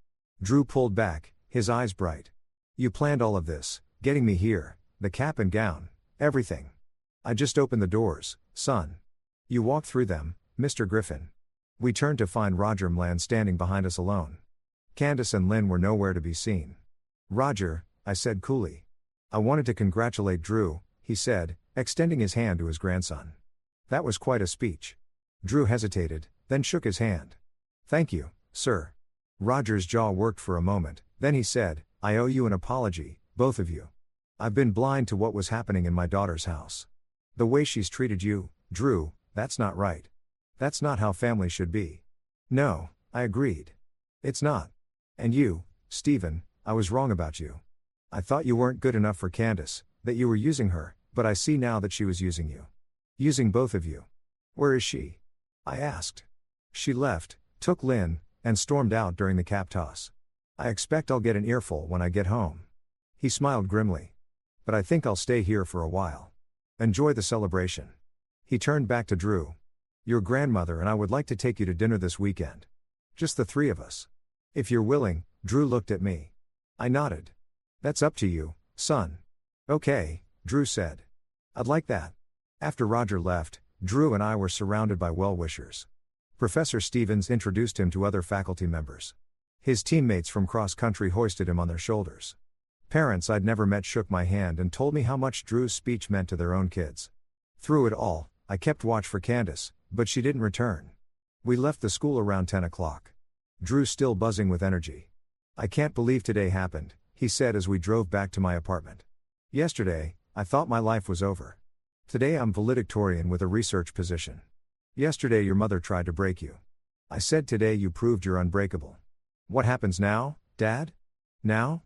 Drew pulled back, his eyes bright. You planned all of this, getting me here, the cap and gown, everything. I just opened the doors, son. You walked through them, Mr. Griffin. We turned to find Roger Mland standing behind us alone. Candace and Lynn were nowhere to be seen. Roger, I said coolly. I wanted to congratulate Drew, he said, extending his hand to his grandson. That was quite a speech. Drew hesitated, then shook his hand. Thank you, sir. Roger's jaw worked for a moment, then he said, I owe you an apology, both of you. I've been blind to what was happening in my daughter's house. The way she's treated you, Drew, that's not right. That's not how family should be. No, I agreed. It's not. And you, Stephen, I was wrong about you. I thought you weren't good enough for Candace, that you were using her, but I see now that she was using you. Using both of you. Where is she? I asked. She left, took Lynn, and stormed out during the cap toss. I expect I'll get an earful when I get home. He smiled grimly. But I think I'll stay here for a while. Enjoy the celebration. He turned back to Drew. Your grandmother and I would like to take you to dinner this weekend. Just the three of us. If you're willing, Drew looked at me. I nodded. That's up to you, son. Okay, Drew said. I'd like that. After Roger left, Drew and I were surrounded by well-wishers. Professor Stevens introduced him to other faculty members. His teammates from cross-country hoisted him on their shoulders. Parents I'd never met shook my hand and told me how much Drew's speech meant to their own kids. Through it all, I kept watch for Candace, but she didn't return. We left the school around 10 o'clock. Drew still buzzing with energy. I can't believe today happened, he said as we drove back to my apartment. Yesterday, I thought my life was over. Today I'm valedictorian with a research position. Yesterday your mother tried to break you. I said today you proved you're unbreakable. What happens now, Dad? Now?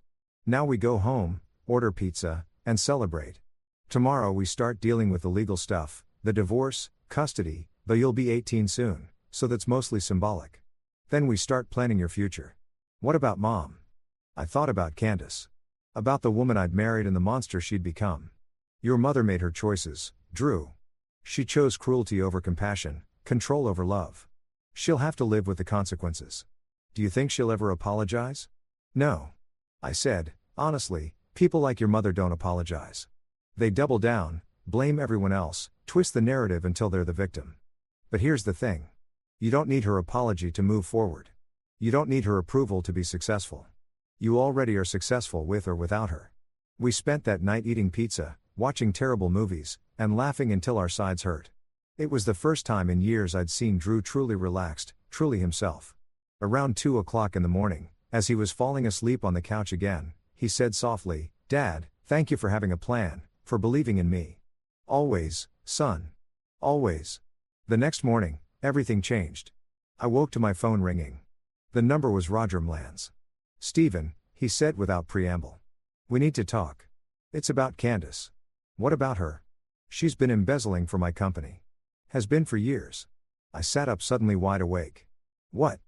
Now we go home, order pizza, and celebrate. Tomorrow we start dealing with the legal stuff, the divorce, custody, though you'll be 18 soon, so that's mostly symbolic. Then we start planning your future. What about Mom? I thought about Candace. About the woman I'd married and the monster she'd become. Your mother made her choices, Drew. She chose cruelty over compassion, control over love. She'll have to live with the consequences. Do you think she'll ever apologize? No. I said, honestly, people like your mother don't apologize. They double down, blame everyone else, twist the narrative until they're the victim. But here's the thing. You don't need her apology to move forward. You don't need her approval to be successful. You already are successful with or without her. We spent that night eating pizza, watching terrible movies, and laughing until our sides hurt. It was the first time in years I'd seen Drew truly relaxed, truly himself. Around 2 o'clock in the morning, as he was falling asleep on the couch again, he said softly, Dad, thank you for having a plan, for believing in me. Always, son. Always. The next morning, everything changed. I woke to my phone ringing. The number was Roger Mlan's. "Stephen," he said without preamble. "We need to talk. It's about Candace." "What about her?" "She's been embezzling for my company. Has been for years." I sat up suddenly wide awake. "What?"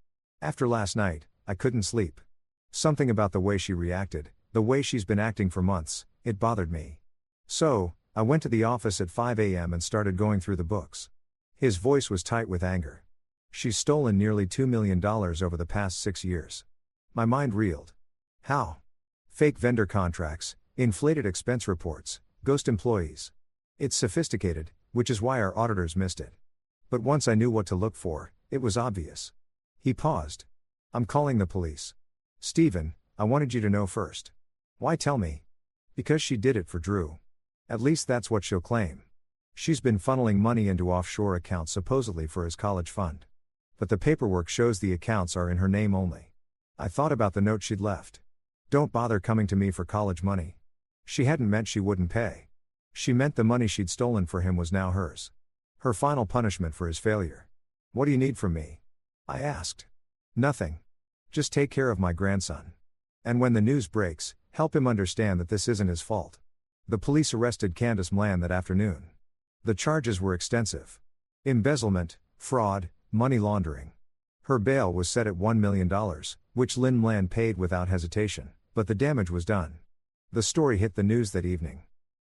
"After last night, I couldn't sleep. Something about the way she reacted, the way she's been acting for months, it bothered me. So, I went to the office at 5 a.m. and started going through the books." His voice was tight with anger. "She's stolen nearly $2 million over the past 6 years." My mind reeled. How? Fake vendor contracts, inflated expense reports, ghost employees. It's sophisticated, which is why our auditors missed it. But once I knew what to look for, it was obvious. He paused. "I'm calling the police." "Stephen, I wanted you to know first." "Why tell me?" "Because she did it for Drew. At least that's what she'll claim. She's been funneling money into offshore accounts supposedly for his college fund. But the paperwork shows the accounts are in her name only." I thought about the note she'd left. "Don't bother coming to me for college money." She hadn't meant she wouldn't pay. She meant the money she'd stolen for him was now hers. Her final punishment for his failure. "What do you need from me?" I asked. "Nothing. Just take care of my grandson. And when the news breaks, help him understand that this isn't his fault." The police arrested Candace Mlan that afternoon. The charges were extensive. Embezzlement, fraud, money laundering. Her bail was set at $1 million, which Lynn Mlan paid without hesitation, but the damage was done. The story hit the news that evening.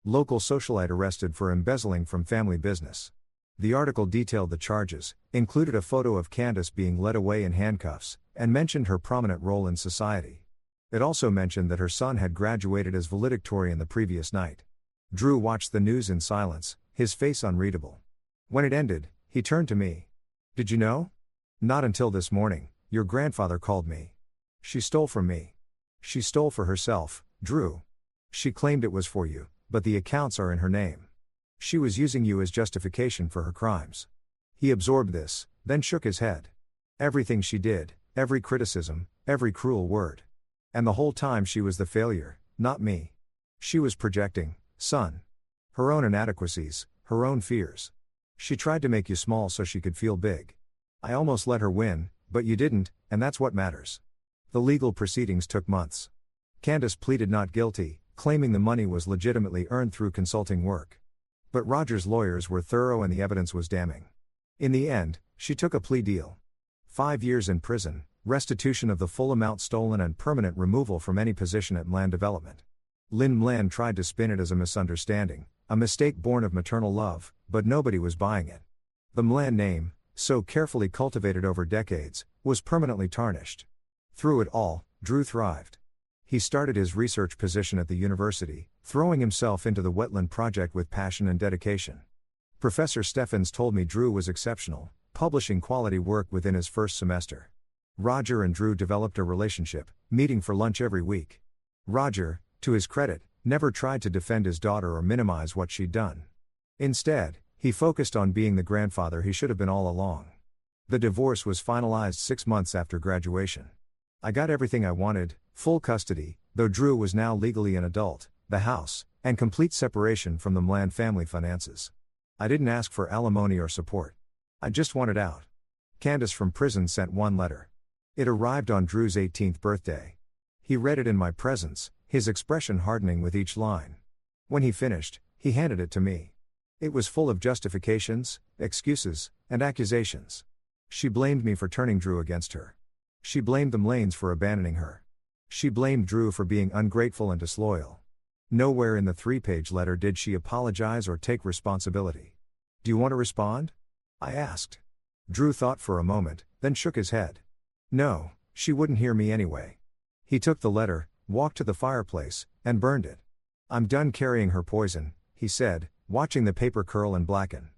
Local socialite arrested for embezzling from family business. The article detailed the charges, included a photo of Candace being led away in handcuffs, and mentioned her prominent role in society. It also mentioned that her son had graduated as valedictorian the previous night. Drew watched the news in silence, his face unreadable. When it ended, he turned to me. "Did you know?" "Not until this morning. Your grandfather called me. She stole from me." "She stole for herself, Drew. She claimed it was for you, but the accounts are in her name. She was using you as justification for her crimes." He absorbed this, then shook his head. "Everything she did, every criticism, every cruel word. And the whole time she was the failure, not me. She was projecting, son. Her own inadequacies, her own fears. She tried to make you small so she could feel big. I almost let her win, but you didn't, and that's what matters." The legal proceedings took months. Candace pleaded not guilty, claiming the money was legitimately earned through consulting work. But Roger's lawyers were thorough and the evidence was damning. In the end, she took a plea deal. 5 years in prison, restitution of the full amount stolen and permanent removal from any position at Mlan Development. Lynn Mlan tried to spin it as a misunderstanding, a mistake born of maternal love, but nobody was buying it. The Mlan name, so carefully cultivated over decades, was permanently tarnished. Through it all, Drew thrived. He started his research position at the university, throwing himself into the wetland project with passion and dedication. Professor Steffens told me Drew was exceptional, publishing quality work within his first semester. Roger and Drew developed a relationship, meeting for lunch every week. Roger, to his credit, never tried to defend his daughter or minimize what she'd done. Instead, he focused on being the grandfather he should have been all along. The divorce was finalized 6 months after graduation. I got everything I wanted, full custody, though Drew was now legally an adult, the house, and complete separation from the Mlan family finances. I didn't ask for alimony or support. I just wanted out. Candace from prison sent one letter. It arrived on Drew's 18th birthday. He read it in my presence, his expression hardening with each line. When he finished, he handed it to me. It was full of justifications, excuses, and accusations. She blamed me for turning Drew against her. She blamed the Mlanes for abandoning her. She blamed Drew for being ungrateful and disloyal. Nowhere in the 3-page letter did she apologize or take responsibility. "Do you want to respond?" I asked. Drew thought for a moment, then shook his head. No, she wouldn't hear me anyway. He took the letter, walked to the fireplace, and burned it. "I'm done carrying her poison," he said, watching the paper curl and blacken.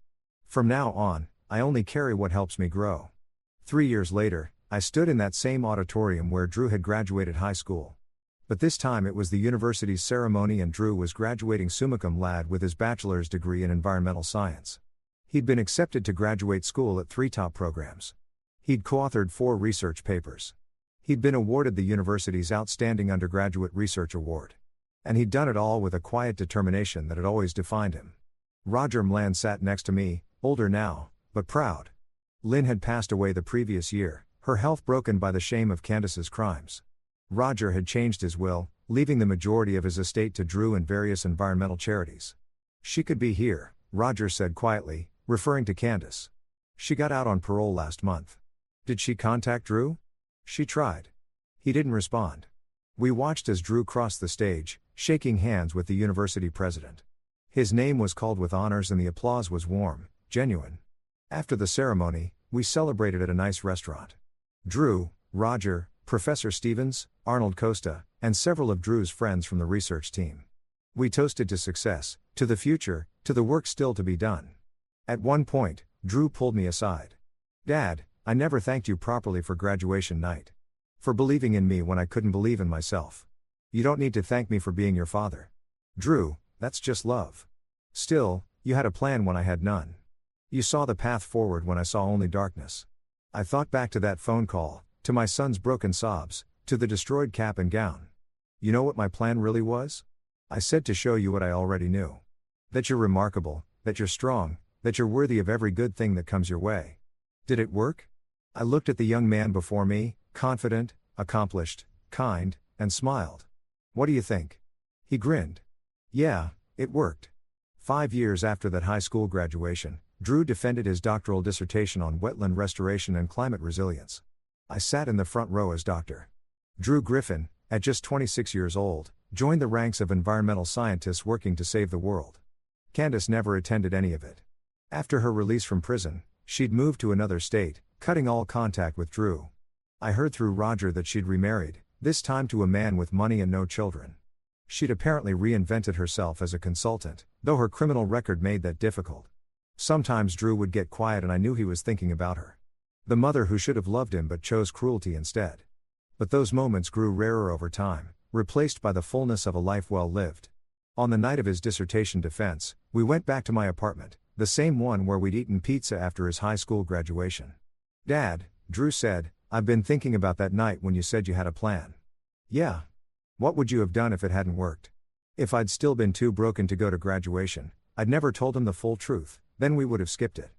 "From now on, I only carry what helps me grow." 3 years later, I stood in that same auditorium where Drew had graduated high school. But this time it was the university's ceremony and Drew was graduating summa cum laude with his bachelor's degree in environmental science. He'd been accepted to graduate school at 3 top programs. He'd co-authored 4 research papers. He'd been awarded the university's Outstanding Undergraduate Research Award. And he'd done it all with a quiet determination that had always defined him. Roger Mlan sat next to me, older now, but proud. Lynn had passed away the previous year, her health broken by the shame of Candace's crimes. Roger had changed his will, leaving the majority of his estate to Drew and various environmental charities. She could be here, Roger said quietly, referring to Candace. She got out on parole last month. Did she contact Drew? She tried. He didn't respond. We watched as Drew crossed the stage, shaking hands with the university president. His name was called with honors and the applause was warm, genuine. After the ceremony, we celebrated at a nice restaurant. Drew, Roger, Professor Stevens, Arnold Costa, and several of Drew's friends from the research team. We toasted to success, to the future, to the work still to be done. At one point, Drew pulled me aside. "Dad, I never thanked you properly for graduation night. For believing in me when I couldn't believe in myself. You don't need to thank me for being your father. Drew, that's just love. Still, you had a plan when I had none. You saw the path forward when I saw only darkness." I thought back to that phone call, to my son's broken sobs, to the destroyed cap and gown. You know what my plan really was? I said to show you what I already knew. That you're remarkable, that you're strong, that you're worthy of every good thing that comes your way. Did it work? I looked at the young man before me, confident, accomplished, kind, and smiled. What do you think? He grinned. Yeah, it worked. 5 years after that high school graduation, Drew defended his doctoral dissertation on wetland restoration and climate resilience. I sat in the front row as Dr. Drew Griffin, at just 26 years old, joined the ranks of environmental scientists working to save the world. Candace never attended any of it. After her release from prison, she'd moved to another state, cutting all contact with Drew. I heard through Roger that she'd remarried, this time to a man with money and no children. She'd apparently reinvented herself as a consultant, though her criminal record made that difficult. Sometimes Drew would get quiet and I knew he was thinking about her. The mother who should have loved him but chose cruelty instead. But those moments grew rarer over time, replaced by the fullness of a life well lived. On the night of his dissertation defense, we went back to my apartment, the same one where we'd eaten pizza after his high school graduation. "Dad," Drew said, "I've been thinking about that night when you said you had a plan." "Yeah. What would you have done if it hadn't worked?" "If I'd still been too broken to go to graduation, I'd never told him the full truth, then we would have skipped it.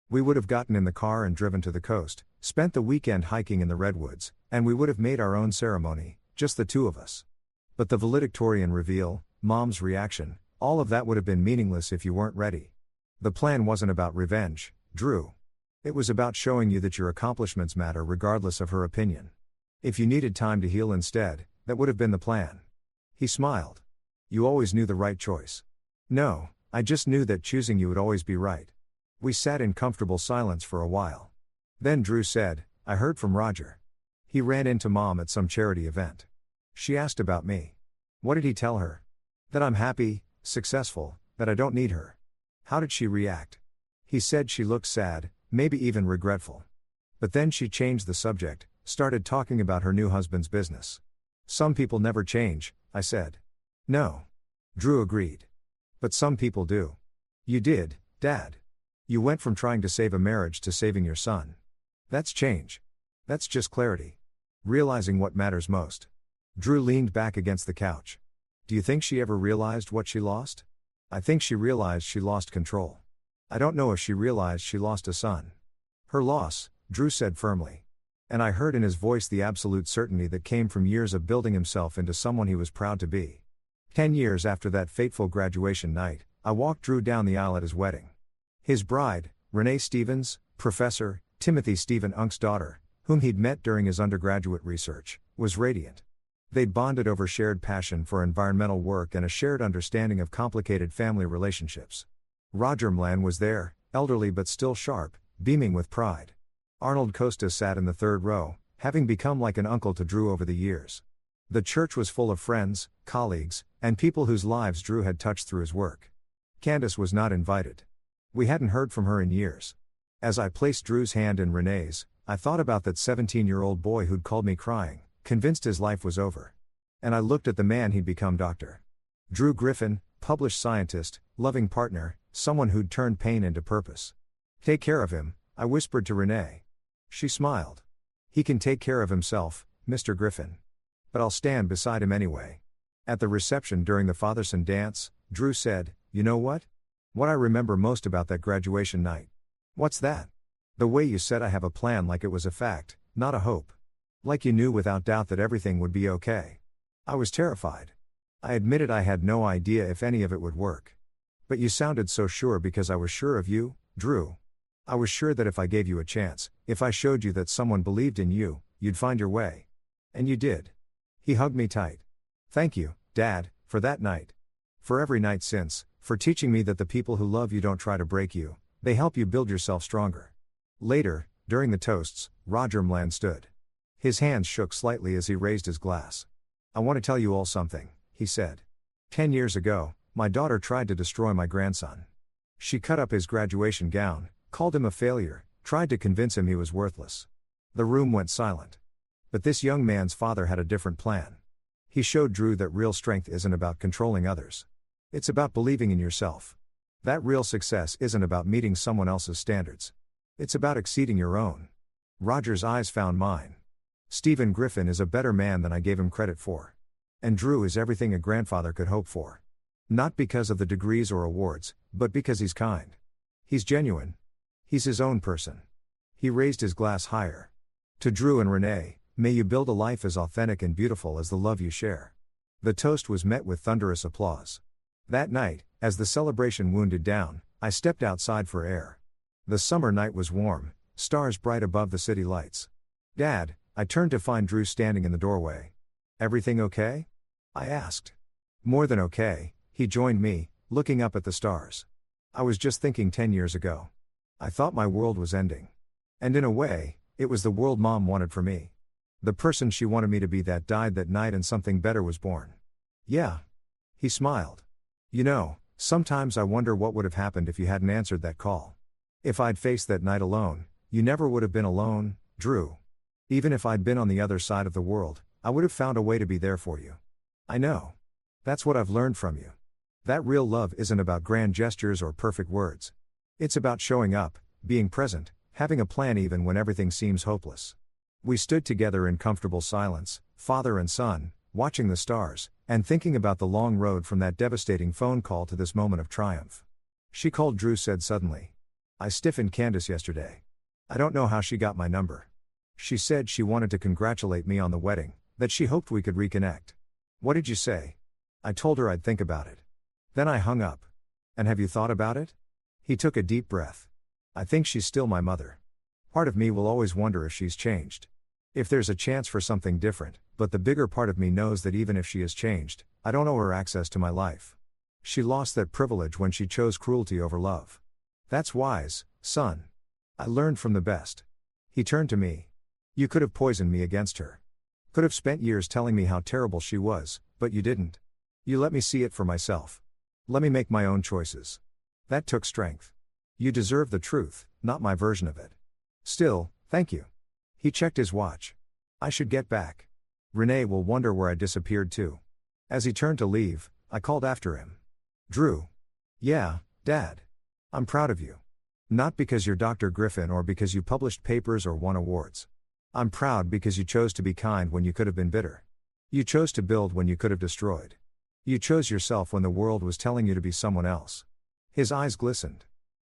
We would have gotten in the car and driven to the coast, spent the weekend hiking in the redwoods, and we would have made our own ceremony, just the two of us. But the valedictorian reveal, Mom's reaction, all of that would have been meaningless if you weren't ready. The plan wasn't about revenge, Drew. It was about showing you that your accomplishments matter regardless of her opinion. If you needed time to heal instead, that would have been the plan." He smiled. "You always knew the right choice." "No, I just knew that choosing you would always be right." We sat in comfortable silence for a while. Then Drew said, "I heard from Roger. He ran into Mom at some charity event. She asked about me." "What did he tell her?" "That I'm happy, successful, that I don't need her." "How did she react?" "He said she looked sad, maybe even regretful. But then she changed the subject, started talking about her new husband's business." "Some people never change," I said. "No." Drew agreed. "But some people do. You did, Dad. You went from trying to save a marriage to saving your son. That's change. That's just clarity. Realizing what matters most." Drew leaned back against the couch. "Do you think she ever realized what she lost?" "I think she realized she lost control. I don't know if she realized she lost a son." "Her loss," Drew said firmly. And I heard in his voice the absolute certainty that came from years of building himself into someone he was proud to be. 10 years after that fateful graduation night, I walked Drew down the aisle at his wedding. His bride, Renee Stevens, Professor Timothy Stephen Unk's daughter, whom he'd met during his undergraduate research, was radiant. They'd bonded over shared passion for environmental work and a shared understanding of complicated family relationships. Roger Mlan was there, elderly but still sharp, beaming with pride. Arnold Costa sat in the third row, having become like an uncle to Drew over the years. The church was full of friends, colleagues, and people whose lives Drew had touched through his work. Candace was not invited. We hadn't heard from her in years. As I placed Drew's hand in Renee's, I thought about that 17-year-old boy who'd called me crying, convinced his life was over. And I looked at the man he'd become, Dr. Drew Griffin, published scientist, loving partner, someone who'd turned pain into purpose. "Take care of him," I whispered to Renee. She smiled. "He can take care of himself, Mr. Griffin. But I'll stand beside him anyway." At the reception during the father-son dance, Drew said, "You know what? What I remember most about that graduation night? What's that? The way you said I have a plan, like it was a fact, not a hope. Like you knew without doubt that everything would be okay. I was terrified. I admitted I had no idea if any of it would work. But you sounded so sure because I was sure of you, Drew. I was sure that if I gave you a chance, if I showed you that someone believed in you, you'd find your way. And you did. He hugged me tight. Thank you, Dad, for that night. For every night since, for teaching me that the people who love you don't try to break you, they help you build yourself stronger. Later, during the toasts, Roger Mlan stood. His hands shook slightly as he raised his glass. I want to tell you all something, he said. 10 years ago, my daughter tried to destroy my grandson. She cut up his graduation gown, called him a failure, tried to convince him he was worthless. The room went silent. But this young man's father had a different plan. He showed Drew that real strength isn't about controlling others. It's about believing in yourself. That real success isn't about meeting someone else's standards. It's about exceeding your own. Roger's eyes found mine. Stephen Griffin is a better man than I gave him credit for. And Drew is everything a grandfather could hope for. Not because of the degrees or awards, but because he's kind. He's genuine. He's his own person. He raised his glass higher. To Drew and Renee, may you build a life as authentic and beautiful as the love you share. The toast was met with thunderous applause. That night, as the celebration wound down, I stepped outside for air. The summer night was warm, stars bright above the city lights. Dad, I turned to find Drew standing in the doorway. Everything okay? I asked. More than okay, he joined me, looking up at the stars. I was just thinking 10 years ago. I thought my world was ending. And in a way, it was the world Mom wanted for me. The person she wanted me to be that died that night and something better was born. Yeah. He smiled. You know, sometimes I wonder what would have happened if you hadn't answered that call. If I'd faced that night alone, you never would have been alone, Drew. Even if I'd been on the other side of the world, I would have found a way to be there for you. I know. That's what I've learned from you. That real love isn't about grand gestures or perfect words. It's about showing up, being present, having a plan even when everything seems hopeless. We stood together in comfortable silence, father and son, watching the stars, and thinking about the long road from that devastating phone call to this moment of triumph. She called, Drew said suddenly. I stiffened Candace yesterday. I don't know how she got my number. She said she wanted to congratulate me on the wedding, that she hoped we could reconnect. What did you say? I told her I'd think about it. Then I hung up. And have you thought about it? He took a deep breath. I think she's still my mother. Part of me will always wonder if she's changed. If there's a chance for something different, but the bigger part of me knows that even if she has changed, I don't owe her access to my life. She lost that privilege when she chose cruelty over love. That's wise, son. I learned from the best. He turned to me. You could have poisoned me against her. Could have spent years telling me how terrible she was, but you didn't. You let me see it for myself. Let me make my own choices. That took strength. You deserve the truth, not my version of it. Still, thank you. He checked his watch. I should get back. Renee will wonder where I disappeared to. As he turned to leave, I called after him. Drew. Yeah, Dad. I'm proud of you. Not because you're Dr. Griffin or because you published papers or won awards. I'm proud because you chose to be kind when you could have been bitter. You chose to build when you could have destroyed. You chose yourself when the world was telling you to be someone else. His eyes glistened.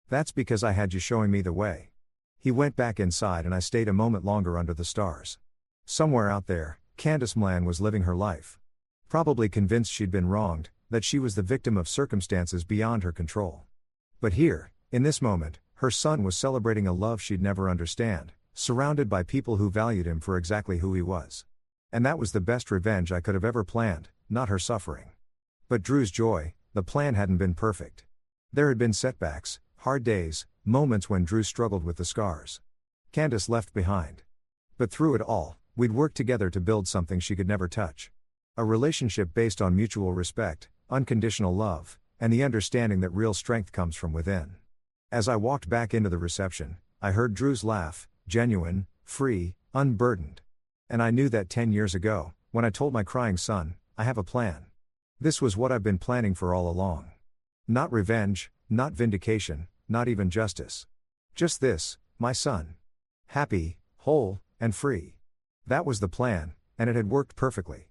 That's because I had you showing me the way. He went back inside and I stayed a moment longer under the stars. Somewhere out there, Candace Mlan was living her life. Probably convinced she'd been wronged, that she was the victim of circumstances beyond her control. But here, in this moment, her son was celebrating a love she'd never understand, surrounded by people who valued him for exactly who he was. And that was the best revenge I could have ever planned, not her suffering. But Drew's joy, the plan hadn't been perfect. There had been setbacks, hard days, moments when Drew struggled with the scars Candace left behind. But through it all, we'd worked together to build something she could never touch. A relationship based on mutual respect, unconditional love, and the understanding that real strength comes from within. As I walked back into the reception, I heard Drew's laugh, genuine, free, unburdened. And I knew that 10 years ago, when I told my crying son, I have a plan. This was what I've been planning for all along. Not revenge, not vindication, not even justice. Just this, my son. Happy, whole, and free. That was the plan, and it had worked perfectly.